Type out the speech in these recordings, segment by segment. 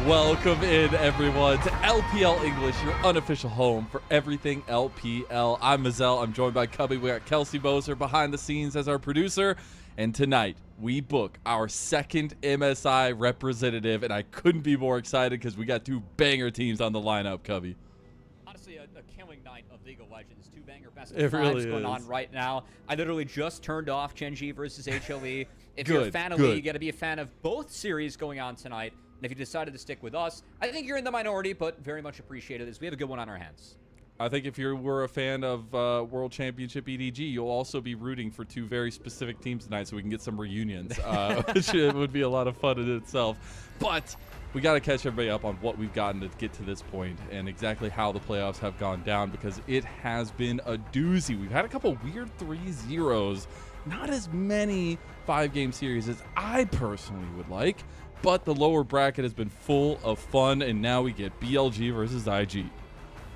Welcome in, everyone, to LPL English, your unofficial home for everything LPL. I'm Mazel. I'm joined by Cubby. We got Kelsey Moser behind the scenes as our producer. And tonight, we book our second MSI representative, and I couldn't be more excited because we got two banger teams on the lineup, Cubby. Honestly, a killing night of League of Legends. Two banger best It of fives really going is. on right now. I literally just turned off Gen.G versus HLE. If Good, you're a fan of good. League, you got to be a fan of both series going on tonight. And if you decided to stick with us, I think you're in the minority, but very much appreciated as we have a good one on our hands. I think if you were a fan of World Championship EDG, you'll also be rooting for two very specific teams tonight so we can get some reunions, which would be a lot of fun in itself. But we got to catch everybody up on what we've gotten to get to this point and exactly how the playoffs have gone down, because it has been a doozy. We've had a couple weird 3-0s, not as many 5-game series as I personally would like, but the lower bracket has been full of fun, and now we get BLG versus IG.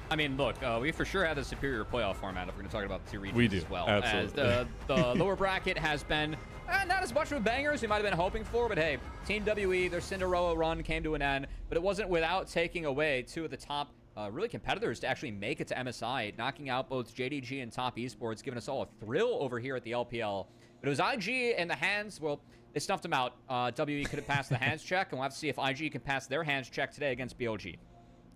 I mean, look, we for sure have the superior playoff format if we're going to talk about the two regions We do, as well. absolutely. As the lower bracket has been not as much of a banger as we might have been hoping for, but hey, Team WE, their Cinderella run came to an end, but it wasn't without taking away two of the top really competitors to actually make it to MSI, knocking out both JDG and Top Esports, giving us all a thrill over here at the LPL. But it was IG and the hands, well, they snuffed them out. WE could have passed the hands check, and we'll have to see if IG can pass their hands check today against BLG.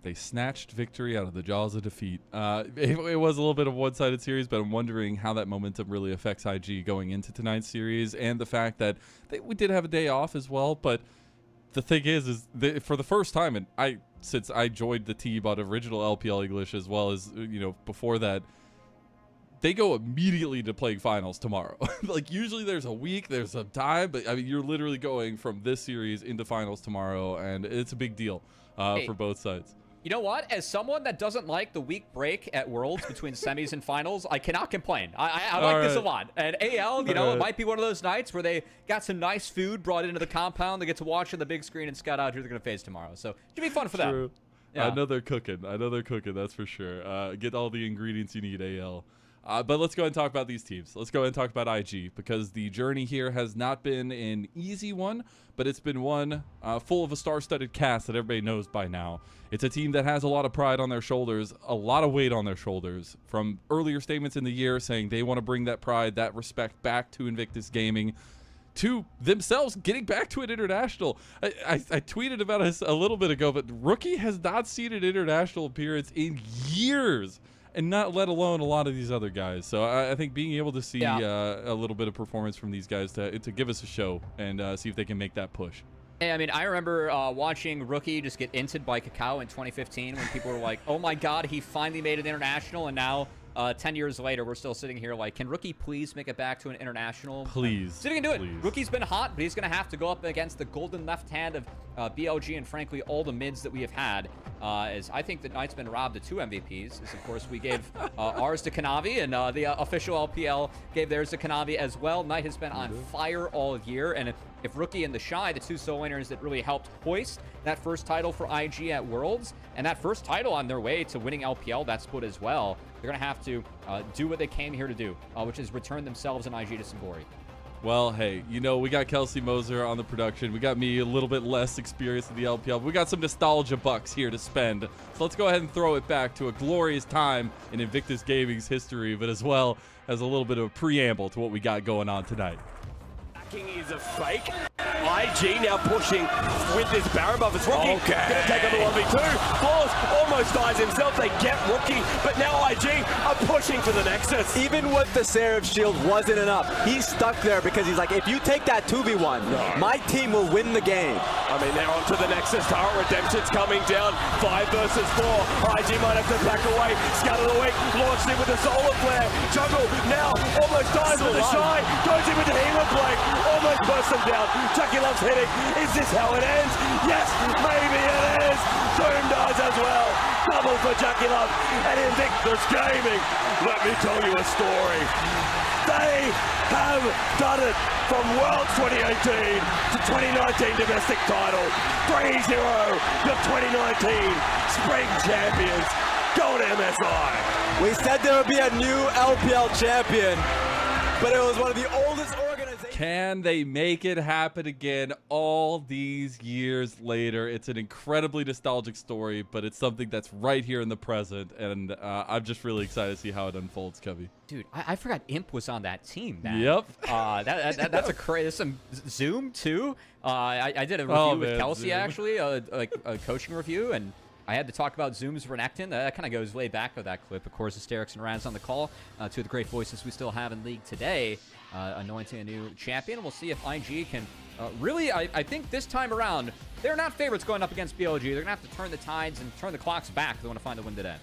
They snatched victory out of the jaws of defeat. It was a little bit of a one-sided series, but I'm wondering how that momentum really affects IG going into tonight's series, and the fact that we did have a day off as well. But the thing is for the first time, and since I joined the team on original LPL English as well as before that, they go immediately to playing finals tomorrow. Like, usually there's a week, there's some time, but I mean, you're literally going from this series into finals tomorrow, and it's a big deal for both sides. You know what? As someone that doesn't like the week break at Worlds between semis and finals, I cannot complain. I like this a lot. And AL, it might be one of those nights where they got some nice food brought into the compound. They get to watch on the big screen and scout out who they're going to face tomorrow. So it should be fun for them. Yeah. I know they're cooking. That's for sure. Get all the ingredients you need, AL. But let's go ahead and talk about these teams. Let's go ahead and talk about IG, because the journey here has not been an easy one, but it's been one full of a star-studded cast that everybody knows by now. It's a team that has a lot of pride on their shoulders, a lot of weight on their shoulders, from earlier statements in the year saying they want to bring that pride, that respect back to Invictus Gaming, to themselves getting back to an international. I tweeted about this a little bit ago, but Rookie has not seen an international appearance in years, and not let alone a lot of these other guys. So I think being able to see a little bit of performance from these guys to give us a show and see if they can make that push. Hey, I mean, I remember watching Rookie just get inted by Kakao in 2015 when people were like, oh my god, he finally made an international, and now 10 years later, we're still sitting here like, can Rookie please make it back to an international? Please. So he can do it. Please. Rookie's been hot, but he's going to have to go up against the golden left hand of BLG and, frankly, all the mids that we have had. As I think that Knight's been robbed of 2 MVPs. As, of course, we gave ours to Kanavi, and the official LPL gave theirs to Kanavi as well. Knight has been on fire all year, and if Rookie and the Shy, the 2 solo laners that really helped hoist that first title for IG at Worlds, and that first title on their way to winning LPL, that split as well, they're going to have to do what they came here to do, which is return themselves and IG to some glory. Well, hey, we got Kelsey Moser on the production. We got me a little bit less experienced in the LPL. But we got some nostalgia bucks here to spend. So let's go ahead and throw it back to a glorious time in Invictus Gaming's history, but as well as a little bit of a preamble to what we got going on tonight. Is a fake. IG now pushing with this Baron buff. It's Rookie gonna take on the 1v2. Claws almost dies himself. They get Rookie, but now IG are pushing for the Nexus. Even with the Seraph shield wasn't enough. He's stuck there because he's like, if you take that 2v1, my team will win the game. I mean, they're onto the Nexus. Tower Redemption's coming down. 5 versus 4. IG might have to back away. Scout of the week launched in with the Solar Flare. Jungle now almost dies with the Shy. Goes in with the Healer Blade. Almost bursts them down. Chucky Love's hitting. Is this how it ends? Yes, maybe it is. Doom dies as well. Double for Chucky Love and Invictus Gaming. Let me tell you a story. They have done it from Worlds 2018 to 2019 domestic title. 3-0, your 2019 Spring Champions. Go to MSI. We said there would be a new LPL champion. but it was one of the oldest organizations. Can they make it happen again all these years later? It's an incredibly nostalgic story, but it's something that's right here in the present, and I'm just really excited to see how it unfolds, Cubby. Dude, I forgot Imp was on that team, man. Yep. That's a crazy. There's some Zoom too. I did a review with Kelsey Zoom. actually, like a coaching review, and I had to talk about Zoom's Renekton. That kind of goes way back with that clip. Of course, Asterix and Raz on the call. Two of the great voices we still have in League today, anointing a new champion. We'll see if IG can really, I think this time around, they're not favorites going up against BLG. They're going to have to turn the tides and turn the clocks back if they want to find the win today.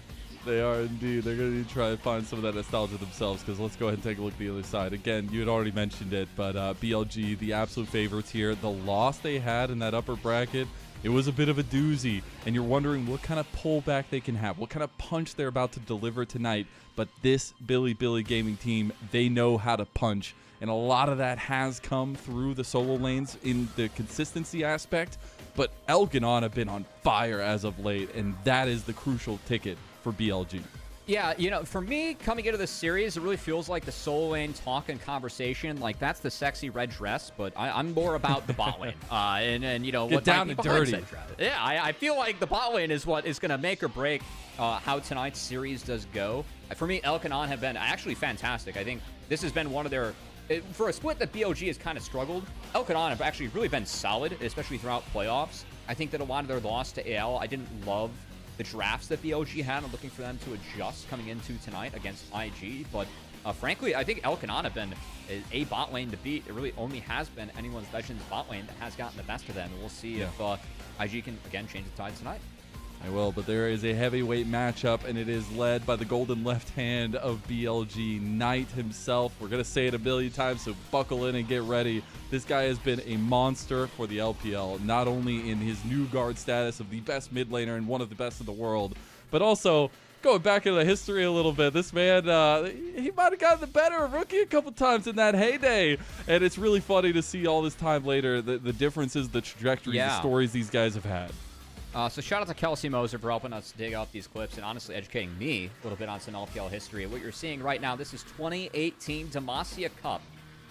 They are indeed. They're going to try to find some of that nostalgia themselves, because let's go ahead and take a look at the other side. Again, you had already mentioned it, but BLG, the absolute favorites here. The loss they had in that upper bracket, it was a bit of a doozy, and you're wondering what kind of pullback they can have, what kind of punch they're about to deliver tonight. But this Billy Gaming team, they know how to punch, and a lot of that has come through the solo lanes in the consistency aspect. But Elganon have been on fire as of late, and that is the crucial ticket for BLG. Yeah, you know, for me, coming into this series, it really feels like the solo lane talk and conversation. Like, that's the sexy red dress, but I'm more about the bot lane. And you know, Get what down might and be behind dirty. said dress. Yeah, I feel like the bot lane is what is going to make or break how tonight's series does go. For me, Elkanon have been actually fantastic. I think this has been one of their... For a split that BLG has kind of struggled, Elkanon have actually really been solid, especially throughout playoffs. I think that a lot of their loss to AL, I didn't love the drafts that BLG had. I'm looking for them to adjust coming into tonight against IG. But frankly, I think Elkanon have been a bot lane to beat. It really only has been anyone's Legends bot lane that has gotten the best of them. And we'll see if IG can, again, change the tide tonight. I will, but there is a heavyweight matchup, and it is led by the golden left hand of BLG, Knight himself. We're going to say it a million times, so buckle in and get ready. This guy has been a monster for the LPL, not only in his new guard status of the best mid laner and one of the best in the world, but also going back into history a little bit. This man, he might have gotten the better of Rookie a couple times in that heyday, and it's really funny to see all this time later the differences, the trajectories, the stories these guys have had. So shout out to Kelsey Moser for helping us dig out these clips and honestly educating me a little bit on some LPL history. What you're seeing right now, this is 2018 Demacia Cup.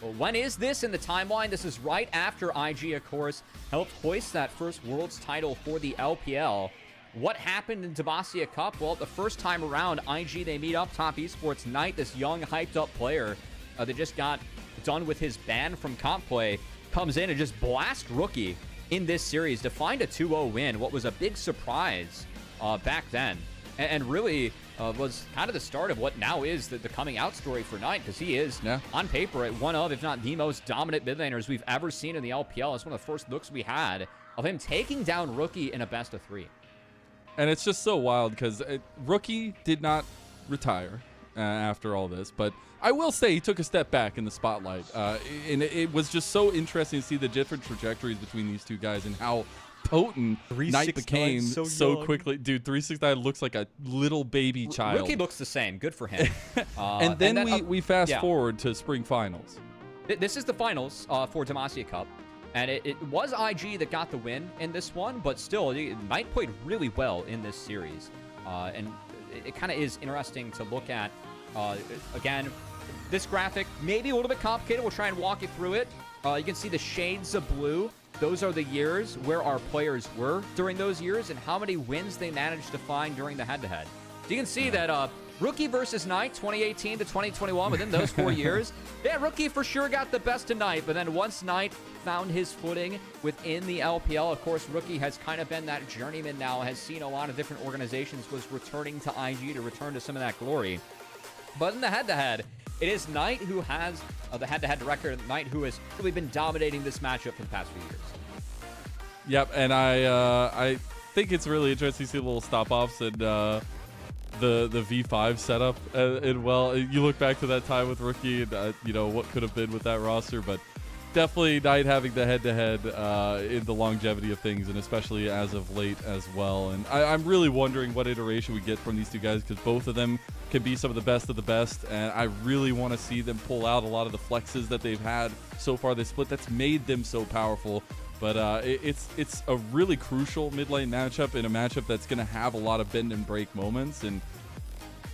Well, when is this in the timeline? This is right after IG, of course, helped hoist that first Worlds title for the LPL. What happened in Demacia Cup? Well, the first time around, IG, they meet up Top Esports. Knight, this young, hyped-up player that just got done with his ban from comp play, comes in and just blasts Rookie in this series to find a 2-0 win. What was a big surprise back then, and really was kind of the start of what now is the coming out story for Knight, because he is, on paper, one of, if not the most dominant mid laners we've ever seen in the LPL. It's one of the first looks we had of him taking down Rookie in a best of 3. And it's just so wild because Rookie did not retire after all this, but I will say he took a step back in the spotlight, and it was just so interesting to see the different trajectories between these two guys and how potent Knight became so quickly. Dude, 369 looks like a little baby child. Rookie looks the same. Good for him. And then we fast forward to spring finals. This is the finals for Demacia Cup, and it was IG that got the win in this one, but still, Knight played really well in this series, and it kind of is interesting to look at. Again, this graphic maybe a little bit complicated. We'll try and walk you through it. You can see the shades of blue. Those are the years where our players were during those years and how many wins they managed to find during the head-to-head. So you can see that Rookie versus Knight, 2018 to 2021, within those 4 years. Yeah, Rookie for sure got the best of Knight, but then once Knight found his footing within the LPL, of course, Rookie has kind of been that journeyman now, has seen a lot of different organizations, was returning to IG to return to some of that glory. But in the head-to-head, it is Knight who has the head-to-head record, Knight who has really been dominating this matchup for the past few years. Yep, and I think it's really interesting to see the little stop-offs and the V5 setup. And well, you look back to that time with Rookie and, you know, what could have been with that roster, but definitely Knight having the head-to-head in the longevity of things, and especially as of late as well. And I'm really wondering what iteration we get from these two guys, because both of them can be some of the best, and I really want to see them pull out a lot of the flexes that they've had so far this split that's made them so powerful. But it's a really crucial mid lane matchup, in a matchup that's going to have a lot of bend and break moments. And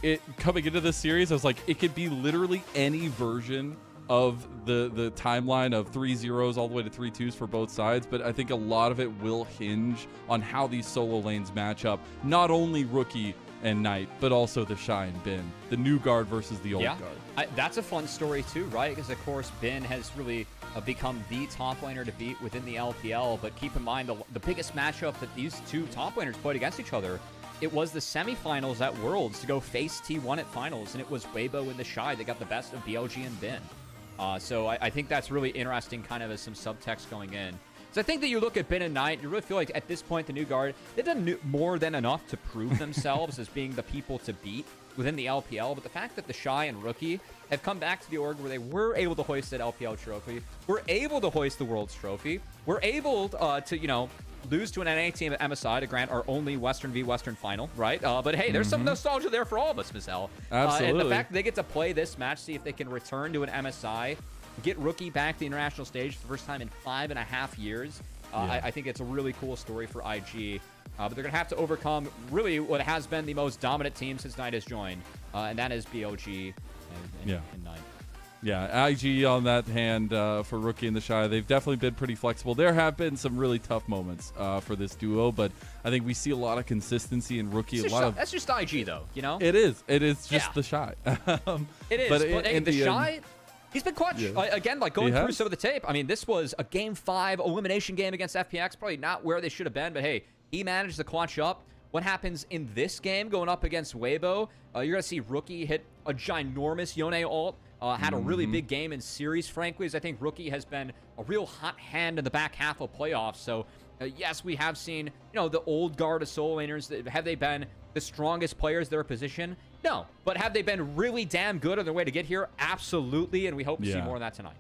it coming into this series, I was like, it could be literally any version of the timeline of 3-0s all the way to 3-2s for both sides, but I think a lot of it will hinge on how these solo lanes match up. Not only Rookie and Knight, but also the Shy and Bin, the new guard versus the old guard. That's a fun story too, right? Because of course Bin has really become the top laner to beat within the LPL, but keep in mind the biggest matchup that these two top laners played against each other, it was the semifinals at Worlds to go face T1 at finals, and it was Weibo and the Shy that got the best of BLG and Bin. So I think that's really interesting, kind of as some subtext going in. So I think that you look at Bin and Knight, you really feel like at this point the new guard, they've done more than enough to prove themselves as being the people to beat within the LPL. But the fact that the Shy and Rookie have come back to the org where they were able to hoist that LPL trophy, were able to hoist the World's trophy, were able to, you know, lose to an NA team at MSI to grant our only Western v Western final, right? But hey, there's some nostalgia there for all of us, Mizel. Absolutely. And the fact that they get to play this match, see if they can return to an MSI, get Rookie back to the international stage for the first time in 5.5 years. I think it's a really cool story for IG. But they're going to have to overcome really what has been the most dominant team since Knight has joined, and that is BLG and Knight. Yeah, IG on that hand for Rookie and the Shy, they've definitely been pretty flexible. There have been some really tough moments for this duo, but I think we see a lot of consistency in Rookie. That's just IG, though, you know? It is. It is just the Shy. It is. But the Shy, he's been clutch. Again, like going through some of the tape. I mean, this was a Game 5 elimination game against FPX. Probably not where they should have been, but hey, he managed to clutch up. What happens in this game going up against Weibo? You're going to see Rookie hit a ginormous Yone ult. Had a really big game in series, frankly, as I think Rookie has been a real hot hand in the back half of playoffs. So, yes, we have seen, you know, the old guard of solo laners. Have they been the strongest players in their position? No. But have they been really damn good on their way to get here? Absolutely, and we hope to see more of that tonight.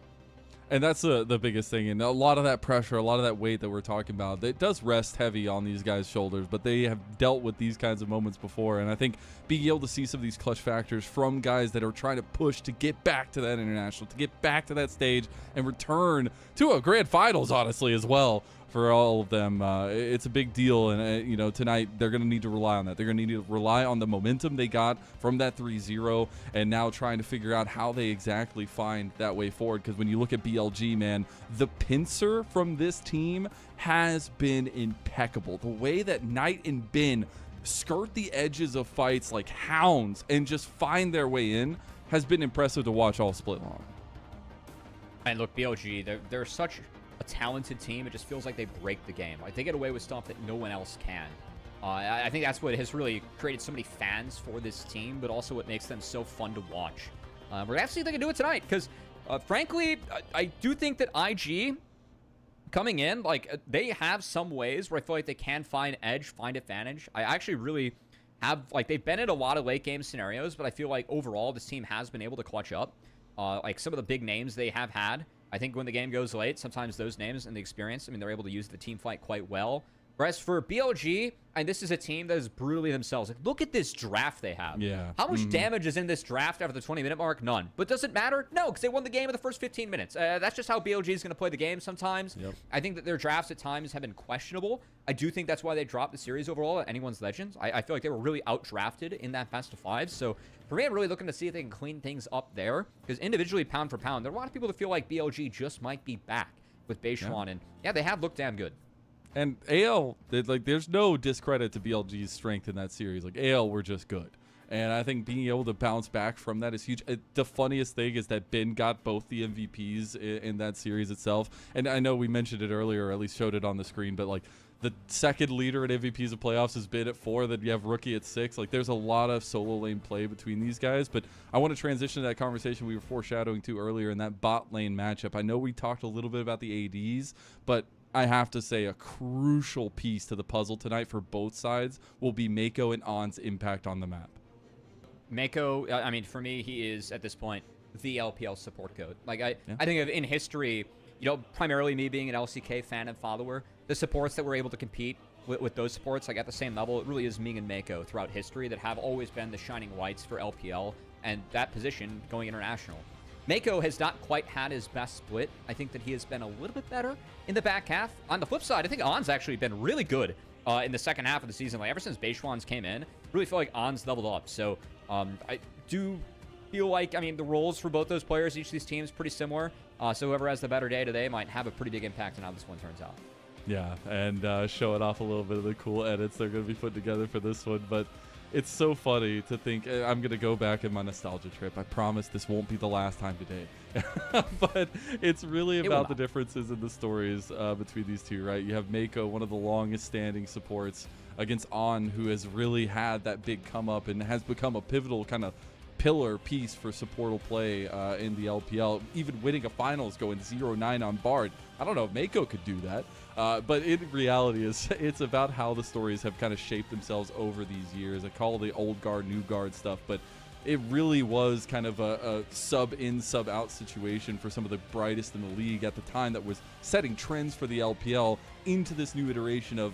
And that's the biggest thing. And a lot of that pressure, a lot of that weight that we're talking about, it does rest heavy on these guys' shoulders, but they have dealt with these kinds of moments before. And I think being able to see some of these clutch factors from guys that are trying to push to get back to that international, to get back to that stage and return to a grand finals, honestly, as well, for all of them, it's a big deal. And, you know, tonight they're going to need to rely on that. They're going to need to rely on the momentum they got from that 3-0 and now trying to figure out how they exactly find that way forward. Because when you look at BLG, man, the pincer from this team has been impeccable. The way that Knight and Bin skirt the edges of fights like hounds and just find their way in has been impressive to watch all split long. And look, BLG, they're such a talented team. It just feels like they break the game. Like they get away with stuff that no one else can. I think that's what has really created so many fans for this team, but also what makes them so fun to watch. We're going to see if they can do it tonight, because frankly, I do think that IG coming in, like they have some ways where I feel like they can find edge, find advantage. I actually really have, like they've been in a lot of late game scenarios, but I feel like overall this team has been able to clutch up. Like some of the big names they have had, I think when the game goes late, sometimes those names and the experience, I mean, they're able to use the team fight quite well. Whereas for BLG, and this is a team that is brutally themselves. Like, look at this draft they have. Yeah. How much damage is in this draft after the 20-minute mark? None. But does it matter? No, because they won the game in the first 15 minutes. That's just how BLG is going to play the game sometimes. Yep. I think that their drafts at times have been questionable. I do think that's why they dropped the series overall at Anyone's Legends. I feel like they were really outdrafted in that best of 5. So for me, I'm really looking to see if they can clean things up there. Because individually, pound for pound, there are a lot of people that feel like BLG just might be back with Beishuan. And yeah, they have looked damn good. And AL, there's no discredit to BLG's strength in that series. Like, AL were just good. And I think being able to bounce back from that is huge. The funniest thing is that Ben got both the MVPs in that series itself. And I know we mentioned it earlier, or at least showed it on the screen, but, like, the second leader at MVPs of playoffs has been at 4, then you have Rookie at 6. Like, there's a lot of solo lane play between these guys. But I want to transition to that conversation we were foreshadowing to earlier in that bot lane matchup. I know we talked a little bit about the ADs, but I have to say a crucial piece to the puzzle tonight for both sides will be Mako and On's impact on the map. Mako, I mean, for me, he is, at this point, the LPL support goat. Like, I think of in history, you know, primarily me being an LCK fan and follower, the supports that were able to compete with those supports, like, at the same level, it really is Ming and Mako throughout history that have always been the shining lights for LPL and that position going international. Mako has not quite had his best split. I think that he has been a little bit better in the back half. On the flip side, I think On's actually been really good in the second half of the season. Like, ever since Beishuan's came in, I really feel like On's leveled up. So I do, feel like, I mean, the roles for both those players, each of these teams, pretty similar. So whoever has the better day today might have a pretty big impact on how this one turns out. Yeah, and showing off a little bit of the cool edits they're going to be putting together for this one. But it's so funny to think I'm going to go back in my nostalgia trip. I promise this won't be the last time today. But it's really about the differences in the stories between these two, right? You have Mako, one of the longest standing supports, against On, who has really had that big come up and has become a pivotal kind of pillar piece for supportal play in the LPL, even winning a finals going 0-9 on Bard. I don't know if Mako could do that, but in reality, it's about how the stories have kind of shaped themselves over these years. I call it the old guard, new guard stuff, but it really was kind of a sub-in, sub-out situation for some of the brightest in the league at the time that was setting trends for the LPL into this new iteration of,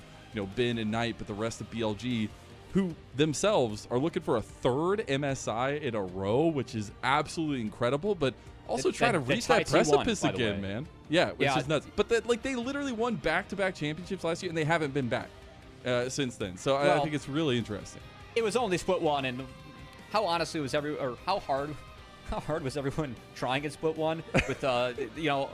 Bin and Knight, but the rest of BLG, who themselves are looking for a third MSI in a row, which is absolutely incredible, but also trying to reach that precipice again, man. Yeah, which is nuts. But they literally won back-to-back championships last year, and they haven't been back since then. So I think it's really interesting. It was only Split 1, and how honestly was how hard was everyone trying at Split 1 with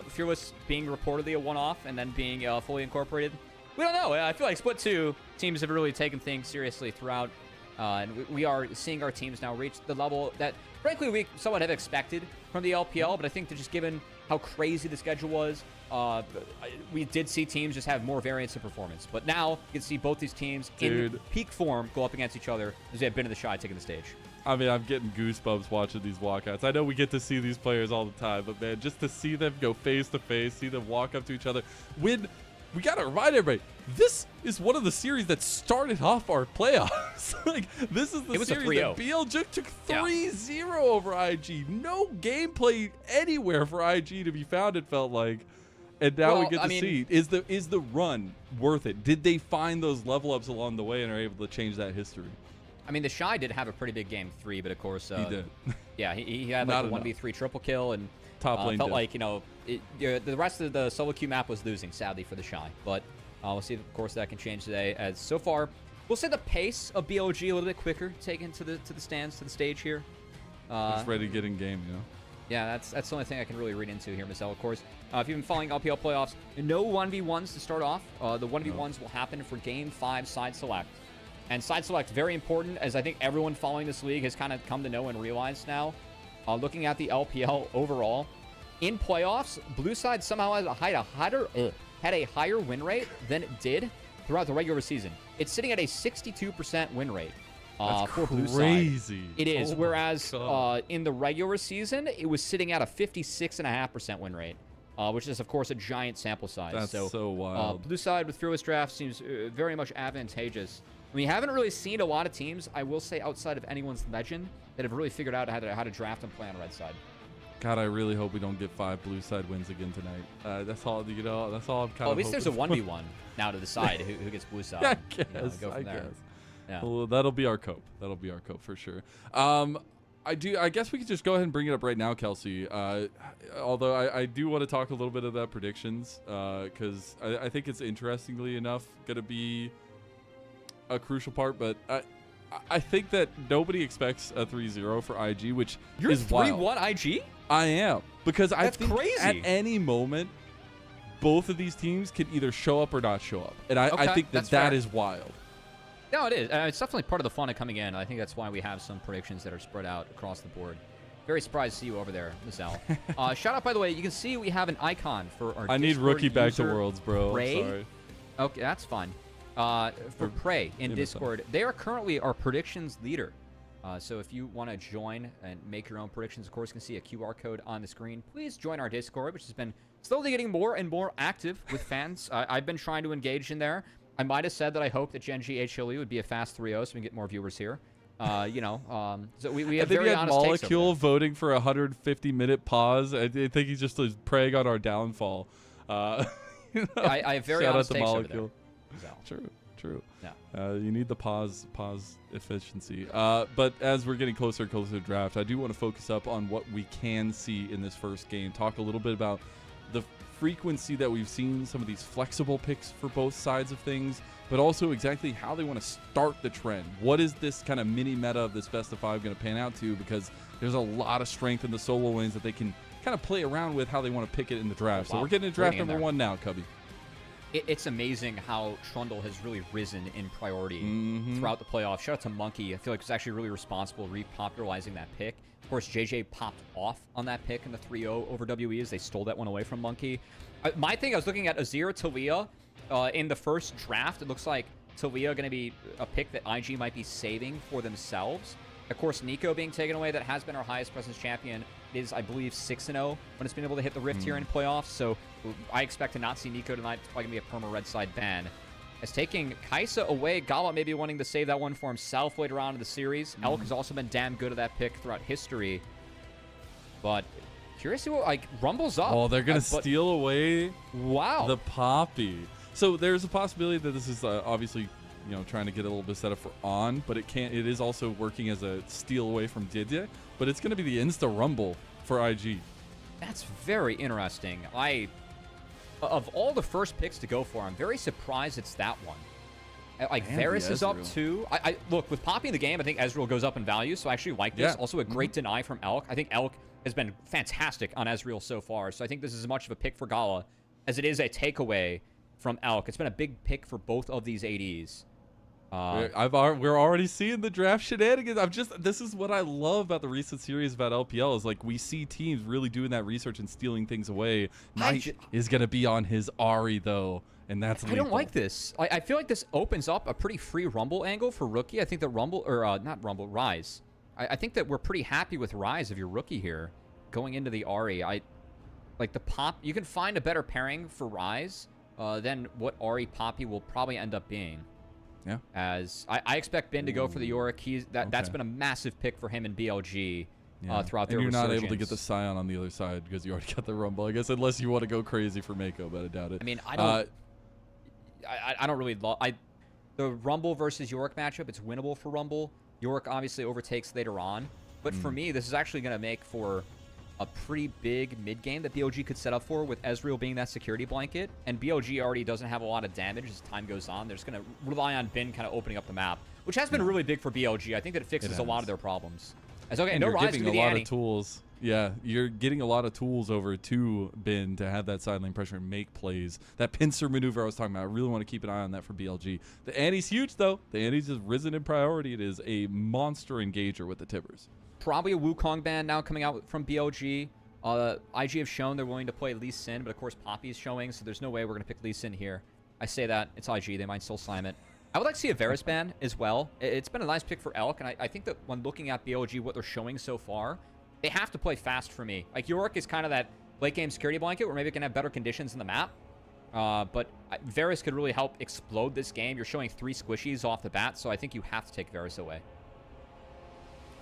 Fearless being reportedly a one-off and then being fully incorporated? We don't know. I feel like Split 2 teams have really taken things seriously throughout, and we are seeing our teams now reach the level that, frankly, we somewhat have expected from the LPL, but I think that just given how crazy the schedule was, we did see teams just have more variance in performance. But now you can see both these teams in peak form go up against each other as they have been in the Shy taking the stage. I mean, I'm getting goosebumps watching these walkouts. I know we get to see these players all the time, but man, just to see them go face to face, see them walk up to each other, we got to remind everybody, this is one of the series that started off our playoffs. This is the series that BLG took 3-0 over IG. No gameplay anywhere for IG to be found, it felt like. And now we get to see, is the run worth it? Did they find those level ups along the way and are able to change that history? I mean, the Shy did have a pretty big game 3, but of course, he did. Yeah, he had like a 1v3 triple kill, and top lane felt like the rest of the solo queue map was losing, sadly, for the Shy. But we'll see, of course, that can change today. As so far, we'll say the pace of BLG a little bit quicker, taken to the stands, to the stage here. Just ready to get in game, Yeah, that's the only thing I can really read into here, Mizel. Of course, if you've been following LPL playoffs, no 1v1s to start off. The 1v1s will happen for Game 5 side select. And side select, very important, as I think everyone following this league has kind of come to know and realize now. Looking at the LPL overall, in playoffs, blue side somehow had a higher win rate than it did throughout the regular season. It's sitting at a 62% win rate for blue side. Crazy. It is, whereas in the regular season, it was sitting at a 56.5% win rate, which is, of course, a giant sample size. That's so wild. Blue side with Fearless Draft seems very much advantageous. We haven't really seen a lot of teams, I will say, outside of anyone's legend, that have really figured out how to draft and play on red side. God, I really hope we don't get 5 blue side wins again tonight. That's all, that's all I'm kind of at least there's a 1v1 now to decide who gets blue side. I guess. Go from there. Yeah. Well, that'll be our cope. That'll be our cope for sure. I guess we could just go ahead and bring it up right now, Kelsey. Although I do want to talk a little bit about predictions, because I think it's interestingly enough going to be a crucial part, but I think that nobody expects a 3-0 for IG, which is wild. You're 3-1 IG? I am, because I think crazy. At any moment, both of these teams can either show up or not show up, and I think that is wild. No, it is. It's definitely part of the fun of coming in. I think that's why we have some predictions that are spread out across the board. Very surprised to see you over there, Mizel. Shout out, by the way, you can see we have an icon for our I need rookie back to Worlds, bro. Prey. I'm sorry. Okay, that's fine. For Prey in Discord, they are currently our predictions leader. So if you want to join and make your own predictions, of course, you can see a QR code on the screen. Please join our Discord, which has been slowly getting more and more active with fans. I've been trying to engage in there. I might have said that I hope that Gen G HLE would be a fast 3-0 so we can get more viewers here. So we have very honest takes Molecule voting for a 150-minute pause. I think he's just preying on our downfall. I have very honest takes over there. So. True. Yeah. You need the pause efficiency. But as we're getting closer and closer to draft, I do want to focus up on what we can see in this first game. Talk a little bit about the frequency that we've seen some of these flexible picks for both sides of things, but also exactly how they want to start the trend. What is this kind of mini meta of this best of 5 going to pan out to? Because there's a lot of strength in the solo lanes that they can kind of play around with how they want to pick it in the draft. So we're getting to draft number 1 now, Cubby. It's amazing how Trundle has really risen in priority throughout the playoffs. Shout out to Monkey. I feel like it's actually really responsible repopularizing that pick. Of course, JJ popped off on that pick in the 3-0 over WE as they stole that one away from Monkey. My thing, I was looking at Azir Talia in the first draft. It looks like Talia going to be a pick that IG might be saving for themselves. Of course, Nico being taken away, that has been our highest presence champion. It is, I believe, 6-0 when it's been able to hit the Rift here in playoffs. So I expect to not see Nico tonight. It's probably going to be a perma red side ban. As taking Kaisa away, Gala maybe wanting to save that one for himself later on in the series. Elk has also been damn good at that pick throughout history. But curious to see what, like, Rumble's up. Oh, they're going to steal away the Poppy. So there's a possibility that this is obviously, you know, trying to get a little bit set up for On, but it is also working as a steal away from Didier, but it's going to be the insta rumble for IG. That's very interesting. Of all the first picks to go for, I'm very surprised it's that one. Like, Varus is up too. Look, with Poppy in the game, I think Ezreal goes up in value, so I actually like this. Yeah. Also a great deny from Elk. I think Elk has been fantastic on Ezreal so far, so I think this is as much of a pick for Gala as it is a takeaway from Elk. It's been a big pick for both of these ADs. We're already seeing the draft shenanigans. This is what I love about the recent series about LPL is like we see teams really doing that research and stealing things away. Knight is going to be on his Ahri though, and that's lethal. I don't like this. I feel like this opens up a pretty free Rumble angle for Rookie. I think that Rumble, or not Rumble, Ryze. I think that we're pretty happy with Ryze if you're Rookie here going into the Ahri. Like the Pop, you can find a better pairing for Ryze than what Ahri Poppy will probably end up being. Yeah. As I expect Ben to go for the Yorick. That's been a massive pick for him in BLG throughout their resurgence. You're not able to get the Scion on the other side because you already got the Rumble, I guess, unless you want to go crazy for Mako, but I doubt it. I mean, I don't really love the Rumble versus Yorick matchup. It's winnable for Rumble. Yorick obviously overtakes later on, but for me, this is actually going to make for a pretty big mid game that BLG could set up for, with Ezreal being that security blanket, and BLG already doesn't have a lot of damage as time goes on. They're just going to rely on Bin kind of opening up the map, which has been really big for BLG. I think that it fixes a lot of their problems. And no, you're giving a lot of tools. Yeah, you're getting a lot of tools over to Bin to have that side lane pressure and make plays. That pincer maneuver I was talking about, I really want to keep an eye on that for BLG. The Annie's huge, though. The Annie's has risen in priority. It is a monster engager with the Tibbers. Probably a Wukong ban now coming out from BLG. IG have shown they're willing to play Lee Sin, but of course Poppy's showing, so there's no way we're going to pick Lee Sin here. I say that. It's IG. They might still slam it. I would like to see a Varus ban as well. It's been a nice pick for Elk, and I think that when looking at BLG, what they're showing so far, they have to play fast for me. Like, Yorick is kind of that late game security blanket where maybe it can have better conditions in the map. But Varus could really help explode this game. You're showing 3 squishies off the bat, so I think you have to take Varus away.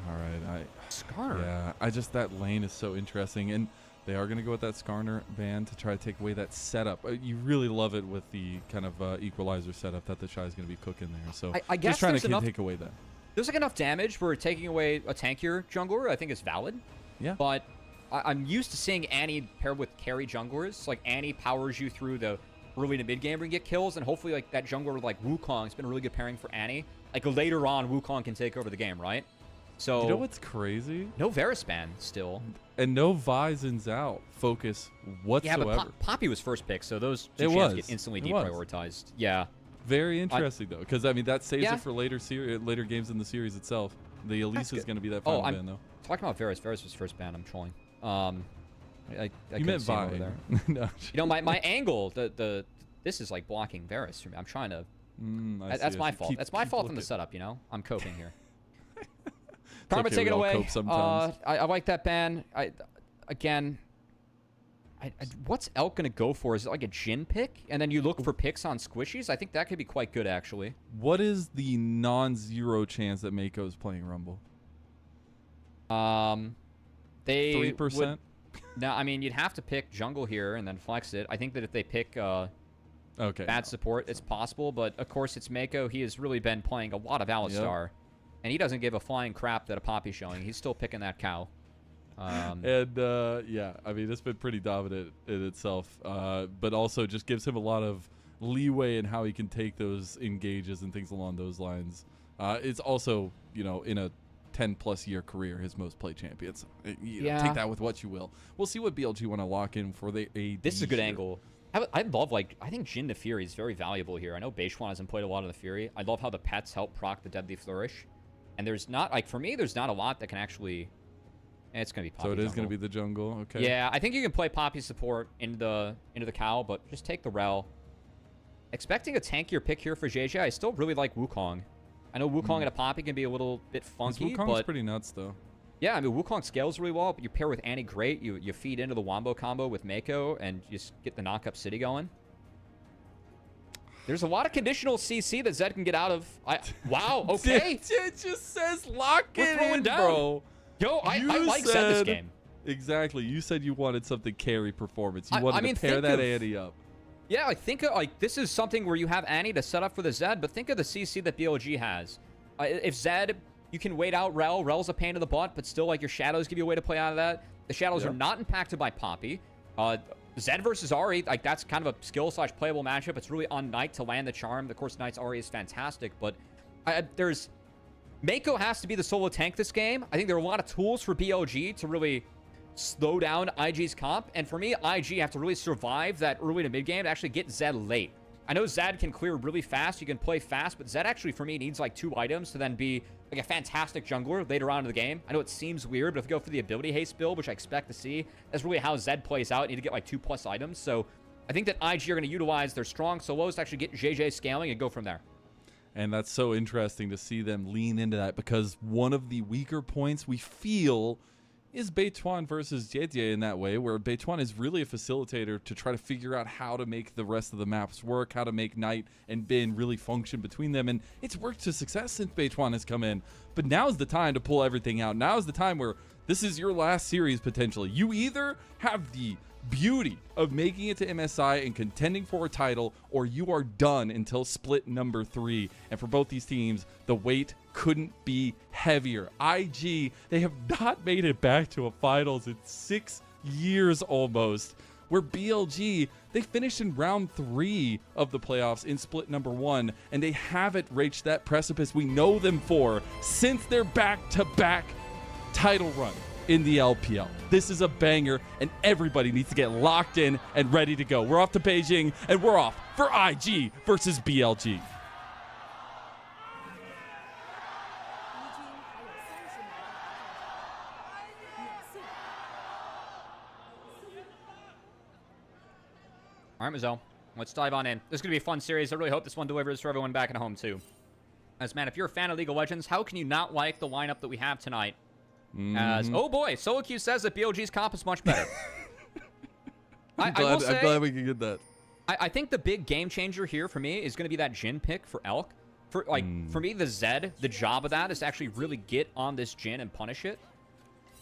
All right, Skarner. Yeah, that lane is so interesting, and they are going to go with that Skarner ban to try to take away that setup. You really love it with the kind of equalizer setup that the Shy is going to be cooking there. So I guess just trying to take away that. There's like enough damage for taking away a tankier jungler. I think it's valid. Yeah. But I'm used to seeing Annie paired with carry junglers. Like, Annie powers you through the early to mid game and get kills, and hopefully like that jungler like Wukong has been a really good pairing for Annie. Like, later on, Wukong can take over the game, right? So, you know what's crazy? No Varus ban still. And no Vi and Zhao focus whatsoever. Yeah, but Poppy was first pick, so those two champs get instantly deprioritized. Yeah. Very interesting, though, because, I mean, that saves it for later games in the series itself. The Elise is going to be that final ban, though. Talking about Varus. Varus was first ban. I'm trolling. You meant Vi. Over there. No. You know, my angle, this is like blocking Varus for me. I'm trying to... that's my fault. That's my fault in the setup, you know? I'm coping here. Karma, take it away. I like that ban. What's Elk going to go for? Is it like a Jhin pick? And then you look for picks on squishies? I think that could be quite good, actually. What is the non-zero chance that Mako is playing Rumble? 3%? No, I mean, you'd have to pick jungle here and then flex it. I think that if they pick bad support, it's possible. But, of course, it's Mako. He has really been playing a lot of Alistar. Yep. And he doesn't give a flying crap that a Poppy's showing. He's still picking that cow. Yeah, I mean, it's been pretty dominant in itself, but also just gives him a lot of leeway in how he can take those engages and things along those lines. It's also, you know, in a 10+ year career, his most played champions. You know, Yeah. take that with what you will. We'll see what BLG want to lock in for the AD. This is a good here. angle. I love, like, I think Jhin the Fury is very valuable here. I know Beishuan hasn't played a lot of the Fury. I love how the pets help proc the Deadly Flourish. And there's not, like, for me, there's not a lot that can actually... It's going to be Poppy So it is jungle. going to be the jungle. Okay. Yeah, I think you can play Poppy support into the cow, but just take the Rel. Expecting a tankier pick here for JJ. I still really like Wukong. I know Wukong and a Poppy can be a little bit funky, Wukong's but... pretty nuts, though. Yeah, I mean, Wukong scales really well, but you pair with Annie great. You feed into the Wombo combo with Mako, and you just get the knock-up city going. There's a lot of conditional CC that Zed can get out of. Wow, okay. It just says lock We're it throwing in, down. bro. Yo, I You like Zed this said- game. Exactly. You said you wanted something carry performance. You I wanted mean, to pair think that of- Annie up. Yeah, I think like this is something where you have Annie to set up for the Zed, but think of the CC that BLG has. If Zed, you can wait out Rel. Rel's a pain in the butt, but still, like, your shadows give you a way to play out of that. The shadows are not impacted by Poppy. Zed versus Ahri, like, that's kind of a skill/playable matchup. It's really on Knight to land the charm. Of course, Knight's Ahri is fantastic, but there's... Mako has to be the solo tank this game. I think there are a lot of tools for BLG to really slow down IG's comp. And for me, IG have to really survive that early to mid game to actually get Zed late. I know Zed can clear really fast. You can play fast, but Zed actually, for me, needs like 2 items to then be like a fantastic jungler later on in the game. I know it seems weird, but if you go for the ability haste build, which I expect to see, that's really how Zed plays out. You need to get like 2+ items. So I think that IG are going to utilize their strong solos to actually get JJ scaling and go from there. And that's so interesting to see them lean into that, because one of the weaker points we feel is Beituan versus Jie in that way, where Beituan is really a facilitator to try to figure out how to make the rest of the maps work, how to make Knight and Bin really function between them. And it's worked to success since Beituan has come in. But now's the time to pull everything out. Now's the time where this is your last series potentially. You either have the beauty of making it to MSI and contending for a title, or you are done until split number 3. And for both these teams, the weight couldn't be heavier. IG, they have not made it back to a finals in 6 years almost. Where BLG, they finished in round 3 of the playoffs in split number 1, and they haven't reached that precipice we know them for since their back-to-back title run in the LPL. This is a banger, and everybody needs to get locked in and ready to go. We're off to Beijing, and we're off for IG versus BLG. All right, Mazel, let's dive on in. This is going to be a fun series. I really hope this one delivers for everyone back at home, too. As, man, if you're a fan of League of Legends, how can you not like the lineup that we have tonight? As, oh boy, Solo Q says that BLG's comp is much better. I'm glad we can get that. I think the big game changer here for me is going to be that Jhin pick for Elk. For me, the Zed, the job of that is to actually really get on this Jhin and punish it.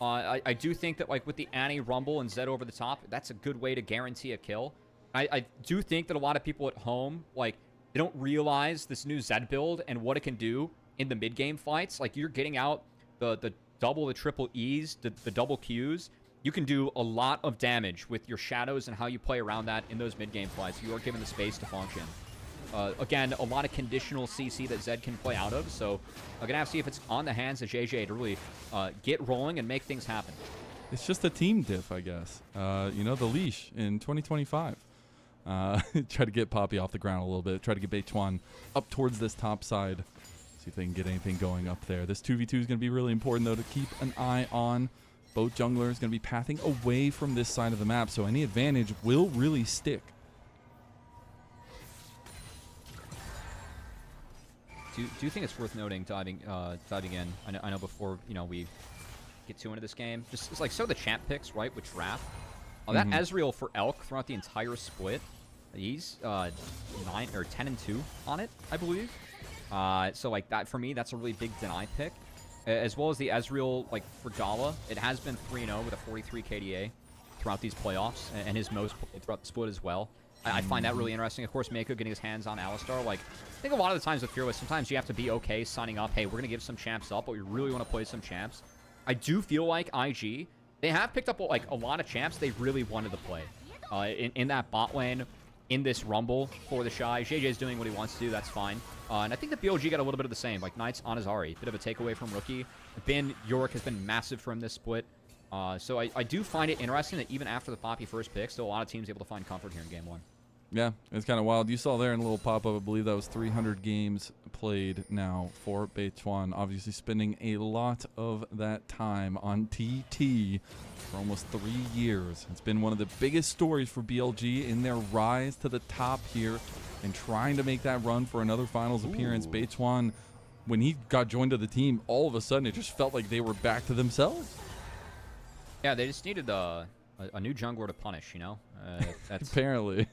I do think that, like, with the Annie, Rumble, and Zed over the top, that's a good way to guarantee a kill. I do think that a lot of people at home, like, they don't realize this new Zed build and what it can do in the mid-game fights. Like, you're getting out the double, the triple E's, the double Qs. You can do a lot of damage with your shadows and how you play around that in those mid-game fights. You are given the space to function. Again, a lot of conditional CC that Zed can play out of, so I'm going to have to see if it's on the hands of JJ to really get rolling and make things happen. It's just a team diff, I guess. You know, the leash in 2025. Try to get Poppy off the ground a little bit. Try to get Beituan up towards this top side. See if they can get anything going up there. This 2v2 is going to be really important, though, to keep an eye on. Both junglers going to be pathing away from this side of the map, so any advantage will really stick. Do you think it's worth noting diving in? I know before we get too into this game, just it's like so the champ picks, right, with draft. That Ezreal for Elk throughout the entire split, he's 9 or 10-2 on it, I believe. So like that for me, that's a really big deny pick. As well as the Ezreal, like for Gala, it has been 3-0 with a 43 KDA throughout these playoffs, and his most throughout the split as well. I find that really interesting. Of course, Mako getting his hands on Alistar. Like, I think a lot of the times with Fearless, sometimes you have to be okay signing up, hey, we're going to give some champs up, but we really want to play some champs. I do feel like IG, they have picked up like a lot of champs they really wanted to play. In that bot lane, in this rumble for the Shy. JJ's doing what he wants to do. That's fine. And I think the BLG got a little bit of the same. Like, Knights on Azari. Bit of a takeaway from Rookie. Ben York has been massive from this split. So I do find it interesting that even after the Poppy first pick, still a lot of teams able to find comfort here in game 1. Yeah, it's kind of wild. You saw there in a little pop-up, I believe that was 300 games played now for Beituan. Obviously spending a lot of that time on TT for almost 3 years. It's been one of the biggest stories for BLG in their rise to the top here and trying to make that run for another finals appearance. Beituan, when he got joined to the team, all of a sudden it just felt like they were back to themselves. Yeah, they just needed a new jungler to punish, you know? That's Apparently.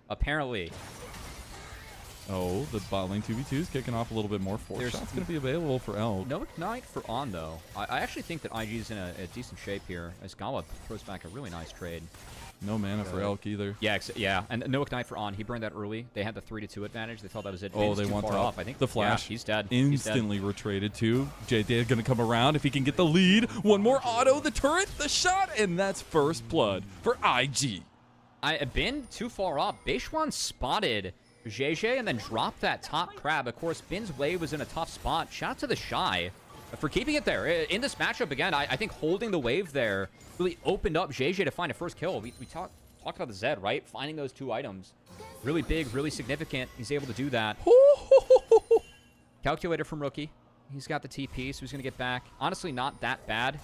Apparently. Oh, the bot lane 2v2 is kicking off a little bit more. Force shot's going to be available for Elk. No Ignite for On, though. I actually think that IG is in a decent shape here, as Gala throws back a really nice trade. No mana for Elk either. Yeah, yeah, and no Ignite for On. He burned that early. They had the 3-2 advantage. They thought that was it. Oh, they want off. I think the flash. Yeah, he's dead. Instantly retreated too. JD going to come around if he can get the lead. One more auto, the turret, the shot, and that's first blood for IG. Bin too far up. Beituan spotted JJ and then dropped that top crab. Of course, Bin's wave was in a tough spot. Shout out to the Shy for keeping it there. In this matchup, again, I think holding the wave there really opened up JJ to find a first kill. We talked about the Zed, right? Finding those 2 items. Really big, really significant. He's able to do that. Calculator from Rookie. He's got the TP, so he's going to get back. Honestly, not that bad,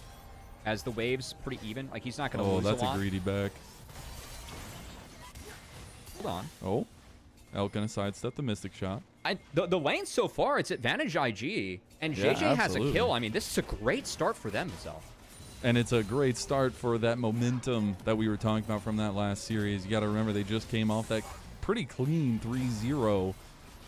as the wave's pretty even. Like, he's not going to lose a lot. Oh, that's a greedy back. Hold on. Oh, Elk gonna sidestep the Mystic shot. The lane so far, it's advantage IG, and JJ has a kill. I mean, this is a great start for them, so. And it's a great start for that momentum that we were talking about from that last series. You got to remember, they just came off that pretty clean 3-0,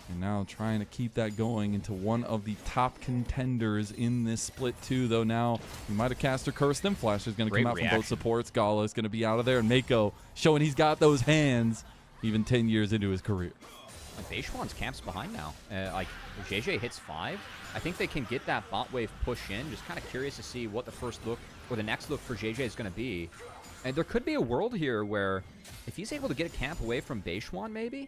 and now trying to keep that going into one of the top contenders in this split too. Though now we might have cast or cursed them. Flash is going to come out from both supports. Gala is going to be out of there, and Mako showing he's got those hands. Even 10 years into his career. Beituan's camp's behind now. Like, JJ hits 5. I think they can get that bot wave push in. Just kind of curious to see what the first look or the next look for JJ is going to be. And there could be a world here where if he's able to get a camp away from Beituan, maybe,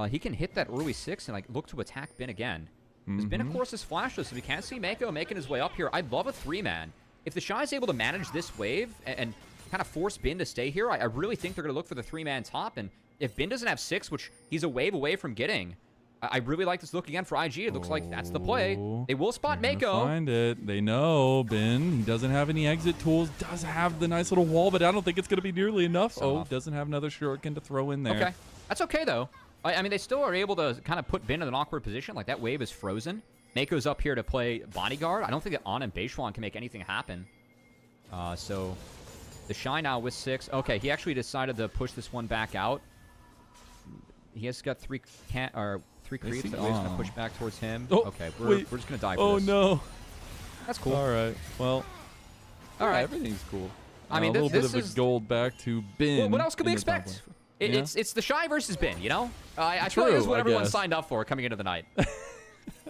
he can hit that early 6 and like look to attack Bin again. Because Bin, of course, is flashless. If you can't see Mako making his way up here, I'd love a 3-man. If the Shy is able to manage this wave and kind of force Bin to stay here, I really think they're going to look for the 3-man top. And if Bin doesn't have 6, which he's a wave away from getting, I really like this look again for IG. It looks like that's the play. They will spot Mako. Find it. They know Bin. He doesn't have any exit tools. Does have the nice little wall, but I don't think it's going to be nearly enough. Doesn't have another shuriken to throw in there. Okay. That's okay, though. I mean, they still are able to kind of put Bin in an awkward position. Like, that wave is frozen. Mako's up here to play bodyguard. I don't think that On and Beituan can make anything happen. So the Shy now with 6. Okay, he actually decided to push this one back out. He has got 3 creeps that Wave's going to push back towards him. Oh, okay, we're just going to die for this. Oh, no. That's cool. All right. Well, all right. Everything's cool. I mean, a little bit of a gold back to Bin. Well, what else could we expect? It's the Shy versus Bin, you know? I feel like that's what everyone signed up for coming into the night.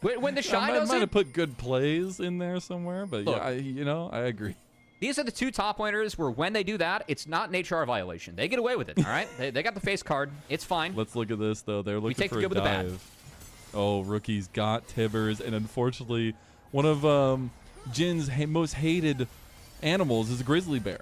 When the Shy does it... I might have put good plays in there somewhere, but look, yeah, I agree. These are the 2 top laners where when they do that, it's not an HR violation. They get away with it, all right? they got the face card. It's fine. Let's look at this, though. They're looking for a dive. Oh, Rookie's got Tibbers, and unfortunately, one of Jin's most hated animals is a grizzly bear.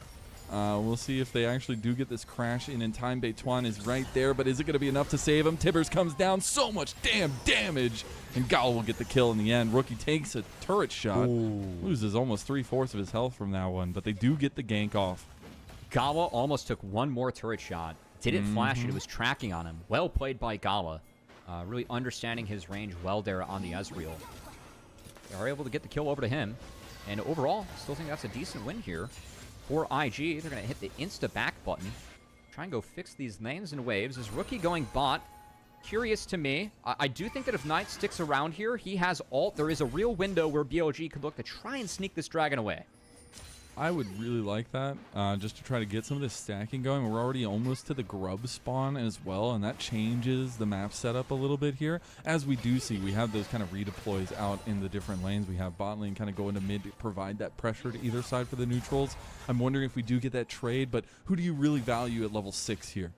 We'll see if they actually do get this crash in time. Beituan is right there, but is it going to be enough to save him? Tibbers comes down, so much damn damage, and Gal will get the kill in the end. Rookie takes a turret shot, loses almost 3/4 of his health from that one, but they do get the gank off. Gala almost took one more turret shot. Didn't flash it. It was tracking on him. Well played by Gala. Really understanding his range well there on the Ezreal. They are able to get the kill over to him. And overall, still think that's a decent win here. For IG, they're going to hit the insta-back button. Try and go fix these lanes and waves. Is Rookie going bot? Curious to me. I do think that if Knight sticks around here, he has ult. There is a real window where BLG could look to try and sneak this dragon away. I would really like that, just to try to get some of this stacking going. We're already almost to the grub spawn as well, and that changes the map setup a little bit here. As we do see, we have those kind of redeploys out in the different lanes. We have bot lane kind of going to mid to provide that pressure to either side for the neutrals. I'm wondering if we do get that trade, but who do you really value at level 6 here?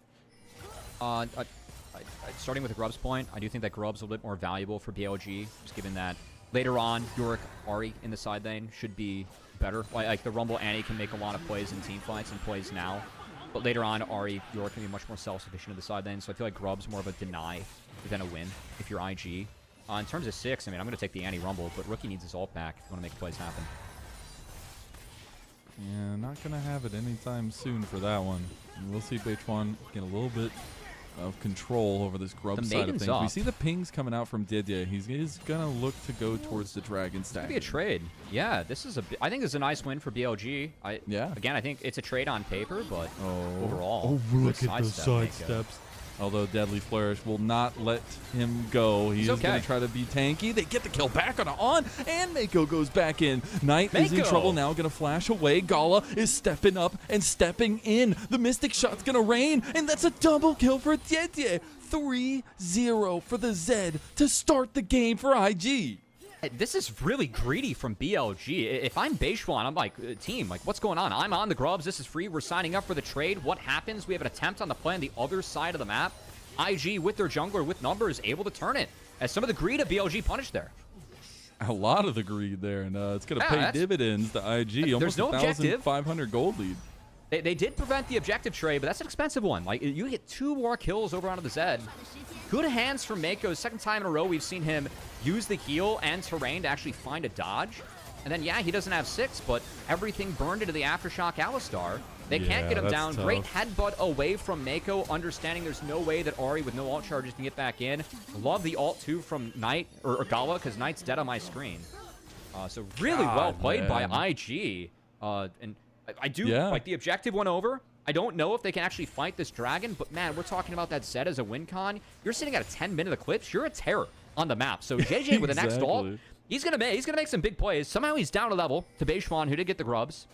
starting with the Grubs point, I do think that Grubs is a little bit more valuable for BLG, just given that later on, Yorick, Ahri in the side lane should be better. Like the Rumble Annie can make a lot of plays in team fights and plays now. But later on, Ahri, Yorick can be much more self-sufficient in the side lane, so I feel like Grub's more of a deny than a win if you're IG. In terms of 6, I mean, I'm going to take the Annie Rumble, but Rookie needs his ult back if you want to make plays happen. Yeah, not going to have it anytime soon for that one. We'll see BH1 get a little bit of control over this Grub side of things. Up. We see the pings coming out from Didier. He's going to look to go towards the Dragon stack. Could be a trade. Yeah, this is I think this is a nice win for BLG. Yeah. Again, I think it's a trade on paper, but overall, look at those side steps. Although Deadly Flourish will not let him go. He's going to try to be tanky. They get the kill back on, and Mako goes back in. Knight is in trouble now, going to flash away. Gala is stepping up and stepping in. The Mystic Shot's going to rain, and that's a double kill for Didier. 3-0 for the Zed to start the game for IG. This is really greedy from BLG. If I'm Beishwan, I'm like, team, like, what's going on? I'm on the Grubs. This is free. We're signing up for the trade. What happens? We have an attempt on the play on the other side of the map. IG, with their jungler, with numbers, able to turn it. As some of the greed of BLG punished there. A lot of the greed there, and it's going to pay dividends to IG. Almost 1,500 gold lead. They did prevent the objective trade, but that's an expensive one. Like, you get 2 more kills over onto the Zed. Good hands from Mako. Second time in a row we've seen him use the heal and terrain to actually find a dodge. And then, yeah, he doesn't have 6, but everything burned into the Aftershock Alistar. They can't get him down. Tough. Great headbutt away from Mako, understanding there's no way that Ahri with no ult charges can get back in. Love the ult, too, from Knight, or Gala, because Knight's dead on my screen. So really well played by IG. And I do like the objective went over. I don't know if they can actually fight this dragon, but man, we're talking about that Zed as a win con. You're sitting at a 10-minute eclipse. You're a terror on the map. So JJ with the next ult, he's gonna make some big plays. Somehow he's down a level to Beishwan, who did get the Grubs.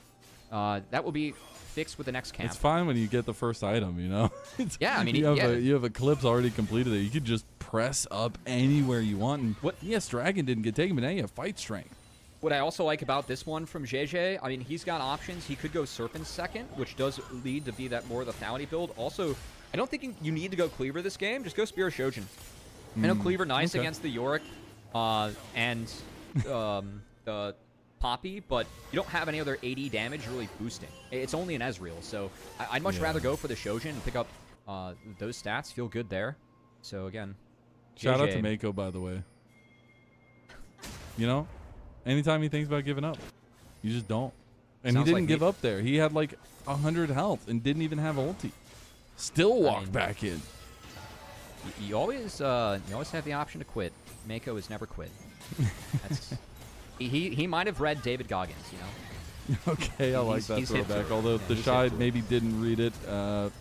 That will be fixed with the next camp. It's fine when you get the first item, you know. Yeah, I mean, you have eclipse already completed. There, you could just press up anywhere you want. And yes, dragon didn't get taken, but now you have fight strength. What I also like about this one from JJ, I mean, he's got options. He could go Serpent second, which does lead to be that more of the Thality build. Also, I don't think you need to go Cleaver this game. Just go Spear Shojin. I know Cleaver nice against the Yorick and Poppy, but you don't have any other AD damage really boosting. It's only an Ezreal, so I'd much rather go for the Shojin and pick up those stats. Feel good there. So, again, shout out to Mako, by the way. You know? Anytime he thinks about giving up, you just don't. And he didn't give up there. He had like 100 health and didn't even have ulti. Still walked back in. You always have the option to quit. Mako has never quit. He might have read David Goggins, you know. Okay, I like that throwback. Although the Shy maybe didn't read it.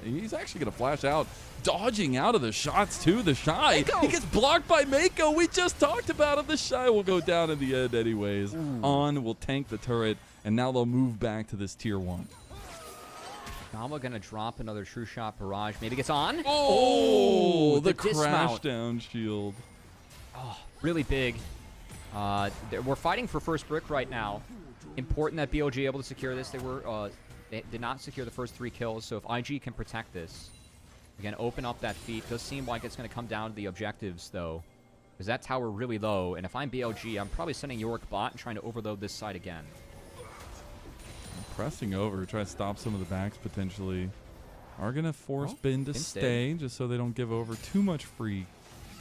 He's actually going to flash out. Dodging out of the shots, too. The Shy. He gets blocked by Mako. We just talked about him. The Shy will go down in the end anyways. On will tank the turret, and now they'll move back to this tier 1. Gama going to drop another True Shot Barrage. Maybe gets on. Oh, the crash down shield. Oh, really big. We're fighting for first brick right now. Important that BLG able to secure this. They did not secure the first 3 kills, so if IG can protect this, again, open up that feat. Does seem like it's going to come down to the objectives, though, because that tower really low. And if I'm BLG, I'm probably sending Yorick bot and trying to overload this side again. Pressing over, try to stop some of the backs potentially. Are going to force Bin to stay just so they don't give over too much free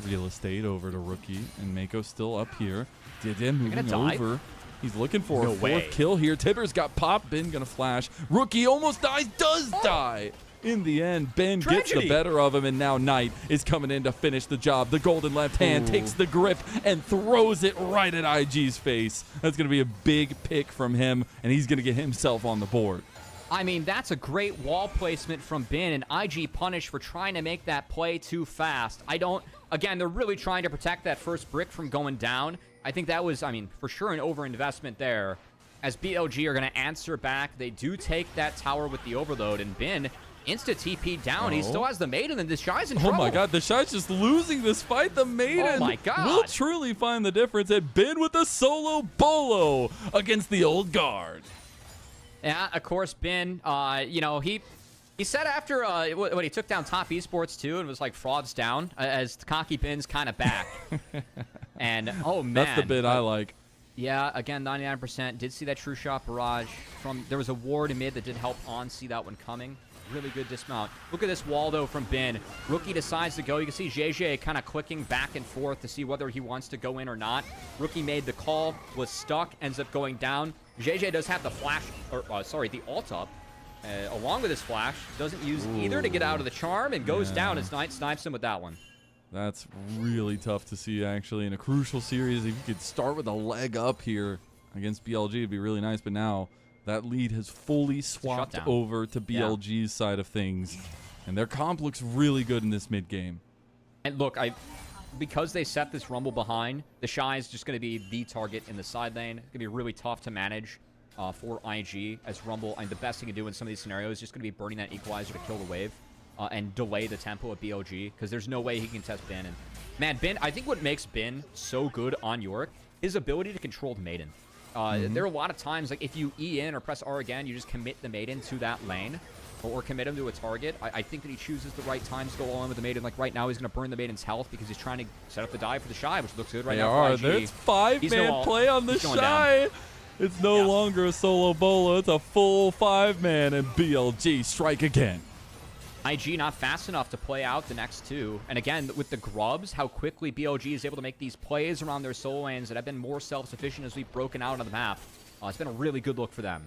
real estate over to Rookie. And Mako's still up here. Didin moving over. He's looking for a 4th kill here. Tibber's got popped. Bin going to flash. Rookie almost dies. Does die. In the end, Ben gets the better of him, and now Knight is coming in to finish the job. The golden left hand takes the grip and throws it right at IG's face. That's going to be a big pick from him, and he's going to get himself on the board. I mean, that's a great wall placement from Bin, and IG punished for trying to make that play too fast. Again, they're really trying to protect that first brick from going down. I think that was, I mean, for sure an overinvestment there. As BLG are going to answer back, they do take that tower with the overload, and Bin insta TP down. He still has the Maiden, and the Shy's in trouble. Oh my god, the Shy's just losing this fight. The Maiden will truly find the difference. And Bin with a solo bolo against the old guard. Yeah, of course, Bin, you know, he He said after when he took down Top Esports too and was like frauds down as Cocky Bin's kind of back. And oh man, that's the bit I like. Yeah, again 99%. Did see that true shot barrage from. There was a ward in mid that did help on see that one coming. Really good dismount. Look at this wall though from Bin. Rookie decides to go. You can see JJ kind of clicking back and forth to see whether he wants to go in or not. Rookie made the call, was stuck, ends up going down. JJ does have the flash, or sorry, the ult up. Along with his flash, doesn't use either to get out of the charm and goes down as Knight snipes him with that one. That's really tough to see, actually, in a crucial series. If you could start with a leg up here against BLG, it'd be really nice. But now that lead has fully swapped over to BLG's side of things, and their comp looks really good in this mid game. And look, because they set this Rumble behind, the Shy is just going to be the target in the side lane. It's going to be really tough to manage for IG as Rumble. And the best thing to do in some of these scenarios is just going to be burning that equalizer to kill the wave. And delay the tempo of BLG, because there's no way he can test Bin. And man, Bin, I think what makes Bin so good on Yorick, his ability to control the Maiden. There are a lot of times, like if you E in or press R again, you just commit the Maiden to that lane, or commit him to a target. I think that he chooses the right time to go all in with the Maiden. Like right now, he's going to burn the Maiden's health because he's trying to set up the dive for the Shy, which looks good right now. There's 5-man play on the Shy. It's no longer a solo bolo. It's a full 5-man, and BLG strike again. IG not fast enough to play out the next two. And again, with the grubs, how quickly BLG is able to make these plays around their solo lanes that have been more self-sufficient as we've broken out on the map. It's been a really good look for them.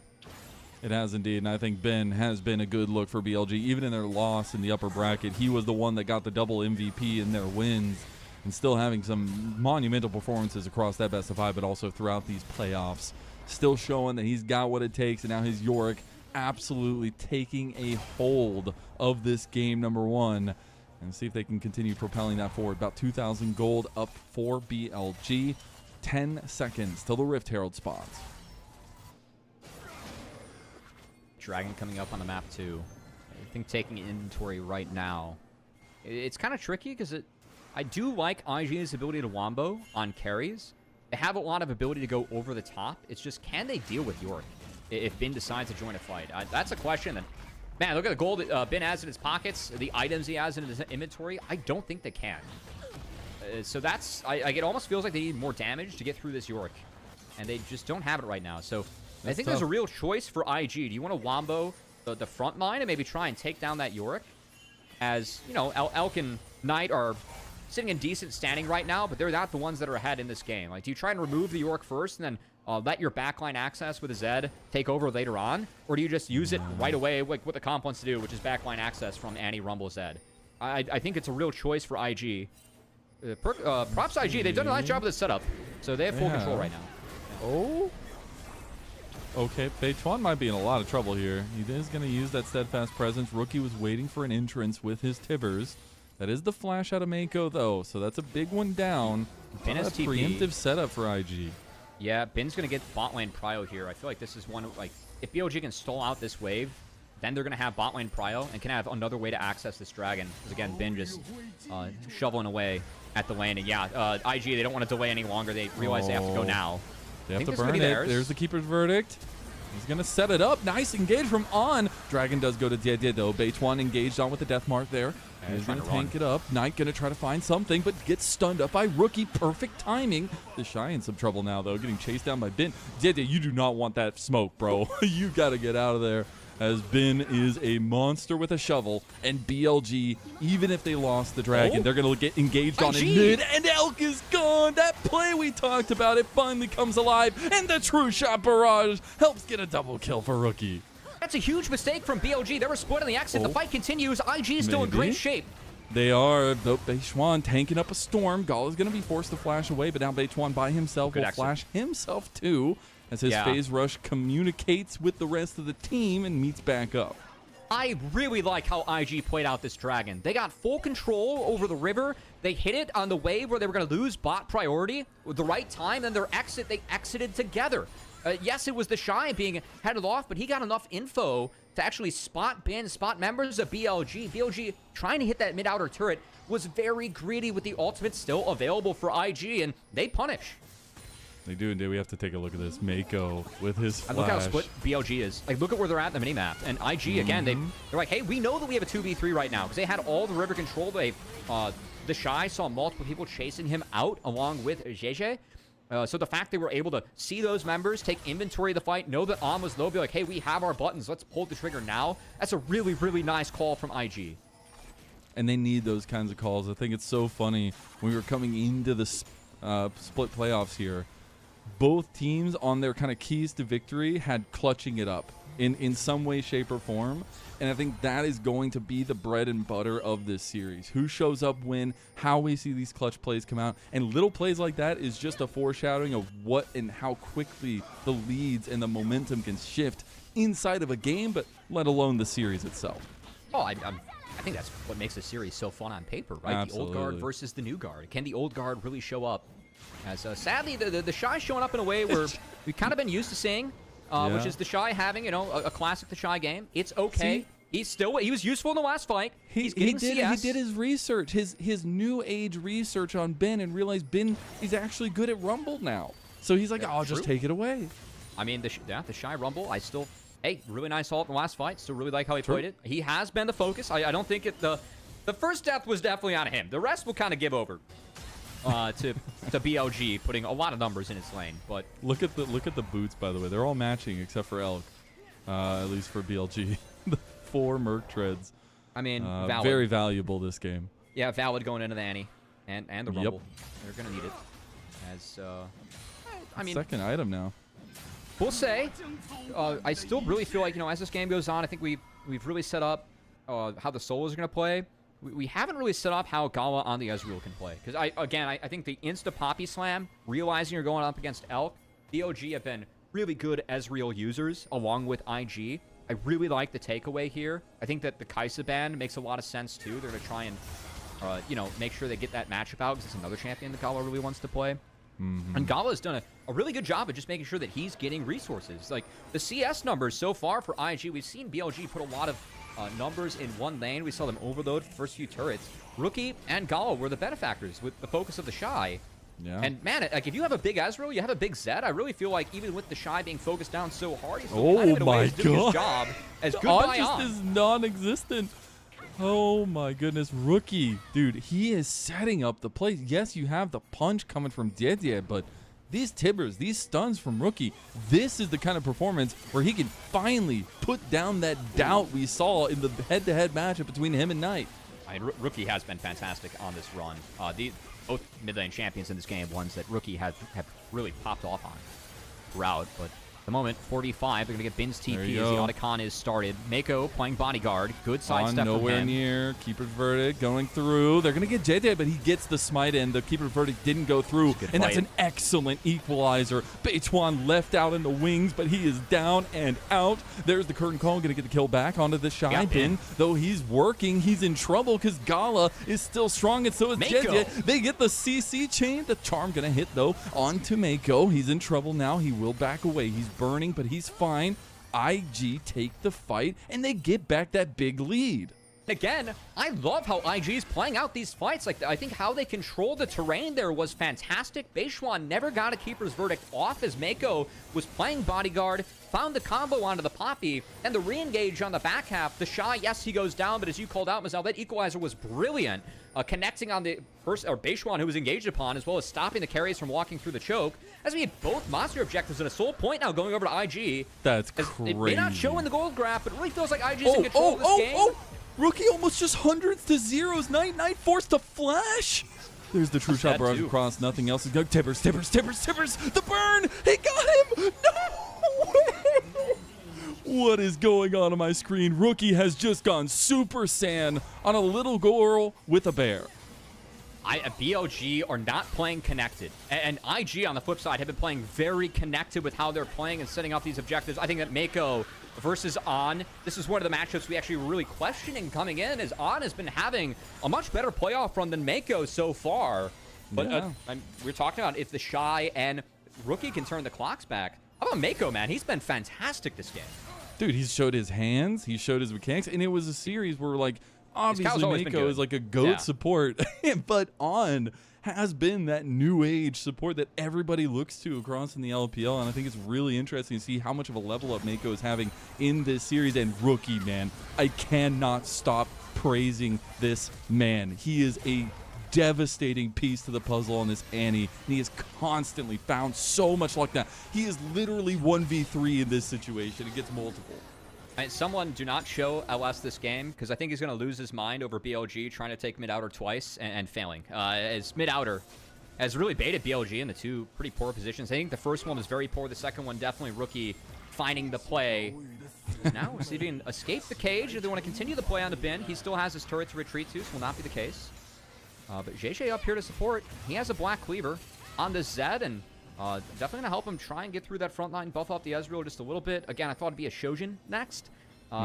It has indeed, and I think Ben has been a good look for BLG. Even in their loss in the upper bracket, he was the one that got the double MVP in their wins, and still having some monumental performances across that best of 5, but also throughout these playoffs. Still showing that he's got what it takes, and now his Yorick absolutely taking a hold of this game number 1, and see if they can continue propelling that forward. About 2,000 gold up for BLG. 10 seconds till the Rift Herald spawns. Dragon coming up on the map too. I think taking inventory right now. It's kind of tricky because I do like IG's ability to wombo on carries. They have a lot of ability to go over the top. It's just, can they deal with Yorick if Bin decides to join a fight? That's a question. And man, look at the gold Bin has in his pockets, the items he has in his inventory. I don't think they can. So that's, it almost feels like they need more damage to get through this Yorick, and they just don't have it right now. So I think there's a real choice for IG. Do you want to wombo the front line and maybe try and take down that Yorick? As, you know, Elk and Knight are sitting in decent standing right now, but they're not the ones that are ahead in this game. Like, do you try and remove the Yorick first and then let your backline access with a Zed take over later on? Or do you just use it right away, like what the comp wants to do, which is backline access from Annie, Rumble, Zed? I think it's a real choice for IG. Props IG, they've done a nice job with this setup. So they have full control right now. Oh. Okay, Beituan might be in a lot of trouble here. He is going to use that steadfast presence. Rookie was waiting for an entrance with his Tibbers. That is the flash out of Mako, though, so that's a big one down. Bin has TP. Preemptive setup for IG. Yeah, Bin's going to get bot lane prio here. I feel like this is one, like, if BLG can stall out this wave, then they're going to have bot lane prio and can have another way to access this dragon. Because, again, Bin just shoveling away at the lane. And, yeah, IG, they don't want to delay any longer. They realize they have to go now. They have to burn it. There's the Keeper's Verdict. He's going to set it up. Nice engage from On. Dragon does go to Diede, though. Beituan engaged on with the death mark there. He's going to tank it up. Knight going to try to find something, but gets stunned up by Rookie. Perfect timing. The Shy in some trouble now, though, getting chased down by Bin. Diede, you do not want that smoke, bro. You got to get out of there, as Bin is a monster with a shovel, and BLG, even if they lost the dragon, they're going to get engaged on in mid, and Elk is gone. That play we talked about, it finally comes alive, and the true shot barrage helps get a double kill for Rookie. That's a huge mistake from BLG. They were split on the exit. The fight continues. IG is still in great shape. They are. Beituan tanking up a storm. Gall is going to be forced to flash away, but now Beituan by himself will flash himself too, as his phase rush communicates with the rest of the team and meets back up. I really like how IG played out this dragon. They got full control over the river. They hit it on the wave where they were going to lose bot priority with the right time. Then their exit, they exited together. Yes, it was the Shy being headed off, but he got enough info to actually spot Bin, spot members of BLG. BLG trying to hit that mid-outer turret was very greedy with the ultimate still available for IG, and they punish. They do, and we have to take a look at this. Mako with his flash. And look how split BLG is. Like, look at where they're at in the minimap. And IG, again, they're like, hey, we know that we have a 2v3 right now because they had all the river control. They, the Shy saw multiple people chasing him out along with JJ. So the fact they were able to see those members, take inventory of the fight, know that On was low, be like, hey, we have our buttons. Let's pull the trigger now. That's a really, really nice call from IG. And they need those kinds of calls. I think it's so funny when we were coming into the split playoffs here. Both teams on their kind of keys to victory had clutching it up in some way, shape, or form. And I think that is going to be the bread and butter of this series. Who shows up when, how we see these clutch plays come out. And little plays like that is just a foreshadowing of what and how quickly the leads and the momentum can shift inside of a game, but let alone the series itself. Oh, I think that's what makes the series so fun on paper, right? Absolutely. The old guard versus the new guard. Can the old guard really show up? As sadly, the Shy showing up in a way where we've kind of been used to seeing, which is the Shy having, a classic the Shy game. It's okay. See? He was useful in the last fight. He's getting CS. He did his research, his new age research on Ben, and realized Ben is actually good at Rumble now. So he's like, I'll just take it away. I mean, the Shy Rumble, hey, really nice ult in the last fight. Still really like how he played it. He has been the focus. I don't think the first death was definitely on him. The rest will kind of give over. To BLG, putting a lot of numbers in its lane, but look at the boots, by the way. They're all matching except for Elk, at least for BLG. The 4 Merc treads. I mean, valid. Very valuable this game. Yeah, valid going into the Annie and the Rumble. They're gonna need it. As I mean, second item now. We'll say, I still really feel like as this game goes on, I think we've really set up how the solos are gonna play. We haven't really set up how Gala on the Ezreal can play. Because, I think the insta-poppy slam, realizing you're going up against Elk, BLG have been really good Ezreal users, along with IG. I really like the takeaway here. I think that the Kaisa ban makes a lot of sense, too. They're going to try and, make sure they get that matchup out, because it's another champion that Gala really wants to play. And Gala has done a really good job of just making sure that he's getting resources. Like, the CS numbers so far for IG, we've seen BLG put a lot of numbers in one lane. We saw them overload first few turrets. Rookie and Gala were the benefactors with the focus of the Shy. Yeah. And man, like if you have a big Ezreal, you have a big Zed. I really feel like even with the Shy being focused down so hard, he's still kind of in a way doing his job as goodbye On just is non-existent. Oh my goodness, Rookie, dude, he is setting up the play. Yes, you have the punch coming from Didier, but these Tibbers, these stuns from Rookie, this is the kind of performance where he can finally put down that doubt we saw in the head-to-head matchup between him and Knight. I mean, Rookie has been fantastic on this run. Both mid-lane champions in this game, ones that Rookie have really popped off on throughout, but at the moment, 45. They're going to get Bin's TP as the Otacon is started. Mako playing bodyguard. Good sidestep from him. Nowhere near. Keeper's Verdict going through. They're going to get JJ, but he gets the smite in. The Keeper's Verdict didn't go through, and that's an excellent equalizer. Beituan left out in the wings, but he is down and out. There's the curtain call. Going to get the kill back onto the Shy Bin. Though he's working, he's in trouble because Gala is still strong, and so is JJ. They get the CC chain. The charm going to hit, though, onto Mako. He's in trouble now. He will back away. He's burning, but he's fine. IG take the fight, and they get back that big lead. Again, I love how IG is playing out these fights. Like, I think how they controlled the terrain there was fantastic. Beituan never got a Keeper's Verdict off as Mako was playing bodyguard, found the combo onto the Poppy, and the re-engage on the back half. The Shy, yes, he goes down, but as you called out, Mazal, that equalizer was brilliant. Connecting on the first, or Beituan, who was engaged upon, as well as stopping the carries from walking through the choke. As we have both monster objectives and a sole point now going over to IG. That's crazy. It may not show in the gold graph, but it really feels like IG's in control of this game. Rookie almost just hundreds to zeros. Knight forced to flash. There's the true shot barrage across. Nothing else is going. Tibbers. The burn. He got him. No way. What is going on my screen? Rookie has just gone Super Saiyan on a little girl with a bear. BLG are not playing connected. And IG, on the flip side, have been playing very connected with how they're playing and setting up these objectives. I think that Mako versus On, this is one of the matchups we actually were really questioning coming in, as On has been having a much better playoff run than Mako so far. But we're talking about if the Shy and Rookie can turn the clocks back. How about Mako, man? He's been fantastic this game. Dude, he's showed his hands, he showed his mechanics, and it was a series where, like, obviously Mako is like a GOAT support, but On has been that new age support that everybody looks to across in the LPL, and I think it's really interesting to see how much of a level up Mako is having in this series. And Rookie, man, I cannot stop praising this man. He is a devastating piece to the puzzle on this Annie, and he has constantly found so much luck now. He is literally 1v3 in this situation. It gets multiple. Someone do not show LS this game, because I think he's going to lose his mind over BLG trying to take mid-outer twice and failing. As mid-outer has really baited BLG into two pretty poor positions. I think the first one was very poor. The second one definitely Rookie finding the play. Now we'll see if he can escape the cage. If they want to continue the play on the bin, he still has his turret to retreat to, so will not be the case. But JJ up here to support. He has a Black Cleaver on the Zed, and definitely going to help him try and get through that front line, buff up the Ezreal just a little bit. Again, I thought it'd be a Shojin next,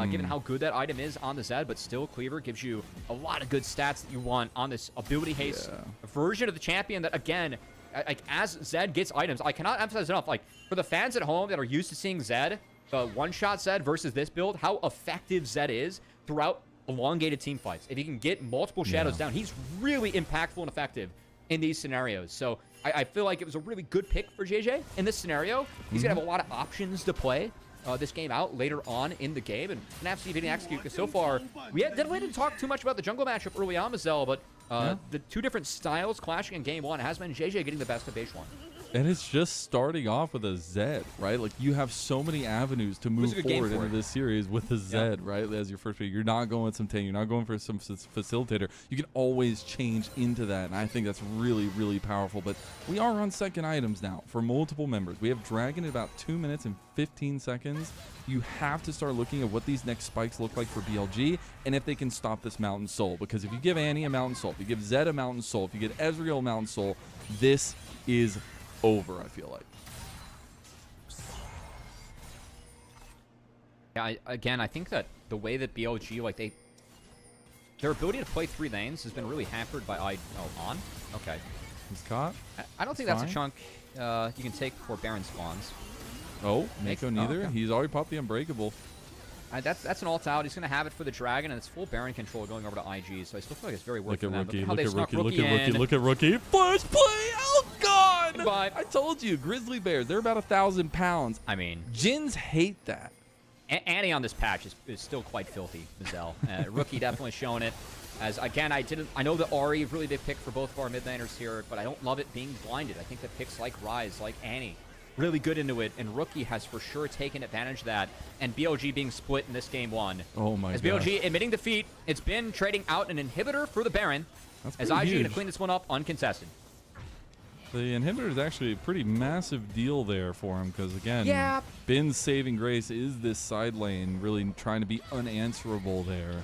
given how good that item is on the Zed, but still Cleaver gives you a lot of good stats that you want on this ability haste version of the champion that, again, as Zed gets items, I cannot emphasize enough, like, for the fans at home that are used to seeing Zed, the one-shot Zed versus this build, how effective Zed is throughout elongated team fights. If he can get multiple shadows down, he's really impactful and effective in these scenarios. So I feel like it was a really good pick for JJ in this scenario. He's going to have a lot of options to play this game out later on in the game, and have to see if he can execute, because so far, we didn't talk too much about the jungle matchup early on, Mazel, but the two different styles clashing in game one has been JJ getting the best of base one. And it's just starting off with a Zed, right? Like, you have so many avenues to move forward into this series with a Zed, right? As your first pick. You're not going with some tank. You're not going for some facilitator. You can always change into that, and I think that's really, really powerful. But we are on second items now for multiple members. We have Dragon in about 2 minutes and 15 seconds. You have to start looking at what these next spikes look like for BLG, and if they can stop this Mountain Soul. Because if you give Annie a Mountain Soul, if you give Zed a Mountain Soul, if you get Ezreal a Mountain Soul, this is over, I feel like. Yeah, I think that the way that BLG, like, their ability to play 3 lanes has been really hampered by on? Okay. He's caught. I don't think that's a chunk you can take before Baron spawns. Oh, Mako neither. Okay. He's already popped the Unbreakable. That's an ult out. He's going to have it for the Dragon, and it's full Baron control going over to IG, so I still feel like it's very worth Look at for them. Rookie, Look at Rookie, Rookie. look at Rookie. Flash play! Oh, God! Goodbye. I told you, Grizzly Bears, they're about 1,000 pounds. I mean, Jins hate that. Annie on this patch is still quite filthy, Mazel. Rookie definitely showing it. As, again, I know that Ari, really big pick for both of our mid laners here, but I don't love it being blinded. I think that picks like Rise, like Annie, really good into it, and Rookie has for sure taken advantage of that, and BLG being split in this game one. Oh my god. As BLG admitting defeat, it's been trading out an inhibitor for the Baron, as IG going to clean this one up uncontested. The inhibitor is actually a pretty massive deal there for him, because again, Bin's saving grace is this side lane, really trying to be unanswerable there.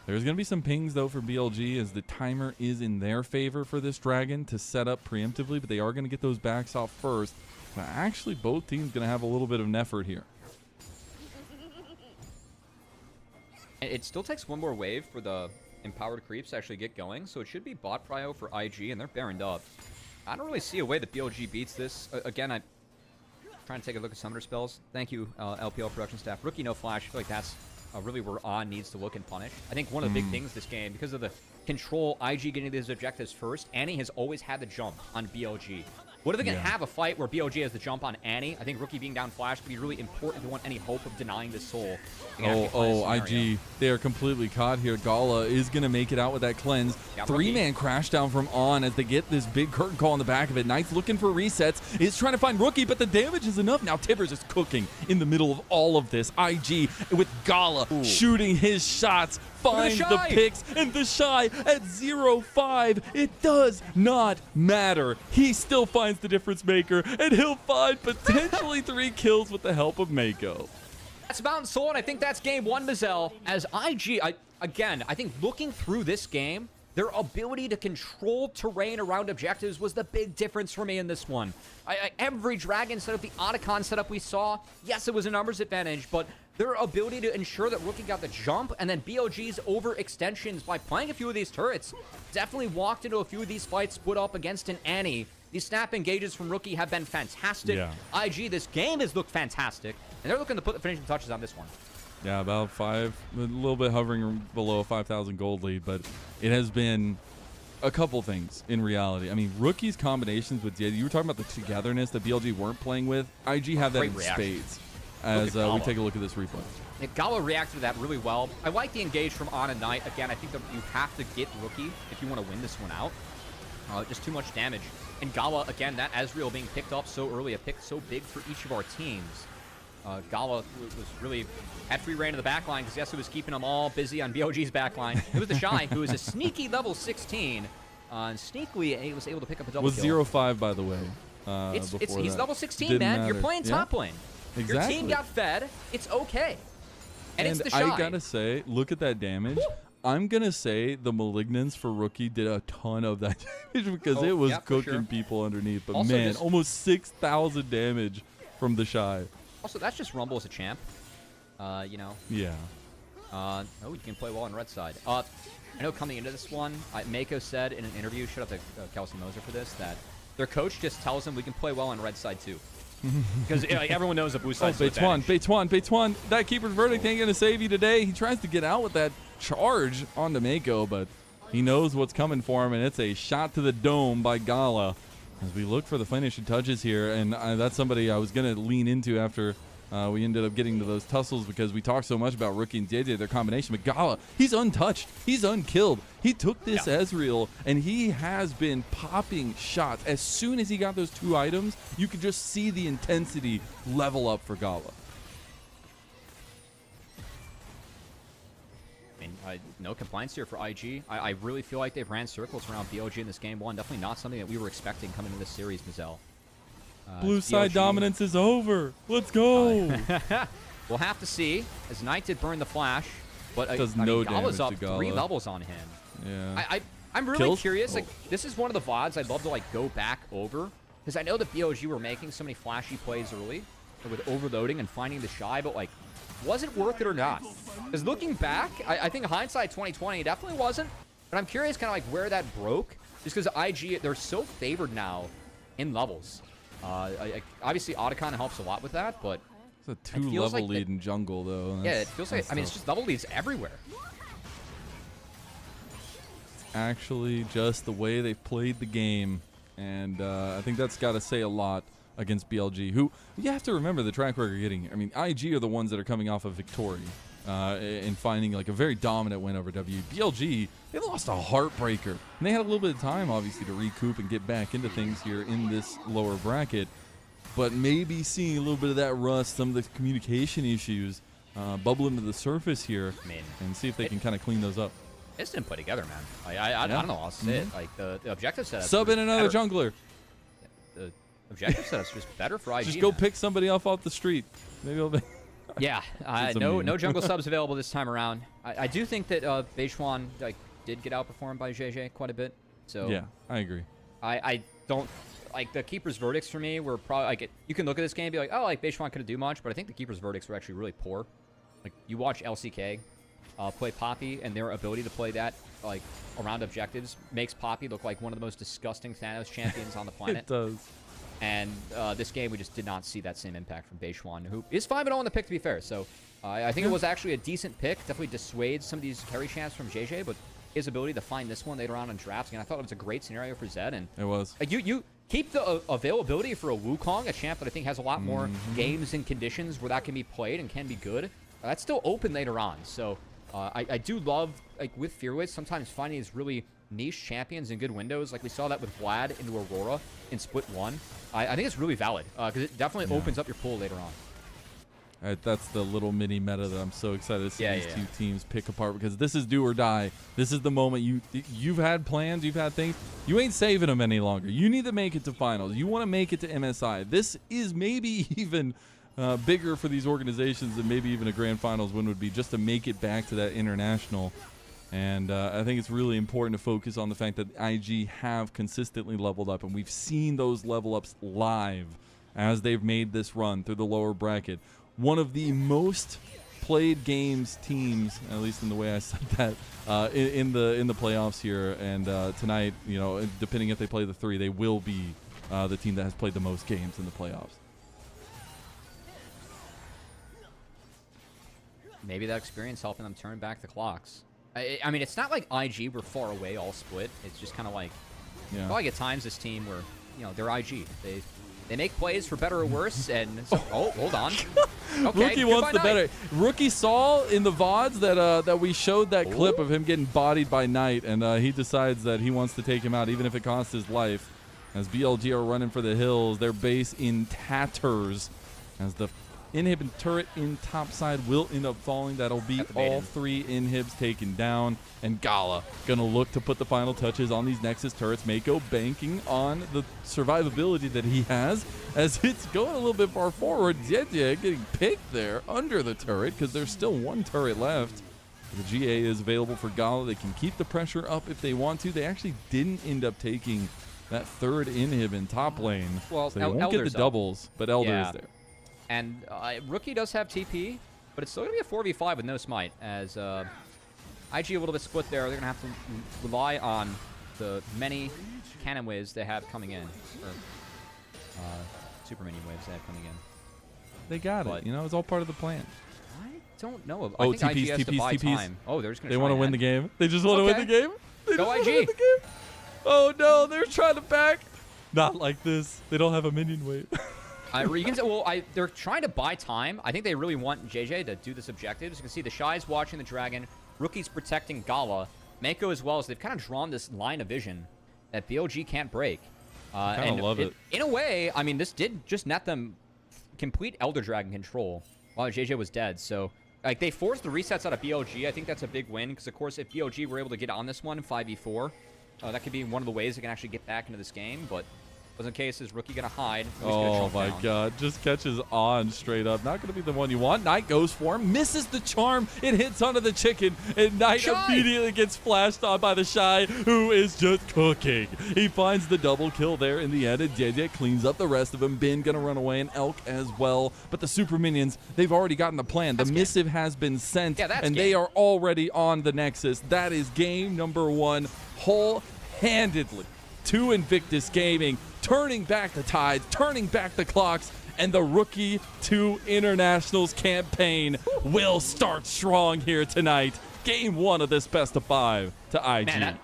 There's going to be some pings, though, for BLG, as the timer is in their favor for this Dragon to set up preemptively, but they are going to get those backs off first. But actually, both teams going to have a little bit of an effort here. It still takes one more wave for the empowered creeps to actually get going, so it should be bot prio for IG, and they're baroned up. I don't really see a way that BLG beats this. Again, I'm trying to take a look at summoner spells. Thank you, LPL production staff. Rookie no flash. I feel like that's really where On needs to look and punish. I think one of the big things this game, because of the control, IG getting these objectives first, Annie has always had the jump on BLG. What if they can have a fight where BLG has the jump on Annie? I think Rookie being down flash could be really important if you want any hope of denying this soul. IG, they are completely caught here. Gala is going to make it out with that cleanse. Yeah, Three-man crash down from On as they get this big curtain call on the back of it. Knight's looking for resets. Is trying to find Rookie, but the damage is enough. Now Tibbers is cooking in the middle of all of this. IG with Gala shooting his shots. Finds the picks, and the Shy at 0-5. It does not matter. He still finds the difference maker, and he'll find potentially 3 kills with the help of Mako. That's Mountain Soul, and I think that's game one, Mazel. As IG, I think looking through this game, their ability to control terrain around objectives was the big difference for me in this one. Every Dragon setup, the Otacon setup we saw, yes, it was a numbers advantage, but their ability to ensure that Rookie got the jump, and then BLG's overextensions by playing a few of these turrets definitely walked into a few of these fights split up against an Annie. These snap engages from Rookie have been fantastic. IG, this game has looked fantastic, and they're looking to put the finishing touches on this one. Yeah, about a little bit hovering below a 5,000 gold lead, but it has been a couple things in reality. I mean, Rookie's combinations with JJ, you were talking about the togetherness that BLG weren't playing with. IG have that Great in reaction. spades as we take a look at this replay. Yeah, Gala reacted to that really well. I like the engage from On and Knight. Again, I think that you have to get Rookie if you want to win this one out. Just too much damage. And Gala, again, that Ezreal being picked up so early, a pick so big for each of our teams. Gala was really had free reign of the backline because guess who was keeping them all busy on BLG's backline? It was the Shy, who is a sneaky level 16. And sneakily, he was able to pick up a double Was kill. 0-5, by the way. He's level 16, Didn't man. matter. You're playing top Yeah. lane. Exactly. Your team got fed. It's okay. And it's the Shy. I gotta say, look at that damage. I'm gonna say the Malignance for Rookie did a ton of that damage because it was yeah, for cooking sure. people underneath. But Also man, just- almost 6,000 damage from the Shy. Also, that's just Rumble as a champ. You know. Yeah. Oh, you can play well on red side. I know coming into this one, Mako said in an interview, shout out to Kelsey Moser for this, that their coach just tells them we can play well on red side too. Because like, everyone knows the blue Oh, side. Beituan. That keeper's verdict ain't gonna save you today. He tries to get out with that charge onto Mako, but he knows what's coming for him, and it's a shot to the dome by Gala. As we look for the finishing touches here, and that's somebody I was gonna lean into after we ended up getting to those tussles because we talked so much about Rookie and JJ, their combination. But Gala, he's untouched. He's unkilled. He took this Ezreal, and he has been popping shots. As soon as he got those 2 items, you could just see the intensity level up for Gala. I mean, no complaints here for IG. I really feel like they've ran circles around BLG in this game one. Definitely not something that we were expecting coming into this series, Mazel. Blue side BLG dominance is over. Let's go. We'll have to see, as Knight did burn the flash, but Does I mean, no Gala's damage up to Gala. 3 levels on him. Yeah. I'm really Kills? curious. Oh. Like, this is one of the VODs I'd love to like go back over because I know that BLG were making so many flashy plays early with overloading and finding the Shy, but like, was it worth it or not? Because looking back, I think hindsight 2020 it definitely wasn't. But I'm curious, kind of like where that broke, just because IG they're so favored now in levels. Obviously, Otacon helps a lot with that, but It's a it 2 feels level like lead in jungle, though. yeah, it feels like That's I mean it's tough. just level leads everywhere. Actually just the way they've played the game, and I think that's got to say a lot against BLG, who you have to remember the track record getting here. I mean, IG are the ones that are coming off of victory and finding like a very dominant win over W. BLG, they lost a heartbreaker, and they had a little bit of time obviously to recoup and get back into things here in this lower bracket, but maybe seeing a little bit of that rust, some of the communication issues bubble into the surface here, I mean, and see if they can kind of clean those up. This didn't play together, man. I don't know. I'll say it. Like the objective setup. Sub in another jungler. The objective setup's just better for IG. Just go now. pick somebody off the street. Maybe I'll be. Yeah, It's a no meme. jungle subs available this time around. I do think that Beituan like did get outperformed by JJ quite a bit. So Yeah, I agree. I don't like the keeper's verdicts for me were probably like you can look at this game and be like, oh, like Beituan couldn't do much, but I think the keeper's verdicts were actually really poor. Like you watch LCK play Poppy, and their ability to play that like around objectives makes Poppy look like one of the most disgusting Thanos champions on the planet. It does. And this game, we just did not see that same impact from Beituan, who is 5-0 in the pick, to be fair. So I think it was actually a decent pick. Definitely dissuades some of these carry champs from JJ, but his ability to find this one later on in drafts, and I thought it was a great scenario for Zed. And It was. you keep the availability for a Wukong, a champ that I think has a lot more games and conditions where that can be played and can be good. That's still open later on. So I do love, like with Fearwitz, sometimes finding these really niche champions in good windows. Like we saw that with Vlad into Aurora in Split 1. I think it's really valid because it definitely opens up your pool later on. That's the little mini meta that I'm so excited to see Yeah, these yeah, two teams pick apart, because this is do or die. This is the moment you've had plans, you've had things. You ain't saving them any longer. You need to make it to finals. You want to make it to MSI. This is maybe even bigger for these organizations than maybe even a grand finals win would be, just to make it back to that international. And I think it's really important to focus on the fact that IG have consistently leveled up, and we've seen those level ups live as they've made this run through the lower bracket. One of the most played games teams, at least in the way I said that, in the playoffs here. And tonight, you know, depending if they play the 3, they will be the team that has played the most games in the playoffs. Maybe that experience helping them turn back the clocks. I mean, it's not like IG were far away all split. It's just kind of like, I feel like at times this team were, they're IG. They make plays for better or worse, and so, hold on. Okay, Rookie wants the better. Rookie saw in the VODs that we showed that clip of him getting bodied by Knight, and he decides that he wants to take him out, even if it costs his life. As BLG are running for the hills, their base in tatters. As the inhib turret in top side will end up falling. That'll be all 3 inhibs taken down. And Gala going to look to put the final touches on these Nexus turrets. Mako banking on the survivability that he has as it's going a little bit far forward. Zedje getting picked there under the turret because there's still 1 turret left. The GA is available for Gala. They can keep the pressure up if they want to. They actually didn't end up taking that 3rd inhib in top lane. Well, so they won't get the doubles, but Elder is there. And Rookie does have TP, but it's still going to be a 4v5 with no smite, as IG a little bit split there. They're going to have to rely on the many cannon waves they have coming in, or super minion waves they have coming in. They got it. It's all part of the plan. I don't know. I think IG has to buy time. Oh, they're just going to They want to win the game. They just want to win the game. They Go IG. Win the game. Oh, no. They're trying to back. Not like this. They don't have a minion wave. You can say, they're trying to buy time. I think they really want JJ to do this objective. As you can see, the Shy's watching the Dragon. Rookie's protecting Gala. Mako as well. So they've kind of drawn this line of vision that BLG can't break. I kind of love it. In a way, I mean, this did just net them complete Elder Dragon control while JJ was dead. So, like, they forced the resets out of BLG. I think that's a big win because, of course, if BLG were able to get on this one in 5v4, that could be one of the ways they can actually get back into this game. But wasn't the case. Is Rookie going to hide? Oh, my God. Just catches on straight up. Not going to be the one you want. Knight goes for him. Misses the charm. It hits onto the chicken. And Knight immediately gets flashed on by the Shy, who is just cooking. He finds the double kill there in the end. And JJ cleans up the rest of them. Bin going to run away, and Elk as well. But the super minions, they've already gotten the plan. The missive has been sent. And they are already on the Nexus. That is game number 1 whole-handedly to Invictus Gaming. Turning back the tides, turning back the clocks, and the Rookie to Internationals campaign will start strong here tonight. Game 1 of this best of 5 to IG. Man,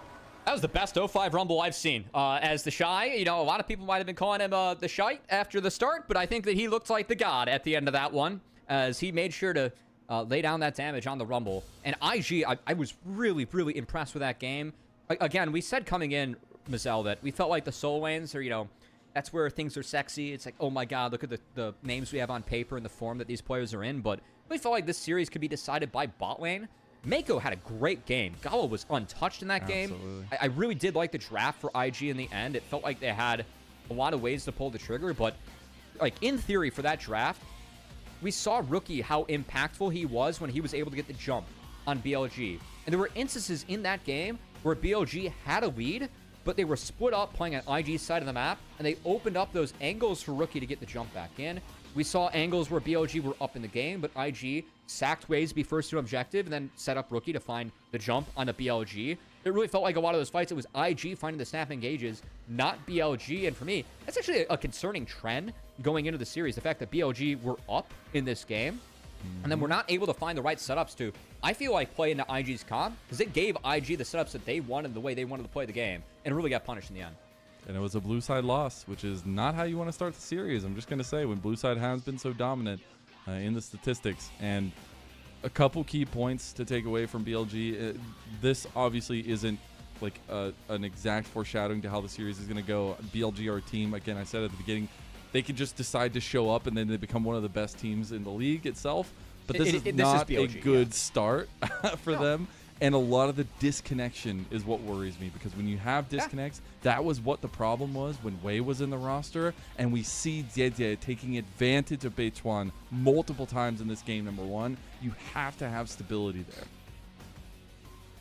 that was the best 05 Rumble I've seen. As the Shy, a lot of people might have been calling him the Shite after the start, but I think that he looked like the god at the end of that one, as he made sure to lay down that damage on the Rumble. And IG, I was really, really impressed with that game. Again, we said coming in, Mazel, that we felt like the solo lanes are, that's where things are sexy. It's like, oh my God, look at the names we have on paper and the form that these players are in. But we felt like this series could be decided by bot lane. Mako had a great game. Gala was untouched in that game. I really did like the draft for IG in the end. It felt like they had a lot of ways to pull the trigger. But like in theory for that draft, we saw Rookie how impactful he was when he was able to get the jump on BLG. And there were instances in that game where BLG had a lead, but they were split up playing on IG's side of the map, and they opened up those angles for Rookie to get the jump back in. We saw angles where BLG were up in the game, but IG sacked ways to be first to objective and then set up Rookie to find the jump on a BLG. It really felt like a lot of those fights, it was IG finding the snap engages, not BLG. And for me, that's actually a concerning trend going into the series. The fact that BLG were up in this game, and then we're not able to find the right setups to, I feel like, play into IG's comp, because it gave IG the setups that they wanted, the way they wanted to play the game, and really got punished in the end. And it was a blue side loss, which is not how you want to start the series. I'm just going to say, when blue side has been so dominant in the statistics. And a couple key points to take away from BLG. This obviously isn't like an exact foreshadowing to how the series is going to go. BLG, our team, again, I said at the beginning, they could just decide to show up and then they become one of the best teams in the league itself. But this is not BLG, a good start for them. And a lot of the disconnection is what worries me, because when you have disconnects, that was what the problem was when Wei was in the roster. And we see Zedje taking advantage of Beichuan multiple times in this game, number one. You have to have stability there.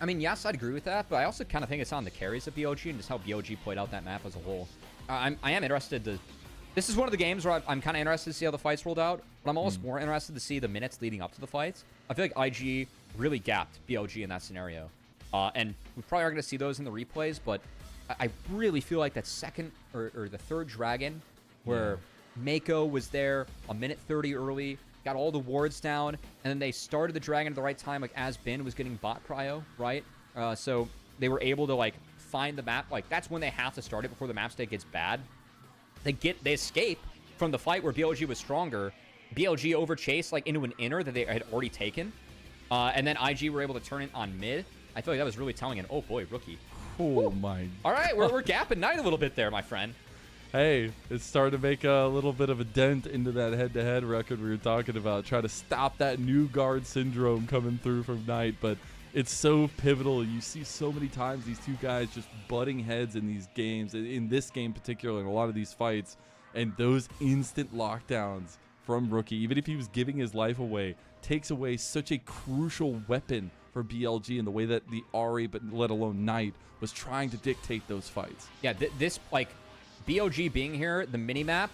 I mean, yes, I'd agree with that, but I also kind of think it's on the carries of BLG and just how BLG played out that map as a whole. I am interested to... This is one of the games where I'm kind of interested to see how the fights rolled out, but I'm almost more interested to see the minutes leading up to the fights. I feel like IG really gapped BLG in that scenario. And we probably are going to see those in the replays, but I really feel like that second or the third Dragon where Mako was there a minute 30 early, got all the wards down, and then they started the dragon at the right time, like as Bin was getting bot cryo, right? So they were able to like find the map. Like that's when they have to start it before the map state gets bad. They escape from the fight where BLG was stronger. BLG overchased like into an inner that they had already taken, and then IG were able to turn it on mid. I feel like that was really telling. And oh boy, Rookie. Oh my. All right, we're gapping Knight a little bit there, my friend. Hey, it's starting to make a little bit of a dent into that head-to-head record we were talking about. Try to stop that new guard syndrome coming through from Knight, but it's so pivotal. You see so many times these two guys just butting heads in these games, in this game particularly, in a lot of these fights, and those instant lockdowns from Rookie, even if he was giving his life away, takes away such a crucial weapon for BLG in the way that the Ahri, but let alone Knight, was trying to dictate those fights. Yeah, this, like, BLG being here, the minimap,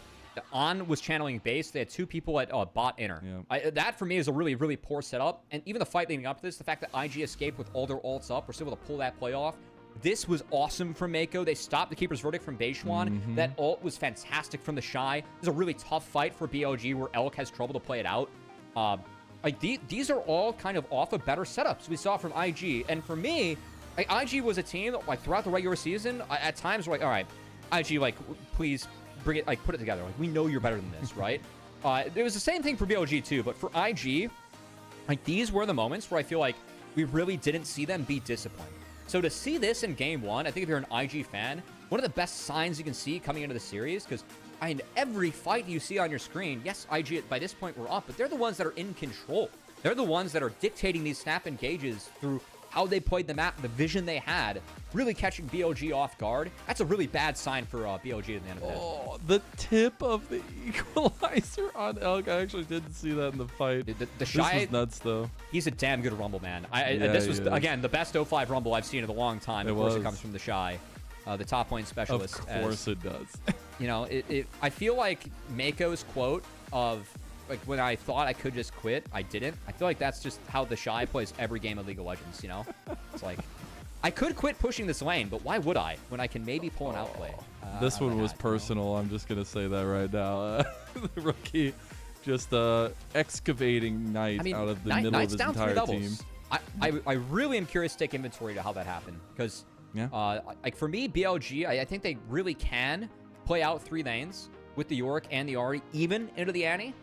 On was channeling base. They had two people at bot inner. Yeah. That, for me, is a really, really poor setup. And even the fight leading up to this, the fact that IG escaped with all their ults up, we're still able to pull that play off. This was awesome from Mako. They stopped the Keeper's Verdict from Beishwan. That ult was fantastic from the Shy. It was a really tough fight for BLG where Elk has trouble to play it out. Like these are all kind of off of better setups we saw from IG. And for me, like, IG was a team that, like, throughout the regular season, at times we're like, all right, IG, like, please bring it, like, put it together. Like, we know you're better than this, right? It was the same thing for BLG too, but for IG, like, these were the moments where I feel like we really didn't see them be disciplined. So to see this in game one, I think if you're an IG fan, one of the best signs you can see coming into the series, because in every fight you see on your screen, yes, IG by this point we're up, but they're the ones that are in control. They're the ones that are dictating these snap engages through how they played the map, the vision they had, really catching BLG off guard. That's a really bad sign for BLG at the end of the day. Oh, the tip of the equalizer on Elk. I actually didn't see that in the fight. The Shy, this was nuts, though. He's a damn good Rumble, man. This was, again, the best 05 Rumble I've seen in a long time. Of course, it comes from the Shy, the top lane specialist. Of course it does. You know, I feel like Mako's quote of, like, when I thought I could just quit, I didn't. I feel like that's just how the Shy plays every game of League of Legends, you know? It's like, I could quit pushing this lane, but why would I when I can maybe pull an outplay? This one was personal. You know? I'm just going to say that right now. The Rookie just excavating Knight out of the middle Knight's of his entire team. I really am curious to take inventory to how that happened, because like, for me, BLG, I think they really can play out 3 lanes with the Yorick and the Ahri, even into the Annie.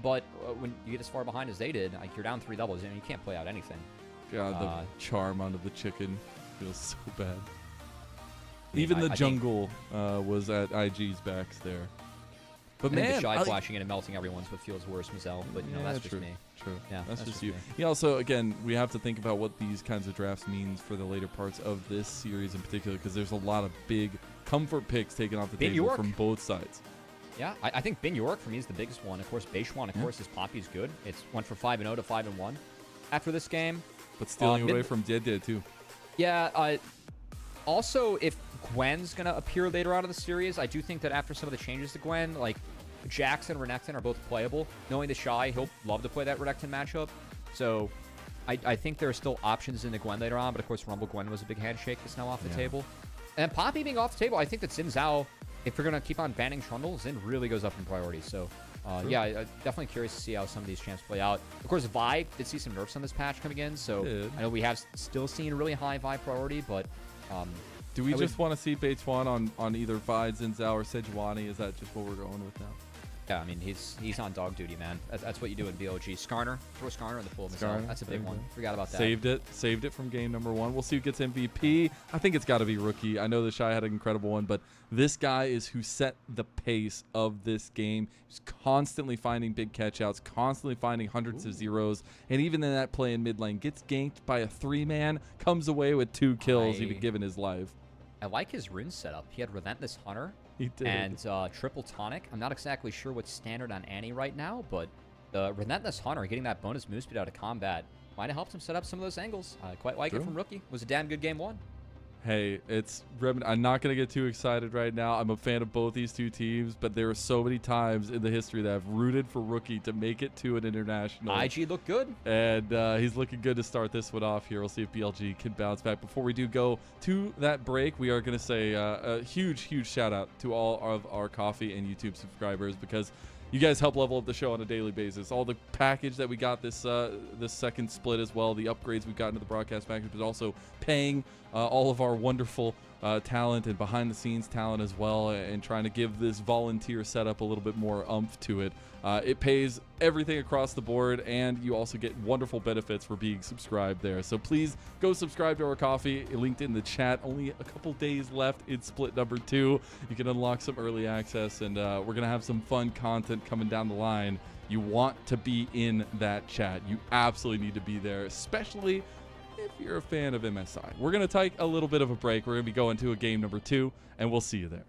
But when you get as far behind as they did, like, you're down 3 doubles, and you can't play out anything. God, the charm onto the chicken feels so bad. Even the jungle was at IG's backs there. But man, the Shy flashing in and melting everyone's what feels worse, Mizel. But you know, that's just me. True. Yeah, that's just you. Yeah. Also, again, we have to think about what these kinds of drafts means for the later parts of this series in particular, because there's a lot of big comfort picks taken off the table from both sides. Yeah, I think Bin York for me is the biggest one. Of course, Beishwan, of course, his Poppy's good. It's went from 5-0 to 5-1 after this game. But stealing away from Dede too. Yeah. Also, if Gwen's gonna appear later out of the series, I do think that after some of the changes to Gwen, like, Jax and Renekton are both playable. Knowing the Shy, he'll love to play that Renekton matchup. So I think there are still options in the Gwen later on, but of course Rumble Gwen was a big handshake that's now off the table. And Poppy being off the table, I think that Xin Zhao, if you're going to keep on banning Trundle, Xin really goes up in priority. So, yeah, definitely curious to see how some of these champs play out. Of course, Vi did see some nerfs on this patch coming in, so I know we have still seen really high Vi priority, but... do we just want to see Beitwan on either Vi, Xin Zhao, or Sejuani? Is that just what we're going with now? Yeah, I mean, he's on dog duty, man. That's what you do in BLG. Skarner, throw Skarner in the pool of himself. That's a big one. Forgot about that. Saved it from game number 1. We'll see who gets MVP. I think it's got to be Rookie. I know the Shy had an incredible one, but this guy is who set the pace of this game. He's constantly finding big catchouts, constantly finding hundreds of zeros, and even in that play in mid lane, gets ganked by a 3-man, comes away with 2 kills, even given his life. I like his rune setup. He had Relentless Hunter. He did. And Triple Tonic. I'm not exactly sure what's standard on Annie right now, but the Relentless Hunter, getting that bonus move speed out of combat, might have helped him set up some of those angles. I quite like it from Rookie. It was a damn good game 1. Hey, I'm not going to get too excited right now. I'm a fan of both these two teams, but there are so many times in the history that I've rooted for Rookie to make it to an international. IG looked good. And he's looking good to start this one off here. We'll see if BLG can bounce back. Before we do go to that break, we are going to say a huge, huge shout out to all of our coffee and YouTube subscribers, because You guys help level up the show on a daily basis. All the package that we got this this second split as well, the upgrades we've gotten to the broadcast package, but also paying all of our wonderful talent and behind-the-scenes talent as well, and trying to give this volunteer setup a little bit more oomph to it. It pays everything across the board, and you also get wonderful benefits for being subscribed there. So please go subscribe to our coffee. Linked in the chat. Only a couple days left in split number 2. You can unlock some early access, and we're going to have some fun content coming down the line. You want to be in that chat. You absolutely need to be there, especially if you're a fan of MSI. We're going to take a little bit of a break. We're going to be going to a game number 2, and we'll see you there.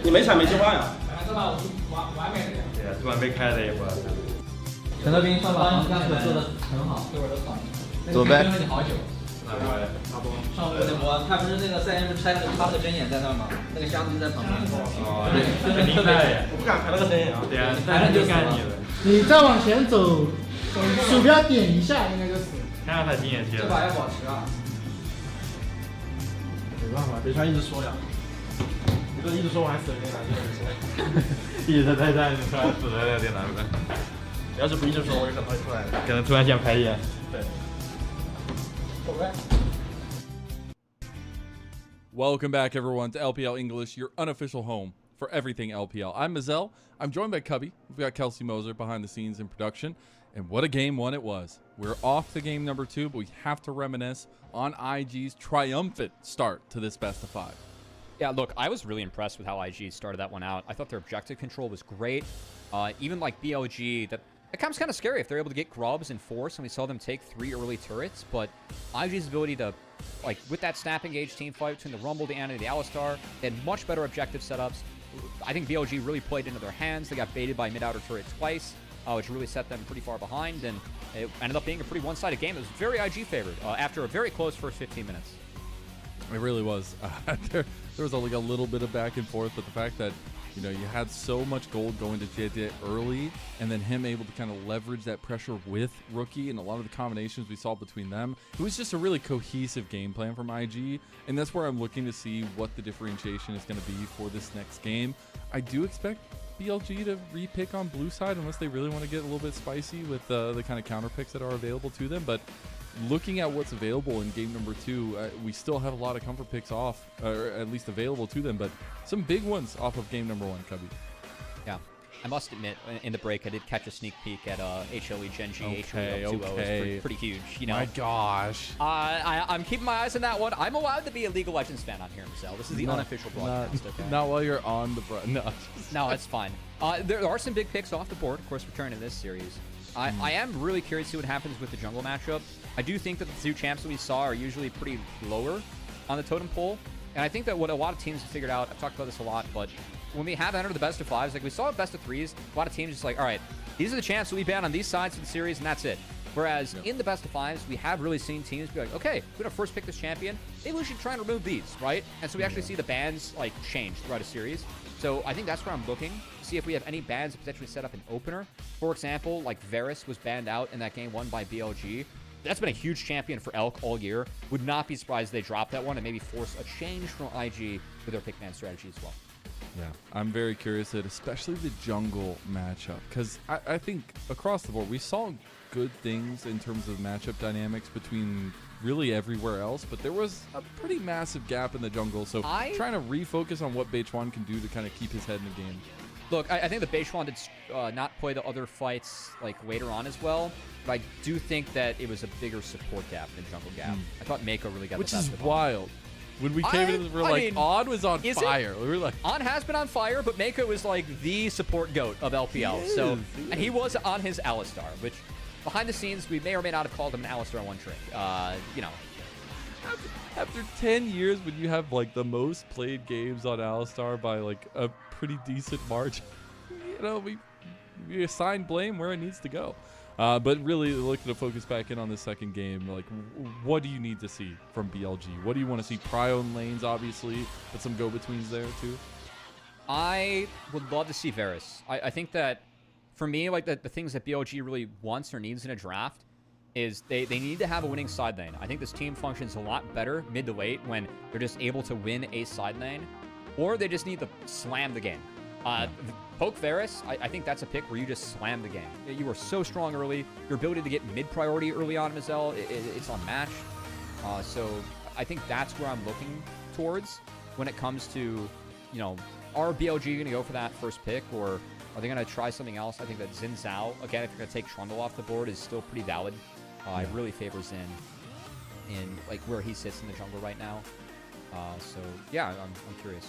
你没铲没计划呀？这把我完美的。对啊，突然被开了也不知道。陈德斌上把刚才做的很好，这会儿都躺。左边跟了你好久。上午我他不是那个赛前不是插了个针眼在那儿吗？那个箱子就在旁边。哦，对，肯定在。我不敢开那个针眼啊。对啊，但是就干你了。你再往前走，鼠标点一下应该就死。看让他经验贴了。这把要保持啊。没办法，北川一直说呀。你这一直说我还死了点难，一直在站，突然死了有点难了。你要是不一直说，我有可能会出来的。可能突然想拍眼。对。Welcome back, everyone, to LPL English, your unofficial home for everything LPL. I'm Mazel. I'm joined by Cubby. We've got Kelsey Moser behind the scenes in production. And what a game one it was. We're off to game number 2, but we have to reminisce on IG's triumphant start to this best of 5. Yeah, look, I was really impressed with how IG started that one out. I thought their objective control was great. Even like BLG, that becomes kind of scary if they're able to get grubs and force, and we saw them take 3 early turrets. But IG's ability to, like, with that snap engage team fight between the Rumble, the Ana, the Alistar, they had much better objective setups. I think BLG really played into their hands. They got baited by mid-outer turret twice, which really set them pretty far behind, and it ended up being a pretty one-sided game. It was very IG favored after a very close first 15 minutes. It really was. There was like a little bit of back and forth, but the fact that, you know, you had so much gold going to JJ early, and then him able to kind of leverage that pressure with Rookie and a lot of the combinations we saw between them. It was just a really cohesive game plan from IG, and that's where I'm looking to see what the differentiation is going to be for this next game. I do expect BLG to re-pick on blue side unless they really want to get a little bit spicy with the kind of counter picks that are available to them, but looking at what's available in game number 2, we still have a lot of comfort picks off, or at least available to them, but some big ones off of game number 1, Cubby. Yeah. I must admit, in the break, I did catch a sneak peek at HLE Genji, Okay, HLE 2-0. okay. It was pretty huge, you know. My gosh. I'm keeping my eyes on that one. I'm allowed to be a League of Legends fan on here, Marcel. This is the unofficial broadcast, okay? Not while you're on the no. No, it's fine. There are some big picks off the board, of course, returning to this series. I am really curious to see what happens with the jungle matchup. I do think that the 2 champs that we saw are usually pretty lower on the totem pole. And I think that what a lot of teams have figured out, I've talked about this a lot, but when we have entered the best of 5s, like we saw at best of 3s, a lot of teams just like, all right, these are the champs that we ban on these sides of the series, and that's it. Whereas in the best of 5s, we have really seen teams be like, okay, we're going to first pick this champion. Maybe we should try and remove these, right? And so we actually see the bans like change throughout a series. So I think that's where I'm looking to see if we have any bans to potentially set up an opener. For example, like Varus was banned out in that game 1 by BLG. That's been a huge champion for Elk all year. Would not be surprised if they drop that one and maybe force a change from IG with their pick man strategy as well. Yeah, I'm very curious at especially the jungle matchup, because I think across the board we saw good things in terms of matchup dynamics between really everywhere else, but there was a pretty massive gap in the jungle. So trying to refocus on what Beichuan can do to kind of keep his head in the game. Look, I think the Beichuan did not play the other fights like later on as well, but I do think that it was a bigger support gap than jungle gap. I thought Mako really got which the best is of him. wild. When we came in, we were like, On was on fire. We were like, On has been on fire, but Mako is like the support goat of LPL. And he was on his Alistar, which behind the scenes, we may or may not have called him an Alistar one trick. You know. After 10 years, when you have like the most played games on Alistar by like a pretty decent margin, you know, we assign blame where it needs to go. But really looking to focus back in on the second game, like what do you need to see from BLG? What do you want to see? Prio in lanes, obviously, but some go-betweens there too. I would love to see Varus. I think that for me, like the things that BLG really wants or needs in a draft is they need to have a winning side lane. I think this team functions a lot better mid to late when they're just able to win a side lane, or they just need to slam the game. Poke Varus, I think that's a pick where you just slam the game. You are so strong early. Your ability to get mid priority early on, Mazel, it's unmatched. So I think that's where I'm looking towards when it comes to, you know, are BLG going to go for that first pick, or are they going to try something else? I think that Xin Zhao, again, if you're going to take Trundle off the board, is still pretty valid. I really favor Xin in like where he sits in the jungle right now. So yeah, I'm curious.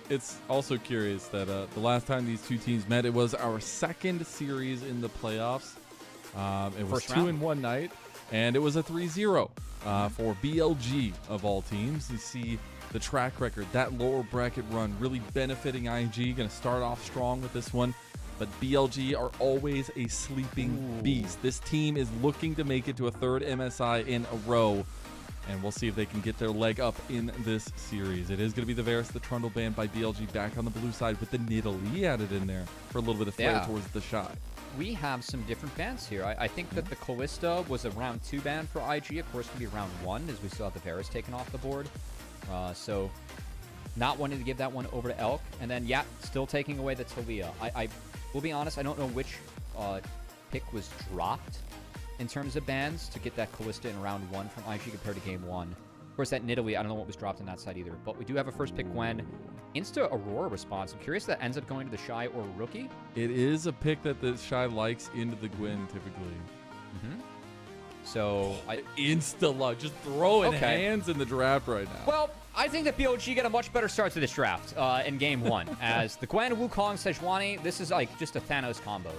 It's also curious that the last time these two teams met, it was our second series in the playoffs. It was First round? 2 in one night. And it was a 3-0 for BLG of all teams. You see the track record, that lower bracket run really benefiting IG. Going to start off strong with this one. But BLG are always a sleeping beast. This team is looking to make it to a third MSI in a row. And we'll see if they can get their leg up in this series. It is going to be the Varus, the Trundle banned by BLG back on the blue side with the Nidalee added in there for a little bit of flair towards the Shy. We have some different bans here. I think that the Callista was a round 2 ban for IG. Of course, it can be round 1 as we still have the Varus taken off the board. So not wanting to give that one over to Elk. And then, yeah, still taking away the Talia. I will be honest, I don't know which pick was dropped in terms of bans to get that Callista in round 1 from IG compared to game 1. Of course, that Nidalee, I don't know what was dropped on that side either. But we do have a first pick Gwen. Insta Aurora response. I'm curious if that ends up going to the Shy or Rookie. It is a pick that the Shy likes into the Gwen typically. So Insta luck, just throwing hands in the draft right now. Well, I think that BLG get a much better start to this draft in game 1. As the Gwen, Wukong, Sejuani, this is like just a Thanos combo.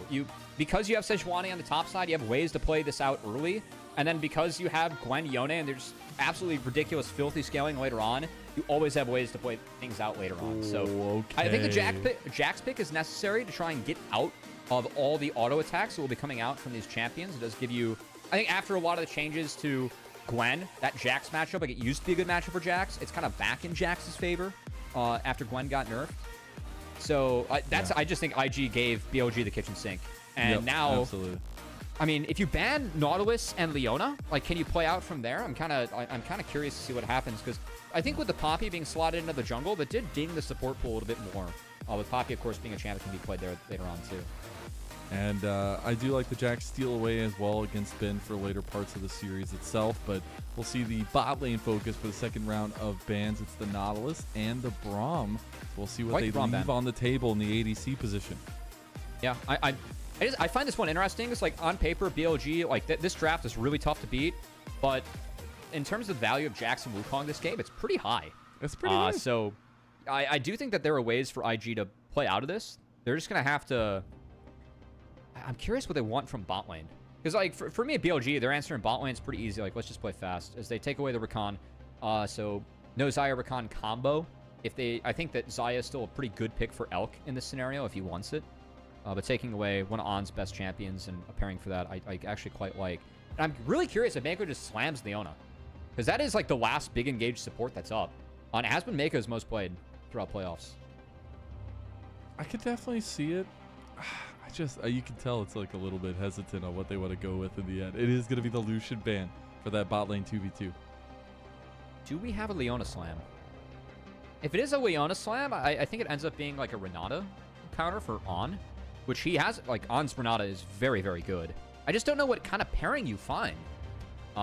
Because you have Sejuani on the top side, you have ways to play this out early. And then because you have Gwen, Yone, and there's absolutely ridiculous, filthy scaling later on, you always have ways to play things out later on. So I think the Jax pick is necessary to try and get out of all the auto attacks that will be coming out from these champions. It does give you, I think after a lot of the changes to Gwen, that Jax matchup, like it used to be a good matchup for Jax, it's kind of back in Jax's favor after Gwen got nerfed. So I just think IG gave BLG the kitchen sink. And now, absolutely. I mean, if you ban Nautilus and Leona, like, can you play out from there? I'm kind of curious to see what happens, because I think with the Poppy being slotted into the jungle, that did ding the support pool a little bit more. With Poppy, of course, being a champ that can be played there later on too. And I do like the Jax steal away as well against Ben for later parts of the series itself, but we'll see the bot lane focus for the second round of bans. It's the Nautilus and the Braum. We'll see what they leave on the table in the ADC position. Yeah, I find this one interesting. It's like on paper, BLG, like this draft is really tough to beat, but in terms of the value of Jax and Wukong this game, it's pretty high. It's pretty high. So I do think that there are ways for IG to play out of this. They're just going to have to... I'm curious what they want from bot lane. Because like for me at BLG, their answer in bot lane is pretty easy. Like, let's just play fast. As they take away the Rakan. So no Xayah Rakan combo. I think that Xayah is still a pretty good pick for Elk in this scenario if he wants it. But taking away one of On's best champions and pairing for that, I actually quite like. And I'm really curious if Mako just slams Leona. Because that is like the last big engaged support that's up. It has been Mako's most played throughout playoffs. I could definitely see it. You can tell it's like a little bit hesitant on what they want to go with in the end. It is going to be the Lucian ban for that bot lane 2v2. Do we have a Leona slam? If it is a Leona slam, I think it ends up being like a Renata counter for On. Which he has, like, On's Renata is very, very good. I just don't know what kind of pairing you find.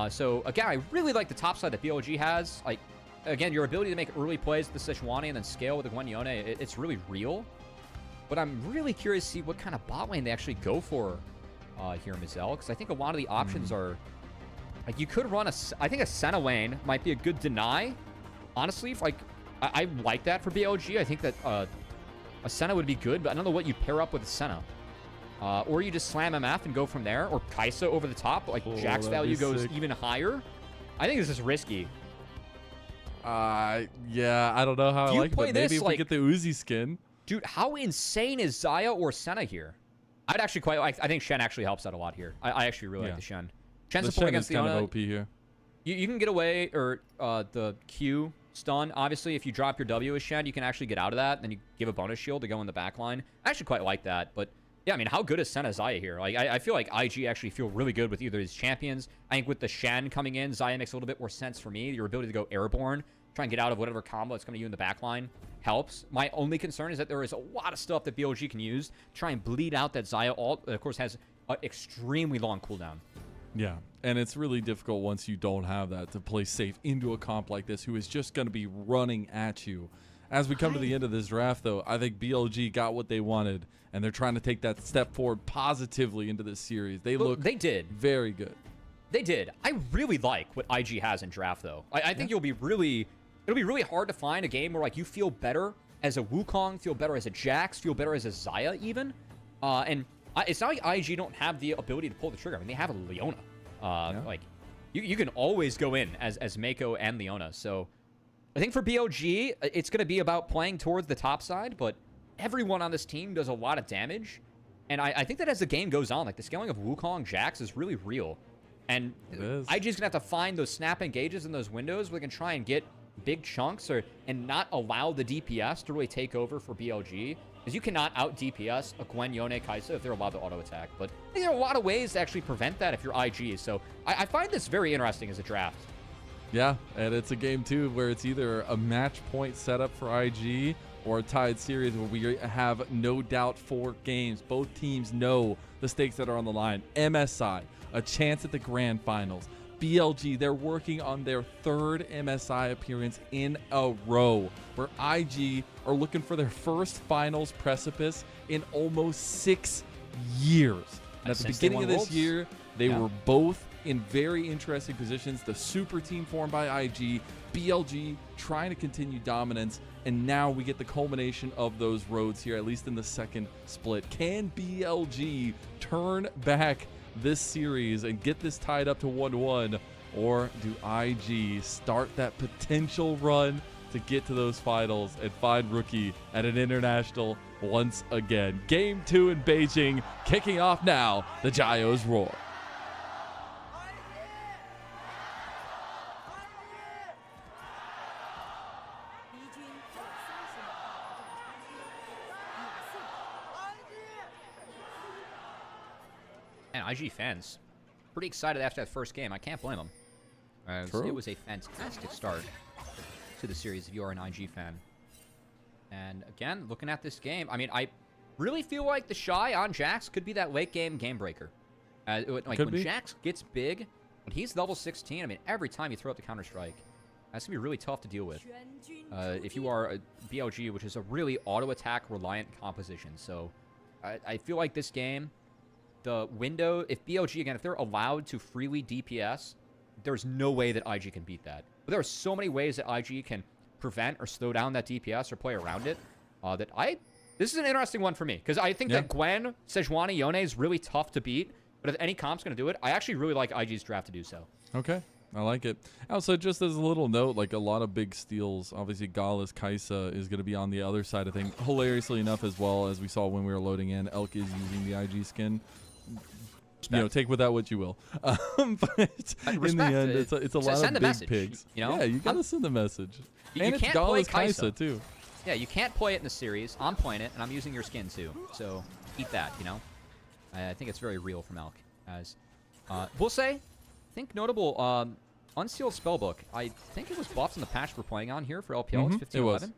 So, again, I really like the top side that BLG has. Like, again, your ability to make early plays with the Sejuani and then scale with the Gwen Yone, it's really real. But I'm really curious to see what kind of bot lane they actually go for here in Mizel. Because I think a lot of the options are... Like, you could run I think a Senna lane might be a good deny. Honestly, like, I like that for BLG. I think that... a Senna would be good, but I don't know what you pair up with a Senna. Or you just slam MF and go from there. Or Kaisa over the top. Like, Jax value goes even higher. I think this is risky. Yeah, I don't know how I like it, but maybe if we get the Uzi skin. Dude, how insane is Xayah or Senna here? I'd actually quite like... I think Shen actually helps out a lot here. I actually really like the Shen. Shen support against kind of OP here. You can get away, or the Q... stun. Obviously, if you drop your W as Shen, you can actually get out of that. And then you give a bonus shield to go in the back line. I actually quite like that. But yeah, I mean, how good is Senna Xayah here? Like, I feel like IG actually feel really good with either of these champions. I think with the Shen coming in, Xayah makes a little bit more sense for me. Your ability to go airborne, try and get out of whatever combo that's coming to you in the back line helps. My only concern is that there is a lot of stuff that BLG can use to try and bleed out that Xayah ult. That, of course, has an extremely long cooldown. Yeah, and it's really difficult once you don't have that to play safe into a comp like this who is just going to be running at you. As we come to the end of this draft, though, I think BLG got what they wanted, and they're trying to take that step forward positively into this series. They did very good. They did. I really like what IG has in draft, though. I think it'll be really hard to find a game where like you feel better as a Wukong, feel better as a Jax, feel better as a Xayah even, and it's not like IG don't have the ability to pull the trigger. I mean, they have a Leona. Like, you can always go in as Mako and Leona. So I think for BLG, it's going to be about playing towards the top side, but everyone on this team does a lot of damage. And I think that as the game goes on, like the scaling of Wukong Jax is really real. And IG's going to have to find those snap engages in those windows where they can try and get big chunks and not allow the DPS to really take over for BLG. Because you cannot out DPS a Gwen, Yone, Kai'Sa if they're allowed to auto attack. But I think there are a lot of ways to actually prevent that if you're IG. So I find this very interesting as a draft. Yeah, and it's a game too where it's either a match point setup for IG or a tied series where we have no doubt 4 games. Both teams know the stakes that are on the line. MSI, a chance at the grand finals. BLG, they're working on their 3rd MSI appearance in a row, where IG are looking for their first finals precipice in almost 6 years. And at the beginning of this year, they were both in very interesting positions. The super team formed by IG, BLG trying to continue dominance, and now we get the culmination of those roads here, at least in the 2nd split. Can BLG turn back this series and get this tied up to 1-1, or do IG start that potential run to get to those finals and find Rookie at an international once again? Game 2 in Beijing kicking off now. The Gios roar. And IG fans, pretty excited after that first game. I can't blame them. It was a fantastic start to the series if you are an IG fan. And again, looking at this game, I mean, I really feel like the Shy on Jax could be that late game breaker. Like when Jax gets big, when he's level 16, I mean, every time you throw up the Counter-Strike, that's going to be really tough to deal with. If you are a BLG, which is a really auto-attack reliant composition. So I feel like this game, the window, if BLG, again, if they're allowed to freely DPS, there's no way that IG can beat that. But there are so many ways that IG can prevent or slow down that DPS or play around it, this is an interesting one for me. Because I think that Gwen, Sejuani, Yone is really tough to beat. But if any comp's going to do it, I actually really like IG's draft to do so. Okay. I like it. Also, just as a little note, like a lot of big steals. Obviously, Gallus Kai'Sa is going to be on the other side of things. Hilariously enough, as well, as we saw when we were loading in, Elk is using the IG skin. You know, take with that what you will. But in the end, it's a lot of big pigs. You know? Yeah, you got to send the message. And it's Gallus Kai'Sa, too. Yeah, you can't play it in the series. I'm playing it, and I'm using your skin, too. So, eat that, you know? I think it's very real from Elk. As we'll say, I think notable Unsealed Spellbook. I think it was buffed in the patch we're playing on here for LPL. It's 1511.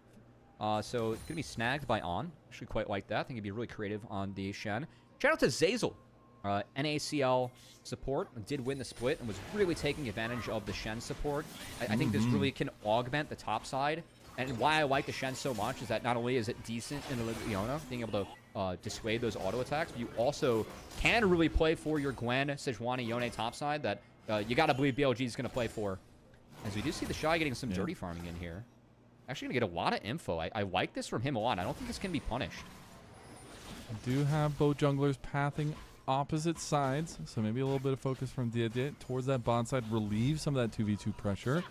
So it's going to be snagged by On. Actually quite like that. I think it'd be really creative on the Shen. Shout out to Zazel. NACL support. Did win the split and was really taking advantage of the Shen support. I think this really can augment the top side. And why I like the Shen so much is that not only is it decent in the Leona, being able to dissuade those auto attacks, but you also can really play for your Gwen, Sejuani, Yone topside that you got to believe BLG is going to play for. As we do see the Shy getting some dirty farming in here. Actually going to get a lot of info. I like this from him a lot. I don't think this can be punished. I do have both junglers pathing opposite sides, so maybe a little bit of focus from Diet towards that bot side, relieve some of that 2v2 pressure.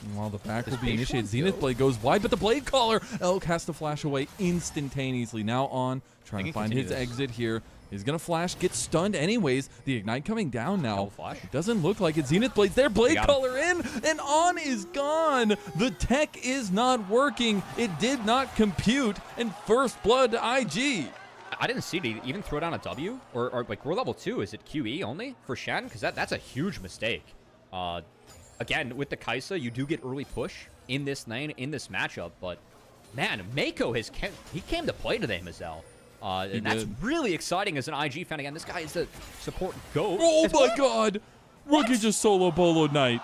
And while the back will be initiated, Zenith Blade goes wide, but the Blade Caller, Elk has to flash away instantaneously. Now On, trying to find his exit here. He's going to flash, get stunned anyways. The Ignite coming down now. It doesn't look like it. Zenith Blade's there, Blade Caller in, and On is gone. The tech is not working. It did not compute, and first blood to IG. I didn't see it even throw down a W, or like we're level 2. Is it QE only for Shen? Because that's a huge mistake. Again, with the Kai'Sa, you do get early push in this lane, in this matchup, but man, Mako he came to play today, Mazel. And that's really exciting as an IG fan. Again, this guy is the support GOAT. Oh my god! Rookie just solo bolo Knight.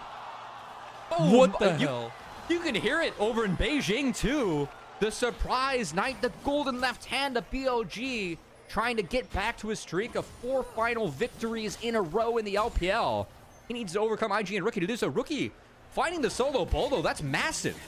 Oh, what the hell? You can hear it over in Beijing too. The surprise Knight, the golden left hand of BLG, trying to get back to his streak of 4 final victories in a row in the LPL. He needs to overcome IG and Rookie to do so. Rookie finding the solo bolo, that's massive.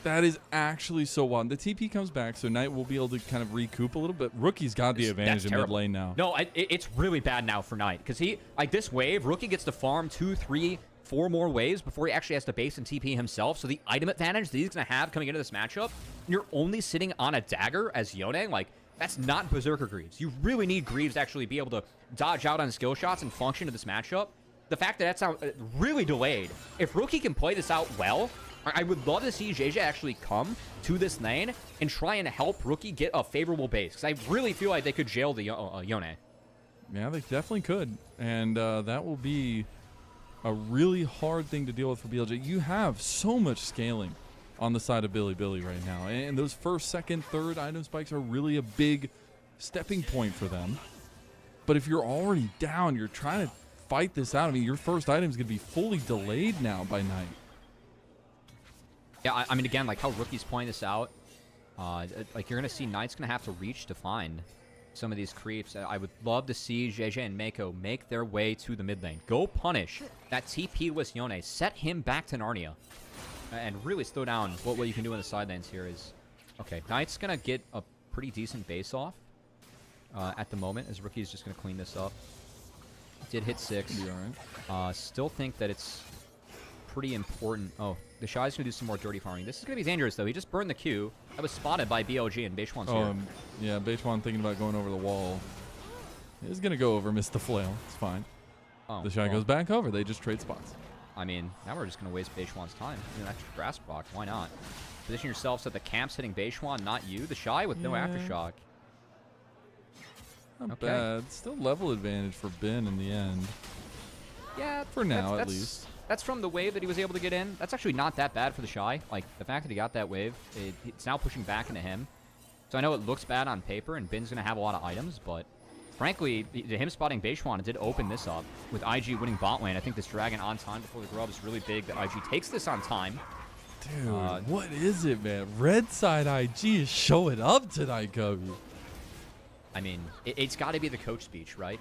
That is actually so wild. The TP comes back, so Knight will be able to kind of recoup a little bit. Rookie's got the advantage in mid lane now. No, it's really bad now for Knight because he, like this wave, Rookie gets to farm 2, 3, 4 more waves before he actually has to base and TP himself. So the item advantage that he's going to have coming into this matchup, you're only sitting on a dagger as Yone. Like, that's not Berserker Greaves. You really need Greaves to actually be able to dodge out on skill shots and function in this matchup. The fact that that's out, really delayed. If Rookie can play this out well, I would love to see JJ actually come to this lane and try and help Rookie get a favorable base. Because I really feel like they could jail the Yone. Yeah, they definitely could. And that will be a really hard thing to deal with for BLG. You have so much scaling on the side of Billy right now. And those first, second, third item spikes are really a big stepping point for them. But if you're already down, you're trying to fight this out. I mean, your first item is going to be fully delayed now by Knight. Yeah, I mean, again, like how Rookie's playing this out, like you're going to see Knight's going to have to reach to find some of these creeps. I would love to see JJ and Mako make their way to the mid lane. Go punish that TP with Yone. Set him back to Narnia. And really slow down what you can do in the side lanes here is... Okay, Knight's going to get a pretty decent base off at the moment, as Rookie's just going to clean this up. Did hit 6. All right. Still think that it's pretty important. Oh, the Shy's going to do some more dirty farming. This is going to be dangerous, though. He just burned the Q. That was spotted by BLG, and Beishuan's here. Yeah, Beishuan thinking about going over the wall. He's going to go over, miss the flail. It's fine. Oh, the Shy goes back over. They just trade spots. I mean, now we're just going to waste Beishuan's time. Do an extra grass block. Why not? Position yourself so that the camp's hitting Beishuan, not you. The Shy with no aftershock. Not bad. Still level advantage for Ben in the end. Yeah. For now, at least. That's from the wave that he was able to get in. That's actually not that bad for the Shy. Like, the fact that he got that wave, it's now pushing back into him. So I know it looks bad on paper, and Ben's going to have a lot of items, but frankly, him spotting Beishuan did open this up with IG winning bot lane. I think this Dragon on time before the grub is really big that IG takes this on time. Dude, what is it, man? Red side IG is showing up tonight, Kobe. I mean, it's got to be the coach speech, right?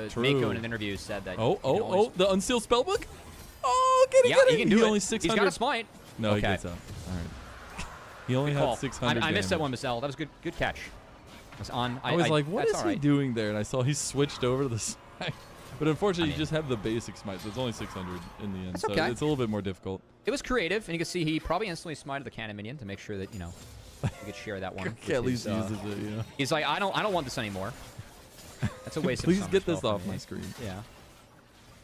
True. Mako in an interview said that... the unsealed spellbook? Oh, get it. He can do it. Only 600. He's got a smite. No, okay. he gets up. All right. He only had 600 I missed that damage. one, Michelle. That was good catch. I was like, what is he doing there? And I saw he switched over to the smite. But unfortunately, you just have the basic smite, so it's only 600 in the end. So it's a little bit more difficult. It was creative, and you can see he probably instantly smited the cannon minion to make sure that, you know, you could share that one. At least uses it, you know. He's like, I don't want this anymore. That's a waste of Please get this off my screen. Yeah.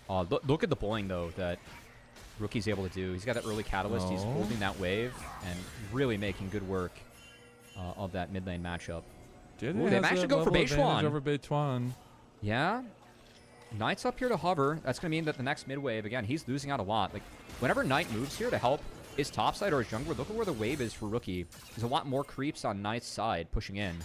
Look at the bowling, though, that Rookie's able to do. He's got that early catalyst. He's holding that wave and really making good work of that mid lane matchup. Ooh, they managed to go for Beishuan. Over Beishuan. Yeah. Knight's up here to hover. That's going to mean that the next mid wave, again, he's losing out a lot. Like, whenever Knight moves here to help his topside or his jungler, look at where the wave is for Rookie. There's a lot more creeps on Knight's side pushing in.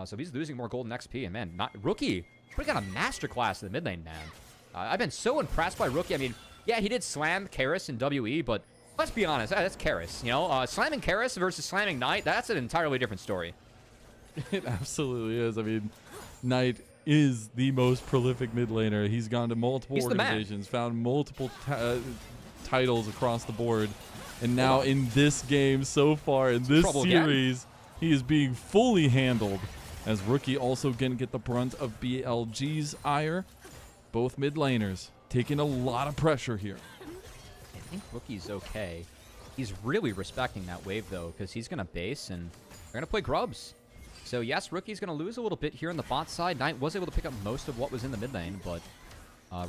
So he's losing more golden XP. And, man, Rookie putting on a masterclass in the mid lane, man. I've been so impressed by Rookie. I mean, yeah, he did slam Karis in WE, but let's be honest, that's Karis. You know, slamming Karis versus slamming Knight, that's an entirely different story. It absolutely is. I mean, Knight is the most prolific mid laner. He's gone to multiple organizations, found multiple titles across the board. And now in this game so far, in this series, he is being fully handled. As Rookie also going to get the brunt of BLG's ire. Both mid laners taking a lot of pressure here. I think Rookie's okay. He's really respecting that wave, though, because he's going to base, and they're going to play grubs. So, yes, Rookie's going to lose a little bit here on the bot side. Knight was able to pick up most of what was in the mid lane, but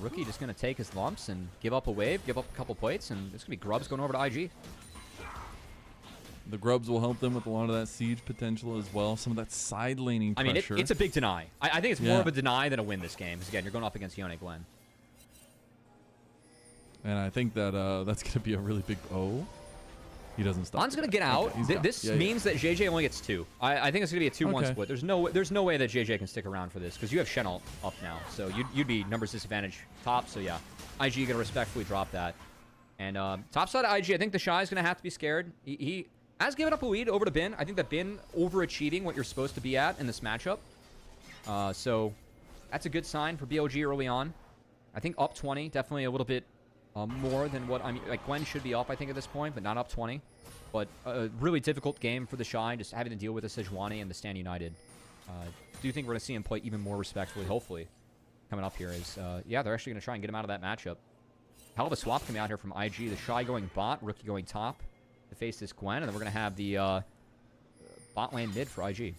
Rookie just going to take his lumps and give up a wave, give up a couple plates, and there's going to be grubs going over to IG. The grubs will help them with a lot of that siege potential as well. Some of that side laning pressure. I mean, it's a big deny. I think it's more of a deny than a win this game. Because, again, you're going up against Yone Glenn. And I think that that's going to be a really big... Oh. He doesn't stop. Lon's going to get out. Okay, this means that JJ only gets 2. I think it's going to be a 2-1 split. There's no way that JJ can stick around for this. Because you have Shen up now. So you'd be numbers disadvantage top. So, yeah. IG going to respectfully drop that. And top side of IG, I think the Shy is going to have to be scared. He has given up a lead over to Bin. I think that Bin overachieving what you're supposed to be at in this matchup. So that's a good sign for BLG early on. I think up 20, definitely a little bit more than what I mean. Like Gwen should be up, I think, at this point, but not up 20. But a really difficult game for the Shy, just having to deal with the Sejuani and the Stand United. Do you think we're going to see him play even more respectfully, hopefully, coming up here? Is yeah, they're actually going to try and get him out of that matchup. Hell of a swap coming out here from IG. The Shy going bot, Rookie going top to face this Gwen, and then we're going to have the bot lane mid for IG.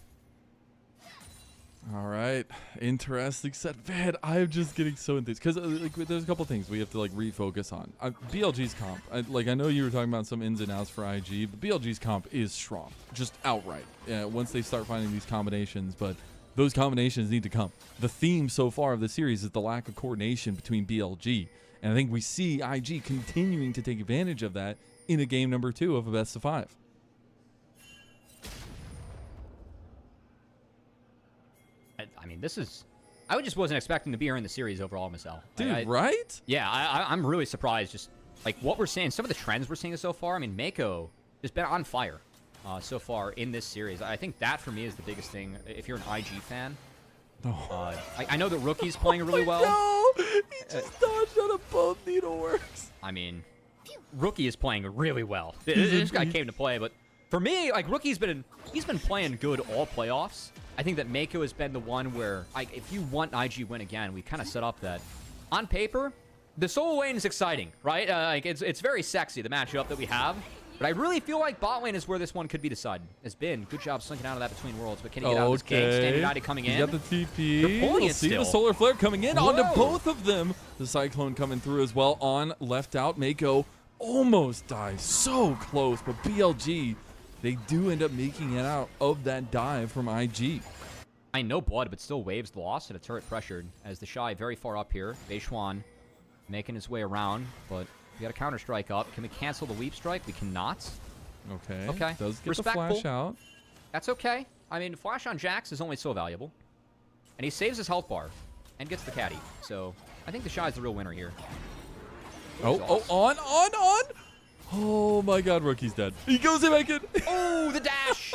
All right, interesting set. Man, I'm just getting so enthused because like, there's a couple things we have to like refocus on. BLG's comp, I know you were talking about some ins and outs for IG, but BLG's comp is strong, just outright. Once they start finding these combinations, but those combinations need to come. The theme so far of the series is the lack of coordination between BLG, and I think we see IG continuing to take advantage of that in a game number 2 of a best of 5. I mean, this is... I just wasn't expecting to be here in the series overall, Marcel. Dude, right? Yeah, I'm really surprised. Just like what we're seeing, some of the trends we're seeing so far. I mean, Mako has been on fire so far in this series. I think that for me is the biggest thing. If you're an IG fan, I know that Rookie's playing really well. No, he just dodged out of both needleworks. I mean, Rookie is playing really well. This guy came to play, but for me, like Rookie's been playing good all playoffs. I think that Mako has been the one where, like, if you want IG win again, we kind of set up that on paper, the solo lane is exciting, right? Like it's very sexy, the matchup that we have. But I really feel like bot lane is where this one could be decided. It's been good job slinking out of that between worlds, but can he get out of this game? Stand United coming in. You got the TP. They're pulling it see still. the solar flare coming in onto Whoa. both of them. The cyclone coming through as well on left out. Mako almost dies, so close, but BLG, they do end up making it out of that dive from IG. I know blood, but still waves lost and a turret pressured as the Shy very far up here. Beishwan making his way around, but we got a counter strike up. Can we cancel the leap strike? We cannot. Okay. Okay. Does get Respectful. the flash out. That's okay. I mean, flash on Jax is only so valuable. And he saves his health bar and gets the caddy. So I think the Shy is the real winner here. Oh, on. Oh my god, Rookie's dead. He goes in back in. Oh, the dash!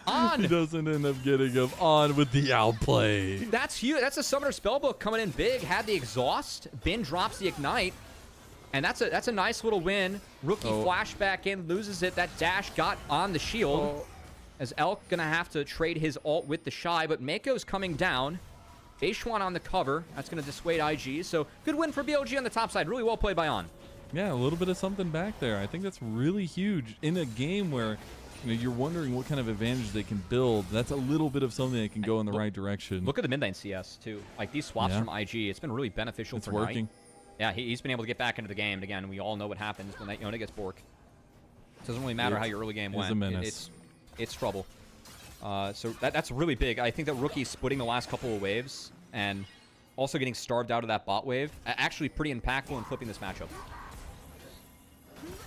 On! He doesn't end up getting him on with the outplay. That's huge. That's a Summoner Spellbook coming in big. Had the exhaust. Bin drops the ignite. And that's a nice little win. Rookie flashback in, loses it. That dash got on the shield. As Elk gonna have to trade his ult with the Shy, but Mako's coming down. Beishwan on the cover. That's gonna dissuade IG. So good win for BLG on the top side. Really well played by On. Yeah, a little bit of something back there. I think that's really huge in a game where you're wondering what kind of advantage they can build. That's a little bit of something that can go in the right direction. Look at the mid lane CS too. Like these swaps from IG, it's been really beneficial for working. Knight. Yeah, he's been able to get back into the game. And again, we all know what happens when that Yona gets Bork. It doesn't really matter how your early game went. It's a menace. It's trouble. So that's really big. I think that Rookie's splitting the last couple of waves and also getting starved out of that bot wave. Actually pretty impactful in flipping this matchup.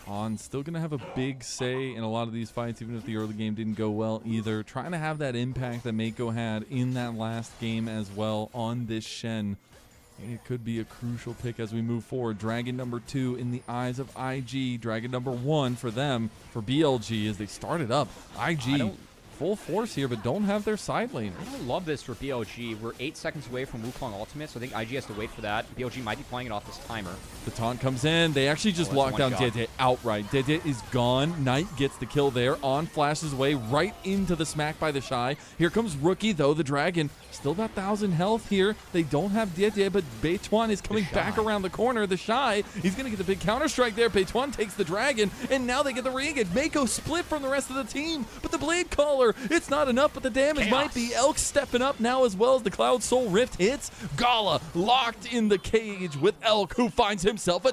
On still going to have a big say in a lot of these fights, even if the early game didn't go well either. Trying to have that impact that Mako had in that last game as well on this Shen. It could be a crucial pick as we move forward. Dragon number 2 in the eyes of IG. Dragon number 1 for them, for BLG, as they started up. IG full force here, but don't have their side lane. I love this for BLG. We're 8 seconds away from Wukong ultimate, so I think IG has to wait for that. BLG might be playing it off this timer. The taunt comes in. They actually just lock down Dede outright. Dede is gone. Knight gets the kill there. On flashes away right into the smack by the Shy. Here comes Rookie, though. The Dragon still about 1,000 health here. They don't have Dede, but Beituan is coming back around the corner. The Shy, he's going to get the big counter strike there. Beituan takes the Dragon, and now they get the re-engage. Mako split from the rest of the team, but the Blade Caller, it's not enough, but the damage might be. Elk stepping up now as well as the Cloud Soul Rift hits. Gala locked in the cage with Elk, who finds himself a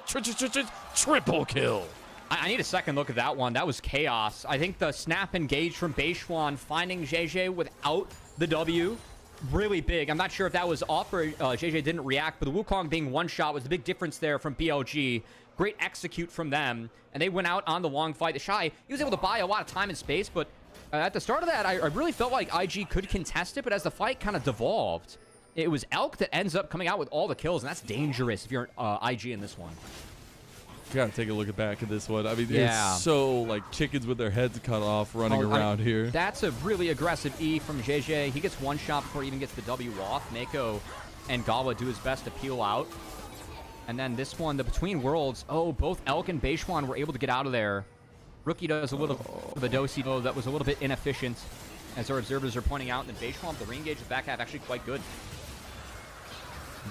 triple kill. I need a second look at that one. That was chaos. I think the snap engage from Beishwan finding JJ without the W, really big. I'm not sure if that was off or JJ didn't react, but the Wukong being one shot was the big difference there from BLG. Great execute from them, and they went out on the long fight. The Shy, he was able to buy a lot of time and space, but at the start of that, I really felt like IG could contest it, but as the fight kind of devolved, it was Elk that ends up coming out with all the kills, and that's dangerous if you're IG in this one. Gotta take a look back at this one. I mean, it's so like chickens with their heads cut off running around here. That's a really aggressive E from JJ. He gets one shot before he even gets the W off. Mako and Gala do his best to peel out. And then this one, the Between Worlds, both Elk and Beishwan were able to get out of there. Rookie does a little of a do-si-do that was a little bit inefficient, as our observers are pointing out. And Beishwamp, the re-engage the back half, actually quite good.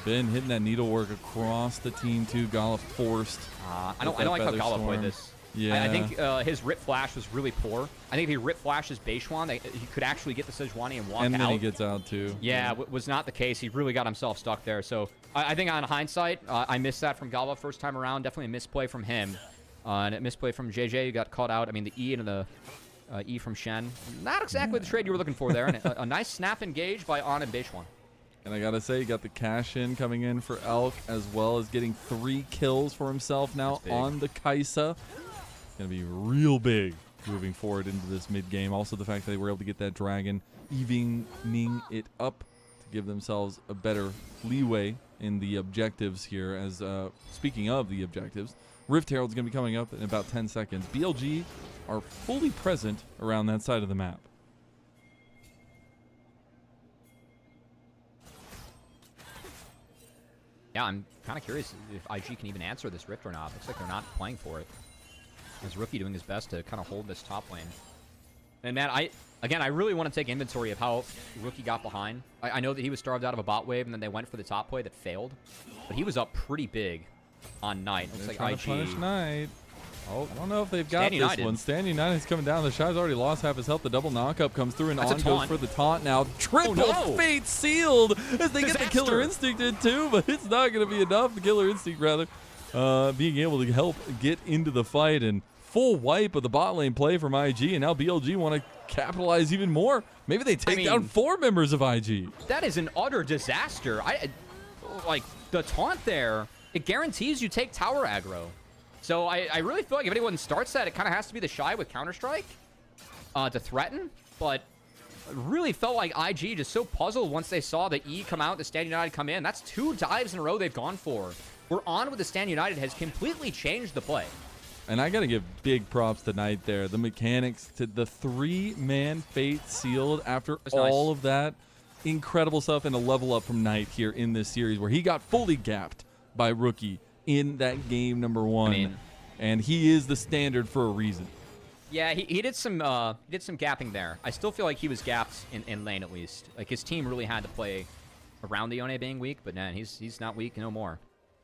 Ben hitting that needlework across the team too. Gala forced. I don't like how Gala played this. Yeah. I think his rip flash was really poor. I think if he rip flashes Beishwan, he could actually get the Sejuani and walk out. And then he gets out too. Yeah, was not the case. He really got himself stuck there. So I think on hindsight, I missed that from Gala first time around. Definitely a misplay from him. And a misplay from JJ, who got caught out. I mean, the E and the E from Shen. Not exactly the trade you were looking for there. And a nice snap engage by On and Beishwan. And I gotta say, you got the cash in coming in for Elk, as well as getting 3 kills for himself now on the Kaisa. Gonna be real big moving forward into this mid game. Also, the fact that they were able to get that dragon, evening it up to give themselves a better leeway in the objectives here. As speaking of the objectives, Rift Herald's gonna be coming up in about 10 seconds. BLG are fully present around that side of the map. Yeah, I'm kind of curious if IG can even answer this Rift or not. Looks like they're not playing for it. As Rookie doing his best to kind of hold this top lane. And man, I really want to take inventory of how Rookie got behind. I know that he was starved out of a bot wave, and then they went for the top play that failed. But he was up pretty big on Knight. Looks like IG. To punish Knight. Oh, I don't know if they've got this United. one. Stan United's coming down. The Shy's already lost half his health. The double knockup comes through, and That's On a goes taunt. for the taunt now. Triple fate sealed as they get the Killer Instinct in too, but it's not going to be enough. The Killer Instinct, rather, being able to help get into the fight, and full wipe of the bot lane play from IG, and now BLG want to capitalize even more. Maybe they take down 4 members of IG. That is an utter disaster. Like, the taunt there, it guarantees you take tower aggro. So I really feel like if anyone starts that, it kind of has to be the Shy with Counter-Strike to threaten. But really felt like IG just so puzzled once they saw the E come out, the Stand United come in. That's 2 dives in a row they've gone for. We're on with the Stand United has completely changed the play. And I got to give big props to Knight there. The mechanics to the 3-man fate sealed after all of that. Incredible stuff, and a level up from Knight here in this series where he got fully gapped by Rookie in that game number 1. And he is the standard for a reason. Yeah, he did some gapping there. I still feel like he was gapped in lane at least. Like his team really had to play around the Yone being weak, but man, he's not weak no more.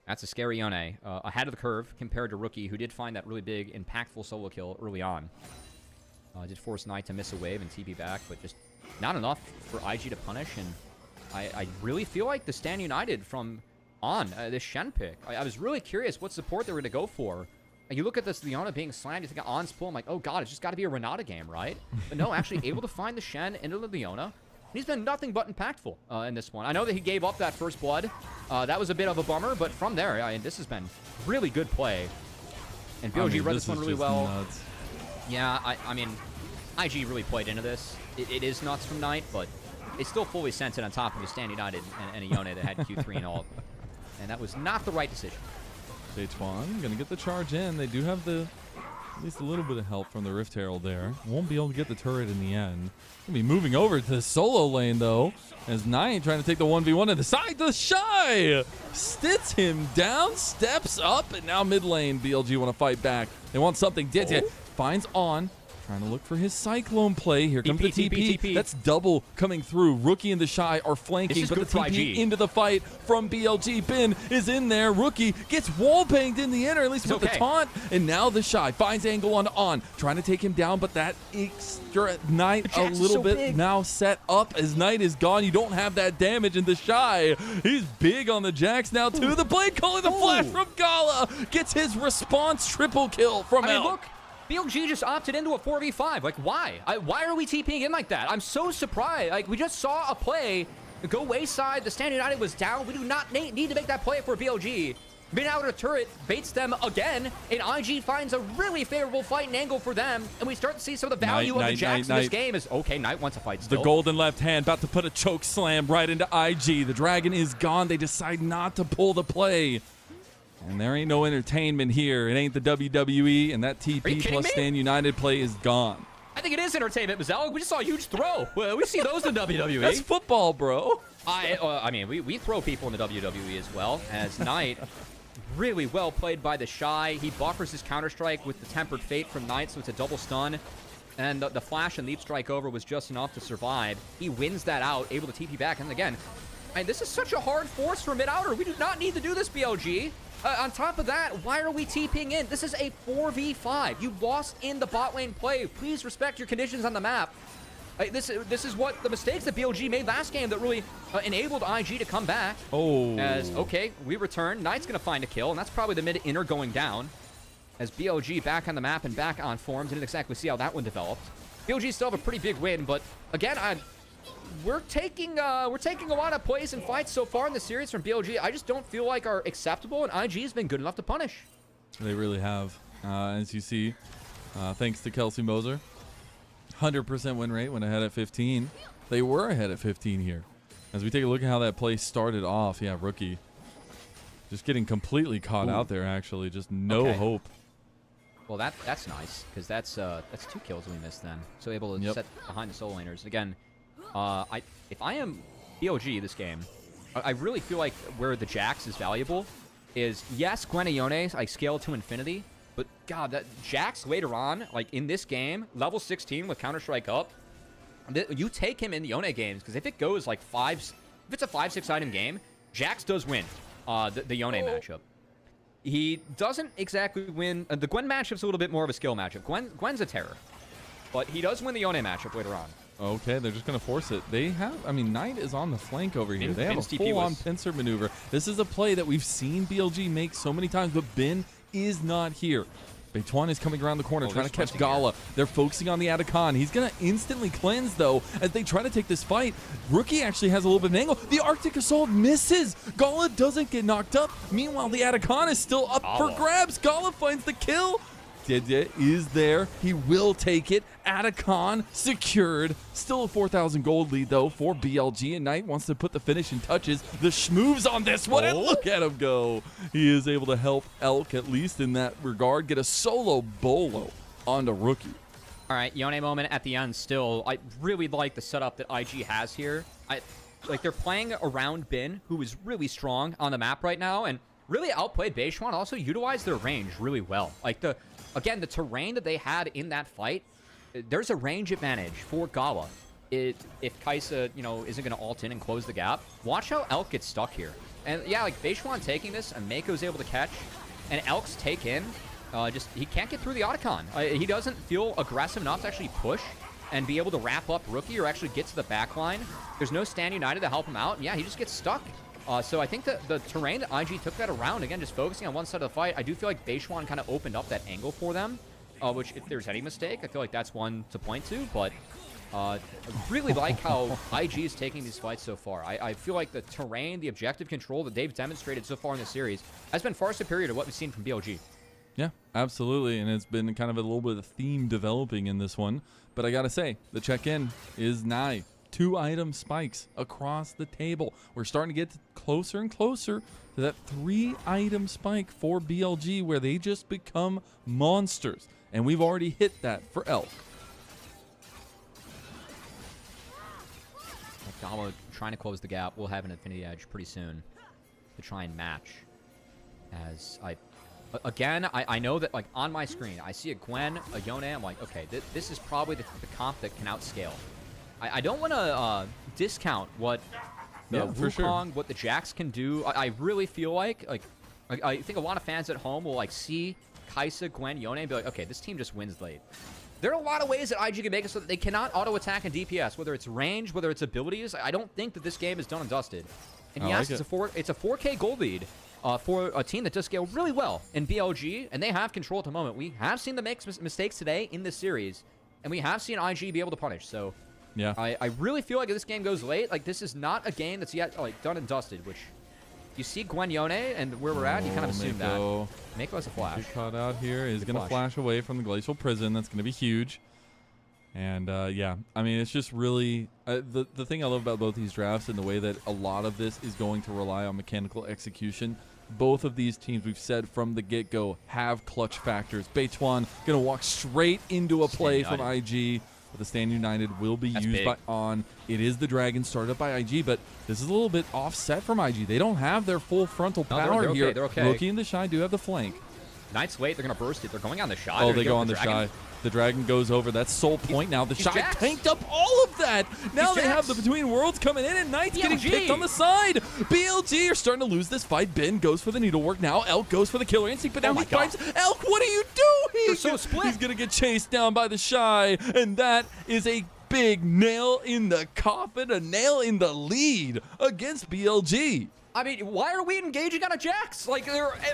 That's a scary Yone. Ahead of the curve compared to Rookie, who did find that really big, impactful solo kill early on. Did force Knight to miss a wave and TP back, but just not enough for IG to punish. And I really feel like the Stand United from this Shen pick. I was really curious what support they were going to go for. Like, you look at this Leona being slammed, you think On's pull, I'm like, oh god, it's just got to be a Renata game, right? But no, actually able to find the Shen into the Leona. He's been nothing but impactful in this one. I know that he gave up that first blood. That was a bit of a bummer, but from there, this has been really good play. And BLG read this one really well. Nuts. Yeah, I mean, IG really played into this. It is nuts from Knight, but they still fully sent it on top of a Stand United and a Yone that had Q3 and all. And that was not the right decision. J-Twan gonna get the charge in. They do have at least a little bit of help from the Rift Herald there. Won't be able to get the turret in the end. Gonna be moving over to the solo lane though, as Knight trying to take the 1v1 to the side. The Shy stits him down, steps up, and now mid lane BLG want to fight back. They want something. Finds On. Trying to look for his Cyclone play. Here comes the TP. That's double coming through. Rookie and the Shy are flanking, but the TP into the fight from BLG. Ben is in there. Rookie gets wall banged in the inner, at least with the taunt. And now the Shy finds angle on. Trying to take him down, but that extra Knight a little bit now set up as Knight is gone. You don't have that damage, and the Shy, he's big on the Jax now too. The blade calling the flash from Gala. Gets his response triple kill from Elk. Look. BLG just opted into a 4v5. Like, why? Why are we TPing in like that? I'm so surprised. Like, we just saw a play go wayside. The Stand United was down. We do not need to make that play for BLG. Mid outer turret baits them again, and IG finds a really favorable fighting angle for them, and we start to see some of the value of the Jax in this game. Is okay, Knight wants to fight still. The golden left hand about to put a choke slam right into IG. The dragon is gone. They decide not to pull the play. And there ain't no entertainment here. It ain't the WWE, and that TP plus Stand United play is gone. I think it is entertainment, Mazel. We just saw a huge throw. Well, we see those in WWE. That's football, bro. I mean, we throw people in the WWE as well, as Knight really well played by the Shy. He buffers his Counter-Strike with the Tempered Fate from Knight, so it's a double stun. And the flash and leap strike over was just enough to survive. He wins that out, able to TP back. And again, this is such a hard force for mid-outer. We do not need to do this, BLG. On top of that, why are we TPing in? This is a 4v5. You lost in the bot lane play. Please respect your conditions on the map. This is what the mistakes that BLG made last game that really enabled IG to come back. Oh. As, okay, we return. Knight's going to find a kill, and that's probably the mid-inner going down. As BLG back on the map and back on forms. Didn't exactly see how that one developed. BLG still have a pretty big win, but again, we're taking a lot of plays and fights so far in the series from BLG. I just don't feel like are acceptable, and IG has been good enough to punish. They really have. As you see, thanks to Kelsey Moser. 100% win rate when ahead at 15. They were ahead at 15 here. As we take a look at how that play started off, yeah, Rookie just getting completely caught out there, actually. Just no hope. Well, that's nice, because that's 2 kills we missed then. So able to set behind the solo laners. Again, if I am BLG this game, I really feel like where the Jax is valuable is, yes, Gwen and Yone, I scale to infinity, but God, that Jax later on, like in this game, level 16 with Counter-Strike up, you take him in the Yone games, because if it goes like if it's a 5-6 item game, Jax does win the Yone matchup. He doesn't exactly win. The Gwen matchup's a little bit more of a skill matchup. Gwen's a terror, but he does win the Yone matchup later on. Okay, they're just going to force it. They have, I mean, Knight is on the flank over here. They have a full-on pincer maneuver. This is a play that we've seen BLG make so many times, but Bin is not here. Beituan is coming around the corner, trying to catch Gala. They're focusing on the Atacon. He's going to instantly cleanse, though, as they try to take this fight. Rookie actually has a little bit of an angle. The Arctic Assault misses. Gala doesn't get knocked up. Meanwhile, the Atacon is still up for grabs. Gala finds the kill. Dede is there. He will take it. Atacon secured. Still a 4,000 gold lead, though, for BLG. And Knight wants to put the finishing touches. The schmoves on this one, and look at him go. He is able to help Elk, at least in that regard, get a solo bolo onto Rookie. All right, Yone moment at the end still. I really like the setup that IG has here. Like, they're playing around Bin, who is really strong on the map right now, and really outplayed Beituan. Also utilized their range really well. Like, again, the terrain that they had in that fight, there's a range advantage for Gala. If Kai'Sa, isn't going to ult in and close the gap, watch how Elk gets stuck here. And yeah, like Beituan taking this, and Mako's able to catch, and Elk's take in, he can't get through the Otacon. He doesn't feel aggressive enough to actually push and be able to wrap up Rookie or actually get to the back line. There's no Stand United to help him out, and yeah, he just gets stuck. So I think that the terrain that IG took that around, again, just focusing on one side of the fight, I do feel like Beituan kind of opened up that angle for them, which, if there's any mistake, I feel like that's one to point to, but I really like how IG is taking these fights so far. I feel like the terrain, the objective control that they've demonstrated so far in the series has been far superior to what we've seen from BLG. Yeah, absolutely, and it's been kind of a little bit of theme developing in this one, but I gotta say, the check-in is nigh. 2-item spikes across the table. We're starting to get closer and closer to that 3-item spike for BLG, where they just become monsters. And we've already hit that for Elk. Gala trying to close the gap. We'll have an Infinity Edge pretty soon to try and match. As I know that, like, on my screen, I see a Gwen, a Yone. I'm like, okay, this is probably the comp that can outscale. I don't want to discount what the Wukong, what the Jax can do. I really feel like I think a lot of fans at home will see Kai'Sa, Gwen, Yone, and be like, okay, this team just wins late. There are a lot of ways that IG can make it so that they cannot auto-attack and DPS, whether it's range, whether it's abilities. I don't think that this game is done and dusted. And yes, it's a 4K gold lead for a team that does scale really well in BLG, and they have control at the moment. We have seen them make mistakes today in this series, and we have seen IG be able to punish. So yeah, I really feel like if this game goes late, this is not a game that's yet done and dusted, which you see Gwen Yone and where we're at, you kind of assume that. Mako has a flash. Caught out here is going to flash away from the Glacial Prison. That's going to be huge. And yeah, I mean, it's just really the thing I love about both these drafts and the way that a lot of this is going to rely on mechanical execution. Both of these teams, we've said from the get-go, have clutch factors. Beituan going to walk straight into a play from IG. But the Stand United will be That's used big. by On. It is the Dragon started up by IG, but this is a little bit offset from IG. They don't have their full frontal No, they're- power they're okay, here. they're okay. Rookie and the Shy do have the flank. Knight's late. They're going to burst it. They're going on the Shy. Oh, They're they gonna go on the the Dragon. Shy. The Dragon goes over. That's Soul Point now. The He's Shy Jax. tanked up all of that. Now they have Jax. the Between Worlds coming in, and Knight's getting BLG. picked on the side. BLG are starting to lose this fight. Ben goes for the needlework now. Elk goes for the killer instinct, but now Oh my he God. fights Elk. What are you doing? They're so split. He's going to get chased down by the Shy, and that is a big nail in the coffin, a nail in the lead against BLG. I mean, why are we engaging on a Jax? Like,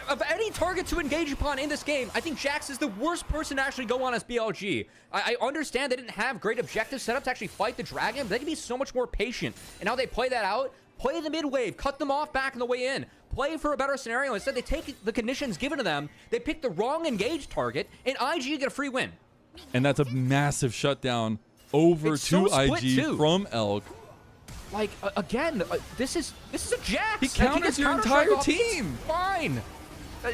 of any target to engage upon in this game, I think Jax is the worst person to actually go on as BLG. I understand they didn't have great objectives set up to actually fight the Dragon, but they can be so much more patient. And now they play that out. Play the mid wave, cut them off back on the way in. Play for a better scenario. Instead, they take the conditions given to them. They pick the wrong engaged target, and IG get a free win. And that's a massive shutdown over It's to so split, IG too. from Elk. Like, again, this is a Jax. He Like, counters gets your Counter-Strike entire off, team. He's fine.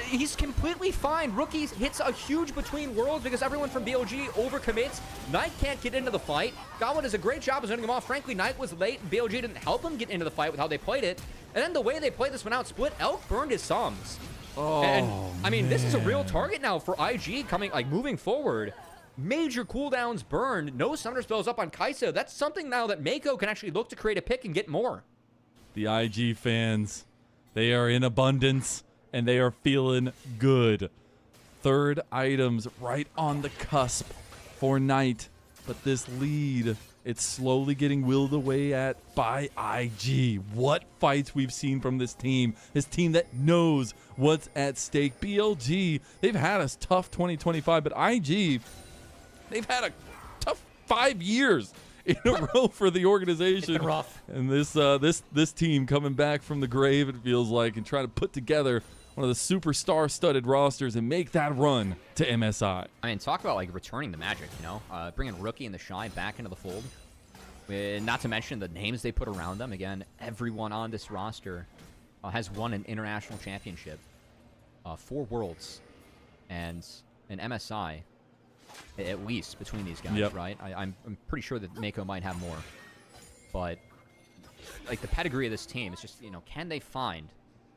He's completely fine. Rookie hits a huge between worlds because everyone from BLG overcommits. Knight can't get into the fight. Goblin does a great job of zoning him off. Frankly, Knight was late. BLG didn't help him get into the fight with how they played it. And then the way they played this one out, Split, Elk burned his sums. Oh, And I mean, this is a real man. target now for IG coming, like, moving forward. Major cooldowns burned. No summoner spells up on Kai'Sa. That's something now that Mako can actually look to create a pick and get more. The IG fans, they are in abundance, and they are feeling good. Third items right on the cusp for Knight. But this lead, it's slowly getting willed away at by IG. What fights we've seen from this team that knows what's at stake. BLG, they've had a tough 2025, but IG, they've had a tough 5 years in a row for the organization. It's been rough. And this team coming back from the grave, it feels like, and trying to put together one of the superstar-studded rosters and make that run to MSI. I mean, talk about, like, returning the magic, you know? Bringing Rookie and the Shy back into the fold. Not to mention the names they put around them. Again, everyone on this roster has won an international championship. 4 Worlds and an MSI, at least, between these guys, Yep. right? I'm pretty sure that Mako might have more. But, like, the pedigree of this team is just, you know, can they find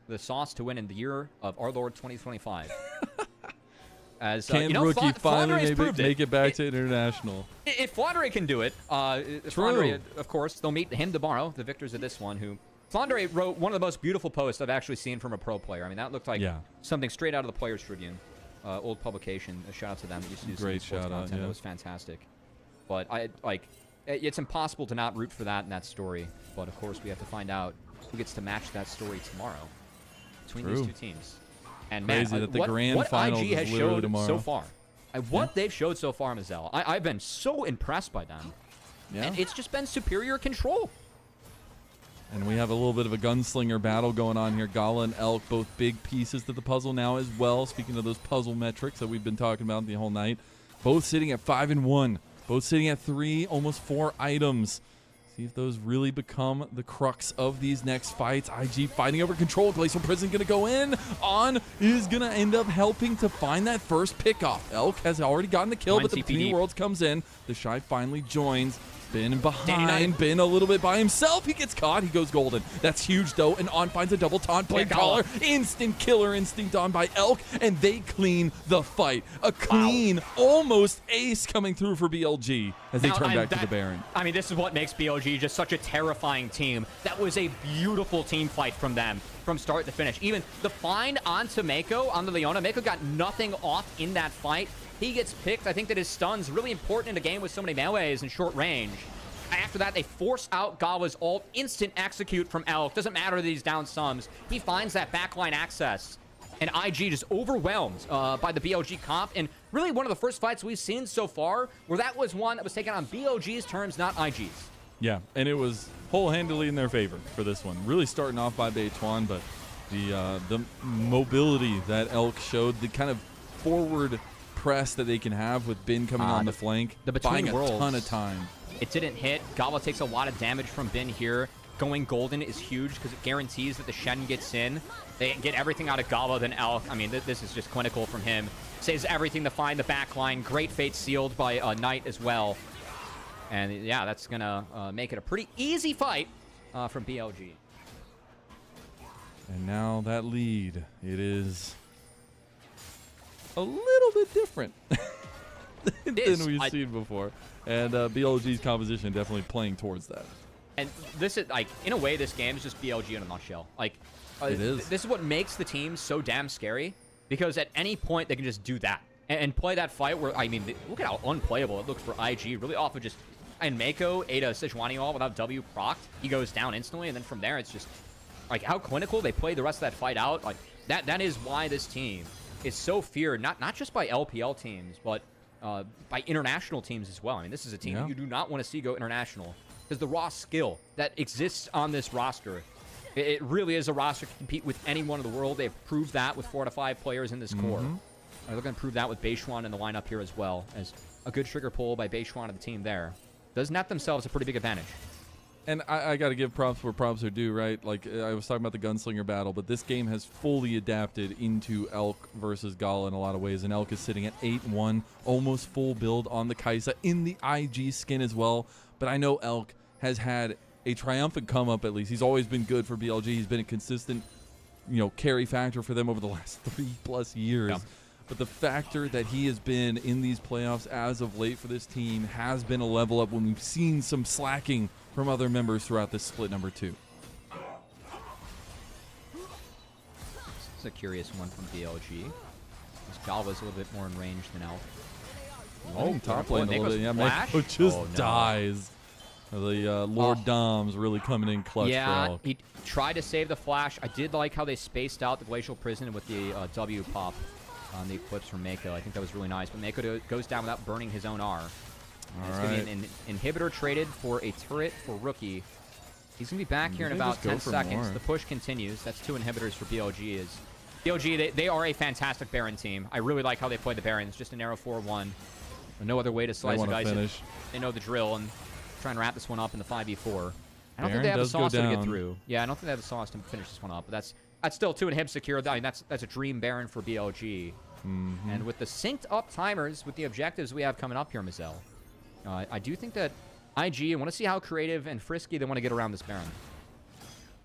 the sauce to win in the year of our Lord 2025? As Can you know, Rookie finally Flaundere's proved make it back It- to international? If Flaundere can do it, Flaundere, of course, they'll meet him tomorrow, the victors of this one, who... Flaundere wrote one of the most beautiful posts I've actually seen from a pro player. I mean, that looked like something straight out of the Players Tribune, old publication. A shout out to them that used to do some Great sports shout out, content. yeah. That was fantastic. But it's impossible to not root for that in that story. But of course, we have to find out who gets to match that story tomorrow between these True. two teams. And Crazy man, that the grand what finals IG is has literally showed tomorrow. so far. What they've showed so far, Mazel, I've been so impressed by them. Yeah. And it's just been superior control. And we have a little bit of a gunslinger battle going on here. Gala and Elk, both big pieces to the puzzle now as well. Speaking of those puzzle metrics that we've been talking about the whole night. Both sitting at 5-1. Both sitting at 3, almost 4 items. See if those really become the crux of these next fights. IG fighting over control. Glacial Prison going to go in. On is going to end up helping to find that first pickoff. Elk has already gotten the kill, One but the CPD. Between Worlds comes in. The Shy finally joins. Ben Danny behind. Knight. Ben a little bit by himself. He gets caught. He goes golden. That's huge, though. And On finds a double taunt. Blade Yeah, Collar. Gala. Instant killer instinct on by Elk. And they clean the fight. A clean, almost ace coming through for BLG as they Now, turn and back to the Baron. I mean, this is what makes BLG just such a terrifying team. That was a beautiful team fight from them from start to finish. Even the find onto Mako, on the Leona. Mako got nothing off in that fight. He gets picked. I think that his stun's really important in a game with so many melees and short range. After that, they force out Gawa's ult. Instant execute from Elk. Doesn't matter that he's down sums. He finds that backline access. And IG just overwhelmed by the BLG comp. And really one of the first fights we've seen so far where that was one that was taken on BLG's terms, not IG's. Yeah, and it was whole-handedly in their favor for this one. Really starting off by Beituan, but the mobility that Elk showed, the kind of forward press that they can have with Bin coming on the flank, the Between buying a Worlds. ton of time. It didn't hit. Gawa takes a lot of damage from Bin here. Going golden is huge because it guarantees that the Shen gets in. They get everything out of Gawa, then Elk. I mean, this is just clinical from him. Saves everything to find the back line. Great fate sealed by Knight as well. And yeah, that's going to make it a pretty easy fight from BLG. And now that lead, it is a little bit different than we've seen before. And BLG's composition definitely playing towards that. And this is, like, in a way, this game is just BLG in a nutshell. Like, it is. This is what makes the team so damn scary, because at any point they can just do that and play that fight where, I mean, look at how unplayable it looks for IG, really off of just, and Mako ate a Sejuani all without W procced. He goes down instantly, and then from there, it's just, like, how clinical they play the rest of that fight out. Like, that is why this team is so feared, not just by LPL teams, but by international teams as well. I mean, this is a team that you do not want to see go international, because the raw skill that exists on this roster, it really is a roster to compete with anyone in the world. They've proved that with 4 out of 5 players in this core. They're going to prove that with Beishuan in the lineup here as well, as a good trigger pull by Beishuan and the team there does net themselves a pretty big advantage. And I got to give props where props are due, right? Like, I was talking about the gunslinger battle, but this game has fully adapted into Elk versus Gala in a lot of ways. And Elk is sitting at 8-1, almost full build on the Kai'Sa in the IG skin as well. But I know Elk has had a triumphant come up, at least. He's always been good for BLG. He's been a consistent, carry factor for them over the last 3+ years. Yeah. But the factor that he has been in these playoffs as of late for this team has been a level up when we've seen some slacking from other members throughout this split number 2. This is a curious one from BLG. Galva's a little bit more in range than Elk. Oh, top lane a little bit. Yeah, Mako just dies. The Lord Dom's really coming in clutch for Elk. He tried to save the flash. I did like how they spaced out the Glacial Prison with the W pop on the Eclipse from Mako. I think that was really nice. But Mako goes down without burning his own R. It's going to be an inhibitor traded for a turret for Rookie. He's going to be back here in about 10 seconds. More. The push continues. That's 2 inhibitors for BLG. BLG, they are a fantastic Baron team. I really like how they play the Barons. Just a narrow 4-1. No other way to slice and dice it. They know the drill and try and wrap this one up in the 5v4. I don't think they have the sauce to get through. Yeah, I don't think they have the sauce to finish this one up. But that's still 2 inhibs secure. I mean, that's a dream Baron for BLG. And with the synced up timers, with the objectives we have coming up here, Mazel, I do think that IG, I want to see how creative and frisky they want to get around this Baron.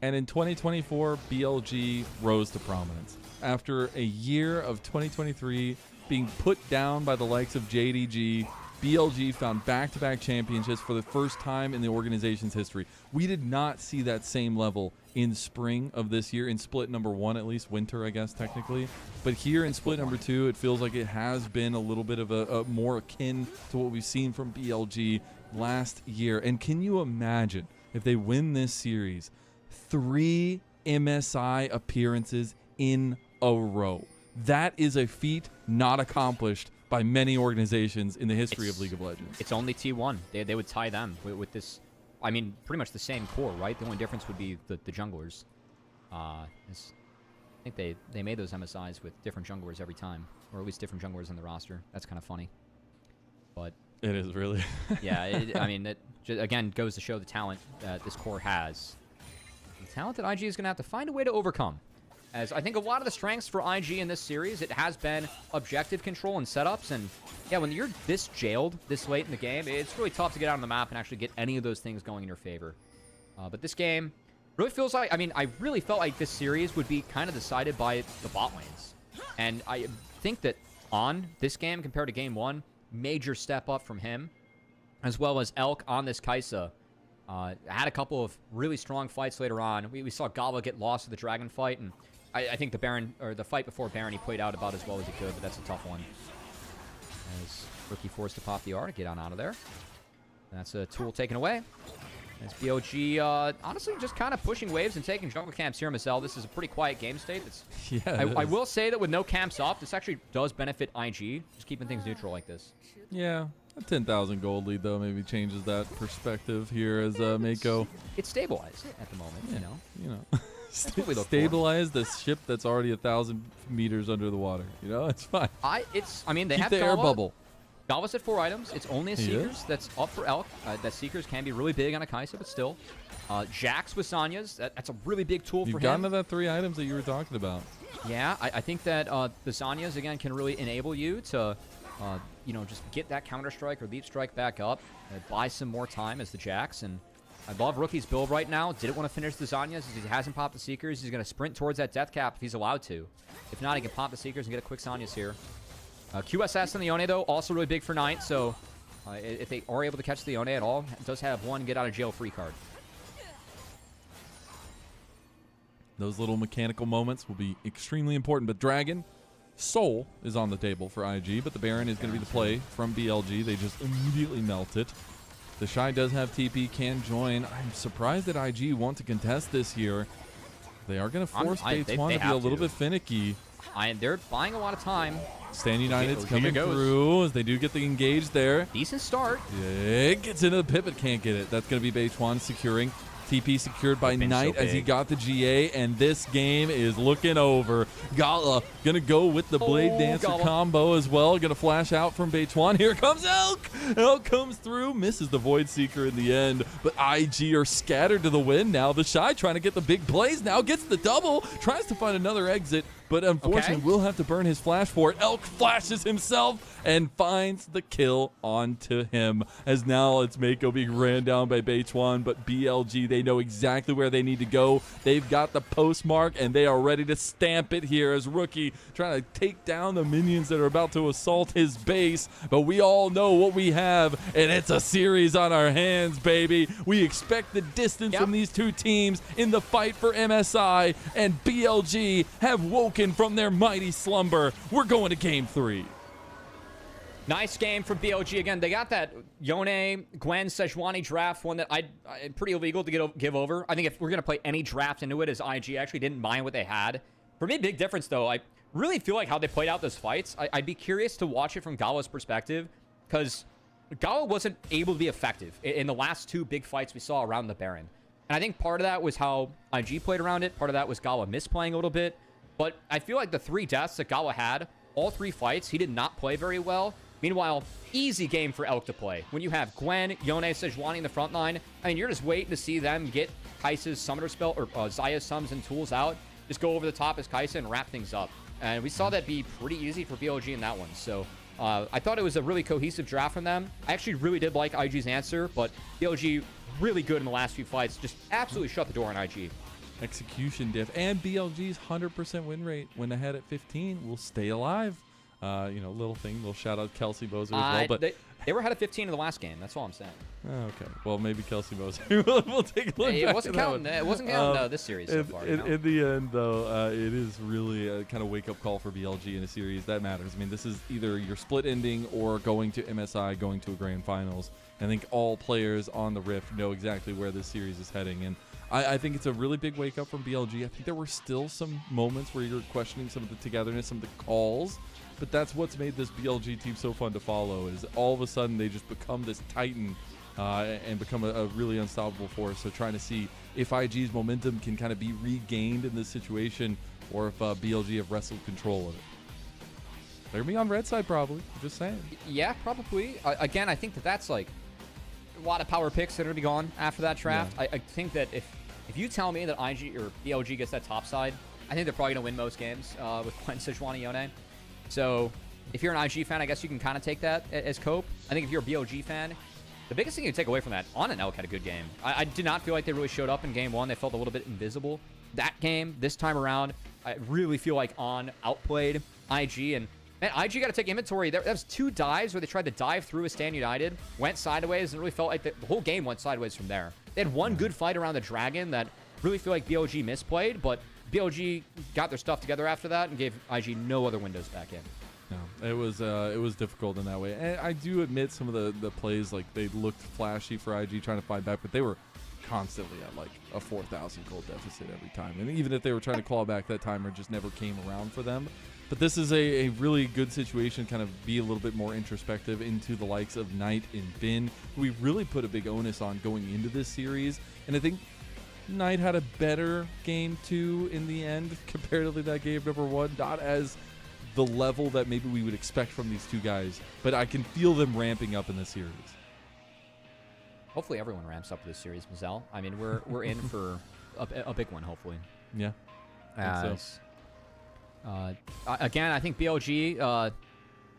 And in 2024, BLG rose to prominence. After a year of 2023 being put down by the likes of JDG, BLG found back-to-back championships for the first time in the organization's history. We did not see that same level in spring of this year, in split number 1 at least, winter I guess technically. But here in split number 2, it feels like it has been a little bit of a more akin to what we've seen from BLG last year. And can you imagine if they win this series, 3 MSI appearances in a row? That is a feat not accomplished by many organizations in the history of League of Legends. It's only T1. They would tie them with this, I mean, pretty much the same core, right? The only difference would be the junglers. I think they made those MSIs with different junglers every time, or at least different junglers in the roster. That's kind of funny. But it is really. Yeah, I mean, it just, again, goes to show the talent that this core has. The talent that IG is going to have to find a way to overcome. As I think a lot of the strengths for IG in this series, it has been objective control and setups. And yeah, when you're this jailed this late in the game, it's really tough to get out on the map and actually get any of those things going in your favor. But this game really feels like, I mean, I really felt like this series would be kind of decided by the bot lanes. And I think that on this game compared to game 1, major step up from him, as well as Elk on this Kai'Sa. Had a couple of really strong fights later on. We saw Gala get lost to the Dragon fight, and I think the Baron, or the fight before Baron, he played out about as well as he could, but that's a tough one. As Rookie forced to pop the R to get on out of there. That's a tool taken away. As BLG, honestly, just kind of pushing waves and taking jungle camps here, Mazel. This is a pretty quiet game state. I will say that with no camps up, this actually does benefit IG, just keeping things neutral like this. Yeah, a 10,000 gold lead, though, maybe changes that perspective here as Mako. It's stabilized at the moment, you know. Stabilize the ship that's already 1,000 meters under the water. It's fine. I mean, they keep have the air bubble. Galva's at 4 items. It's only a Seekers that's up for Elk. That Seekers can be really big on a Kai'Sa, but still. Jax with Sanya's. That's a really big tool for him. You've gotten to that 3 items that you were talking about. Yeah, I think that the Sanya's, again, can really enable you to you know, just get that counter strike or leap strike back up, buy some more time as the Jax. And I love Rookie's build right now. Didn't want to finish the Zanyas. He hasn't popped the Seekers. He's going to sprint towards that death cap if he's allowed to. If not, he can pop the Seekers and get a quick Zanyas here. QSS on the Yone, though, also really big for Knight. So if they are able to catch the Yone at all, it does have one get out of jail free card. Those little mechanical moments will be extremely important. But Dragon, Soul is on the table for IG, but the Baron is going to be the play from BLG. They just immediately melt it. The Shy does have TP, can join. I'm surprised that IG want to contest this here. They are going to force Bates1 to be a little bit finicky. They're buying a lot of time. Stand United's coming through as they do get the engage there. Decent start. It gets into the pit, but can't get it. That's going to be Bates1 securing. TP secured by Knight as he got the GA, and this game is looking over. Gala going to go with the Blade Dancer combo as well. Going to flash out from Bates1. Here comes Elk. Elk comes through, misses the Void Seeker in the end, but IG are scattered to the win now. The Shy trying to get the big plays now, gets the double, tries to find another exit, but unfortunately will have to burn his flash for it. Elk flashes himself and finds the kill onto him, as now it's Mako being ran down by Bates1, but BLG, they know exactly where they need to go. They've got the postmark, and they are ready to stamp it here as Rookie trying to take down the minions that are about to assault his base, but we all know what we have, and it's a series on our hands, baby. We expect the distance from these two teams in the fight for MSI, and BLG have woken from their mighty slumber. We're going to game 3. Nice game from BLG again. They got that Yone, Gwen, Sejuani draft, one that I pretty illegal to give over. I think if we're going to play any draft into it, as IG actually didn't mind what they had. For me, big difference, though. I really feel like how they played out those fights. I'd be curious to watch it from Gala's perspective, because Gala wasn't able to be effective in the last 2 big fights we saw around the Baron. And I think part of that was how IG played around it. Part of that was Gala misplaying a little bit. But I feel like the 3 deaths that Gala had, all 3 fights, he did not play very well. Meanwhile, easy game for Elk to play. When you have Gwen, Yone, Sejuani in the front line, I mean, you're just waiting to see them get Kai'Sa's summoner spell, or Xayah's summons and tools out. Just go over the top as Kai'Sa and wrap things up. And we saw that be pretty easy for BLG in that one. So I thought it was a really cohesive draft from them. I actually really did like IG's answer, but BLG really good in the last few fights. Just absolutely shut the door on IG. Execution diff, and BLG's 100% win rate when ahead at 15 will stay alive. You know, little thing, little shout out Kelsey Bozer as well. But they were ahead of 15 in the last game. That's all I'm saying. Okay, well maybe Kelsey Bozer we'll take a look. It wasn't counting. It wasn't counting this series so far. In the end, though, it is really a kind of wake up call for BLG in a series that matters. I mean, this is either your split ending or going to MSI, going to a grand finals. I think all players on the Rift know exactly where this series is heading, and I think it's a really big wake up from BLG. I think there were still some moments where you're questioning some of the togetherness, some of the calls, but that's what's made this BLG team so fun to follow, is all of a sudden they just become this titan and become a really unstoppable force. So trying to see if IG's momentum can kind of be regained in this situation, or if BLG have wrestled control of it. They're going to be on red side probably, I'm just saying. Yeah, probably. Again, I think that's like a lot of power picks that are going to be gone after that draft. Yeah. I think that if you tell me that IG or BLG gets that top side, I think they're probably going to win most games with Gwen, Sejuani, Yone. So if you're an IG fan, I guess you can kind of take that as cope. I think if you're a BLG fan, the biggest thing you take away from that, On and Elk had a good game. I did not feel like they really showed up in game 1. They felt a little bit invisible. That game, this time around, I really feel like On outplayed IG. And man, IG got to take inventory. There was 2 dives where they tried to dive through a Stand United, went sideways, and really felt like the whole game went sideways from there. They had one good fight around the Dragon that really feel like BLG misplayed, but BLG got their stuff together after that and gave IG no other windows back in. No, it was difficult in that way. And I do admit some of the plays, like, they looked flashy for IG trying to fight back, but they were constantly at like a 4,000 gold deficit every time. And even if they were trying to claw back, that timer just never came around for them. But this is a really good situation, kind of be a little bit more introspective into the likes of Knight and Bin. We really put a big onus on going into this series. And I think Knight had a better game 2 in the end comparatively to that game number 1. Not as the level that maybe we would expect from these 2 guys, but I can feel them ramping up in this series. Hopefully everyone ramps up this series, Mazel. I mean, we're in for a big one, hopefully. Yeah. Again, I think BLG,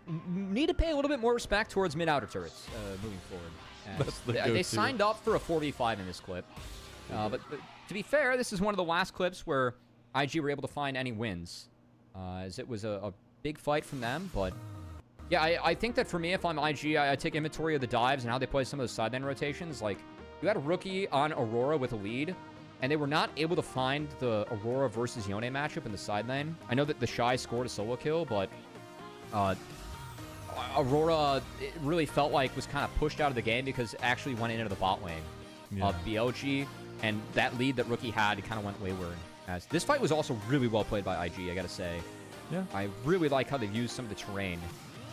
need to pay a little bit more respect towards mid-outer turrets moving forward. That's the They go-to. signed up for a 4v5 in this clip. But to be fair, this is one of the last clips where IG were able to find any wins. As it was a big fight from them, but yeah, I think that for me, if I'm IG, I take inventory of the dives and how they play some of those sideline rotations. Like, you had a rookie on Aurora with a lead, and they were not able to find the Aurora versus Yone matchup in the side lane. I know that the Shy scored a solo kill, but Aurora, it really felt like was kind of pushed out of the game because it actually went into the bot lane of BLG, and that lead that rookie had, it kind of went wayward. As this fight was also really well played by IG, I gotta say. Yeah. I really like how they've used some of the terrain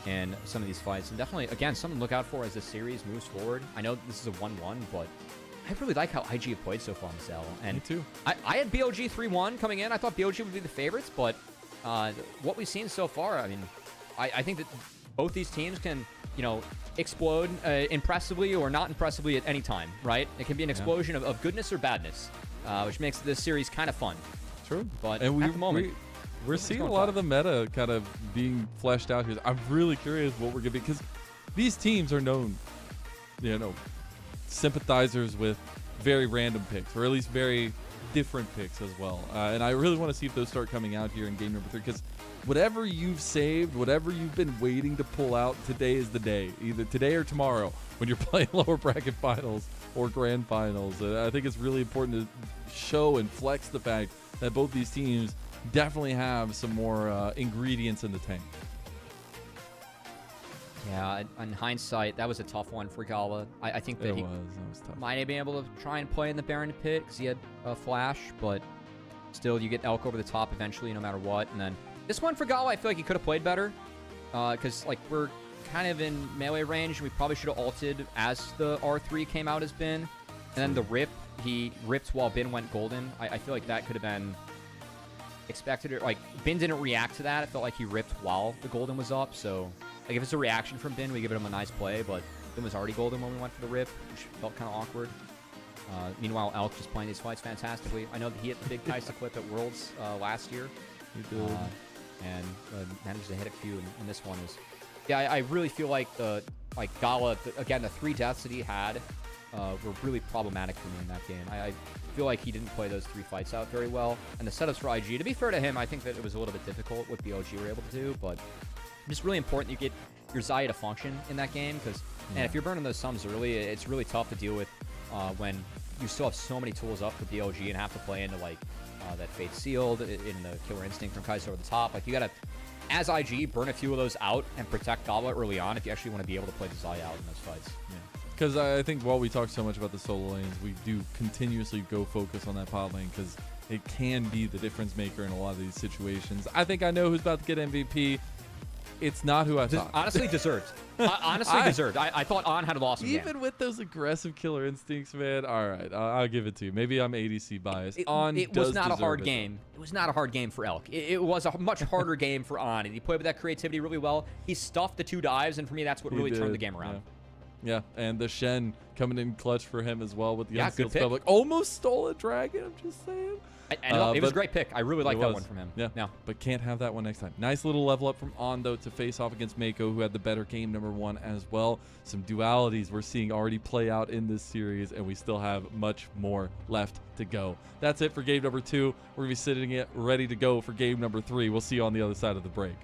in some of these fights, and definitely, again, something to look out for as this series moves forward. I know this is a 1-1, but I really like how IG have played so far on this L. And Me too. I had BLG 3-1 coming in. I thought BLG would be the favorites, but what we've seen so far, I mean, I think that both these teams can, you know, explode impressively or not impressively at any time, right? It can be an explosion of goodness or badness, which makes this series kind of fun. True. But and at the moment, we're seeing a lot of the meta kind of being fleshed out here. I'm really curious what we're going to be, because these teams are known, you know, sympathizers with very random picks, or at least very different picks as well. And I really want to see if those start coming out here in game number 3, because whatever you've saved, whatever you've been waiting to pull out, today is the day. Either today or tomorrow when you're playing lower bracket finals or grand finals. I think it's really important to show and flex the fact that both these teams definitely have some more ingredients in the tank. Yeah, in hindsight, that was a tough one for Gala. I think that That he was tough. might have been able to try and play in the Baron pit because he had a flash, but still, you get Elk over the top eventually, no matter what. And then this one for Gala, I feel like he could have played better because, like, we're kind of in melee range, and we probably should have ulted as the R3 came out as Bin. And then the rip, he ripped while Bin went golden. I feel like that could have been expected. Or, like, Bin didn't react to that. It felt like he ripped while the golden was up, so... Like, if it's a reaction from Bin, we give him a nice play, but Bin was already golden when we went for the rip, which felt kind of awkward. Meanwhile, Elk just playing these fights fantastically. I know that he hit the big Kaisa clip at Worlds last year. He did. And managed to hit a few in this one. Yeah, I really feel like Gala, again, the 3 deaths that he had were really problematic for me in that game. I feel like he didn't play those 3 fights out very well. And the setups for IG, to be fair to him, I think that it was a little bit difficult what BLG were able to do, but just really important you get your Xayah to function in that game, because and if you're burning those sums early, it's really tough to deal with when you still have so many tools up for BLG and have to play into like that Fate Sealed in the Killer Instinct from Kaiser over the top. Like, you gotta, as IG, burn a few of those out and protect Gala early on if you actually want to be able to play the Xayah out in those fights. Because I think while we talk so much about the solo lanes, we do continuously go focus on that pot lane, because it can be the difference maker in a lot of these situations. I think I know who's about to get MVP. It's not who I thought. Honestly, deserved. Honestly, deserved. I thought On had an awesome game. Even with those aggressive killer instincts, man. All right, I'll give it to you. Maybe I'm ADC biased. It does was not a hard deserve it. game. It was not a hard game for Elk. It was a much harder game for On, and he played with that creativity really well. He stuffed the 2 dives, and for me, that's what really turned the game around. Yeah, and the Shen coming in clutch for him as well with the unsealed good pick. spell. Like, almost stole a dragon, I'm just saying. It was a great pick. I really like that one from him. Yeah, but can't have that one next time. Nice little level up from On, though, to face off against Mako, who had the better game number 1 as well. Some dualities we're seeing already play out in this series, and we still have much more left to go. That's it for game number 2. We're going to be sitting it ready to go for game number 3. We'll see you on the other side of the break.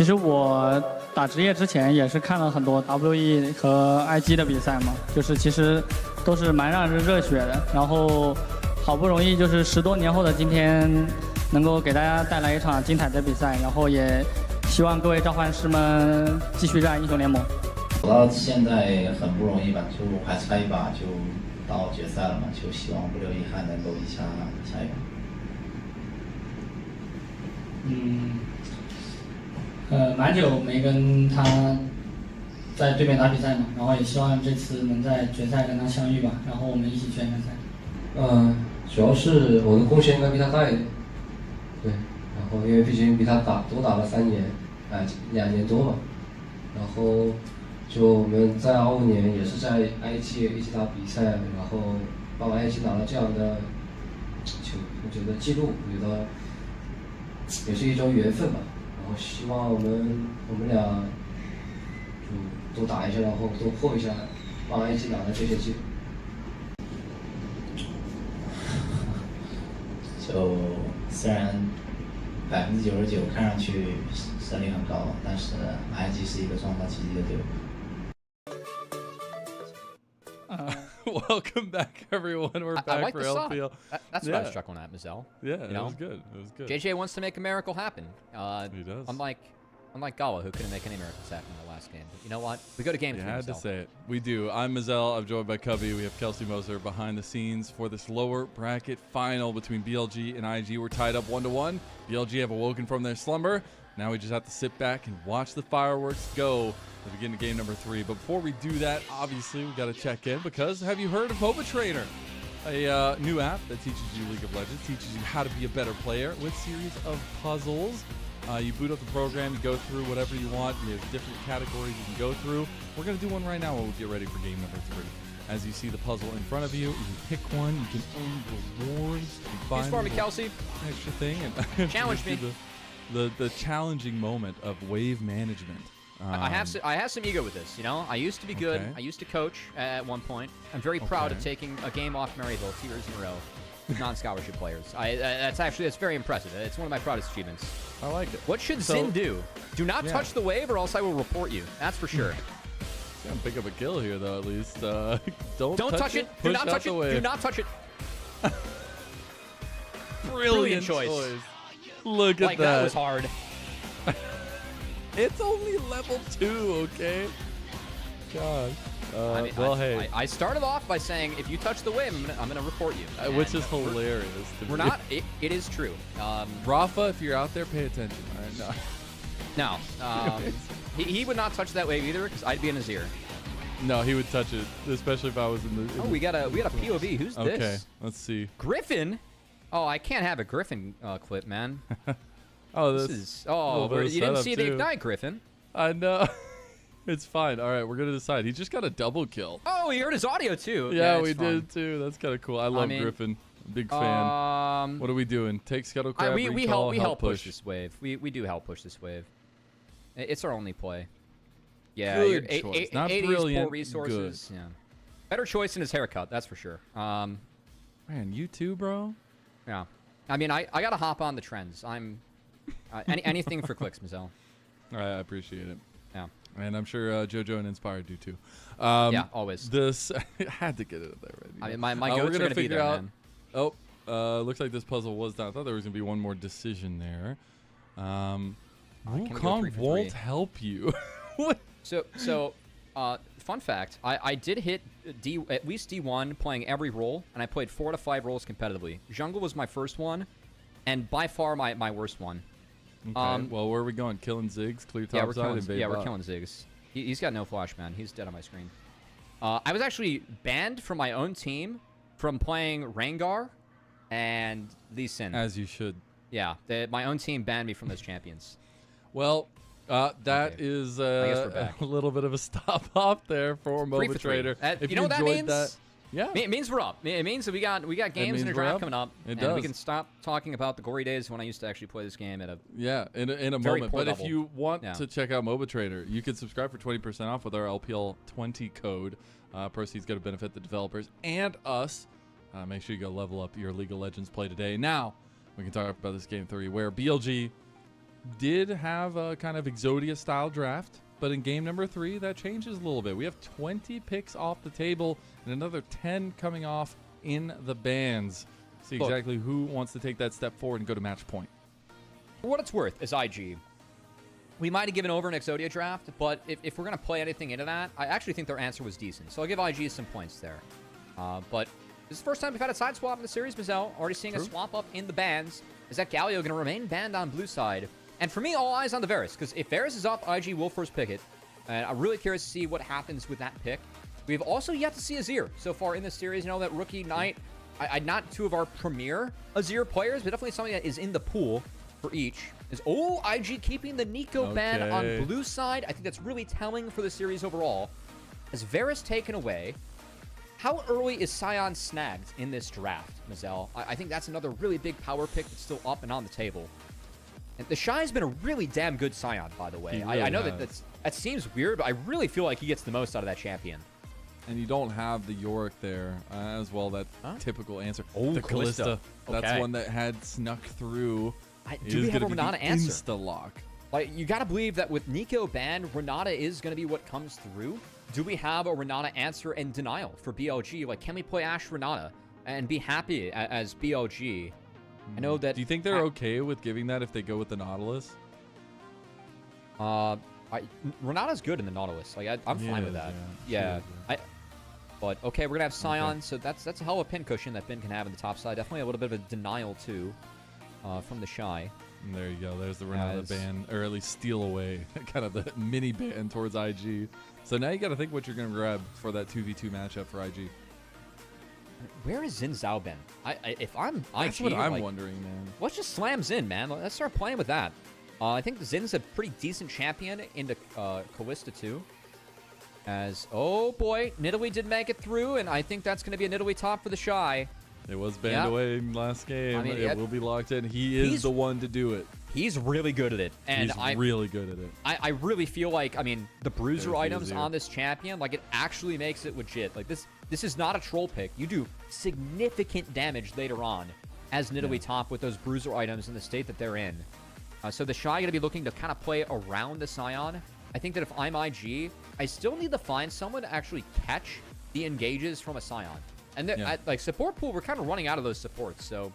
其实我打职业之前也是看了很多 WE 和 IG 的比赛嘛，就是其实都是蛮让人热血的。然后好不容易就是10多年后的今天，能够给大家带来一场精彩的比赛，然后也希望各位召唤师们继续热爱英雄联盟。走到现在很不容易吧，就还差一把就到决赛了嘛，就希望不留遗憾能够一下一把。蛮久没跟他在对面打比赛嘛，然后也希望这次能在决赛跟他相遇吧，然后我们一起去决赛。主要是我的贡献应该比他大一点，对，然后因为毕竟比他多打了3年，2年多吧，然后就我们在25年也是在 IG 一起打比赛，然后帮 IG 拿了这样的我觉得记录，我觉得也是一种缘分吧。然后希望我们俩就多打一下，然后多破一下，帮 IG 拿了这些记录。就虽然99%看上去胜率很高，但是 IG 是一个创造奇迹的队伍。Welcome back, everyone. We're back I like for the song. LPL. That's what I was chuckling at, Mazel. Yeah, you it know? was good. It was good. JJ wants to make a miracle happen. He does. Unlike Gawa, who couldn't make any miracles happen in the last game. But you know what? We go to game 3. I had to say it. We do. I'm Mazel. I'm joined by Cubby. We have Kelsey Moser behind the scenes for this lower bracket final between BLG and IG. We're tied up 1-1. BLG have awoken from their slumber. Now we just have to sit back and watch the fireworks go to begin game number 3. But before we do that, obviously we got to check in because have you heard of Boba Trainer? A new app that teaches you League of Legends, teaches you how to be a better player with series of puzzles. You boot up the program, you go through whatever you want. You have different categories you can go through. We're going to do one right now while we get ready for game number 3. As you see the puzzle in front of you, you can pick one, you can earn rewards. Please for me, Kelsey. Extra thing. And Challenge me. The challenging moment of wave management. I have some ego with this, you know? I used to be good. Okay. I used to coach at one point. I'm very proud of taking a game off Maryville 2 years in a row with non-scholarship players. That's very impressive. It's one of my proudest achievements. I like it. What should Xin do? Do not touch the wave or else I will report you. That's for sure. He's gonna pick up a kill here though, at least. Don't touch it. Do not touch it. Do not touch it. Brilliant choice. Look at that. That was hard. It's only level 2, okay? God. Well, hey. I started off by saying, if you touch the wave, I'm gonna report you. Which is hilarious. We're not. It is true. Rafa, if you're out there, pay attention. All right, no. He would not touch that wave either, because I'd be in his ear. No, he would touch it, especially if I was in the. We got a POV. Who's this? Okay, let's see. Griffin. Oh, I can't have a Griffin clip, man. Oh, this is. Oh, you didn't see the ignite, Griffin. I know. It's fine. All right, we're gonna decide. He just got a double kill. Oh, we heard his audio too. Yeah, we did too. That's kind of cool. I love Griffin. Big fan. What are we doing? Take Scuttle Crab. We help push this wave. We do help push this wave. It's our only play. Yeah, good choice. Not 80s, brilliant. poor resources. Good. Yeah, better choice than his haircut. That's for sure. Man, you too, bro. Yeah, I mean, I gotta hop on the trends. I'm anything for clicks, Mazel. All right, I appreciate it. Yeah. And I'm sure JoJo and Inspired do too. Yeah, always. This had to get it up there, right? I mean, my goats are gonna be there, man. Oh, looks like this puzzle was done. I thought there was gonna be one more decision there. Wukong won't help you. What? So, fun fact: I did hit at least D1 playing every role, and I played 4 to 5 roles competitively. Jungle was my first one, and by far my worst one. Okay. Well, where are we going? Killing Ziggs, clear top side, and yeah, we're killing Ziggs. He's got no flash, man. He's dead on my screen. I was actually banned from my own team from playing Rengar and Lee Sin. As you should. Yeah, my own team banned me from those champions. Well, that is a little bit of a stop off there for MOBA Trader. You know what that means? Yeah. It means we're up. It means that we got games in the draft coming up. It does. We can stop talking about the gory days when I used to actually play this game at a in a moment. But level. if you want to check out MOBA Trader, you can subscribe for 20% off with our LPL 20 code. Proceeds go to benefit the developers and us. Make sure you go level up your League of Legends play today. Now we can talk about this game 3 where BLG did have a kind of Exodia-style draft, but in game number 3, that changes a little bit. We have 20 picks off the table and another 10 coming off in the bans. See exactly who wants to take that step forward and go to match point. For what it's worth, as IG, we might have given over an Exodia draft, but if we're going to play anything into that, I actually think their answer was decent. So I'll give IG some points there. But this is the first time we've had a side swap in the series, Mazel. Already seeing a swap up in the bans. Is that Galio going to remain banned on blue side? And for me, all eyes on the Varus, because if Varus is up, IG will first pick it. And I'm really curious to see what happens with that pick. We've also yet to see Azir so far in this series. You know, that rookie Knight, not two of our premier Azir players, but definitely something that is in the pool for each. Is IG keeping the Nico ban on blue side. I think that's really telling for the series overall. As Varus taken away, how early is Sion snagged in this draft, Mazel? I think that's another really big power pick that's still up and on the table. And the Shy's been a really damn good Sion, by the way. Really I know that seems weird, but I really feel like he gets the most out of that champion. And you don't have the Yorick there as well. That typical answer. Oh, the Callista. Okay. That's one that had snuck through. Do we have a Renata answer? Insta-lock. Like, you got to believe that with Nico banned, Renata is going to be what comes through. Do we have a Renata answer and denial for BLG? Like, can we play Ashe Renata and be happy as BLG? I know that... Do you think they're okay with giving that if they go with the Nautilus? Renata's good in the Nautilus. Like, I'm fine with that. Yeah. But, okay, we're going to have Sion, so that's a hell of a pin cushion that Ben can have in the top side. Definitely a little bit of a denial, too, from the Shy. And there you go. There's the Renata ban, or at least steal away. Kind of the mini ban towards IG. So now you got to think what you're going to grab for that 2v2 matchup for IG. Where is Xin Zhao been? If I'm IG, that's what I'm wondering, man. Let's just slam Xin, man. Let's start playing with that. I think Zin's a pretty decent champion into Callista too. As, oh boy, Nidalee did make it through, and I think that's going to be a Nidalee top for the Shy. It was banned away in last game. I mean, it will be locked in. He's the one to do it. He's really good at it. And he's really good at it. I really feel like, I mean, the bruiser items on this champion, like, it actually makes it legit. Like, this is not a troll pick. You do significant damage later on as Nidalee top with those bruiser items in the state that they're in. So the Shy going to be looking to kind of play around the Sion. I think that if I'm IG, I still need to find someone to actually catch the engages from a Sion. And at, like, support pool, we're kind of running out of those supports. So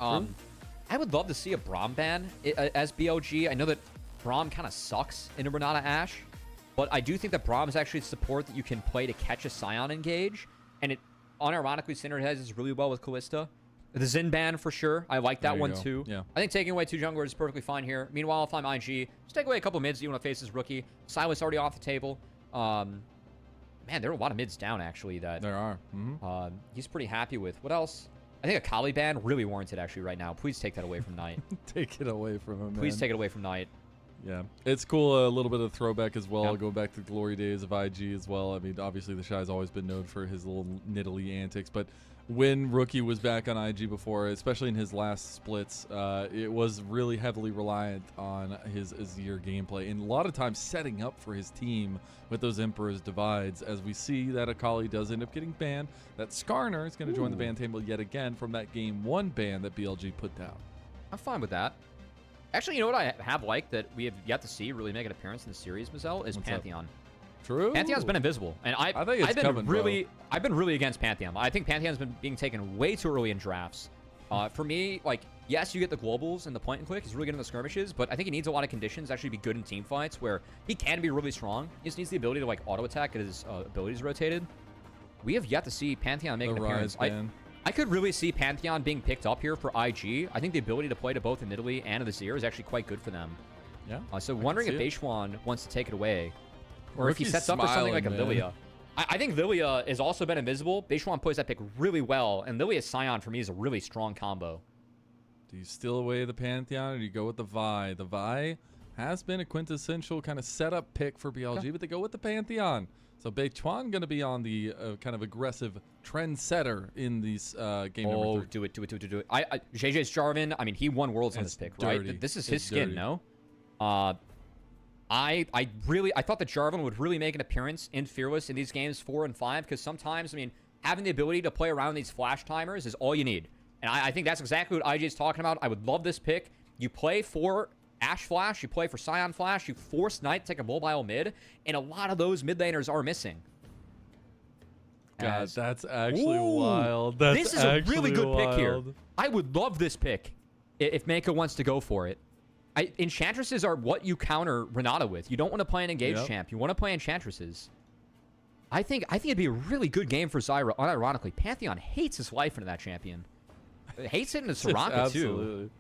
I would love to see a Braum ban as BLG. I know that Braum kind of sucks in a Renata Ashe, but I do think that Braum is actually support that you can play to catch a Sion engage, and it unironically synergizes really well with Callista. The Xin ban for sure. I like that one too. Yeah. I think taking away 2 junglers is perfectly fine here. Meanwhile, if I'm IG, just take away a couple mids that you want to face as rookie. Silas already off the table. Man, there are a lot of mids down, actually. That there are. He's pretty happy with. What else? I think a Kali ban really warranted, actually, right now. Please take that away from Knight. Take it away from him, Please take it away from Knight. Yeah. It's cool. A little bit of throwback as well. Go back to the glory days of IG as well. I mean, obviously, the Shy's always been known for his little Nidalee antics, but when Rookie was back on IG before, especially in his last splits, it was really heavily reliant on his Azir gameplay, and a lot of times setting up for his team with those Emperor's Divides. As we see that Akali does end up getting banned, that Skarner is going to join the ban table yet again from that Game 1 ban that BLG put down. I'm fine with that. Actually, you know what I have liked that we have yet to see really make an appearance in the series, Mazel, is Pantheon. True. Pantheon's been invisible, and I've been really against Pantheon. I think Pantheon's been being taken way too early in drafts. For me, like, yes, you get the globals and the point and click. He's really good in the skirmishes, but I think he needs a lot of conditions to actually be good in team fights where he can be really strong. He just needs the ability to, like, auto attack, get his abilities rotated. We have yet to see Pantheon make an appearance. I could really see Pantheon being picked up here for IG. I think the ability to play to both the Nidalee and the Azir is actually quite good for them. Yeah. So wondering if Beishwan wants to take it away, or if he sets up for something like a Lilia. I think Lilia has also been invisible. Beishwan plays that pick really well, and Lilia Sion for me is a really strong combo. Do you steal away the Pantheon, or do you go with the Vi? The Vi has been a quintessential kind of setup pick for BLG, but they go with the Pantheon. So Beishwan going to be on the kind of aggressive trendsetter in these game number 3. Do it. JJ's Jarvan, I mean, he won Worlds on this pick, right? This is his skin, no? I thought that Jarvan would really make an appearance in Fearless in these games 4 and 5, because sometimes, I mean, having the ability to play around these flash timers is all you need. And I think that's exactly what IJ is talking about. I would love this pick. You play for Ashe Flash, you play for Scion Flash, you force Knight to take a mobile mid, and a lot of those mid laners are missing. God, that's actually wild. This is a really good pick here. I would love this pick if Mako wants to go for it. Enchantresses are what you counter Renata with. You don't want to play an engaged champ. You want to play Enchantresses. I think it'd be a really good game for Zyra, unironically. Pantheon hates his life into that champion. Hates it into Soraka, too.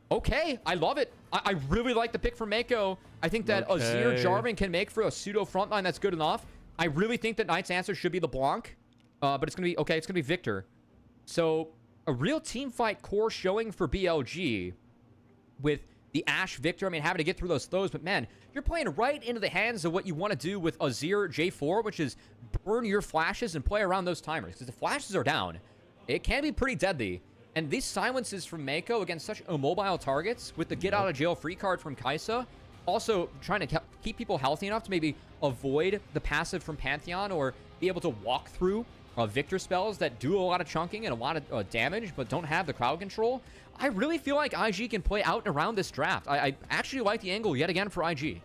Okay, I love it. I really like the pick for Mako. I think that Azir Jarvan can make for a pseudo frontline that's good enough. I really think that Knight's answer should be LeBlanc. But it's going to be, okay, it's going to be Victor. So, a real team fight core showing for BLG with the Ashe Victor. I mean, having to get through those throws, but man, you're playing right into the hands of what you want to do with Azir J4, which is burn your flashes and play around those timers. Because the flashes are down, it can be pretty deadly. And these silences from Mako against such immobile targets with the get out of jail free card from Kai'Sa, also trying to keep people healthy enough to maybe avoid the passive from Pantheon or be able to walk through Victor spells that do a lot of chunking and a lot of damage, but don't have the crowd control. I really feel like IG can play out and around this draft. I actually like the angle yet again for IG.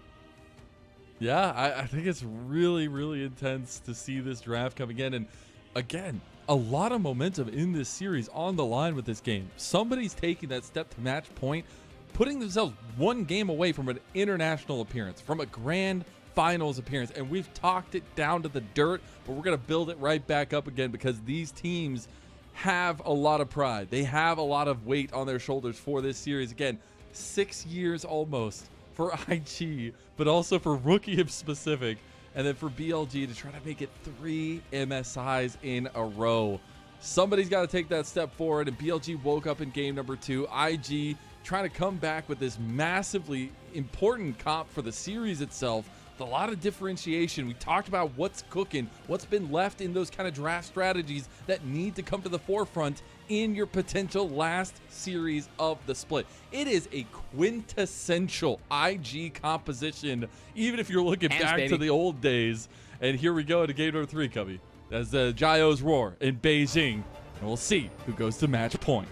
Yeah, I think it's really, really intense to see this draft come again. And again, a lot of momentum in this series on the line with this game. Somebody's taking that step to match point, putting themselves one game away from an international appearance, from a grand finals appearance, and we've talked it down to the dirt, but we're going to build it right back up again because these teams have a lot of pride. They have a lot of weight on their shoulders for this series. Again, 6 years almost for IG, but also for Rookie in specific, and then for BLG to try to make it 3 MSIs in a row. Somebody's got to take that step forward, and BLG woke up in game number 2. IG trying to come back with this massively important comp for the series itself. A lot of differentiation. We talked about what's cooking, what's been left in those kind of draft strategies that need to come to the forefront in your potential last series of the split. It is a quintessential IG composition, even if you're looking back to the old days. And here we go to game number 3, Cubby. As the Gyos roar in Beijing, and we'll see who goes to match point.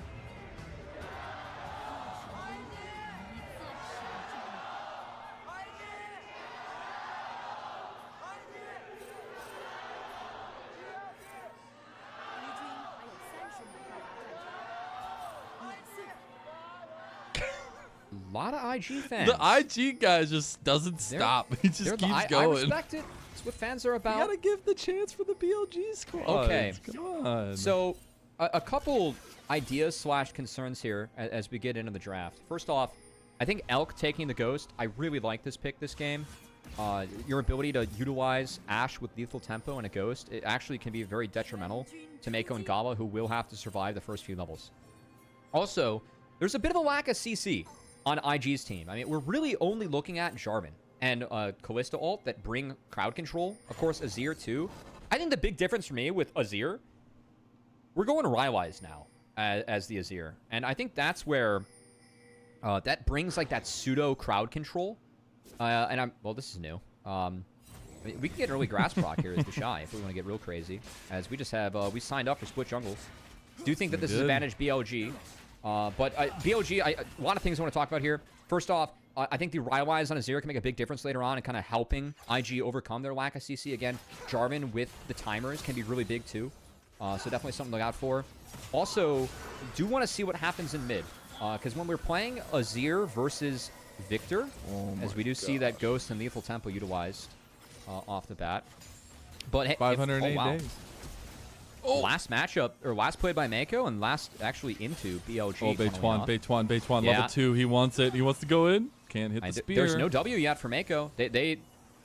A lot of IG fans. The IG guy just doesn't stop. He just keeps going. I respect it. It's what fans are about. You gotta give the chance for the BLG squad. Okay. Come on. So, a couple ideas / concerns here as we get into the draft. First off, I think Elk taking the Ghost. I really like this pick this game. Your ability to utilize Ashe with lethal tempo and a Ghost, it actually can be very detrimental to Mako and Gala, who will have to survive the first few levels. Also, there's a bit of a lack of CC on IG's team. I mean, we're really only looking at Jarvan and Kalista ult that bring crowd control. Of course, Azir too. I think the big difference for me with Azir, we're going Rylai's now as the Azir. And I think that's where that brings like that pseudo crowd control. Well, this is new. We can get early grass proc here as the Shy if we want to get real crazy. As we just have, we signed up for split jungles. Do think that this is advantage BLG. But BLG, a lot of things I want to talk about here. First off, I think the Rylai's on Azir can make a big difference later on and kind of helping IG overcome their lack of CC. Again, Jarvan with the timers can be really big too. So definitely something to look out for. Also, do want to see what happens in mid. Because when we're playing Azir versus Victor, as we do see that Ghost and Lethal Tempo utilized off the bat. But hey, 508 days. Last matchup, or last play by Mako, and last actually into BLG. Oh, Beituan, level 2. He wants it. He wants to go in. Can't hit the spear. There's no W yet for Mako. They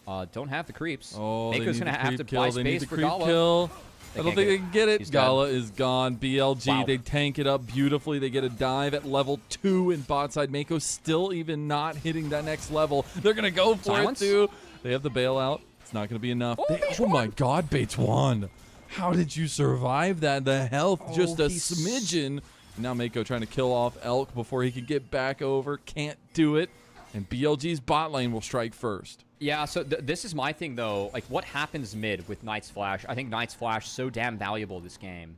don't have the creeps. Oh, Mako's going to have to buy space for Gala. Kill. I don't think they can get it. He's Gala dead. is gone. BLG, they tank it up beautifully. They get a dive at level 2 in bot side. Mako still even not hitting that next level. They're going to go for it too. They have the bailout. It's not going to be enough. Oh my God, Beituan. How did you survive that? The health, just a smidgen. Now Mako trying to kill off Elk before he can get back over. Can't do it. And BLG's bot lane will strike first. Yeah, so this is my thing, though. Like, what happens mid with Knight's Flash? I think Knight's Flash so damn valuable this game.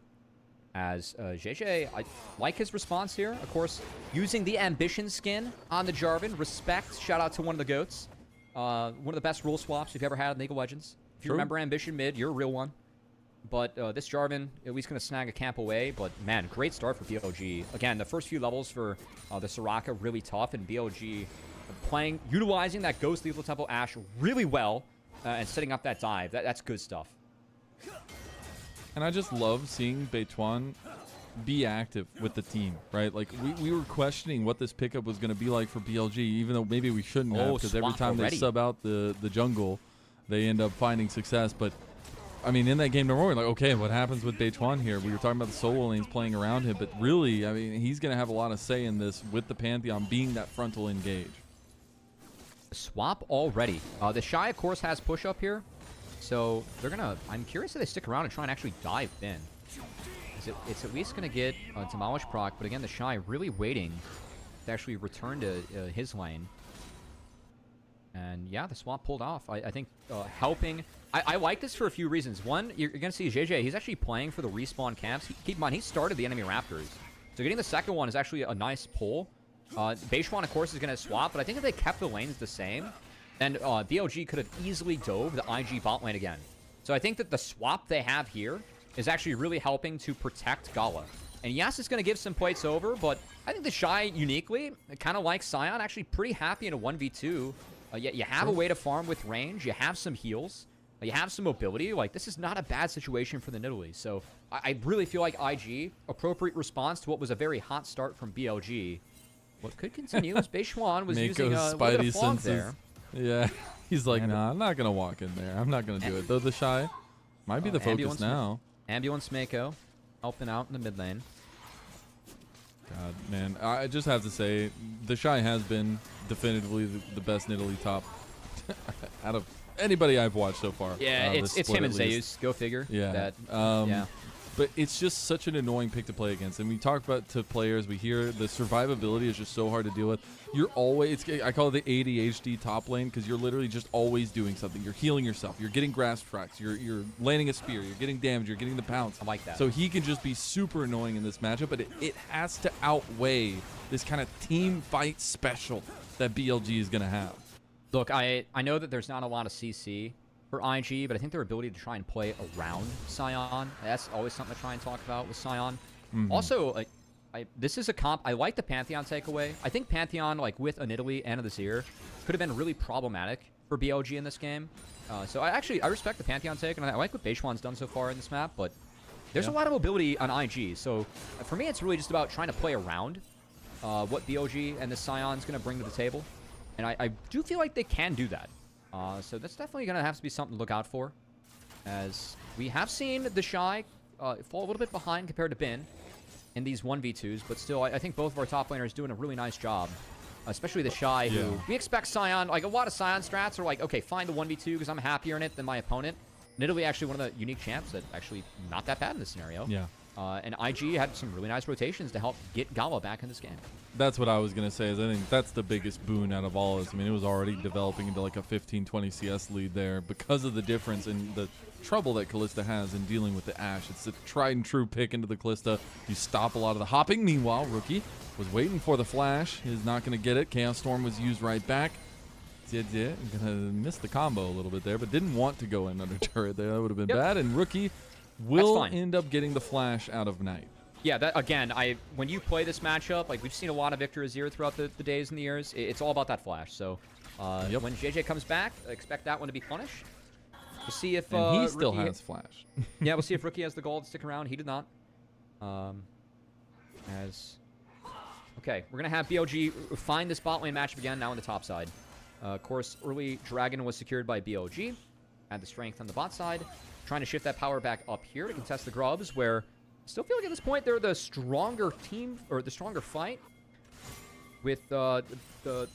As JJ, I like his response here. Of course, using the Ambition skin on the Jarvan. Respect. Shout out to one of the GOATs. One of the best rule swaps we've ever had in League of Legends. If you remember Ambition mid, you're a real one. But this Jarvan, at least going to snag a camp away. But, man, great start for BLG. Again, the first few levels for the Soraka really tough. And BLG utilizing that Ghost Lethal Tempo Ashe really well. And setting up that dive. That's good stuff. And I just love seeing Beituan be active with the team, right? Like, we were questioning what this pickup was going to be like for BLG, even though maybe we shouldn't have, because every time they sub out the jungle, they end up finding success. But, I mean, in that game, we're like, okay, what happens with Beituan here? We were talking about the solo lanes playing around him, but really, I mean, he's going to have a lot of say in this with the Pantheon being that frontal engage. Swap already. The Shy, of course, has push up here. So they're going to... I'm curious if they stick around and try and actually dive in. It's at least going to get Demolish proc, but again, the Shy really waiting to actually return to his lane. And yeah, the swap pulled off. I think helping... I like this for a few reasons. One, you're going to see JJ, he's actually playing for the respawn camps. Keep in mind, he started the enemy Raptors. So getting the second one is actually a nice pull. Beishwan, of course, is going to swap, but I think if they kept the lanes the same, then BLG could have easily dove the IG bot lane again. So I think that the swap they have here is actually really helping to protect Gala. And yes, it's going to give some plates over, but I think the Shy uniquely, kind of like Sion, actually pretty happy in a 1v2. You have a way to farm with range. You have some heals. You have some mobility. Like, this is not a bad situation for the Nidalee. So I really feel like IG, appropriate response to what was a very hot start from BLG. What could continue is Beishwan was using a little bit of fog there. Yeah, he's like, nah, I'm not going to walk in there. I'm not going to do it. Though the Shy might be the focus now. Ambulance Mako helping out in the mid lane. God, man. I just have to say, the Shy has been definitively the best Nidalee top out of anybody I've watched so far. Yeah, it's him and Zeus. Go figure. Yeah. Yeah. But it's just such an annoying pick to play against. And we talk about to players, we hear the survivability is just so hard to deal with. You're always, I call it the ADHD top lane, because you're literally just always doing something. You're healing yourself. You're getting grass fracks. You're landing a spear. You're getting damage. You're getting the pounce. I like that. So he can just be super annoying in this matchup, but it has to outweigh this kind of team fight special that BLG is going to have. Look, I know that there's not a lot of CC for IG, but I think their ability to try and play around Sion, that's always something to try and talk about with Sion. Also, like, this is a comp. I like the Pantheon takeaway. I think Pantheon, like, with a Nidalee and a Vizier, could have been really problematic for BLG in this game. So I respect the Pantheon take, and I like what Beishwan's done so far in this map, but there's a lot of mobility on IG. So for me, it's really just about trying to play around what BLG and the Sion's going to bring to the table. And I do feel like they can do that. So that's definitely going to have to be something to look out for, as we have seen the Shy fall a little bit behind compared to Bin in these 1v2s, but still, I think both of our top laners doing a really nice job, especially the Shy, who we expect Sion, like a lot of Sion strats are like, okay, find the 1v2 because I'm happier in it than my opponent. Nidalee actually one of the unique champs that actually not that bad in this scenario. Yeah. And IG had some really nice rotations to help get Gala back in this game. That's what I was going to say, is I think that's the biggest boon out of all of this. I mean, it was already developing into like a 15-20 CS lead there because of the difference in the trouble that Kalista has in dealing with the Ashe. It's a tried and true pick into the Kalista. You stop a lot of the hopping. Meanwhile, Rookie was waiting for the flash. He's not going to get it. Chaos Storm was used right back. Going to miss the combo a little bit there, but didn't want to go in under turret there. That would have been bad. And Rookie will end up getting the flash out of Knight. Yeah, that, again, when you play this matchup, like we've seen a lot of Victor Azir throughout the days and the years, it's all about that flash. So when JJ comes back, expect that one to be punished. We'll see if and he still has flash. Yeah, we'll see if Rookie has the goal to stick around. He did not. Okay, we're gonna have BLG find this bot lane matchup again now on the top side. Of course, early Dragon was secured by BLG. Had the strength on the bot side. Trying to shift that power back up here to contest the Grubs, where I still feel like at this point they're the stronger team, or the stronger fight. With the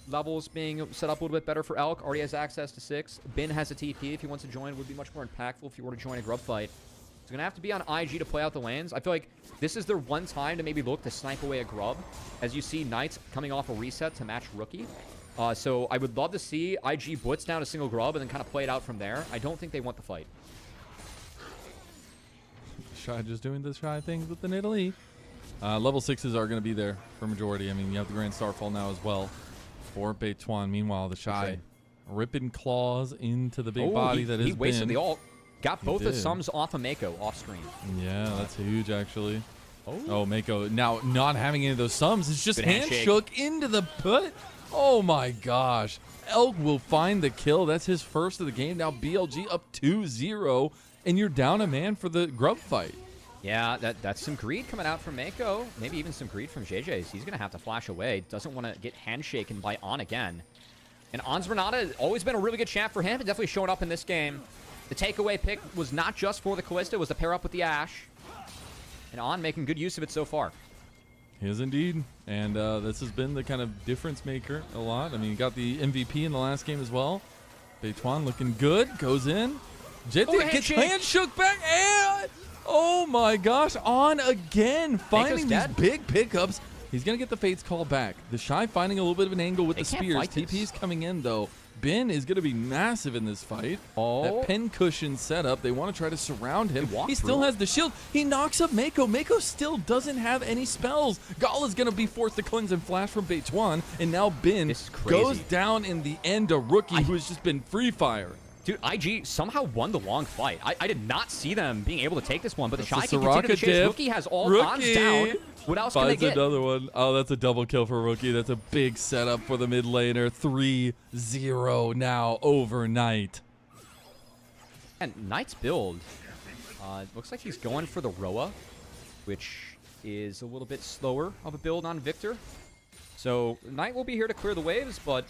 levels being set up a little bit better for Elk. Already has access to 6. Bin has a TP if he wants to join. Would be much more impactful if you were to join a Grub fight. It's going to have to be on IG to play out the lanes. I feel like this is their one time to maybe look to snipe away a Grub. As you see, Knights coming off a reset to match Rookie. So I would love to see IG blitz down a single Grub and then kind of play it out from there. I don't think they want the fight. Shy just doing the Shy things with an Italy. Level 6s are going to be there for majority. I mean, you have the Grand Starfall now as well for Beituan. Meanwhile, the Shy ripping claws into the big body that is He wasted the ult. Got both the did. sums off of Mako off screen. Yeah, that's huge, actually. Oh, Mako now not having any of those sums. It's just Good hand handshake. shook into the put. Oh my gosh. Elk will find the kill. That's his first of the game. Now BLG up 2-0, and you're down a man for the grub fight. Yeah, that's some greed coming out from Mako. Maybe even some greed from JJ's. He's going to have to flash away. Doesn't want to get handshaken by On again. And On's Renata has always been a really good champ for him. And definitely showing up in this game. The takeaway pick was not just for the Kalista. It was to pair up with the Ashe. And On making good use of it so far. He is indeed. And this has been the kind of difference maker a lot. I mean, he got the MVP in the last game as well. Beituan looking good. Goes in. JJ gets hand shook back. And oh my gosh. On again. Finding these big pickups. He's going to get the Fates call back. The Shy finding a little bit of an angle with the spears. TP's coming in, though. Ben is going to be massive in this fight. That pin cushion setup. They want to try to surround him. He still has the shield. He knocks up Mako. Mako still doesn't have any spells. Gala's going to be forced to cleanse and flash from Beituan. And now Ben goes down in the end. A rookie who has just been free fire. Dude, IG somehow won the long fight. I did not see them being able to take this one, but the Shy can Soraka continue to chase. Rookie has all Ons down. What else can they get? Another one. Oh, that's a double kill for Rookie. That's a big setup for the mid laner. 3-0 now overnight. And Knight's build. Looks like he's going for the Roa, which is a little bit slower of a build on Victor. So Knight will be here to clear the waves, but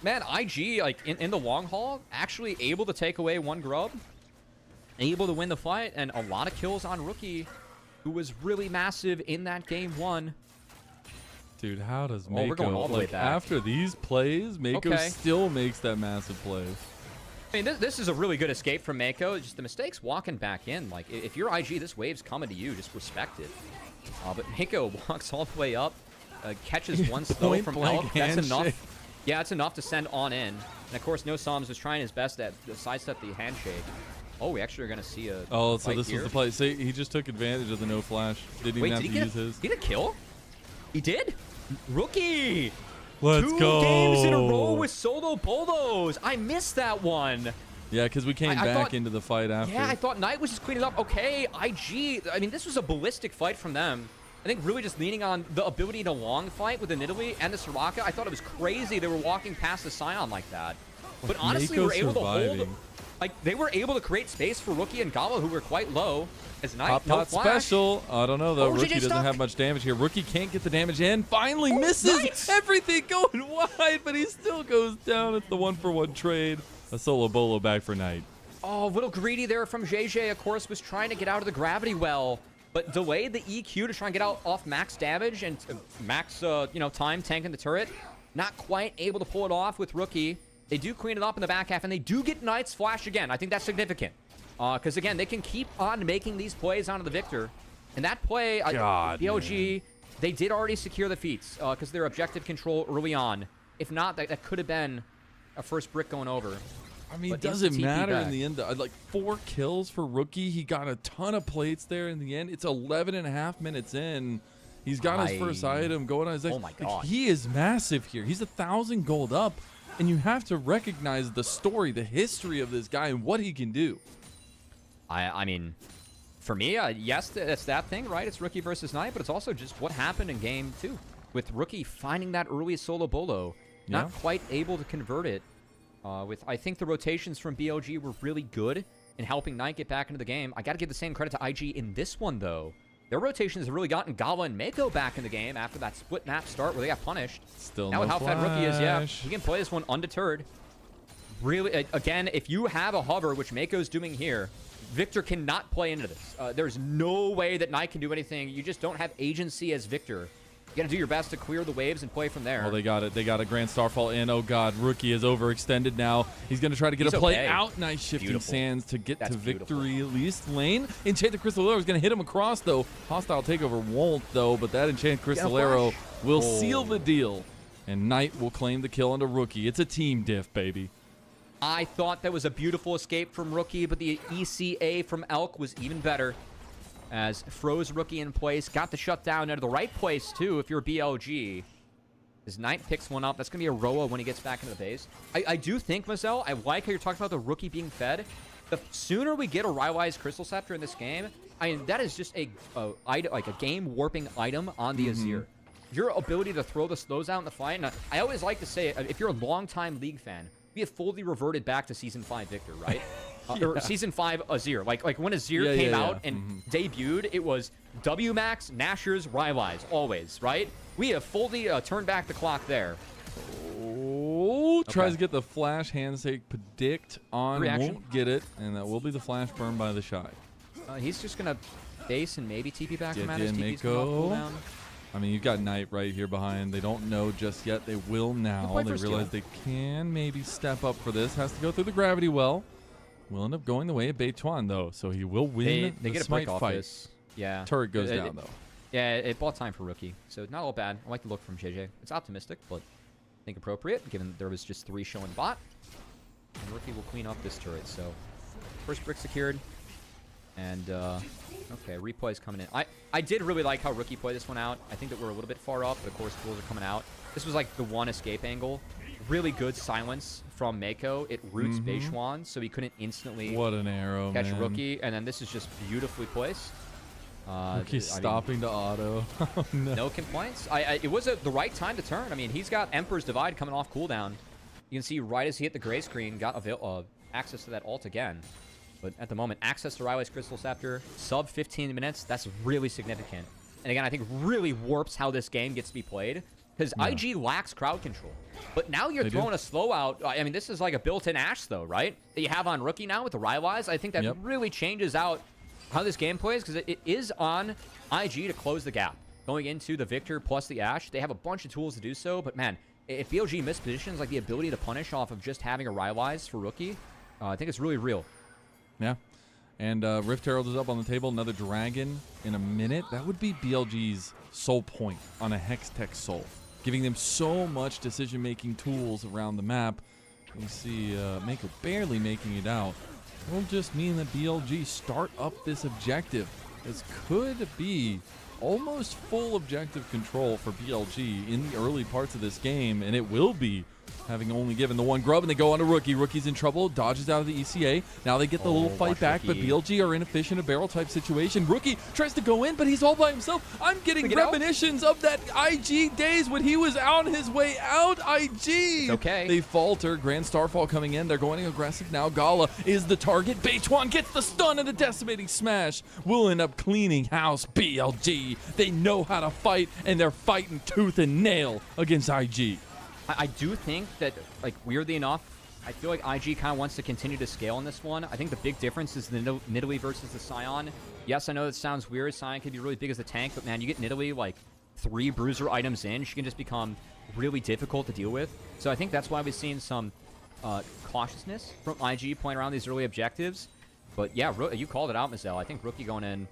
man, IG, like in the long haul, actually able to take away one grub, able to win the fight, and a lot of kills on Rookie, who was really massive in that game one. Dude, how does Mako, we're going all the way back. After these plays, Mako still makes that massive play. I mean, this is a really good escape from Mako. Just the mistakes walking back in. Like, if you're IG, this wave's coming to you. Just respect it. But Mako walks all the way up, catches one slow from Elk. That's enough. Yeah, it's enough to send On in. And of course, No Psalms was trying his best to sidestep the handshake. Oh, we actually are going to see a so this here. was the play. See, he just took advantage of the no flash. Didn't even have to use his. Did he get a kill? He did? Rookie! Let's go. 2 games in a row with solo bolos. I missed that one. Yeah, because we came back into the fight after. Yeah, I thought Knight was just cleaning up. Okay, IG. I mean, this was a ballistic fight from them. I think really just leaning on the ability to long fight with the Nidalee and the Soraka. I thought it was crazy they were walking past the Scion like that. But honestly, we were able to hold. Like, they were able to create space for Rookie and Gala, who were quite low. As Knight, no flash. Special. I don't know, though. Rookie doesn't have much damage here. Rookie can't get the damage in. Finally misses. Everything going wide, but he still goes down. It's the 1-for-1 trade. A solo bolo back for Knight. Oh, a little greedy there from JJ, of course, was trying to get out of the gravity well, but delayed the EQ to try and get out off max damage and max, time tanking the turret. Not quite able to pull it off with Rookie. They do clean it up in the back half, and they do get Knight's flash again. I think that's significant. Because, again, they can keep on making these plays onto the Victor. And that play, BLG, they did already secure the feats because their objective control early on. If not, that could have been a first brick going over. I mean, it doesn't matter in the end. Like 4 kills for Rookie. He got a ton of plates there in the end. It's 11.5 minutes in. He's got his first item going on. Oh my God. Like, he is massive here. He's 1,000 gold up. And you have to recognize the story, the history of this guy and what he can do. I mean, for me, yes, it's that thing, right? It's Rookie versus Knight, but it's also just what happened in game 2. With Rookie finding that early solo bolo, not quite able to convert it. I think the rotations from BLG were really good in helping Knight get back into the game. I got to give the same credit to IG in this one, though. Their rotations have really gotten Gala and Mako back in the game after that split map start where they got punished. Still now no with how flash. fed Rookie is, he can play this one undeterred. Really, again, if you have a hover, which Mako's doing here, Victor cannot play into this. There's no way that Knight can do anything. You just don't have agency as Victor. You got to do your best to clear the waves and play from there. Oh, they got it. They got a Grand Starfall in. Oh, God. Rookie is overextended now. He's going to try to get a play out. Nice shifting sands to get to victory. At least lane. Enchanted Crystal Arrow is going to hit him across, though. Hostile takeover won't, though. But that Enchanted Crystal Arrow will seal the deal. And Knight will claim the kill onto Rookie. It's a team diff, baby. I thought that was a beautiful escape from Rookie, but the ECA from Elk was even better. as froze Rookie in place, got the shutdown into the right place too if you're BLG. His Knight picks one up. That's going to be a Roa when he gets back into the base. I do think, Mazel, I like how you're talking about the Rookie being fed. The sooner we get a Rywise Crystal Scepter in this game, I mean, that is just a game-warping item on the Azir. Your ability to throw the slows out in the fight, and I always like to say, if you're a long-time League fan, we have fully reverted back to Season 5 Victor, right? Or Season 5 Azir. Like when Azir came out and debuted, it was WMAX, Nashers, Rywise, always, right? We have fully turned back the clock there. Oh, tries to get the flash handshake predict on, Reaction. won't get it, and that will be the flash burn by the Shy. He's just going to base and maybe TP back Get from Matters. in, TP's going off Mako. cooldown. I mean, you've got Knight right here behind. They don't know just yet. They will now. play They first realize kill. they can maybe step up for this. Has to go through the gravity well. Will end up going the way of Beituan, though, so he will win They the get a smite break off fight. this. Yeah. Turret goes down, though. Yeah, it bought time for Rookie, so not all bad. I like the look from JJ. It's optimistic, but I think appropriate, given there was just 3 showing bot. And Rookie will clean up this turret, so first brick secured. And, okay, replay is coming in. I did really like how Rookie played this one out. I think that we're a little bit far up, but of course, tools are coming out. This was like the one escape angle. Really good silence from Mako. It roots Beituan, so he couldn't instantly What an arrow, catch man. Rookie. And then this is just beautifully placed. Rookie's I mean, stopping to auto. Oh, no. no complaints. It was the right time to turn. I mean, he's got Emperor's Divide coming off cooldown. You can see right as he hit the gray screen, got access to that ult again. But at the moment, access to Rywise Crystal Scepter, sub 15 minutes, that's really significant. And again, I think really warps how this game gets to be played. Because IG lacks crowd control. But now you're throwing a slow out. I mean, this is like a built-in Ashe, though, right? That you have on Rookie now with the Rywise. I think that really changes out how this game plays, because it is on IG to close the gap. Going into the Victor plus the Ashe, they have a bunch of tools to do so, but man, if BLG mispositions, like the ability to punish off of just having a Rywise for Rookie, I think it's really real. Yeah. And Rift Herald is up on the table. Another Dragon in a minute. That would be BLG's soul point on a Hextech Soul, giving them so much decision-making tools around the map. You see Mako barely making it out. It'll just mean that BLG start up this objective. This could be almost full objective control for BLG in the early parts of this game, and it will be, having only given the one grub, and they go on to Rookie. Rookie's in trouble, dodges out of the ECA. Now they get the little fight back, but BLG are inefficient, a barrel type situation. Rookie tries to go in, but he's all by himself. I'm getting reminiscence of that IG days when he was on his way out. IG! It's okay. They falter. Grand Starfall coming in. They're going aggressive now. Gala is the target. Beituan gets the stun and a decimating smash. Will end up cleaning house. BLG. They know how to fight, and they're fighting tooth and nail against IG. I do think that, like, weirdly enough, I feel like IG kind of wants to continue to scale in this one. I think the big difference is the Nidalee versus the Scion. Yes, I know that sounds weird. Scion can be really big as a tank, but man, you get Nidalee like 3 bruiser items in, she can just become really difficult to deal with. So I think that's why we've seen some cautiousness from IG playing around these early objectives. But yeah, you called it out, Mazel. I think Rookie going in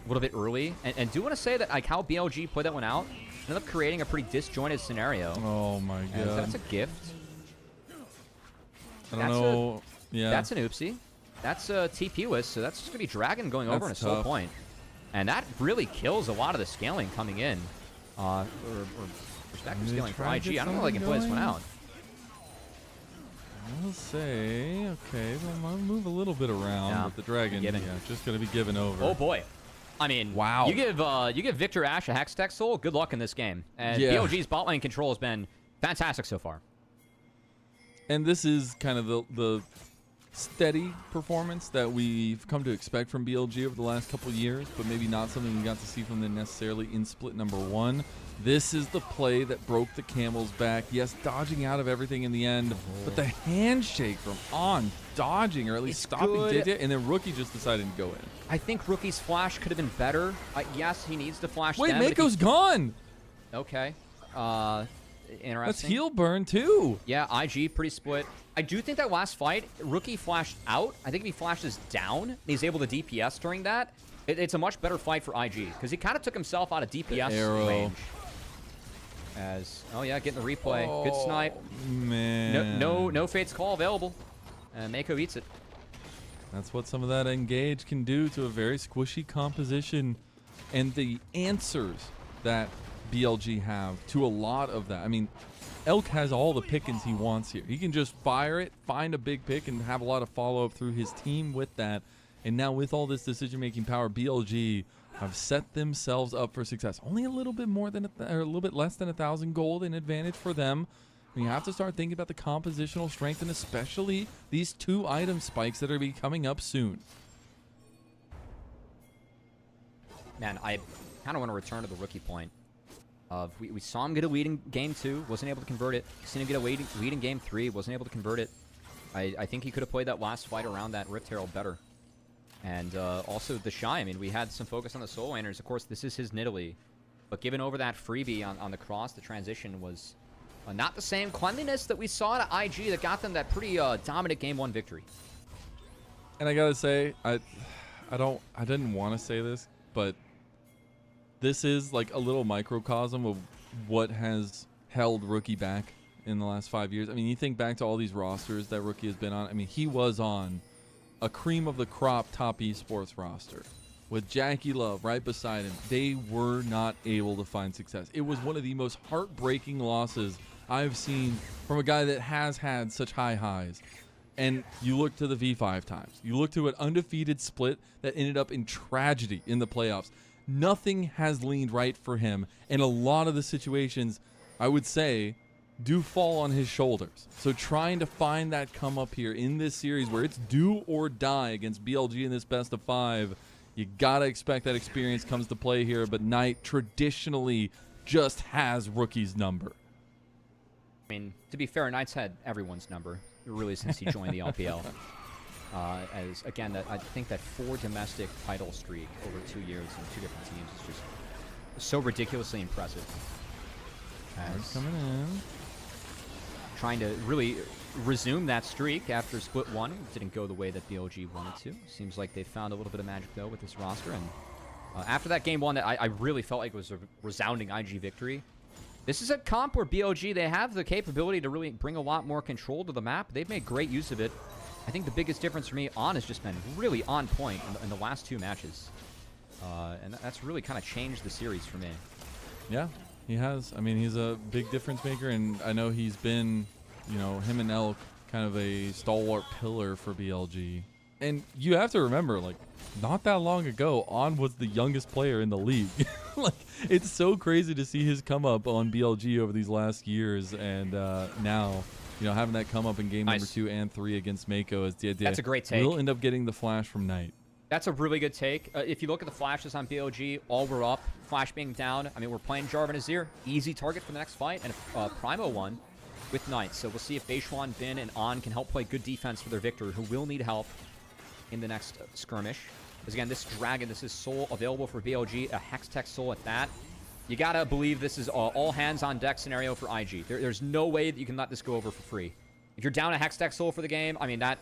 a little bit early. And do want to say that, like, how BLG played that one out, ended up creating a pretty disjointed scenario. Oh my god. And that's a gift. I don't know. Yeah. That's an oopsie. That's a TP-less, so that's just going to be Dragon going over in a soul point. And that really kills a lot of the scaling coming in. Or perspective scaling for IG. I don't know if they can play this one out. I'll say, okay, well, I'll move a little bit around, but the Dragon, just going to be given over. Oh boy. I mean, wow. You give Victor Ashe a Hextech Soul, good luck in this game. And BLG's bot lane control has been fantastic so far. And this is kind of the steady performance that we've come to expect from BLG over the last couple of years, but maybe not something we got to see from them necessarily in split number 1. This is the play that broke the camel's back. Yes, dodging out of everything in the end, but the handshake from on dodging, or at least stopping JJ, and then Rookie just decided to go in. I think Rookie's flash could have been better. Yes, he needs to flash. Wait, Mako's gone. Okay. Interesting. That's heal burn too. Yeah, IG pretty split. I do think that last fight, Rookie flashed out. I think if he flashes down, he's able to DPS during that. It's a much better fight for IG, because he kind of took himself out of DPS range. Oh yeah, getting the replay. Good snipe. Man. No Fate's Call available. And Mako eats it. That's what some of that engage can do to a very squishy composition. And the answers that BLG have to a lot of that. I mean, Elk has all the pickings he wants here. He can just fire it, find a big pick, and have a lot of follow-up through his team with that. And now with all this decision-making power, BLG have set themselves up for success. Only a little bit more than, or a little bit less than 1,000 gold in advantage for them. And you have to start thinking about the compositional strength, and especially these 2 item spikes that are be coming up soon. Man, I kind of want to return to the rookie point. We saw him get a lead in game 2, wasn't able to convert it. Seen him get a lead in game 3, wasn't able to convert it. I think he could have played that last fight around that Rift Herald better. And also the Shy, I mean, we had some focus on the solo laners. Of course, this is his Nidalee. But giving over that freebie on the cross, the transition was not the same cleanliness that we saw at IG that got them that pretty dominant game 1 victory. And I gotta say, I didn't want to say this, but this is like a little microcosm of what has held Rookie back in the last 5 years. I mean, you think back to all these rosters that Rookie has been on. I mean, he was on a cream of the crop top esports roster with Jackie Love right beside him. They were not able to find success. It was one of the most heartbreaking losses I've seen from a guy that has had such high highs. And you look to the V5 times. You look to an undefeated split that ended up in tragedy in the playoffs. Nothing has leaned right for him, and a lot of the situations, I would say, do fall on his shoulders. So trying to find that come up here in this series where it's do or die against BLG in this best of 5, you gotta expect that experience comes to play here, but Knight traditionally just has Rookie's number. I mean, to be fair, Knight's had everyone's number, really, since he joined the LPL. As again, I think that 4 domestic title streak over 2 years in 2 different teams is just so ridiculously impressive. As coming in, trying to really resume that streak after Split 1. It didn't go the way that BLG wanted to. Seems like they found a little bit of magic though with this roster. And after that game 1, that I really felt like it was a resounding IG victory. This is a comp where BLG, they have the capability to really bring a lot more control to the map. They've made great use of it. I think the biggest difference for me, On has just been really on point in the last 2 matches. And that's really kind of changed the series for me. Yeah, he has. I mean, he's a big difference maker, and I know he's been, you know, him and Elk, kind of a stalwart pillar for BLG. And you have to remember, like, not that long ago, On was the youngest player in the league. Like, it's so crazy to see his come up on BLG over these last years, and now, you know, having that come up in game number 2 and 3 against Mako is the idea. That's a great take. We'll end up getting the flash from Knight. That's a really good take. If you look at the flashes on BLG, all were up. Flash being down. I mean, we're playing Jarvan Azir. Easy target for the next fight. And Primo won with Knight. So we'll see if Beishuan, Bin, and On can help play good defense for their Victor, who will need help in the next skirmish. Because again, this Dragon, this is Soul available for BLG, a Hextech Soul at that. You gotta believe this is all hands on deck scenario for IG. There's no way that you can let this go over for free. If you're down a Hextech Soul for the game, I mean, that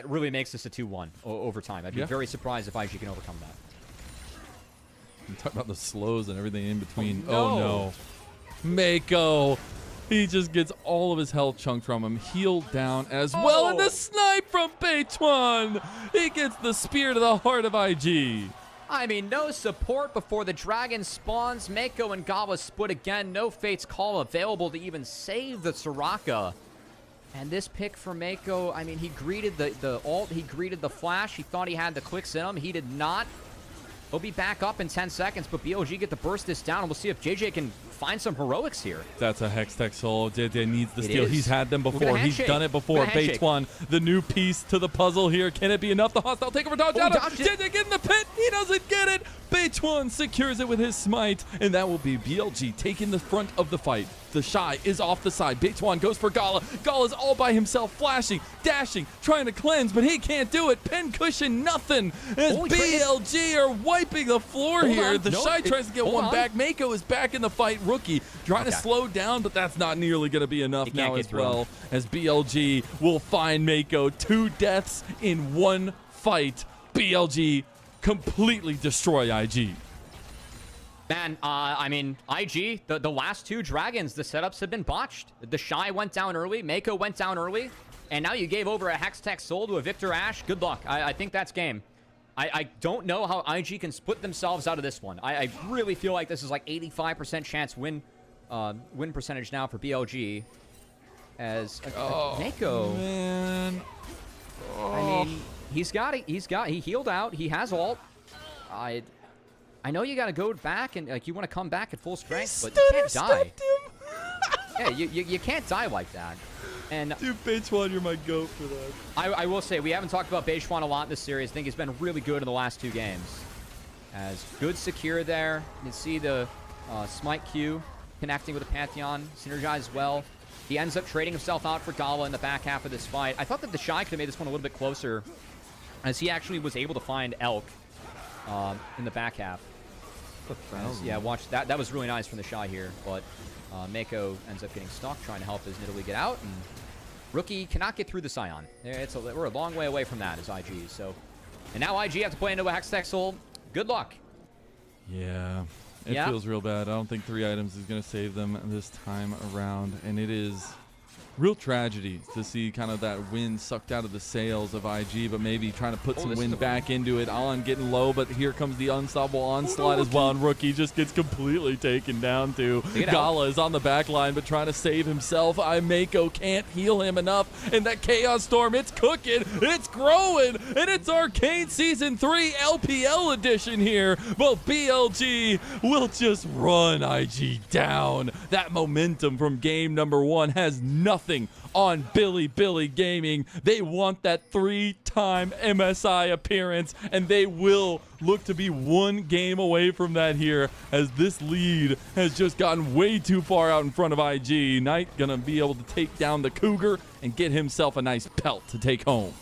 really makes this a 2-1 over time. I'd be very surprised if IG can overcome that. You talk about the slows and everything in between. Oh, oh no. Mako. He just gets all of his health chunked from him. Healed down as well. And the snipe from Beituan. He gets the spear to the heart of IG. I mean, no support before the Dragon spawns. Mako and Gawa split again. No Fate's Call available to even save the Soraka. And this pick for Mako, I mean, he greeted the ult, he greeted the flash. He thought he had the clicks in him. He did not. He'll be back up in 10 seconds, but BLG get to burst this down, and we'll see if JJ can find some heroics here. That's a Hextech Soul. JJ needs the steal. He's had them before. He's done it before. Beituan, the new piece to the puzzle here. Can it be enough? The hostile takeover dodge out. JJ get in the pit. He doesn't get it. Beituan secures it with his smite, and that will be BLG taking the front of the fight. The Shy is off the side. Beituan goes for Gala. Gala's all by himself, flashing, dashing, trying to cleanse, but he can't do it. Pin cushion, nothing. As BLG are wiping the floor here. The Shy tries to get one back. Mako is back in the fight. Rookie trying to slow down, but that's not nearly going to be enough now as well. As BLG will find Mako. 2 deaths in 1 fight. BLG completely destroy IG. Man, I mean, IG, the last 2 Dragons, the setups have been botched. The Shy went down early. Mako went down early. And now you gave over a Hextech Soul to a Victor Ashe. Good luck. I think that's game. I don't know how IG can split themselves out of this one. I really feel like this is like 85% chance win percentage now for BLG. As Mako. Man. I mean, he healed out. He has ult. I know you got to go back and like you want to come back at full strength, but you can't die. Yeah, you can't die like that. And dude, Beitwan, you're my goat for that. I will say, we haven't talked about Beitwan a lot in this series. I think he's been really good in the last 2 games. As good secure there. You can see the Smite Q connecting with the Pantheon. Synergized well. He ends up trading himself out for Gala in the back half of this fight. I thought that the Shy could have made this one a little bit closer, as he actually was able to find Elk in the back half. Yeah, watch that. That was really nice from the Shy here, but Mako ends up getting stuck, trying to help his Nidalee get out, and Rookie cannot get through the Scion. We're a long way away from that as IG. So, and now IG have to play into a Hextech Soul. Good luck. Yeah, it feels real bad. I don't think 3 items is going to save them this time around, and it is real tragedy to see kind of that wind sucked out of the sails of IG, but maybe trying to put some wind back into it. Allen getting low, but here comes the unstoppable onslaught as well, and Rookie just gets completely taken down too. Gala is on the back line, but trying to save himself. Mako can't heal him enough, and that Chaos Storm, it's cooking, it's growing, and it's Arcane Season 3 LPL edition here. But BLG will just run IG down. That momentum from game number 1 has nothing on Billy Gaming. They want that 3-time MSI appearance, and they will look to be 1 game away from that here, as this lead has just gotten way too far out in front of IG. Knight gonna be able to take down the Cougar and get himself a nice pelt to take home.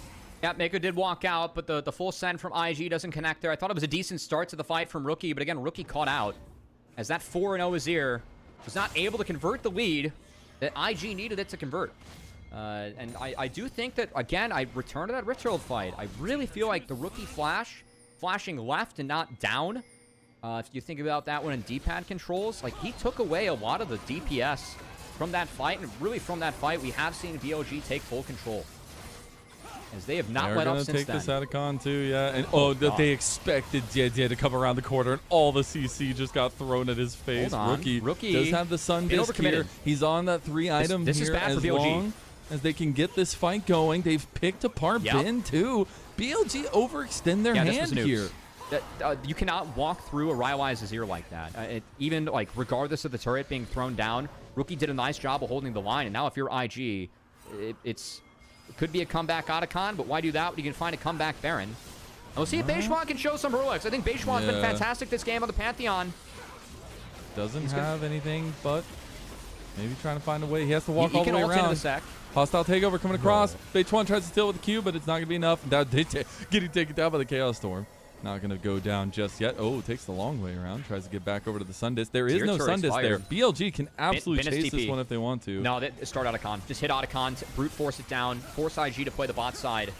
Yeah, Mako did walk out, but the full send from IG doesn't connect there. I thought it was a decent start to the fight from Rookie, but again, Rookie caught out, as that 4-0 Azir was not able to convert the lead that IG needed it to convert. And I do think that, again, I return to that Richard fight. I really feel like the Rookie flashing left and not down, if you think about that one in D-pad controls, like he took away a lot of the DPS from that fight, and really from that fight, we have seen BLG take full control, as they have not let up since then. They're going to take this Atacon too, yeah. And they expected Jie to come around the corner, and all the CC just got thrown at his face. Rookie does have the Sun Disc here. He's on that 3 item this here is bad as for BLG. long as they can get this fight going. They've picked apart Ben too. BLG overextend their hand here. You cannot walk through a Rylai's Azir like that. Even like regardless of the turret being thrown down, Rookie did a nice job of holding the line. And now if you're IG, it could be a comeback Otacon, but why do that when you can find a comeback Baron? And we'll see if Beishwan can show some heroics. I think Beishwan's been fantastic this game on the Pantheon. Doesn't have anything, but maybe trying to find a way. He has to walk all the way around. Into the sec. Hostile takeover coming across. Beishwan tries to steal with the Q, but it's not going to be enough. Now getting taken down by the Chaos Storm. Not going to go down just yet. Oh, takes the long way around. Tries to get back over to the Sun Disc. There is no Sun Disc there. BLG can absolutely chase this one if they want to. No, start Otacon. Just hit Otacon, brute force it down, force IG to play the bot side.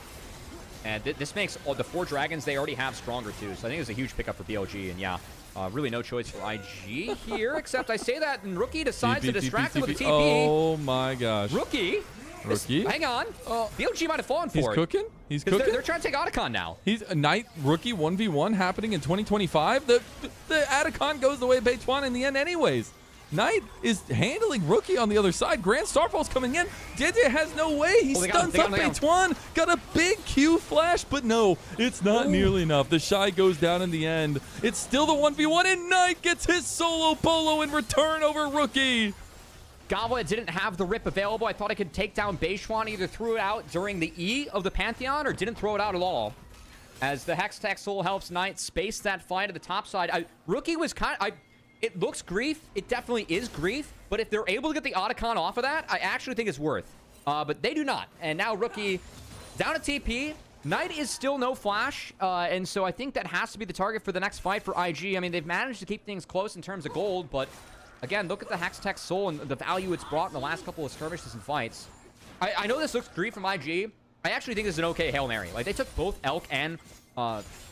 And this makes the 4 dragons they already have stronger too. So I think it's a huge pickup for BLG. And yeah, really no choice for IG here, except I say that and Rookie decides to distract him with a TP. Oh my gosh. Rookie. Hang on. BLG might have fallen for it. He's cooking. He's cooking. They're trying to take Otacon now. He's a Knight Rookie 1v1 happening in 2025. The Atacon goes the way of Beitwan in the end anyways. Knight is handling Rookie on the other side. Grand Starfall's coming in. JJ has no way. He stuns up Beitwan. Got a big Q flash, but no, it's not nearly enough. The Shy goes down in the end. It's still the 1v1, and Knight gets his solo polo in return over Rookie. Gala didn't have the rip available. I thought I could take down Beishwan, either threw it out during the E of the Pantheon or didn't throw it out at all. As the Hextech Soul helps Knight space that fight at the top side. Rookie was it looks grief. It definitely is grief. But if they're able to get the Otacon off of that, I actually think it's worth. But they do not. And now Rookie down at TP. Knight is still no flash. And so I think that has to be the target for the next fight for IG. I mean, they've managed to keep things close in terms of gold, but again, look at the Hextech Soul and the value it's brought in the last couple of skirmishes and fights. I know this looks grief from IG. I actually think this is an okay Hail Mary. Like, they took both Elk and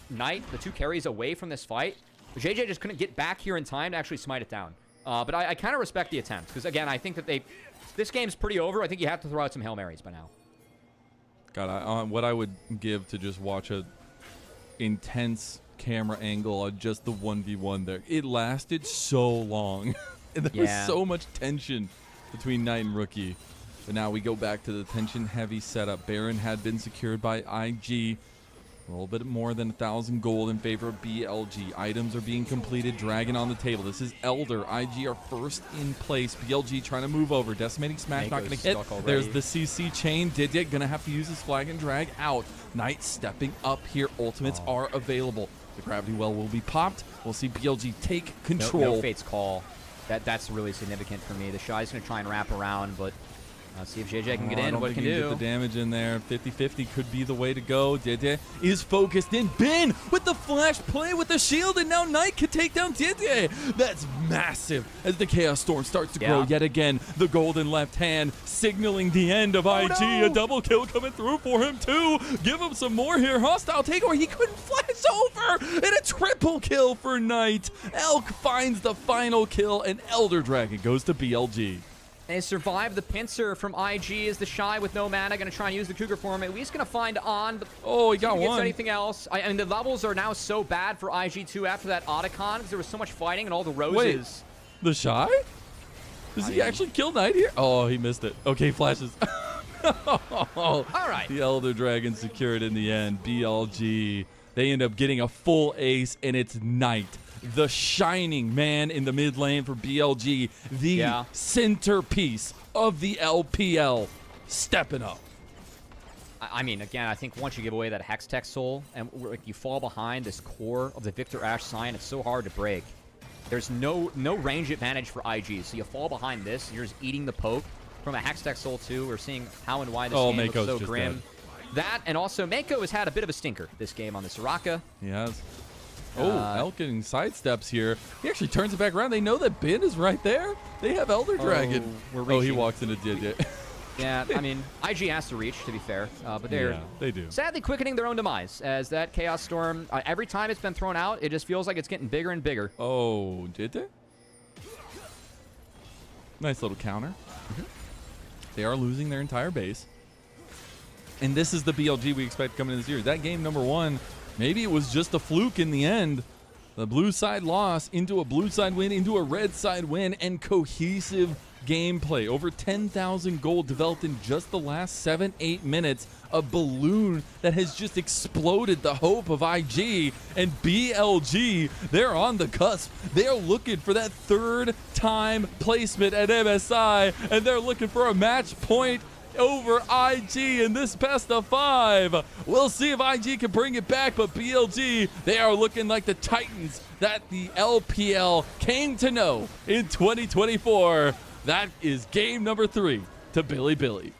Knight, the 2 carries, away from this fight. But JJ just couldn't get back here in time to actually smite it down. But I kind of respect the attempt. Because, again, I think that this game's pretty over. I think you have to throw out some Hail Marys by now. God, what I would give to just watch a intense camera angle on just the 1v1 there. It lasted so long. And there was so much tension between Knight and Rookie. But now we go back to the tension-heavy setup. Baron had been secured by IG. A little bit more than 1,000 gold in favor of BLG. Items are being completed. Dragon on the table. This is Elder. IG are first in place. BLG trying to move over. Decimating Smash not going to hit. There's the CC chain. Didier going to have to use his flag and drag out. Knight stepping up here. Ultimates are available. The gravity well will be popped. We'll see BLG take control. No Fate's call. That's really significant for me. The Shy's going to try and wrap around, but see if JJ can get in. What can do? Get the damage in there. 50-50 could be the way to go. Didier is focused in. Bin with the flash play with the shield, and now Knight can take down Didier. That's massive as the Chaos Storm starts to grow yet again. The golden left hand signaling the end of IG. No. A double kill coming through for him too. Give him some more here. Hostile takeover. He couldn't flash over. And a triple kill for Knight. Elk finds the final kill, and Elder Dragon goes to BLG. They survive the pincer from IG. Is the Shy with no mana going to try and use the Cougar form? At least going to find on. Oh, he got one. Anything else? I mean, the levels are now so bad for IG2 after that Otacon because there was so much fighting and all the roses. Wait, the Shy? Does he actually kill Knight here? Oh, he missed it. Okay, flashes. All right. The Elder Dragon secured in the end. BLG. They end up getting a full ace, and it's Knight, the shining man in the mid lane for BLG, the centerpiece of the LPL, stepping up. I mean, again, I think once you give away that Hextech Soul and you fall behind this core of the Victor Ashe sign, it's so hard to break. There's no range advantage for IG, so you fall behind this, you're just eating the poke from a Hextech Soul too. We're seeing how and why this game looks so grim. Dead. That, and also Mako has had a bit of a stinker this game on the Soraka. He has. Oh, Elk getting sidesteps here. He actually turns it back around. They know that Bin is right there. They have Elder Dragon. Oh, he walks into Didier. Yeah, I mean, IG has to reach, to be fair. But they're they do. Sadly quickening their own demise, as that Chaos Storm, every time it's been thrown out, it just feels like it's getting bigger and bigger. Oh, did they? Nice little counter. They are losing their entire base. And this is the BLG we expect coming in this year. That game number 1, maybe it was just a fluke in the end. The blue side loss into a blue side win, into a red side win, and cohesive gameplay. Over 10,000 gold developed in just the last 7-8 minutes. A balloon that has just exploded the hope of IG. And BLG, they're on the cusp. They are looking for that 3rd time placement at MSI, and they're looking for a match point over IG in this best of 5. We'll see if IG can bring it back, but BLG, they are looking like the Titans that the LPL came to know in 2024. That is game number 3 to Billy.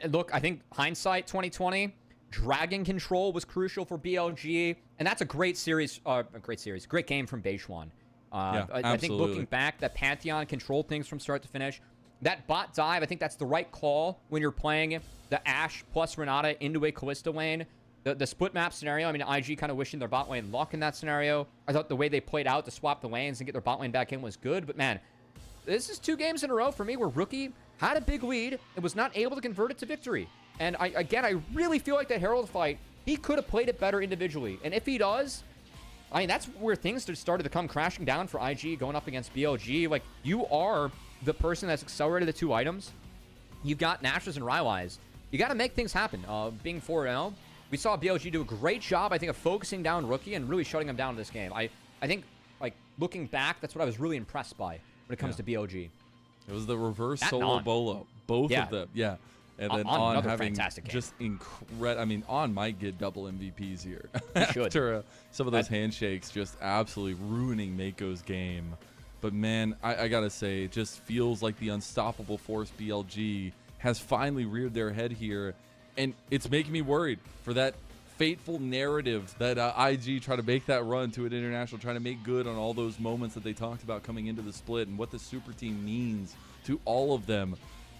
Look, I think hindsight 2020, Dragon control was crucial for BLG, and that's a great series, great game from Beishuan. I think looking back, that Pantheon controlled things from start to finish. That bot dive, I think that's the right call when you're playing the Ashe plus Renata into a Kalista lane. The split map scenario, I mean, IG kind of wishing their bot lane luck in that scenario. I thought the way they played out to swap the lanes and get their bot lane back in was good. But man, this is 2 games in a row for me where Rookie had a big lead and was not able to convert it to victory. And I really feel like that Herald fight, he could have played it better individually. And if he does, I mean, that's where things started to come crashing down for IG going up against BLG. Like, you are the person that's accelerated the 2 items. You've got Nashers and Rylai's. You got to make things happen. Being 4-0, we saw BLG do a great job, I think, of focusing down Rookie and really shutting him down in this game. I think, like, looking back, that's what I was really impressed by when it comes to BLG. It was the reverse solo bolo. Both of them. Yeah. And then On having just incredible. I mean, On might get double MVPs here. After some of those handshakes just absolutely ruining Mako's game. But man, I gotta say, it just feels like the unstoppable force BLG has finally reared their head here. And it's making me worried for that fateful narrative that IG try to make that run to an international, trying to make good on all those moments that they talked about coming into the split and what the super team means to all of them.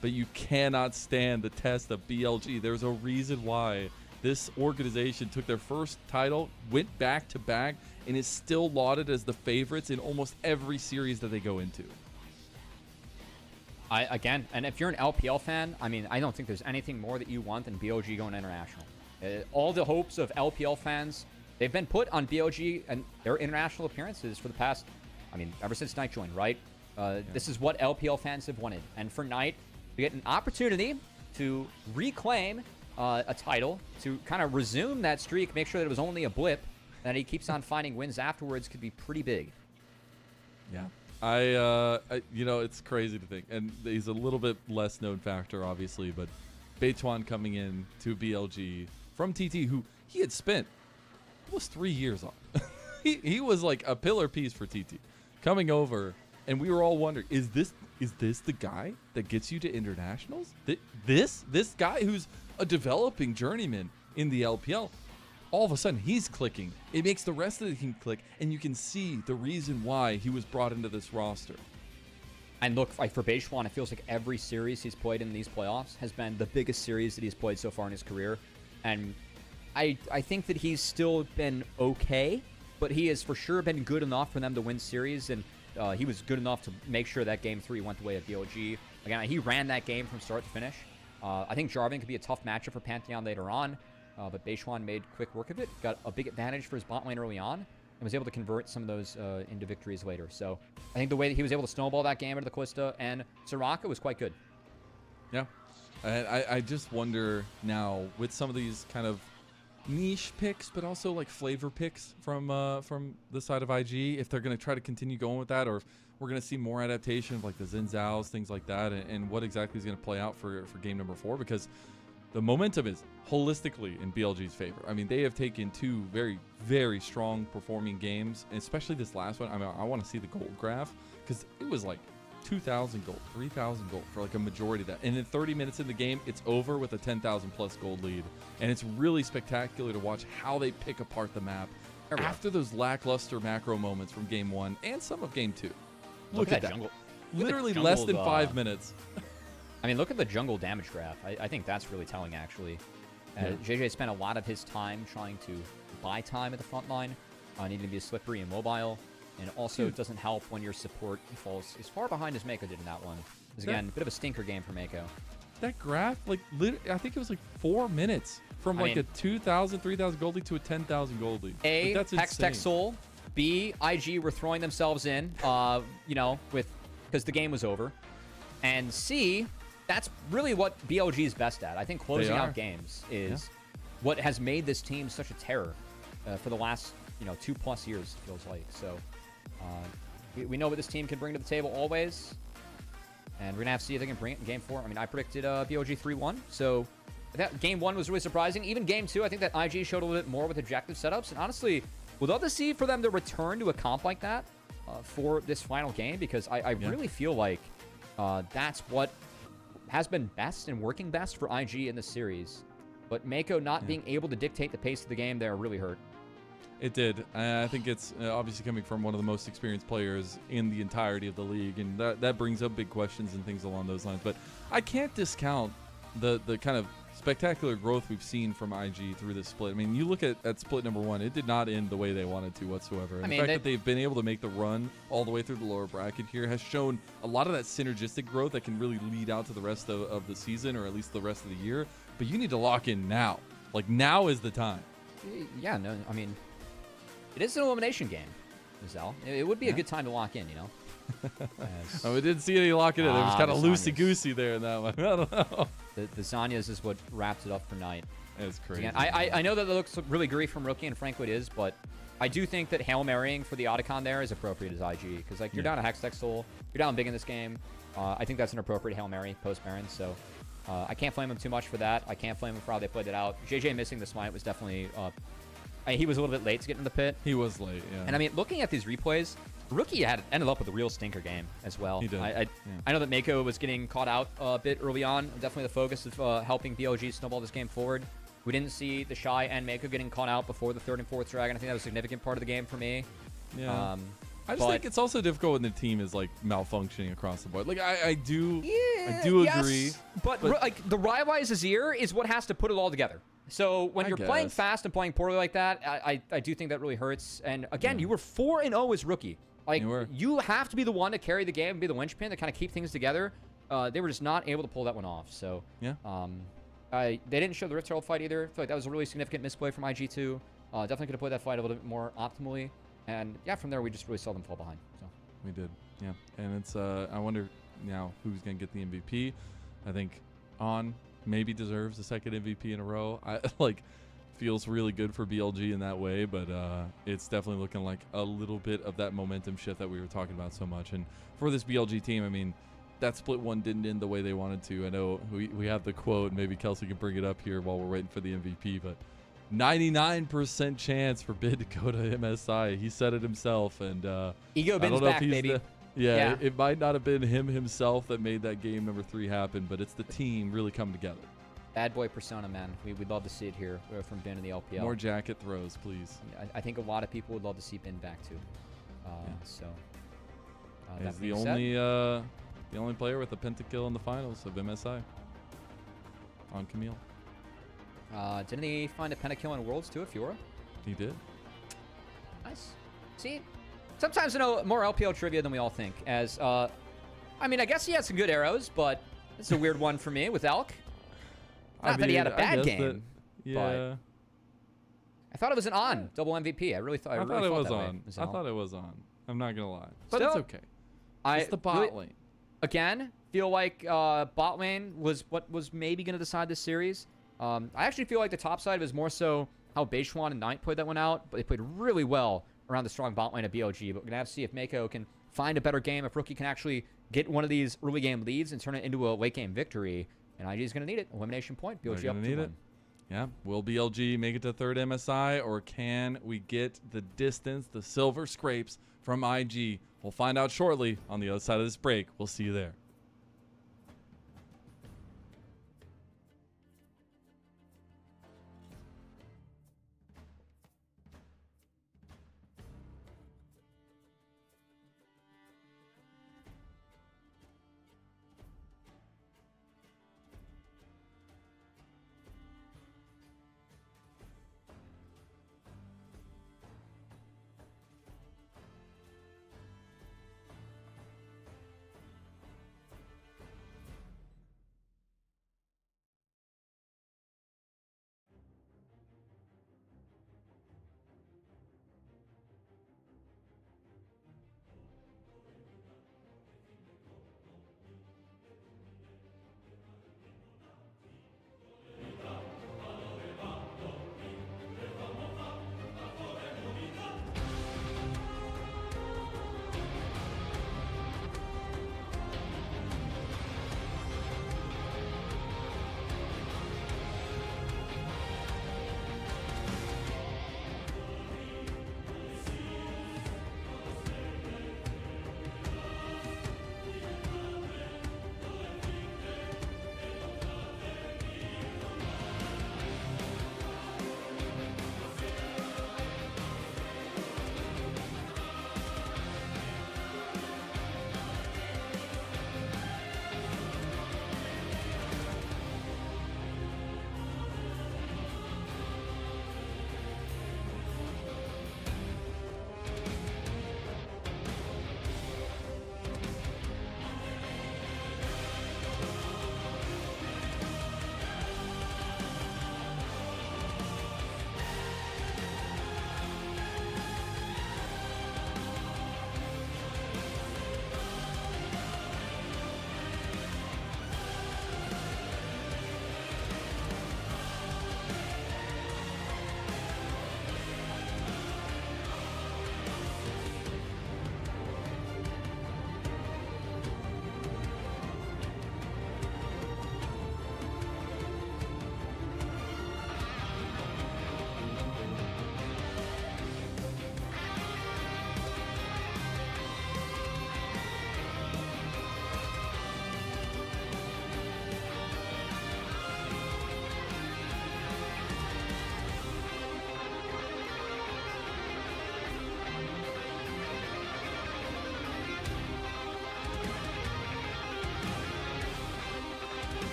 But you cannot stand the test of BLG. There's a reason why this organization took their first title, went back to back, and is still lauded as the favorites in almost every series that they go into. Again, and if you're an LPL fan, I mean, I don't think there's anything more that you want than BLG going international. All the hopes of LPL fans, they've been put on BLG and their international appearances for the past, I mean, ever since Knight joined, right? This is what LPL fans have wanted. And for Knight, to get an opportunity to reclaim a title, to kind of resume that streak, make sure that it was only a blip, that he keeps on finding wins afterwards, could be pretty big. Yeah. You know, it's crazy to think, and he's a little bit less known factor, obviously, but Beituan coming in to BLG from TT, who he had spent almost 3 years on. he was like a pillar piece for TT, coming over, and we were all wondering, is this the guy that gets you to internationals? This guy who's a developing journeyman in the LPL. All of a sudden, he's clicking. It makes the rest of the team click, and you can see the reason why he was brought into this roster. And look, like for Beituan, it feels like every series he's played in these playoffs has been the biggest series that he's played so far in his career. And I think that he's still been okay, but he has for sure been good enough for them to win series, and he was good enough to make sure that Game 3 went the way of BLG. Again, he ran that game from start to finish. I think Jarvan could be a tough matchup for Pantheon later on. But Beituan made quick work of it, got a big advantage for his bot lane early on, and was able to convert some of those into victories later. So I think the way that he was able to snowball that game into the Kalista and Soraka was quite good. Yeah. And I just wonder now, with some of these kind of niche picks, but also like flavor picks from the side of IG, if they're going to try to continue going with that, or if we're going to see more adaptation of like the Xin Zhaos, things like that, and what exactly is going to play out for game number 4, because the momentum is holistically in BLG's favor. I mean, they have taken 2 very, very strong performing games, and especially this last one. I mean, I want to see the gold graph, because it was like 2,000 gold, 3,000 gold for like a majority of that. And in 30 minutes in the game, it's over with a 10,000 plus gold lead. And it's really spectacular to watch how they pick apart the map after those lackluster macro moments from game 1 and some of game 2. Look at that. Jungle. Literally less than 5 minutes. I mean, look at the jungle damage graph. I think that's really telling, actually. JJ spent a lot of his time trying to buy time at the front line, needing to be slippery and mobile, and also it doesn't help when your support falls as far behind as Mako did in that one. Because again, a bit of a stinker game for Mako. That graph, like, I think it was like 4 minutes from like a 2,000, 3,000 gold lead to a 10,000 gold lead. A, like, Hex Tech Soul. B, IG were throwing themselves in, you know, because the game was over. And C, that's really what BLG is best at. I think closing out games is what has made this team such a terror for the last, 2+ years, it feels like. So we know what this team can bring to the table always. And we're going to have to see if they can bring it in Game 4. I mean, I predicted BLG 3-1. So that Game 1 was really surprising. Even Game 2, I think that IG showed a little bit more with objective setups. And honestly, would love to see for them to return to a comp like that for this final game. Because I really feel like that's what has been best and working best for IG in this series. But Mako not being able to dictate the pace of the game there really hurt. It did. I think it's obviously coming from one of the most experienced players in the entirety of the league, and that brings up big questions and things along those lines. But I can't discount the kind of spectacular growth we've seen from IG through this split. I mean, you look at split number 1, it did not end the way they wanted to whatsoever. And the fact that they've been able to make the run all the way through the lower bracket here has shown a lot of that synergistic growth that can really lead out to the rest of the season, or at least the rest of the year. But you need to lock in now. Like, now is the time. Yeah, no, I mean, it is an elimination game, Zell. It would be a good time to lock in, We didn't see any locking in. It was kind of loosey-goosey there in that one. I don't know. The Zanyas is what wraps it up for Knight. It's crazy. Again, I know that it looks really greedy from Rookie, and frankly it is, but I do think that Hail Marrying for the Otacon there is appropriate as IG. Because, like, you're down a Hex Tech Soul. You're down big in this game. I think that's an appropriate Hail Mary post-Baron, so I can't flame him too much for that. I can't flame him for how they played it out. JJ missing the smite was definitely... he was a little bit late to get in the pit. He was late, yeah. And I mean, looking at these replays, Rookie ended up with a real stinker game as well. He did. I know that Mako was getting caught out a bit early on. Definitely the focus of helping BLG snowball this game forward. We didn't see the Shy and Mako getting caught out before the 3rd and 4th Dragon. I think that was a significant part of the game for me. Yeah. I just think it's also difficult when the team is like malfunctioning across the board. Like I do agree. But like the Raiwai's Azir is what has to put it all together. So when you're playing fast and playing poorly like that, I do think that really hurts. And again, you were 4-0 as Rookie. Like, you have to be the one to carry the game and be the linchpin to kind of keep things together. they were just not able to pull that one off. So Yeah. they didn't show the Rift Herald fight either. I feel like that was a really significant misplay from IG2. Definitely could have played that fight a little bit more optimally. And yeah, from there we just really saw them fall behind. So We did, yeah. And it's I wonder now who's gonna get the MVP. I think On maybe deserves the second MVP in a row. I like feels really good for BLG in that way, but it's definitely looking like a little bit of that momentum shift that we were talking about so much. And for this BLG team, I mean, that split one didn't end the way they wanted to. I know we have the quote. Maybe Kelsey can bring it up here while we're waiting for the MVP, but 99% chance for Bid to go to MSI. He said it himself, and Ego Bin's back, baby. Yeah, it might not have been him himself that made that game number 3 happen, but it's the team really coming together. Bad boy persona, man. We'd love to see it here from Ben in the LPL. More jacket throws, please. I think a lot of people would love to see Ben back too. So he's that the being said, the only player with a pentakill in the finals of MSI on Camille. Didn't he find a pentakill in Worlds too, Fiora? He did. Nice. See, sometimes I know more LPL trivia than we all think. As I mean, I guess he had some good arrows, but it's a weird one for me with Elk. Not that he had a bad game. Yeah. I thought it was an On double MVP. I really thought. I thought it was on. Way, I thought it was on. I'm not gonna lie, but Still, it's okay. It's the bot lane. Again, feel like bot lane was what was maybe going to decide this series. I actually feel like the top side was more so how Beishuan and Knight played that one out, but they played really well around the strong bot lane of BLG. But we're going to have to see if Mako can find a better game, if Rookie can actually get one of these early game leads and turn it into a late game victory. And IG is going to need it. Elimination point. BLG up 2-1. Yeah. Will BLG make it to third MSI, or can we get the distance, the silver scrapes from IG? We'll find out shortly on the other side of this break. We'll see you there.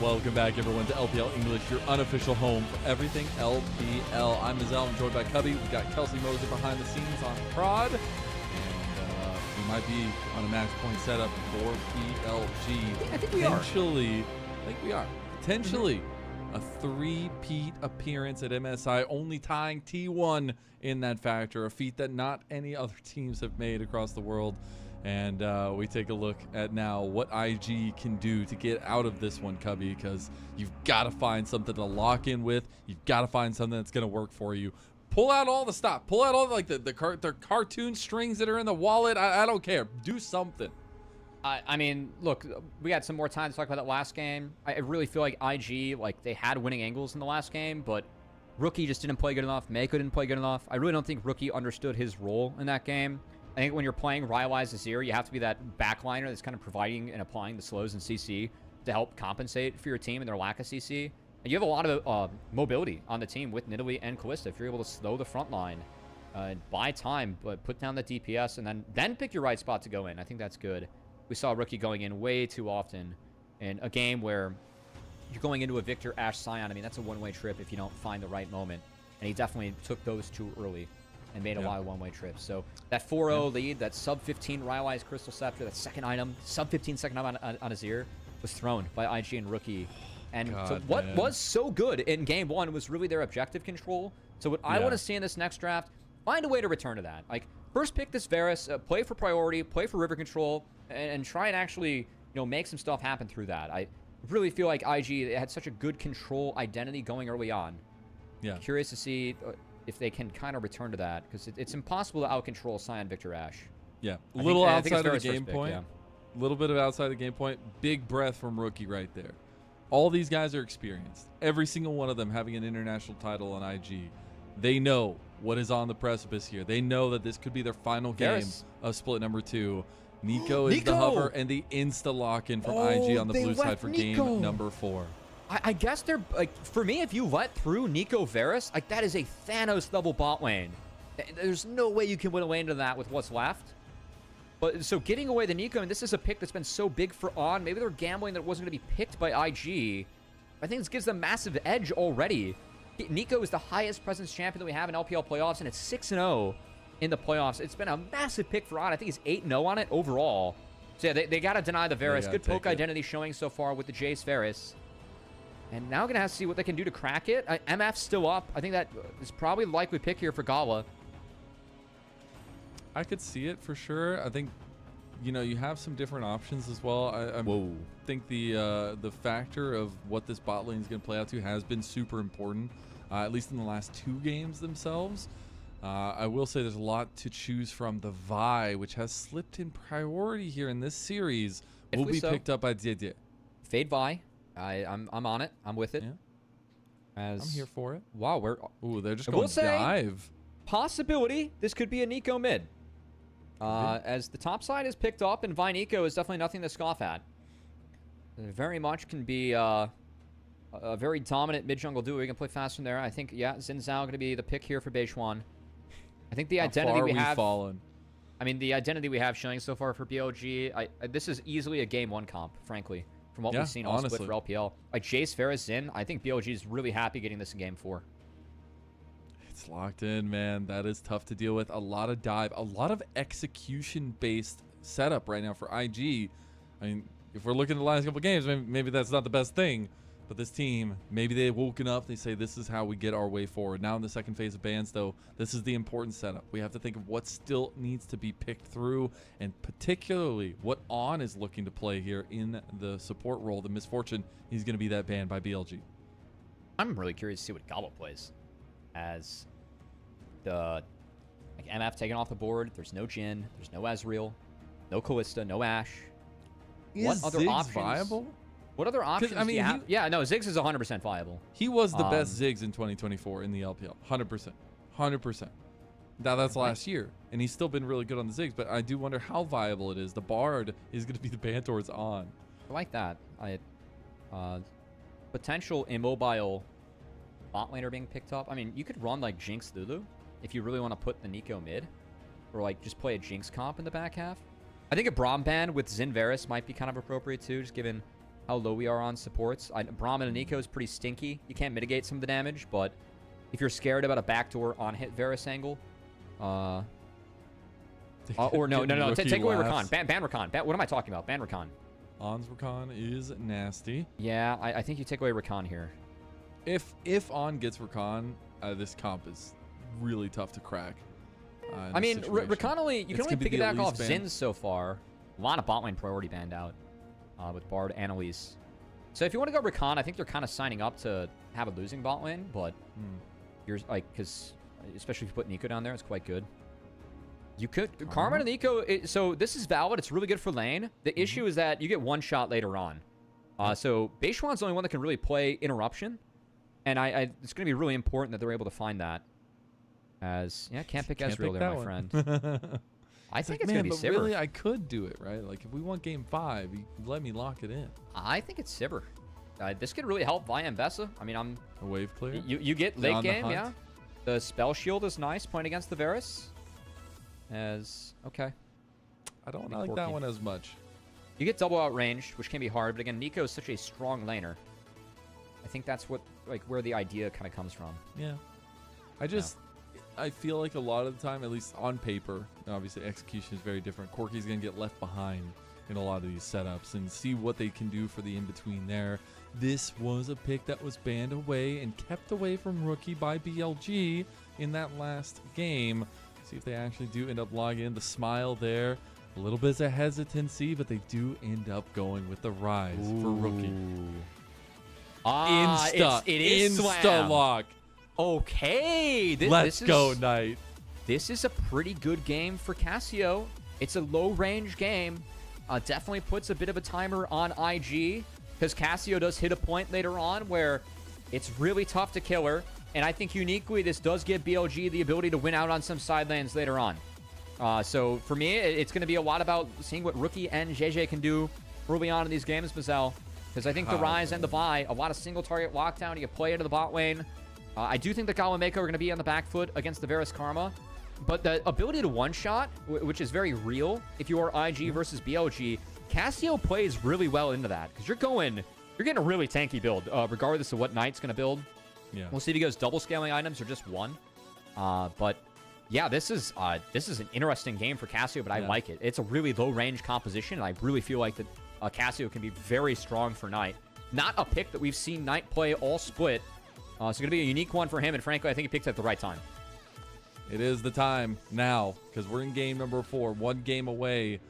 Welcome back, everyone, to LPL English, your unofficial home for everything LPL. I'm Mazel. I'm joined by Cubby. We've got Kelsey Moser behind the scenes on prod. And we might be on a max point setup for BLG. I think we are. Potentially a three-peat appearance at MSI, only tying T1 in that factor, a feat that not any other teams have made across the world. And we take a look at now what IG can do to get out of this one, Cubby, because you've got to find something to lock in with. You've got to find something that's going to work for you. Pull out all the stop. Pull out all the cartoon strings that are in the wallet. I don't care. Do something. I mean, look, we had some more time to talk about that last game. I really feel like IG, like, they had winning angles in the last game, but Rookie just didn't play good enough. Mako didn't play good enough. I really don't think Rookie understood his role in that game. I think when you're playing Rylai's Azir, you have to be that backliner that's kind of providing and applying the slows and CC to help compensate for your team and their lack of CC. And you have a lot of mobility on the team with Nidalee and Kalista. If you're able to slow the front line, buy time, but put down the DPS, and then pick your right spot to go in. I think that's good. We saw Rookie going in way too often in a game where you're going into a Victor Ashe Sion. I mean, that's a one-way trip if you don't find the right moment. And he definitely took those too early and made a lot of one-way trips. So that 4-0 lead, that sub-15 Rylai's Crystal Scepter, that second item, sub-15 second item on Azir, was thrown by IG and Rookie. And so what was so good in game one was really their objective control. So what I want to see in this next draft, find a way to return to that. Like, first pick this Varus, play for priority, play for river control, and try and actually, you know, make some stuff happen through that. I really feel like IG had such a good control identity going early on. Yeah. Curious to see if they can kind of return to that, because it's impossible to out-control Sion Victor Ashe. Yeah, a little outside of the game pick, point. A little bit of outside the game point. Big breath from Rookie right there. All these guys are experienced. Every single one of them having an international title on IG. They know what is on the precipice here. They know that this could be their final game of split number 2. Nico is the hover and the insta lock-in from IG on the blue side for game number 4. I guess they're, like, for me, if you let through Nico Varus, like, that is a Thanos double bot lane. There's no way you can win a lane to that with what's left. But so getting away the Nico, and this is a pick that's been so big for On. Maybe they're gambling that it wasn't going to be picked by IG. I think this gives them massive edge already. Nico is the highest presence champion that we have in LPL playoffs, and it's 6-0 in the playoffs. It's been a massive pick for On. I think he's 8-0 on it overall. So yeah, they got to deny the Varus. Good poke identity showing so far with the Jace Varus. And now going to have to see what they can do to crack it. MF's still up. I think that is probably the likely pick here for Gala. I could see it for sure. I think, you know, you have some different options as well. I think the factor of what this bot lane is going to play out to has been super important, at least in the last 2 games themselves. I will say there's a lot to choose from. The Vi, which has slipped in priority here in this series, will be picked up by Didier. Fade Vi. I'm on it. I'm with it. Yeah. I'm here for it. Wow, they're just going to dive. Possibility this could be a Nico mid. As the top side is picked up, and Vi Nico is definitely nothing to scoff at. It very much can be a very dominant mid jungle duo. We can play fast from there. I think, Xin Zhao going to be the pick here for Beichuan. I think the identity we have. I mean, the identity we have showing so far for BLG, this is easily a game 1 comp, frankly. From what we've seen all split for LPL. Like Jace Varus Xin, I think BLG is really happy getting this in game 4. It's locked in, man. That is tough to deal with. A lot of dive, a lot of execution-based setup right now for IG. I mean, if we're looking at the last couple of games, maybe that's not the best thing. But this team, maybe they've woken up. They say this is how we get our way forward. Now in the second phase of bans, though, this is the important setup. We have to think of what still needs to be picked through, and particularly what On is looking to play here in the support role. The Misfortune, he's going to be that ban by BLG. I'm really curious to see what Gobble plays. As the MF taken off the board, there's no Jhin, there's no Ezreal, no Kalista, no Ashe. What other options viable? What other options do you have? Yeah, no, Ziggs is 100% viable. He was the best Ziggs in 2024 in the LPL. 100%. 100%. Now, that's last year, and he's still been really good on the Ziggs, but I do wonder how viable it is. The Bard is going to be the ban towards On. I like that. Potential immobile bot laner being picked up. I mean, you could run, like, Jinx Lulu if you really want to put the Nico mid, or, like, just play a Jinx comp in the back half. I think a Braum ban with Xin Varus might be kind of appropriate, too, just given how low we are on supports. Brahmin and Nico is pretty stinky. You can't mitigate some of the damage, but if you're scared about a backdoor on-hit Varus angle, or no, take away Rakan. Ban Rakan. What am I talking about? Ban Rakan. On's Rakan is nasty. Yeah, I think you take away Rakan here. If On gets Rakan, this comp is really tough to crack. I mean, Rakan you can only piggyback off Zins so far. A lot of bot lane priority banned out with Bard, Annalise. So if you want to go Rakan, I think they're kind of signing up to have a losing bot lane, but you're like, because especially if you put Nico down there, it's quite good. You could Karma and Nico. So this is valid. It's really good for lane. The issue is that you get one shot later on. So Beishuan's the only one that can really play interruption, and it's going to be really important that they're able to find that. As can't pick Ezreal there, my friend. I think it's going to be Sivir. Really, I could do it, right? Like, if we want game 5, you let me lock it in. I think it's Sivir. This could really help Vaya and Vesa. I mean, I'm... A wave clear? You get late game, yeah. The spell shield is nice, playing against the Varus. Okay. I don't like that one as much. You get double outranged, which can be hard, but again, Nico is such a strong laner. I think that's where the idea kind of comes from. Yeah. I feel like a lot of the time, at least on paper, obviously execution is very different. Corki's going to get left behind in a lot of these setups and see what they can do for the in-between there. This was a pick that was banned away and kept away from Rookie by BLG in that last game. See if they actually do end up logging in. The smile there. A little bit of hesitancy, but they do end up going with the rise for Rookie. Insta lock. Okay. Let's go, Knight. This is a pretty good game for Cassio. It's a low-range game. Definitely puts a bit of a timer on IG, because Cassio does hit a point later on where it's really tough to kill her. And I think uniquely, this does give BLG the ability to win out on some side lanes later on. So for me, it's going to be a lot about seeing what Rookie and JJ can do early on in these games, Mazel. Because I think the Rise and the Vi, a lot of single target lockdown. You can play into the bot lane. I do think the Galameko are going to be on the back foot against the Varus Karma. But the ability to one-shot, which is very real, if you are IG versus BLG, Cassio plays really well into that. Because you're getting a really tanky build, regardless of what Knight's going to build. Yeah. We'll see if he goes double scaling items or just one. But yeah, this is an interesting game for Cassio, but I like it. It's a really low-range composition, and I really feel like that Cassio can be very strong for Knight. Not a pick that we've seen Knight play all split. So it's going to be a unique one for him, and frankly, I think he picked it at the right time. It is the time now, because we're in game number 4, one game away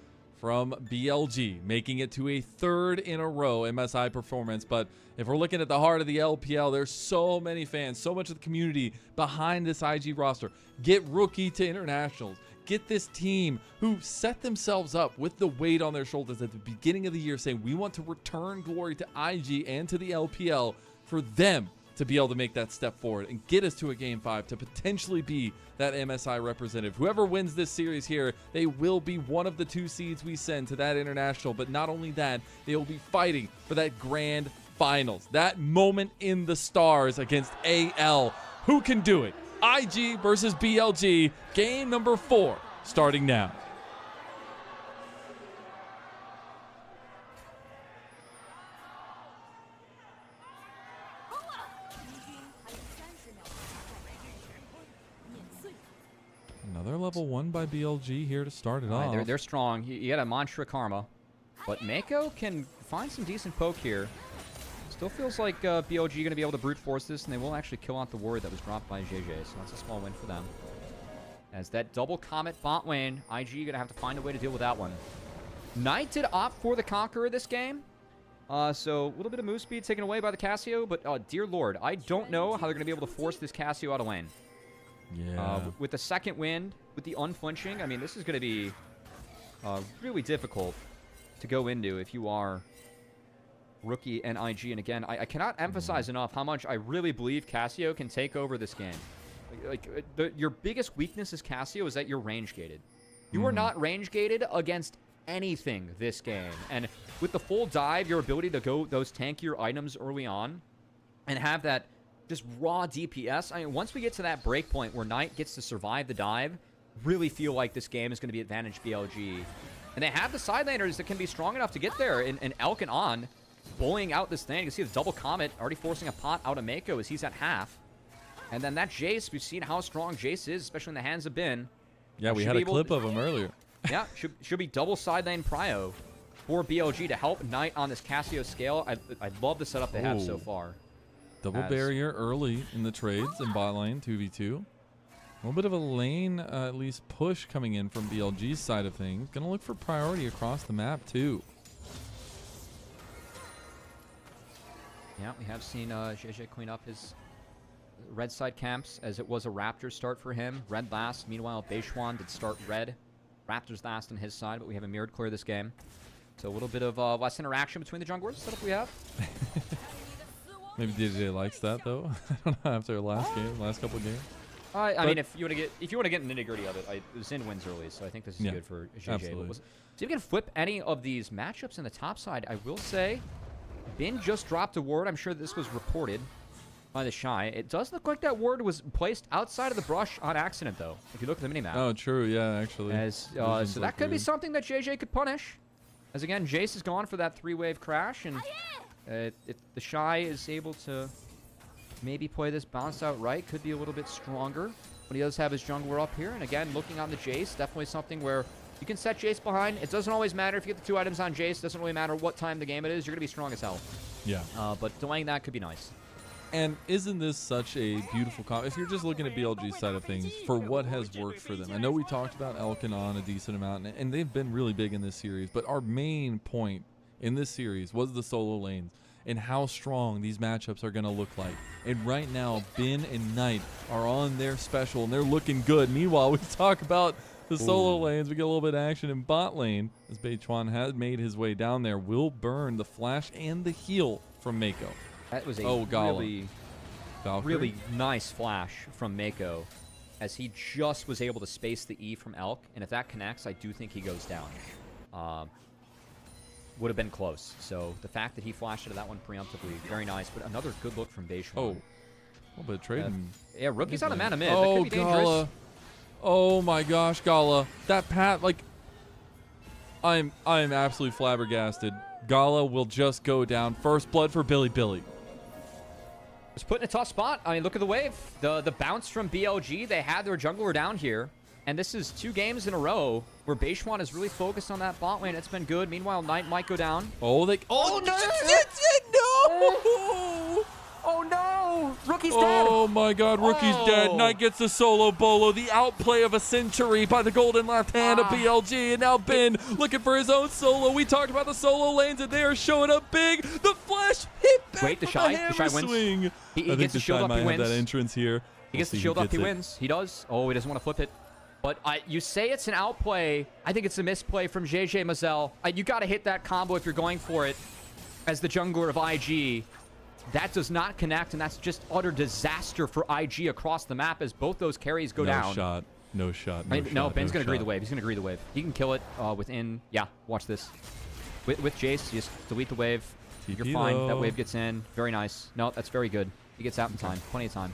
from BLG, making it to a 3rd in a row MSI performance. But if we're looking at the heart of the LPL, there's so many fans, so much of the community behind this IG roster. Get Rookie to internationals. Get this team who set themselves up with the weight on their shoulders at the beginning of the year, saying we want to return glory to IG and to the LPL, for them to be able to make that step forward and get us to a game 5 to potentially be that MSI representative. Whoever wins this series here, they will be one of the 2 seeds we send to that international. But not only that, they will be fighting for that grand finals, that moment in the stars against AL. Who can do it? IG versus BLG, game number 4, starting now. Another level 1 by BLG here to start it off. They're strong. You got a Mantra Karma. But Mako can find some decent poke here. Still feels like BLG going to be able to brute force this, and they will actually kill out the ward that was dropped by JJ. So that's a small win for them. As that double Comet bot lane, IG going to have to find a way to deal with that one. Knight did opt for the Conqueror this game. So a little bit of move speed taken away by the Cassio. But dear Lord, I don't know how they're going to be able to force this Cassio out of lane. Yeah. With the second wind, with the unflinching, I mean, this is going to be really difficult to go into if you are Rookie and IG. And again, I cannot emphasize enough how much I really believe Cassio can take over this game. Your biggest weakness as Cassio is that you're range gated. You are not range gated against anything this game. And with the full dive, your ability to go those tankier items early on and have that just raw DPS. I mean, once we get to that break point where Knight gets to survive the dive, really feel like this game is going to be advantage BLG. And they have the side laners that can be strong enough to get there in Elk and On. bullying out this thing. You can see the double comet already forcing a pot out of Mako as he's at half. And then that Jace, we've seen how strong Jace is, especially in the hands of Bin. Yeah, we had a clip of him earlier. Yeah, should be double side lane prio for BLG to help Knight on this Cassio scale. I love the setup they have so far. Double barrier early in the trades in bot lane, 2v2. A little bit of a lane, at least push coming in from BLG's side of things. Gonna look for priority across the map too. Yeah, we have seen JJ clean up his red side camps as it was a Raptors start for him. Red last. Meanwhile, Beishuan did start red. Raptors last on his side, but we have a mirrored clear this game. So a little bit of less interaction between the junglers setup we have. Maybe DJ likes that though. I don't know, after last couple of games. I mean, if you want to get nitty gritty of it, Zin wins early, so I think this is good for JJ. Absolutely. See if we can flip any of these matchups in the top side. I will say, Bin just dropped a ward. I'm sure this was reported by the Shy. It does look like that ward was placed outside of the brush on accident, though. If you look at the minimap. Oh, true. Yeah, actually. So that could be something that JJ could punish. As again, Jace is gone for that 3-wave crash, and the Shy is able to maybe play this bounce out right. Could be a little bit stronger, but he does have his jungler up here. And again, looking on the Jace, definitely something where you can set Jace behind. It doesn't always matter if you get the 2 items on Jace. It doesn't really matter what time the game it is. You're going to be strong as hell. Yeah. But delaying that could be nice. And isn't this such a beautiful if you're just looking at BLG's side of things, for what has worked for them? I know we talked about Elkanon a decent amount, and they've been really big in this series, but our main point in this series was the solo lanes and how strong these matchups are going to look like. And right now, Bin and Knight are on their special, and they're looking good. Meanwhile, we talk about the solo lanes. We get a little bit of action in bot lane, as Beichuan has made his way down there. Will burn the flash and the heal from Mako. That was a really nice flash from Mako, as he just was able to space the E from Elk, and if that connects, I do think he goes down. Would have been close. So the fact that he flashed into that one preemptively, very nice. But another good look from Beishuan. Oh, a little bit of trading. Yeah, rookie's on a man of mid. Oh, that could be dangerous. Gala. Oh my gosh, Gala. That pat, like, I'm absolutely flabbergasted. Gala will just go down. First blood for Billy. It's put in a tough spot. I mean, look at the wave. The bounce from BLG. They had their jungler down here. And this is 2 games in a row where Beishuan is really focused on that bot lane. It's been good. Meanwhile, Knight might go down. Oh, no! Oh, no! Rookie's dead! Oh, my God. Rookie's dead. Knight gets the solo bolo. The outplay of a century by the golden left hand of BLG. And now Bin looking for his own solo. We talked about the solo lanes, and they are showing up big. The flash hit back. Wait, the Shy wins. Swing. He gets the shield up, he wins. That entrance here. He gets the shield up, he wins. He does. Oh, he doesn't want to flip it. But you say it's an outplay. I think it's a misplay from JJ Mazel. You got to hit that combo if you're going for it as the jungler of IG. That does not connect, and that's just utter disaster for IG across the map as both those carries go down. No shot. No, Ben's going to agree the wave. He's going to agree the wave. He can kill it within... Yeah, watch this. With Jace, you just delete the wave. You're fine. That wave gets in. Very nice. No, that's very good. He gets out in time. Plenty of time.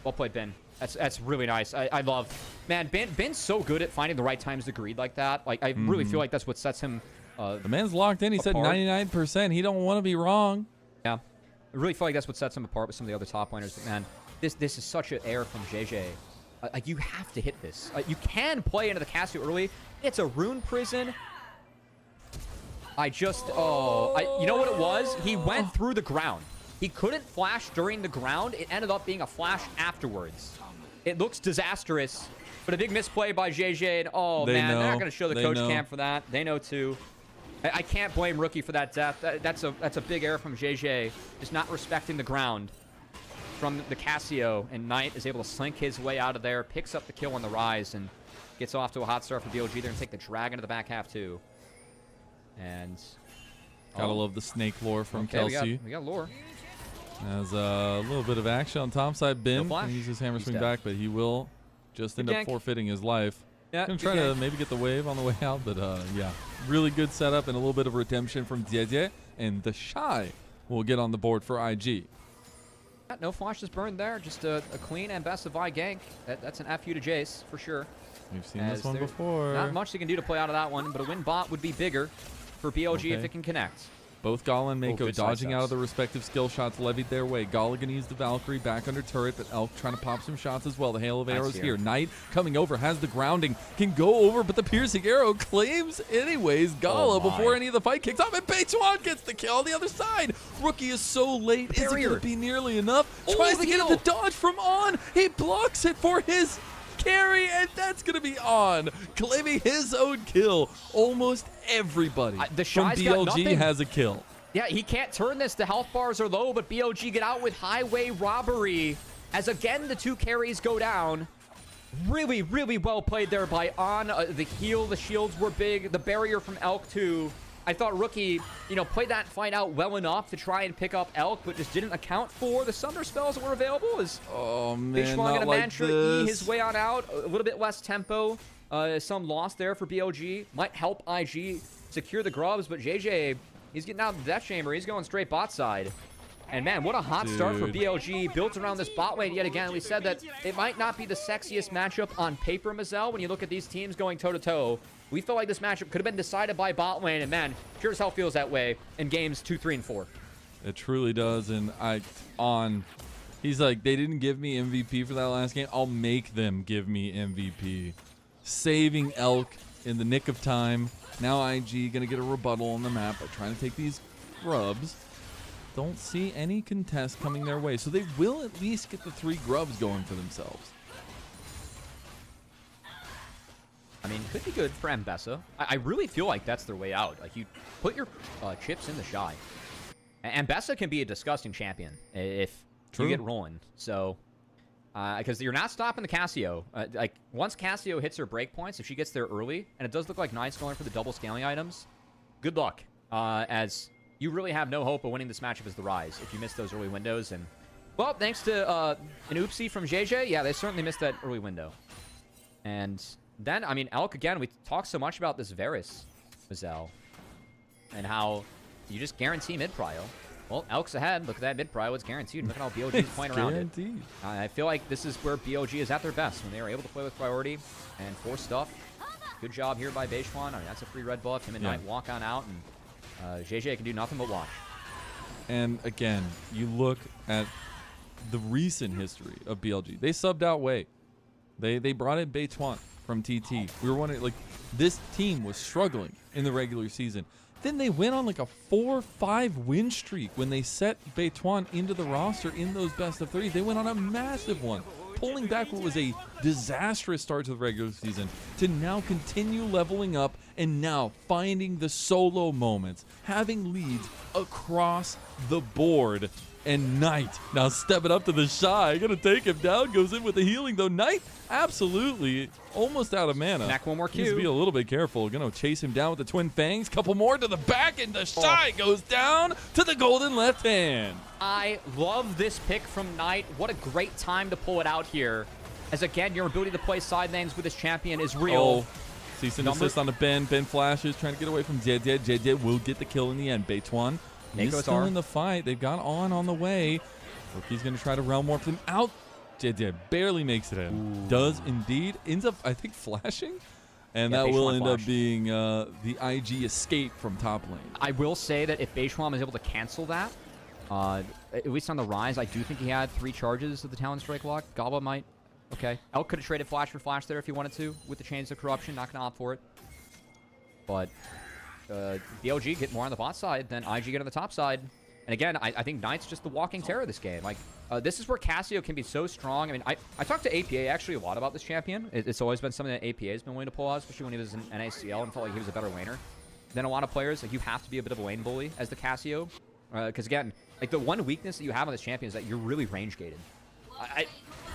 Well played, Ben. That's really nice. I love... Man, Ben's so good at finding the right times to greed like that. Like, I really feel like that's what sets him the man's locked in. He said 99%. He don't want to be wrong. Yeah. I really feel like that's what sets him apart with some of the other top laners. But, man, this is such an error from JJ. Like, you have to hit this. You can play into the Cassio early. It's a rune prison. You know what it was? He went through the ground. He couldn't flash during the ground. It ended up being a flash afterwards. It looks disastrous, but a big misplay by JJ. And they're not going to show the coach cam for that. They know too. I can't blame Rookie for that death. That's a big error from JJ. Just not respecting the ground from the Cassio. And Knight is able to slink his way out of there, picks up the kill on the rise, and gets off to a hot start for BLG. They're going to take the Dragon to the back half too. And gotta love the snake lore from Kelsey. We got lore. Has a little bit of action on top side. Bin no he uses hammer swing back, but he will just end up forfeiting his life. Yeah, gonna try to maybe get the wave on the way out, but yeah, really good setup and a little bit of redemption from Didier, and the Shy will get on the board for IG. No flashes burned there, just a clean and best of Vi gank. That's an FU to Jace for sure. We've seen this one before. Not much they can do to play out of that one, but a win bot would be bigger for BLG if it can connect. Both Gala and Mako good side dodging out of steps. the respective skill shots levied their way. Gala gonna use the Valkyrie back under turret, but Elk trying to pop some shots as well. The hail of arrows here. Knight coming over, has the grounding, can go over, but the piercing arrow claims anyways. Gala before any of the fight kicks off, and Beituan gets the kill on the other side. Rookie is so late. Is it gonna be nearly enough? Tries to get it to dodge from On. He blocks it for his carry, and that's gonna be On, claiming his own kill. Almost everybody The from Shy's got BLG nothing. has a kill. Yeah, he can't turn this. The health bars are low, but BLG get out with highway robbery. As again, the 2 carries go down. Really, really well played there by On. The heal, the shields were big. The barrier from Elk too. I thought Rookie, played that fight out well enough to try and pick up Elk, but just didn't account for the Sunder spells that were available. As Man, gonna not like mantra this. E his way on out. A little bit less tempo. Some loss there for BLG. Might help IG secure the grubs, but JJ, he's getting out of the death chamber. He's going straight bot side. And man, what a hot start for BLG, built around this bot lane yet again. We said that it might not be the sexiest matchup on paper, Mazel, when you look at these teams going toe-to-toe. We felt like this matchup could have been decided by bot lane, and man, sure as hell feels that way in games 2, 3, and 4. It truly does, and he's like, they didn't give me MVP for that last game. I'll make them give me MVP. Saving Elk in the nick of time. Now IG gonna get a rebuttal on the map by trying to take these grubs. Don't see any contest coming their way, so they will at least get the 3 grubs going for themselves. I mean, could be good for Mbessa. I really feel like that's their way out. Like, you put your chips in the Shy. And Mbessa can be a disgusting champion if you get rolling. So, because you're not stopping the Cassio. Like, once Cassio hits her breakpoints, if she gets there early, and it does look like Knight's going for the double scaling items, good luck. As you really have no hope of winning this matchup as the Rise if you miss those early windows. And, well, thanks to an oopsie from JJ, yeah, they certainly missed that early window. And then, I mean, Elk, again, we talked so much about this Varus, Mazel, and how you just guarantee mid-prio. Well, Elk's ahead. Look at that mid-prio. It's guaranteed. Look at how BLG's playing around it. I feel like this is where BLG is at their best, when they are able to play with priority and force stuff. Good job here by Beituan. I mean, that's a free red buff. Him and Knight walk on out, and JJ can do nothing but watch. And again, you look at the recent history of BLG. They subbed out Wei. They brought in Beituan from TT. We were wondering, like, this team was struggling in the regular season. Then they went on like a 4-5 win streak when they set Beituan into the roster in those best of 3. They went on a massive one, pulling back what was a disastrous start to the regular season to now continue leveling up and now finding the solo moments, having leads across the board. And Knight now stepping up to the Shy, gonna take him down, goes in with the healing though. Knight absolutely almost out of mana. Back one more Needs to be Q. a little bit careful. Gonna chase him down with the twin fangs. Couple more to the back, and the Shy goes down to the golden left hand. I love this pick from Knight. What a great time to pull it out here. As again, your ability to play side lanes with this champion is real. Cease and assist on the Ben. Ben flashes, trying to get away from JJ. JJ will get the kill in the end. Beituan is still in the fight. They've got on the way. Rookie's going to try to realm warp them out. JJ barely makes it in. Ooh. Does indeed. Ends up, I think, flashing. And that will end up being the IG escape from top lane. I will say that if Beituan is able to cancel that, at least on the Rise, I do think he had 3 charges of the Talon Strike lock. Gaba might. Okay. Elk could have traded flash for flash there if he wanted to with the Chains of Corruption. Not going to opt for it. But BLG get more on the bot side than IG get on the top side. And again, I think Knight's just the walking terror of this game. Like, this is where Cassio can be so strong. I mean, I talked to APA actually a lot about this champion. It's always been something that APA has been willing to pull out, especially when he was in NACL and felt like he was a better laner than a lot of players. Like, you have to be a bit of a lane bully as the Cassio. Because again, like, the one weakness that you have on this champion is that you're really range gated.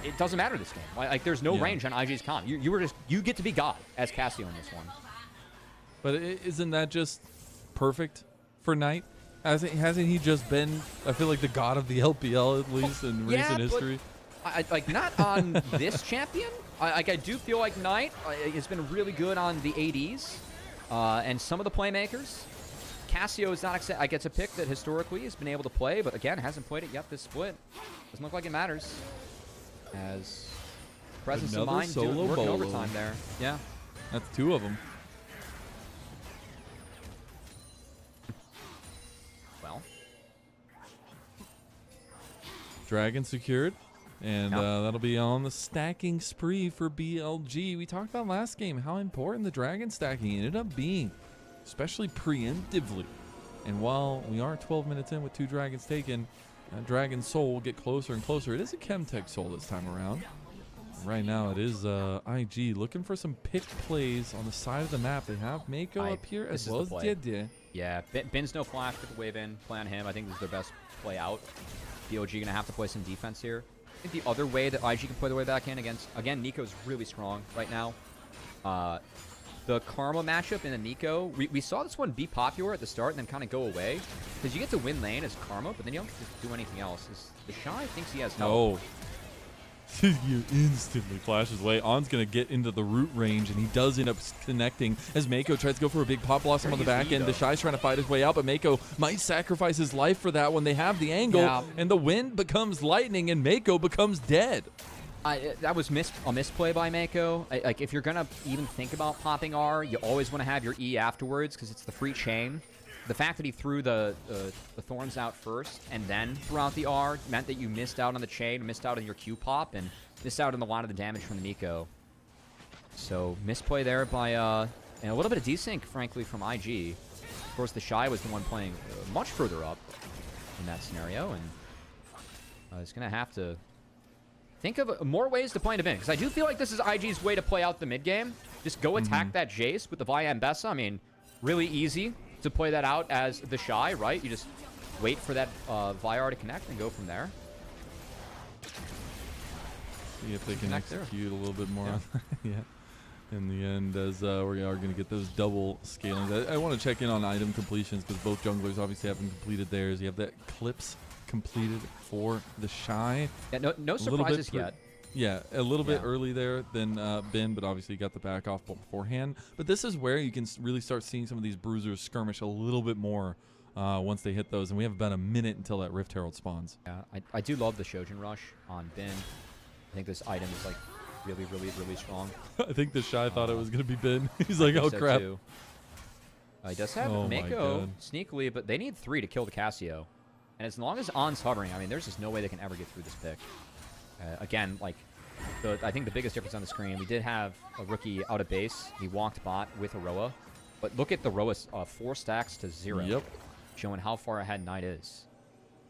It doesn't matter this game. Like, there's no range on IG's con. You get to be God as Cassio in this one. But isn't that just perfect for Knight? Hasn't he just been, I feel like, the god of the LPL, at least in recent history? Like, not on this champion. I do feel like Knight has been really good on the ADs and some of the playmakers. Cassio is not, I get a pick that historically has been able to play, but again, hasn't played it yet this split. Doesn't look like it matters. As presence of mind doing working overtime there. Yeah. That's 2 of them. Dragon secured. And that'll be on the stacking spree for BLG. We talked about last game how important the Dragon stacking ended up being, especially preemptively. And while we are 12 minutes in with 2 Dragons taken, Dragon Soul will get closer and closer. It is a Chemtech Soul this time around. Right now it is IG looking for some pick plays on the side of the map. They have Mako up here as well as Dede. Yeah, Bin's no flash, put the wave in, plan him. I think this is their best play out. BLG gonna have to play some defense here. I think the other way that IG can play the way back in against, again, Nico's really strong right now. The Karma matchup in a Nico, we saw this one be popular at the start and then kind of go away. Because you get to win lane as Karma, but then you don't just do anything else. The Shy thinks he has help. Oh. You instantly flashes away. On's going to get into the root range, and he does end up connecting as Mako tries to go for a big pop blossom on the back end. The Shy's trying to fight his way out, but Mako might sacrifice his life for that when they have the angle, and the wind becomes lightning, and Mako becomes dead. That was a misplay by Mako. Like, if you're going to even think about popping R, you always want to have your E afterwards because it's the free chain. The fact that he threw the thorns out first and then threw out the R meant that you missed out on the chain, missed out on your Q pop, and missed out on a lot of the damage from the Nico. So, misplay there by, and a little bit of desync, frankly, from IG. Of course, the Shy was the one playing much further up in that scenario, and it's going to have to think of more ways to play into bin, because I do feel like this is IG's way to play out the mid game. Just go attack that Jace with the Vi and Bessa. I mean, really easy to play that out as the Shy, right? You just wait for that Vyar to connect and go from there. See if they can execute a little bit more on in the end, as we are going to get those double scalings. I want to check in on item completions because both junglers obviously haven't completed theirs. You have that Clips completed for the Shy. Yeah, no surprises yet. Yeah, a little bit early there than Ben, but obviously got the back off beforehand. But this is where you can really start seeing some of these bruisers skirmish a little bit more once they hit those. And we have about a minute until that Rift Herald spawns. Yeah, I do love the Shojin Rush on Ben. I think this item is like really, really, really strong. I think the Shy thought it was going to be Ben. He's like, oh, crap. Too. He does have Mako sneakily, but they need 3 to kill the Cassio. And as long as On's hovering, I mean, there's just no way they can ever get through this pick. Again, like, I think the biggest difference on the screen, we did have a rookie out of base. He walked bot with Aroa. But look at the Roa 4 stacks to 0. Showing how far ahead Knight is.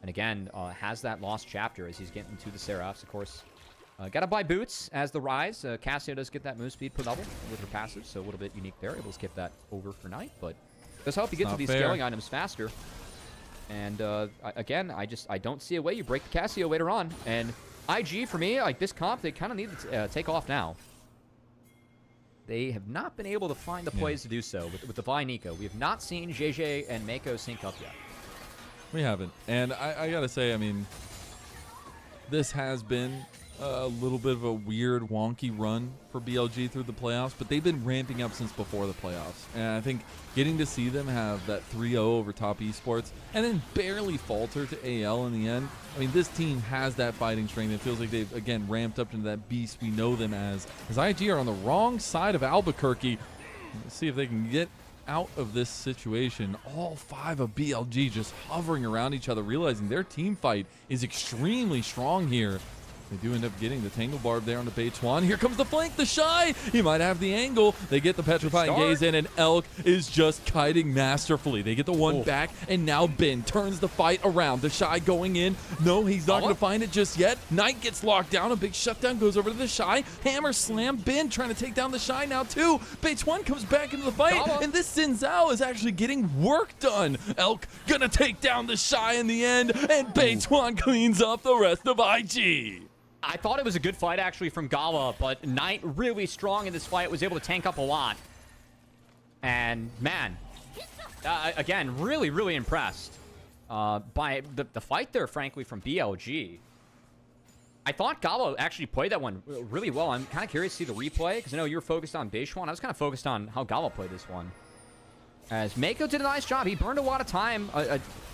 And again, has that lost chapter as he's getting to the Seraphs, of course. Got to buy boots as the Rise. Cassio does get that move speed per level with her passive, so a little bit unique there. Able to skip that over for Knight, but does help you get to these scaling items faster. And again, I don't see a way you break the Cassio later on. And IG, for me, like this comp, they kind of need to take off now. They have not been able to find the plays to do so with the Vi Nico. We have not seen JJ and Mako sync up yet. We haven't. And I got to say, I mean, this has been a little bit of a weird, wonky run for BLG through the playoffs, but they've been ramping up since before the playoffs. And I think getting to see them have that 3-0 over top esports and then barely falter to AL in the end. I mean, this team has that fighting strength. It feels like they've, again, ramped up into that beast we know them as IG are on the wrong side of Albuquerque. Let's see if they can get out of this situation. All 5 of BLG just hovering around each other, realizing their team fight is extremely strong here. They do end up getting the Tangle Barb there on the Beituan. Here comes the flank, the Shy. He might have the angle. They get the Petrifying Gaze in, and Elk is just kiting masterfully. They get the one back, and now Ben turns the fight around. The Shy going in. No, he's not going to find it just yet. Knight gets locked down. A big shutdown goes over to the Shy. Hammer slam. Ben trying to take down the Shy now, too. Beituan comes back into the fight, and this Xin Zhao is actually getting work done. Elk gonna take down the Shy in the end, and Beituan cleans up the rest of IG. I thought it was a good fight, actually, from Gala, but Knight really strong in this fight, was able to tank up a lot. And, man, again, really, really impressed by the fight there, frankly, from BLG. I thought Gala actually played that one really well. I'm kind of curious to see the replay, because I know you were focused on Beishwan. I was kind of focused on how Gala played this one. As Mako did a nice job. He burned a lot of time,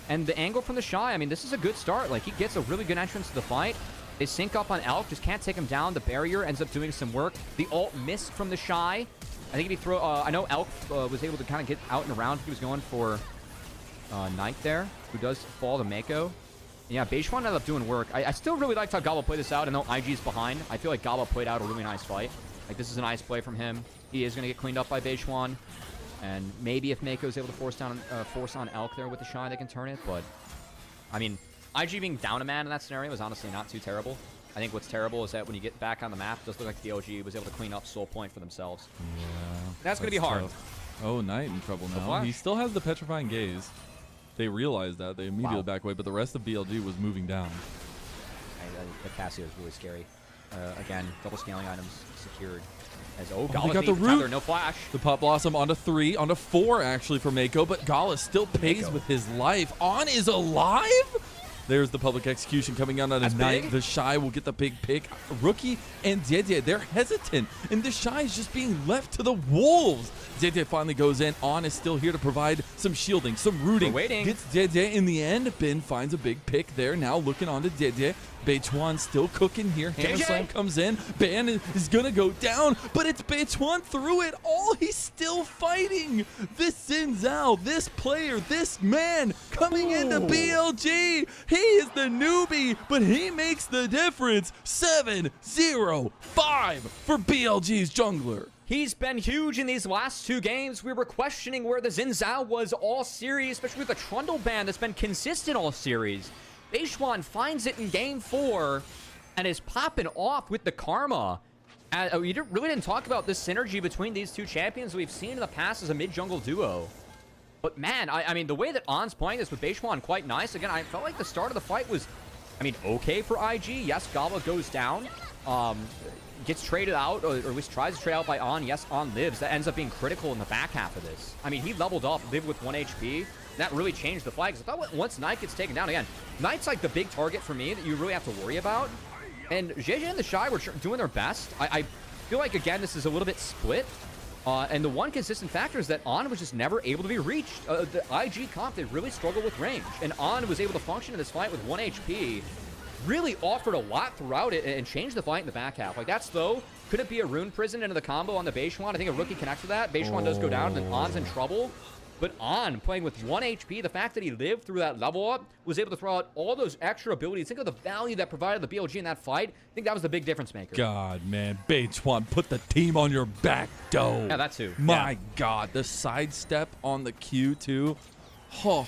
and the angle from the Shy, I mean, this is a good start. Like, he gets a really good entrance to the fight. They sync up on Elk, just can't take him down. The barrier ends up doing some work. The ult missed from the Shy. I think if he throw, I know Elk was able to kind of get out and around. He was going for Knight there, who does fall to Mako. Yeah, Beishwan ended up doing work. I still really liked how Gala played this out, and though IG's behind, I feel like Gala played out a really nice fight. Like, this is a nice play from him. He is going to get cleaned up by Beishwan. And maybe if Mako's able to force on Elk there with the Shy, they can turn it. But, I mean, IG being down a man in that scenario is honestly not too terrible. I think what's terrible is that when you get back on the map, it does look like BLG was able to clean up Soul Point for themselves. Yeah. That's going to be hard. Tough. Oh, Knight in trouble now. He still has the Petrifying Gaze. They realized that. They immediately back away, but the rest of BLG was moving down. The Cassio is really scary. Again, double scaling items secured. As they got the root. No flash. The Pot Blossom onto 3, onto 4 actually for Mako, but Gala still pays with his life. On is alive? There's the public execution coming out on a Knight. The Shy will get the big pick. Rookie and Dede, they're hesitant, and the Shy is just being left to the wolves. Dede finally goes in. On is still here to provide some shielding, some rooting. We're waiting. Gets Dede in the end. Ben finds a big pick there. Now looking on to Dede. Beituan still cooking here. Hammer Slam comes in. Ban is going to go down, but it's Beituan through it all. He's still fighting. This Xin Zhao, this player, this man coming into BLG. He is the newbie, but he makes the difference. 7-0-5 for BLG's jungler. He's been huge in these last 2 games. We were questioning where the Xin Zhao was all series, especially with the Trundle ban that's been consistent all series. Beishwan finds it in game 4 and is popping off with the Karma. We really didn't talk about this synergy between these 2 champions we've seen in the past as a mid-jungle duo. But man, I mean, the way that On's playing this with Beishwan, quite nice. Again, I felt like the start of the fight was, I mean, okay for IG. Yes, Gala goes down. Gets traded out, or at least tries to trade out by On. Yes, On lives. That ends up being critical in the back half of this. I mean, he leveled up, lived with 1 HP. That really changed the fight, because I thought once Knight gets taken down, again, Knight's like the big target for me that you really have to worry about. And JJ and the Shy were doing their best. I feel like, again, this is a little bit split. And the one consistent factor is that On was just never able to be reached. The IG comp, they really struggled with range. And On was able to function in this fight with 1 HP. Really offered a lot throughout it and changed the fight in the back half. Like, that's though, could it be a Rune Prison into the combo on the Beishwan? I think a Rookie connects to that. Beishwan does go down, and then On's in trouble. But On, playing with 1 HP, the fact that he lived through that level up, was able to throw out all those extra abilities. Think of the value that provided the BLG in that fight. I think that was the big difference maker. God, man. Beituan, put the team on your back, though. Yeah, that too. My God. The sidestep on the Q, too. Oh,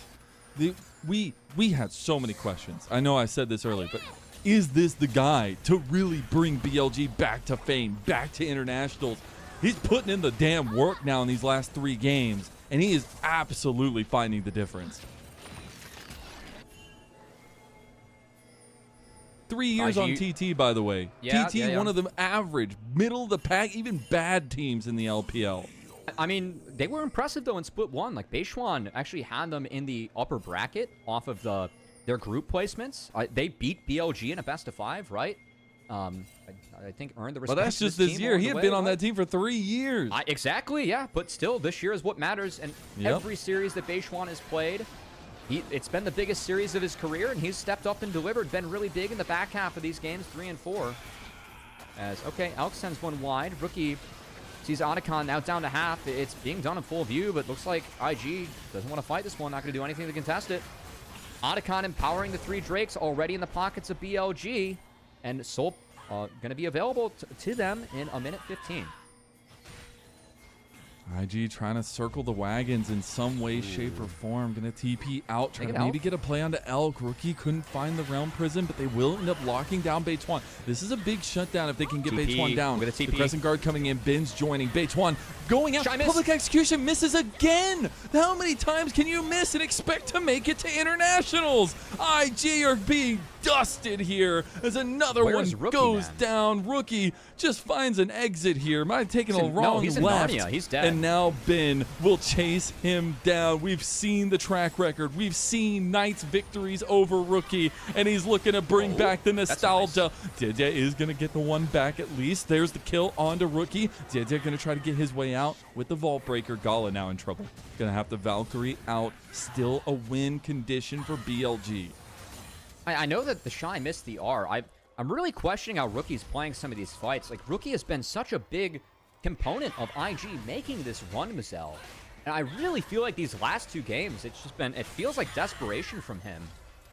we had so many questions. I know I said this earlier, but is this the guy to really bring BLG back to fame, back to internationals? He's putting in the damn work now in these last 3 games, and he is absolutely finding the difference. 3 years on TT, by the way. Yeah, TT, one of the average, middle of the pack, even bad teams in the LPL. I mean, they were impressive, though, in Split 1. Like, Beishwan actually had them in the upper bracket off of their group placements. They beat BLG in a best-of-5, right? I think earned the respect. But that's just this year. He had been on that team for 3 years. Exactly, yeah. But still, this year is what matters. And every series that Beishwan has played, it's been the biggest series of his career, and he's stepped up and delivered. Been really big in the back half of these games, 3 and 4. Okay, Elk sends one wide. Rookie sees Otacon now down to half. It's being done in full view, but looks like IG doesn't want to fight this one. Not going to do anything to contest it. Otacon empowering the 3 Drakes already in the pockets of BLG. And Soul going to be available to them in a minute 15. IG trying to circle the wagons in some way, shape, or form. Going to TP out, trying to maybe get a play onto Elk. Rookie couldn't find the Realm Prison, but they will end up locking down Beituan. This is a big shutdown if they can get Beituan down. The Crescent Guard coming in, Ben's joining. Beituan going out. Public execution misses again. How many times can you miss and expect to make it to internationals? IG are being dusted here as another one goes down. Rookie just finds an exit here. Might have taken a wrong left. He's dead. And now Ben will chase him down. We've seen the track record. We've seen Knight's victories over Rookie, and he's looking to bring back the nostalgia. Nice. Dede is going to get the one back at least. There's the kill onto Rookie. Dede going to try to get his way out with the Vault Breaker. Gala now in trouble. Going to have the Valkyrie out. Still a win condition for BLG. I know that the Shy missed the R. I'm really questioning how Rookie's playing some of these fights. Like, Rookie has been such a big component of IG making this run, And I really feel like these last 2 games, it's just been, it feels like desperation from him.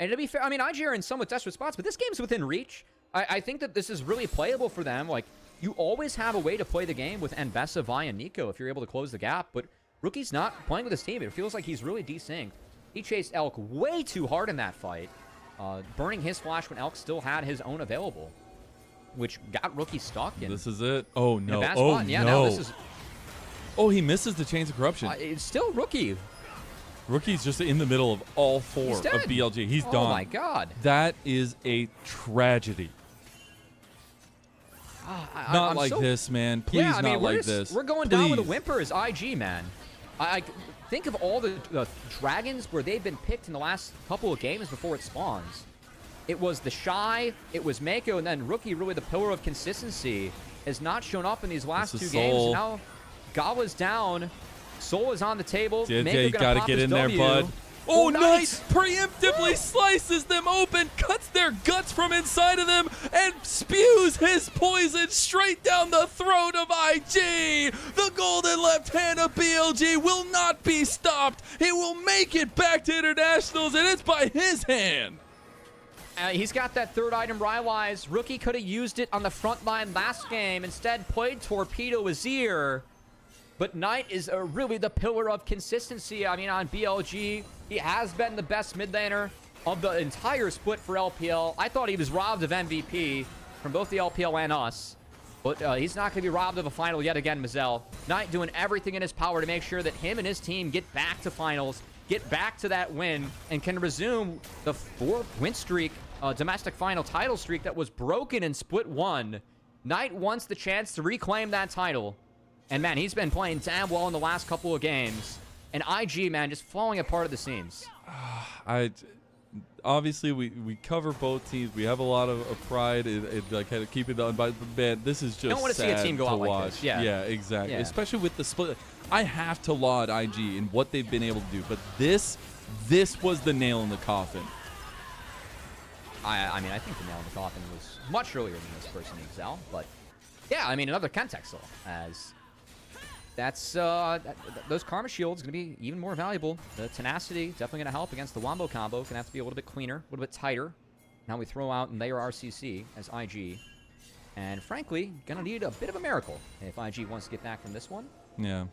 And to be fair, I mean, IG are in somewhat desperate spots, but this game's within reach. I think that this is really playable for them. Like, you always have a way to play the game with Nbessa, Vi, and Nico if you're able to close the gap, but Rookie's not playing with his team. It feels like he's really desynced. He chased Elk way too hard in that fight, burning his flash when Elk still had his own available, which got Rookie stuck. This is it. Oh, no. Oh, yeah, no. This is... Oh, he misses the Chains of Corruption. It's still Rookie. Rookie's just in the middle of all 4 of BLG. He's done. Oh, my God. That is a tragedy. Not like this, man. Please, yeah, I mean, not like this. We're going down with a whimper as IG, man. I think of all the dragons where they've been picked in the last couple of games before it spawns. It was the Shy, it was Mako, and then Rookie, really the pillar of consistency, has not shown up in these last 2 games. Now, Gawa's down. Soul is on the table. You gotta get in there, bud. Oh, nice! Preemptively slices them open, cuts their guts from inside of them, and spews his poison straight down the throat of IG. The golden left hand of BLG will not be stopped. He will make it back to internationals, and it's by his hand. He's got that 3rd item, Rywise. Rookie could have used it on the front line last game. Instead, played Torpedo Azir. But Knight is really the pillar of consistency. I mean, on BLG, he has been the best mid laner of the entire split for LPL. I thought he was robbed of MVP from both the LPL and us. But he's not going to be robbed of a final yet again, Mazel. Knight doing everything in his power to make sure that him and his team get back to finals, get back to that win, and can resume the 4th win streak, domestic final title streak that was broken in Split 1. Knight wants the chance to reclaim that title. And, man, he's been playing damn well in the last couple of games. And IG, man, just falling apart at the seams. Obviously, we cover both teams. We have a lot of pride in like, kind of keeping the unbiased. But, man, this is just I don't want to see a team go out watch. like this. Yeah, yeah, exactly. Yeah. Especially with the split. I have to laud IG in what they've been able to do. But this was the nail in the coffin. I mean, I think the nail in the coffin was much earlier than this person, Excel. But, yeah, I mean, another context, though, as... That's, those Karma Shields going to be even more valuable. The Tenacity definitely going to help against the Wombo combo. Going to have to be a little bit cleaner, a little bit tighter. Now we throw out Layer RCC as IG. And frankly, going to need a bit of a miracle if IG wants to get back from this one. Yeah.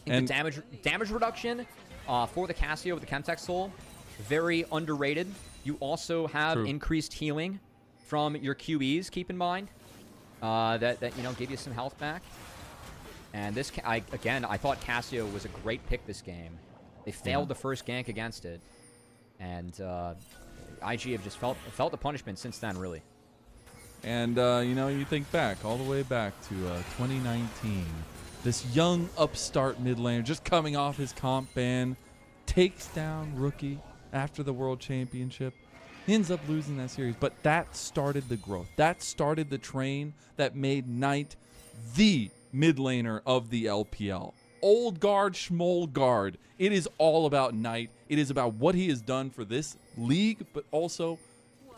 And the damage reduction for the Casio with the Chemtech Soul, very underrated. You also have increased healing from your QEs, keep in mind. That you know, give you some health back. And this, again, I thought Casio was a great pick this game. They failed the first gank against it. And IG have just felt the punishment since then, really. And, you know, you think back, all the way back to 2019. This young upstart mid laner just coming off his comp ban, takes down Rookie after the World Championship. He ends up losing that series. But that started the growth. That started the train that made Knight the mid laner of the LPL. Old guard, schmold guard. It is all about Knight. It is about what he has done for this league, but also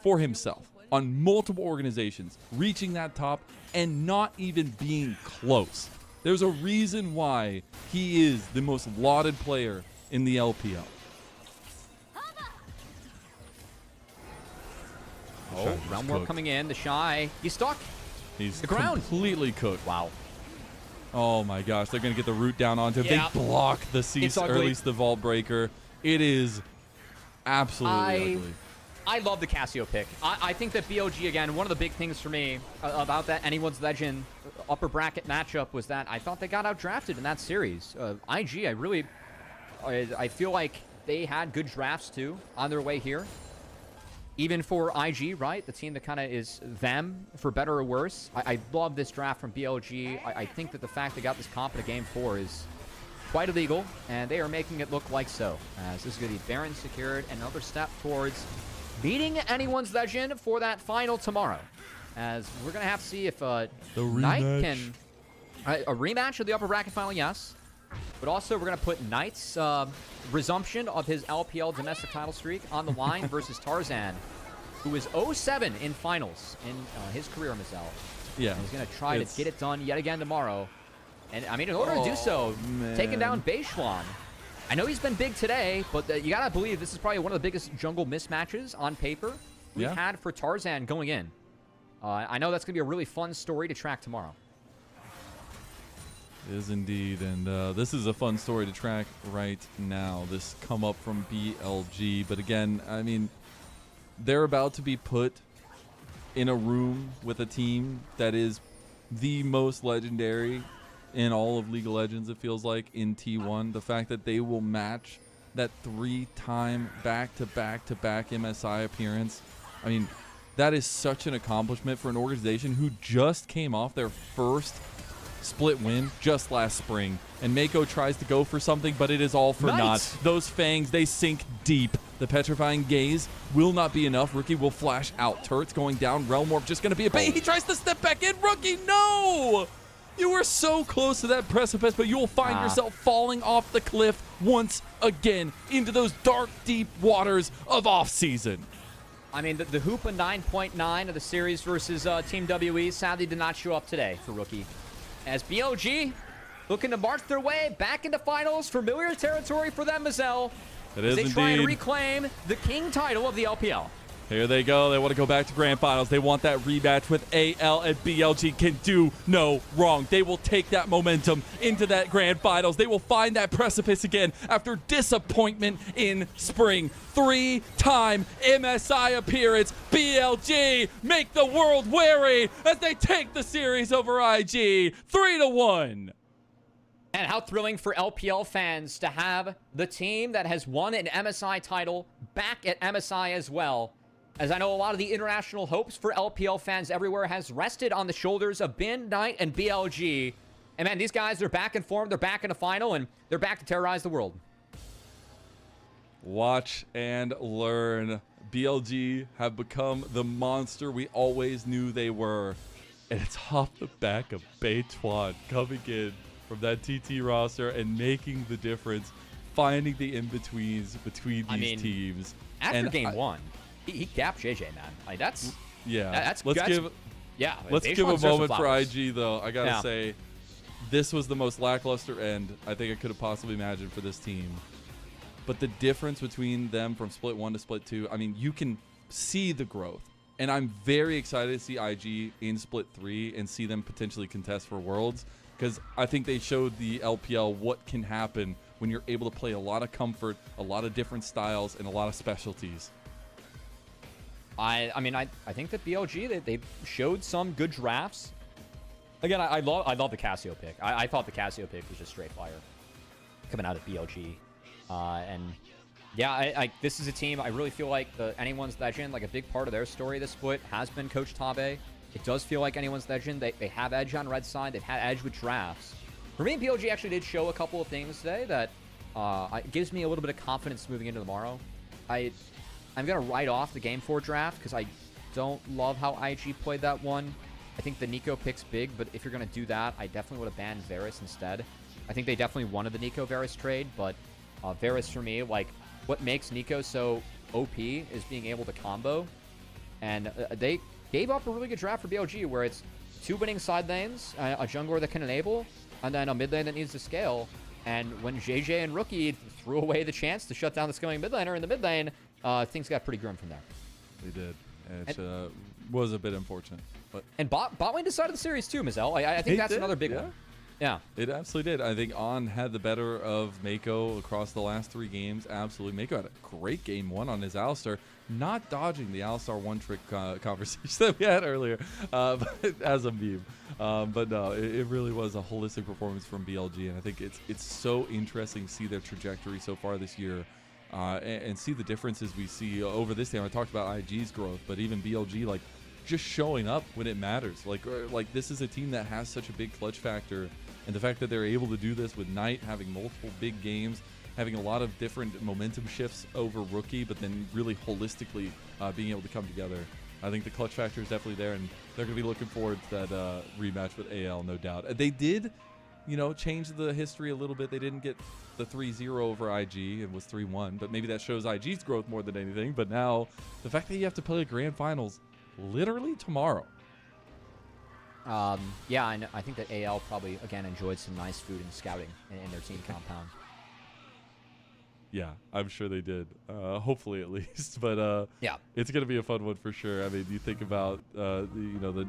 for himself on multiple organizations, reaching that top and not even being close. There's a reason why he is the most lauded player in the LPL. Oh, round warp coming in. The Shy. He's stuck. He's the ground. Completely cooked. Wow. Oh my gosh, they're going to get the root down onto him. Yeah. They block the cease, or at least the vault breaker. It is absolutely ugly. I love the Casio pick. I think that BLG, again, one of the big things for me about that Anyone's Legend upper bracket matchup was that I thought they got outdrafted in that series. IG, I feel like they had good drafts too on their way here. Even for IG, right? The team that kind of is them, for better or worse. I love this draft from BLG. I think that the fact they got this comp in a Game 4 is quite illegal, and they are making it look like so. As this is going to be Baron secured, another step towards beating Anyone's Legend for that final tomorrow. As we're going to have to see if Knight can... a rematch of the upper bracket final, yes. But also, we're going to put Knight's resumption of his LPL domestic title streak on the line versus Tarzan, who is 0-7 in finals in his career, Mazel. Yeah. He's going to try to get it done yet again tomorrow. And, I mean, in order to do so, taking down Beishuan. I know he's been big today, but you gotta believe this is probably one of the biggest jungle mismatches on paper we've had for Tarzan going in. I know that's gonna be a really fun story to track tomorrow. It is indeed, and this is a fun story to track right now. This come up from BLG, but again, I mean, they're about to be put in a room with a team that is the most legendary in all of League of Legends, it feels like, in T1. The fact that they will match that 3-time back-to-back-to-back MSI appearance, I mean, that is such an accomplishment for an organization who just came off their first split win just last spring, and Mako tries to go for something, but it is all for naught. Those fangs, they sink deep. The petrifying gaze will not be enough. Rookie will flash out. Turret's going down. Realm Warp just going to be a bait. He tries to step back in. Rookie, no! You were so close to that precipice, but you will find yourself falling off the cliff once again into those dark, deep waters of off-season. I mean, the Hoopa 9.9 of the series versus Team WE sadly did not show up today for Rookie, as BLG looking to march their way back into finals, familiar territory for them as well. It is they try and indeed. Reclaim the king title of the LPL. Here they go. They want to go back to grand finals. They want that rematch with AL, and BLG can do no wrong. They will take that momentum into that grand finals. They will find that precipice again after disappointment in spring. 3-time MSI appearance. BLG make the world wary as they take the series over IG 3-1. And how thrilling for LPL fans to have the team that has won an MSI title back at MSI as well. As I know a lot of the international hopes for LPL fans everywhere has rested on the shoulders of Bin, Knight, and BLG. And man, these guys are back in form, they're back in a final, and they're back to terrorize the world. Watch and learn. BLG have become the monster we always knew they were. And it's off the back of Beitwan coming in from that TT roster and making the difference, finding the in-betweens between these teams. After game one, he gapped JJ, man. Like, that's... Yeah. Let's give a moment for IG, though. I gotta say, this was the most lackluster end I think I could have possibly imagined for this team. But the difference between them from Split 1 to Split 2, I mean, you can see the growth. And I'm very excited to see IG in Split 3 and see them potentially contest for Worlds, because I think they showed the LPL what can happen when you're able to play a lot of comfort, a lot of different styles, and a lot of specialties. I mean, I think that BLG, they showed some good drafts. Again, I love the Casio pick. I thought the Casio pick was just straight fire coming out of BLG. And yeah, this is a team, I really feel like Anyone's Legend, like a big part of their story this split has been Coach Tabe. It does feel like Anyone's Legend, they have edge on red side, they've had edge with drafts. For me, BLG actually did show a couple of things today that gives me a little bit of confidence moving into tomorrow. I'm going to write off the Game 4 draft because I don't love how IG played that one. I think the Nico pick's big, but if you're going to do that, I definitely would have banned Varus instead. I think they definitely wanted the Nico Varus trade, but Varus for me, like, what makes Nico so OP is being able to combo. And they gave up a really good draft for BLG where it's 2 winning side lanes, a jungler that can enable, and then a mid lane that needs to scale. And when JJ and Rookie threw away the chance to shut down the scaling mid laner in the mid lane, things got pretty grim from there. They did. It was a bit unfortunate. And bot lane decided the series too, Mizel. I think that's another big one. Yeah. It absolutely did. I think On had the better of Mako across the last 3 games. Absolutely. Mako had a great game 1 on his Alistar, not dodging the Alistar one-trick conversation that we had earlier as a meme. But no, it really was a holistic performance from BLG, and I think it's so interesting to see their trajectory so far this year and see the differences we see over this time. I talked about IG's growth, but even BLG, like, just showing up when it matters. Like this is a team that has such a big clutch factor, and the fact that they're able to do this with Knight having multiple big games, having a lot of different momentum shifts over Rookie, but then really holistically being able to come together. I think the clutch factor is definitely there, and they're going to be looking forward to that rematch with AL, no doubt. They did, change the history a little bit. They didn't get the 3-0 over IG. It was 3-1, but maybe that shows IG's growth more than anything. But now, the fact that you have to play the grand finals literally tomorrow. Yeah, and I think that AL probably, again, enjoyed some nice food and scouting in their team compound. Yeah, I'm sure they did. Hopefully, at least. But Yeah. it's gonna be a fun one for sure. I mean, you think about the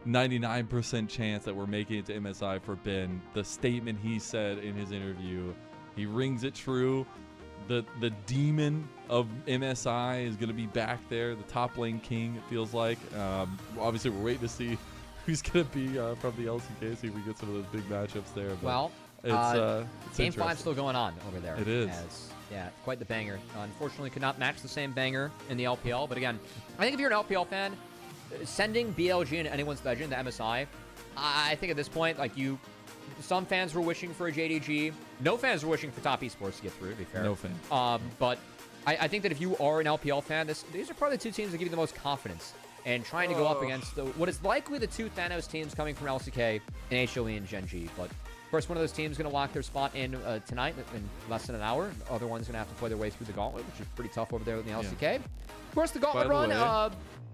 99% chance that we're making it to MSI for Ben. The statement he said in his interview, he rings it true. The demon of MSI is gonna be back there. The top lane king, it feels like. Obviously, we're waiting to see who's gonna be from the LCK. See if we get some of those big matchups there. But Well, it's Game 5 still going on over there. It is. Yeah, quite the banger. Unfortunately, could not match the same banger in the LPL. But again, I think if you're an LPL fan, sending BLG into anyone's legend, the MSI, I think at this point, like some fans were wishing for a JDG. No fans were wishing for top esports to get through, to be fair. No fan. But I think that if you are an LPL fan, these are probably the two teams that give you the most confidence. And trying to go up against what is likely the two Thanos teams coming from LCK and HOE and Gen G. But of course, one of those teams is going to lock their spot in tonight in less than an hour. The other one's going to have to play their way through the gauntlet, which is pretty tough over there in the LCK. Of course, the gauntlet run,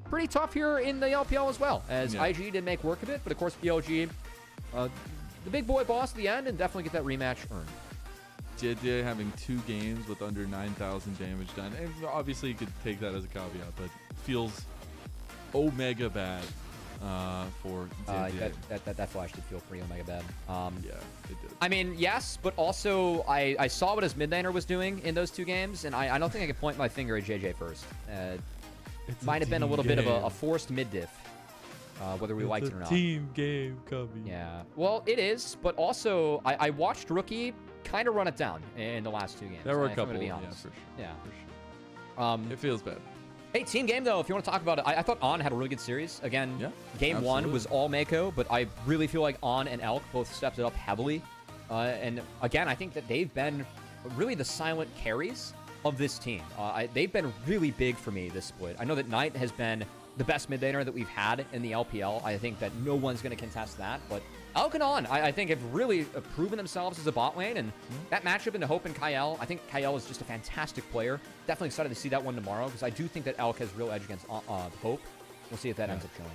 pretty tough here in the LPL as well, as IG did make work of it. But of course, BLG, the big boy boss at the end, and definitely get that rematch earned. JJ having 2 games with under 9,000 damage done. And obviously, you could take that as a caveat, but feels omega bad for JJ. That flash did feel pretty omega bad. Yeah, it did. I mean, yes, but also I saw what his mid laner was doing in those 2 games, and I don't think I could point my finger at JJ first. Might have been a little bit of a forced mid diff, whether we liked it or not. Team game coming. Yeah, well, it is, but also I watched Rookie kind of run it down in the last 2 games. There were a couple, to be yeah, honest. for sure. Yeah. For sure. It feels bad. Hey, team game, though, if you want to talk about it, I thought On had a really good series. Again, game absolutely. 1 was all Mako, but I really feel like On and Elk both stepped it up heavily. And again, I think that they've been really the silent carries of this team. They've been really big for me this split. I know that Knight has been the best mid laner that we've had in the LPL. I think that no one's going to contest that, but Elk and On, I think, have really proven themselves as a bot lane, and that matchup into Hope and Kyle, I think Kyle is just a fantastic player. Definitely excited to see that one tomorrow, because I do think that Elk has real edge against Hope. We'll see if that ends up showing.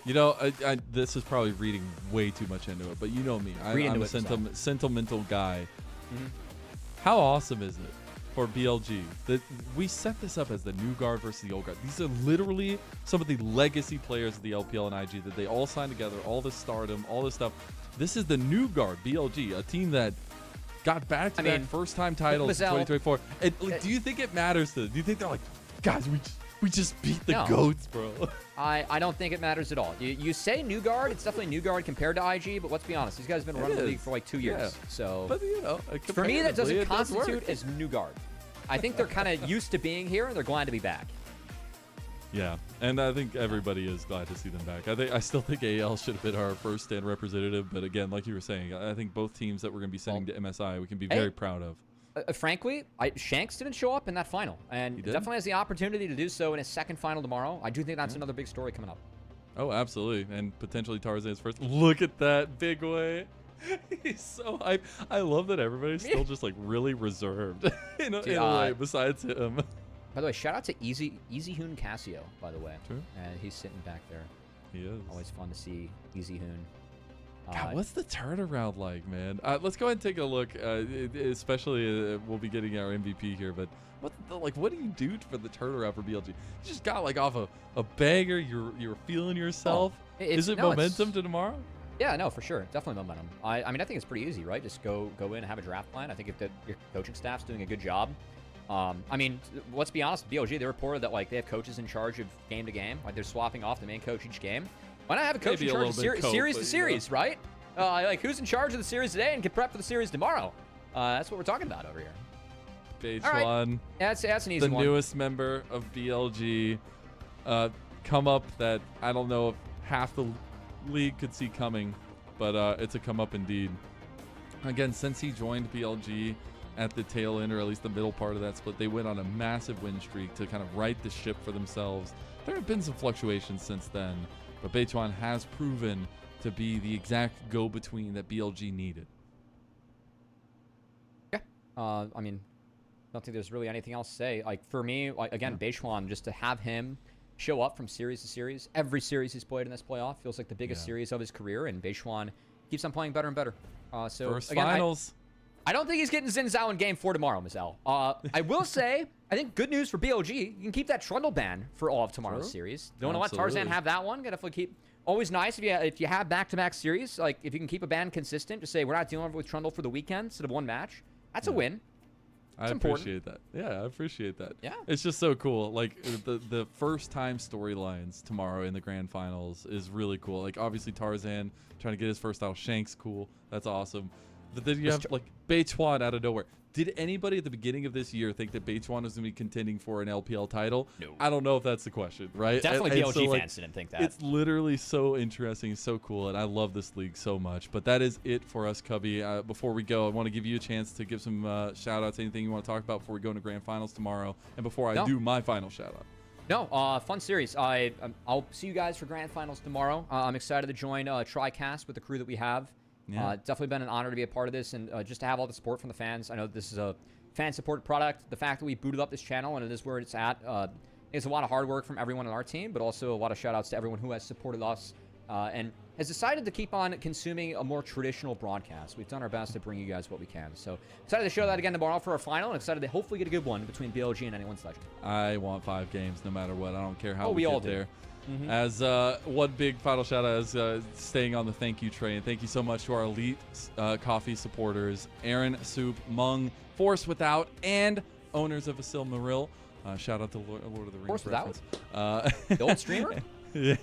You know, this is probably reading way too much into it, but you know me. I'm a sentimental guy. How awesome is it for BLG that we set this up as the new guard versus the old guard? These are literally some of the legacy players of the LPL and IG that they all signed together, all this stardom, all this stuff. This is the new guard, BLG, a team that got back to that first-time title in 2024. And, do you think it matters to them? Do you think they're like, guys, we just beat the GOATs, bro? I don't think it matters at all. You say new guard, it's definitely new guard compared to IG, but let's be honest, these guys have been running the league for like 2 years. So but, you know, for me, that doesn't constitute as new guard. I think they're kind of used to being here, and they're glad to be back. Yeah, and I think everybody is glad to see them back. I still think AL should have been our first stand representative, but again, like you were saying, I think both teams that we're going to be sending to MSI, we can be very proud of. Frankly, Shanks didn't show up in that final, and definitely has the opportunity to do so in his second final tomorrow. I do think that's another big story coming up. Oh, absolutely, and potentially Tarzan's first. Look at that big way. He's so hype. I love that everybody's still just like really reserved in a way besides him. By the way, shout out to Easy Hoon Casio, by the way. True. He's sitting back there. He is. Always fun to see Easy Hoon. God, what's the turnaround like, man? Let's go ahead and take a look. Especially, we'll be getting our MVP here, but what do you do for the turnaround for BLG? You just got like off a banger. You're feeling yourself. Is it momentum to tomorrow? Yeah, no, for sure. Definitely momentum. I mean, I think it's pretty easy, right? Just go in and have a draft plan. I think if your coaching staff's doing a good job. I mean, let's be honest, BLG, they reported that like they have coaches in charge of game to game. Like they're swapping off the main coach each game. Why not have a coach in charge of series to series, right? Like who's in charge of the series today and can prep for the series tomorrow? That's what we're talking about over here. Beijhuan, that's an easy one. The newest member of BLG, come up that I don't know if half the league could see coming, but it's a come up indeed. Again, since he joined BLG at the tail end, or at least the middle part of that split, they went on a massive win streak to kind of right the ship for themselves. There have been some fluctuations since then, but Beijhuan has proven to be the exact go-between that BLG needed. Yeah, I mean, I don't think there's really anything else to say. Like for me, like again, Beijhuan, just to have him show up from series to series, every series he's played in this playoff feels like the biggest series of his career, and Beijhuan keeps on playing better and better. So First again, finals. I don't think he's getting Xin Zhao in game 4 tomorrow, Ms. L. I will say, I think good news for BLG. You can keep that Trundle ban for all of tomorrow's series. Don't want to let Tarzan have that one. Gotta keep. Always nice if you have back-to-back series. Like if you can keep a ban consistent, just say we're not dealing with Trundle for the weekend instead of one match. That's a win. I appreciate that. Yeah, I appreciate that. Yeah. It's just so cool. Like the first time storylines tomorrow in the grand finals is really cool. Like obviously Tarzan trying to get his first style Shanks, cool. That's awesome. But then you have like Beichuan out of nowhere. Did anybody at the beginning of this year think that Beichuan was going to be contending for an LPL title? No. I don't know if that's the question, right? Definitely BLG fans didn't think that. It's literally so interesting, so cool, and I love this league so much. But that is it for us, Cubby. Before we go, I want to give you a chance to give some shout-outs, anything you want to talk about before we go into grand finals tomorrow, and before I do my final shout-out. No, fun series. I'll see you guys for grand finals tomorrow. I'm excited to join TriCast with the crew that we have. Yeah. Definitely been an honor to be a part of this and just to have all the support from the fans. I know this is a fan-supported product. The fact that we booted up this channel and it is where it's at is a lot of hard work from everyone on our team, but also a lot of shout-outs to everyone who has supported us and has decided to keep on consuming a more traditional broadcast. We've done our best to bring you guys what we can. So excited to show that again tomorrow for our final, and excited to hopefully get a good one between BLG and anyone's legend. I want 5 games no matter what. I don't care how we all get do. there. As one big final shout out is staying on the thank you train. Thank you so much to our elite coffee supporters, Aaron, Soup, Mung, Force Without, and owners of Asil Maril. Shout out to Lord of the Rings. Force Without? reference. The old streamer? Yeah.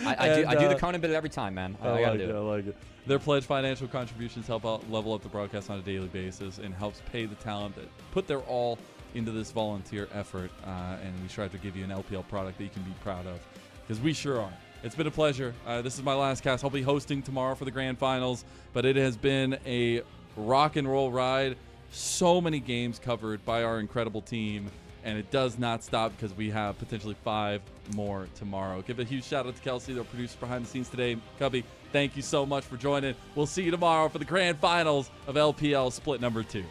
I do the Conan bit every time, man. I gotta do it. I like it. Their pledged financial contributions help out level up the broadcast on a daily basis and helps pay the talent that put their all into this volunteer effort. And we try to give you an LPL product that you can be proud of, because we sure are. It's been a pleasure. This is my last cast. I'll be hosting tomorrow for the grand finals, but it has been a rock and roll ride. So many games covered by our incredible team, and it does not stop because we have potentially 5 more tomorrow. Give a huge shout out to Kelsey, the producer behind the scenes today. Cubby, thank you so much for joining. We'll see you tomorrow for the grand finals of LPL Split number 2.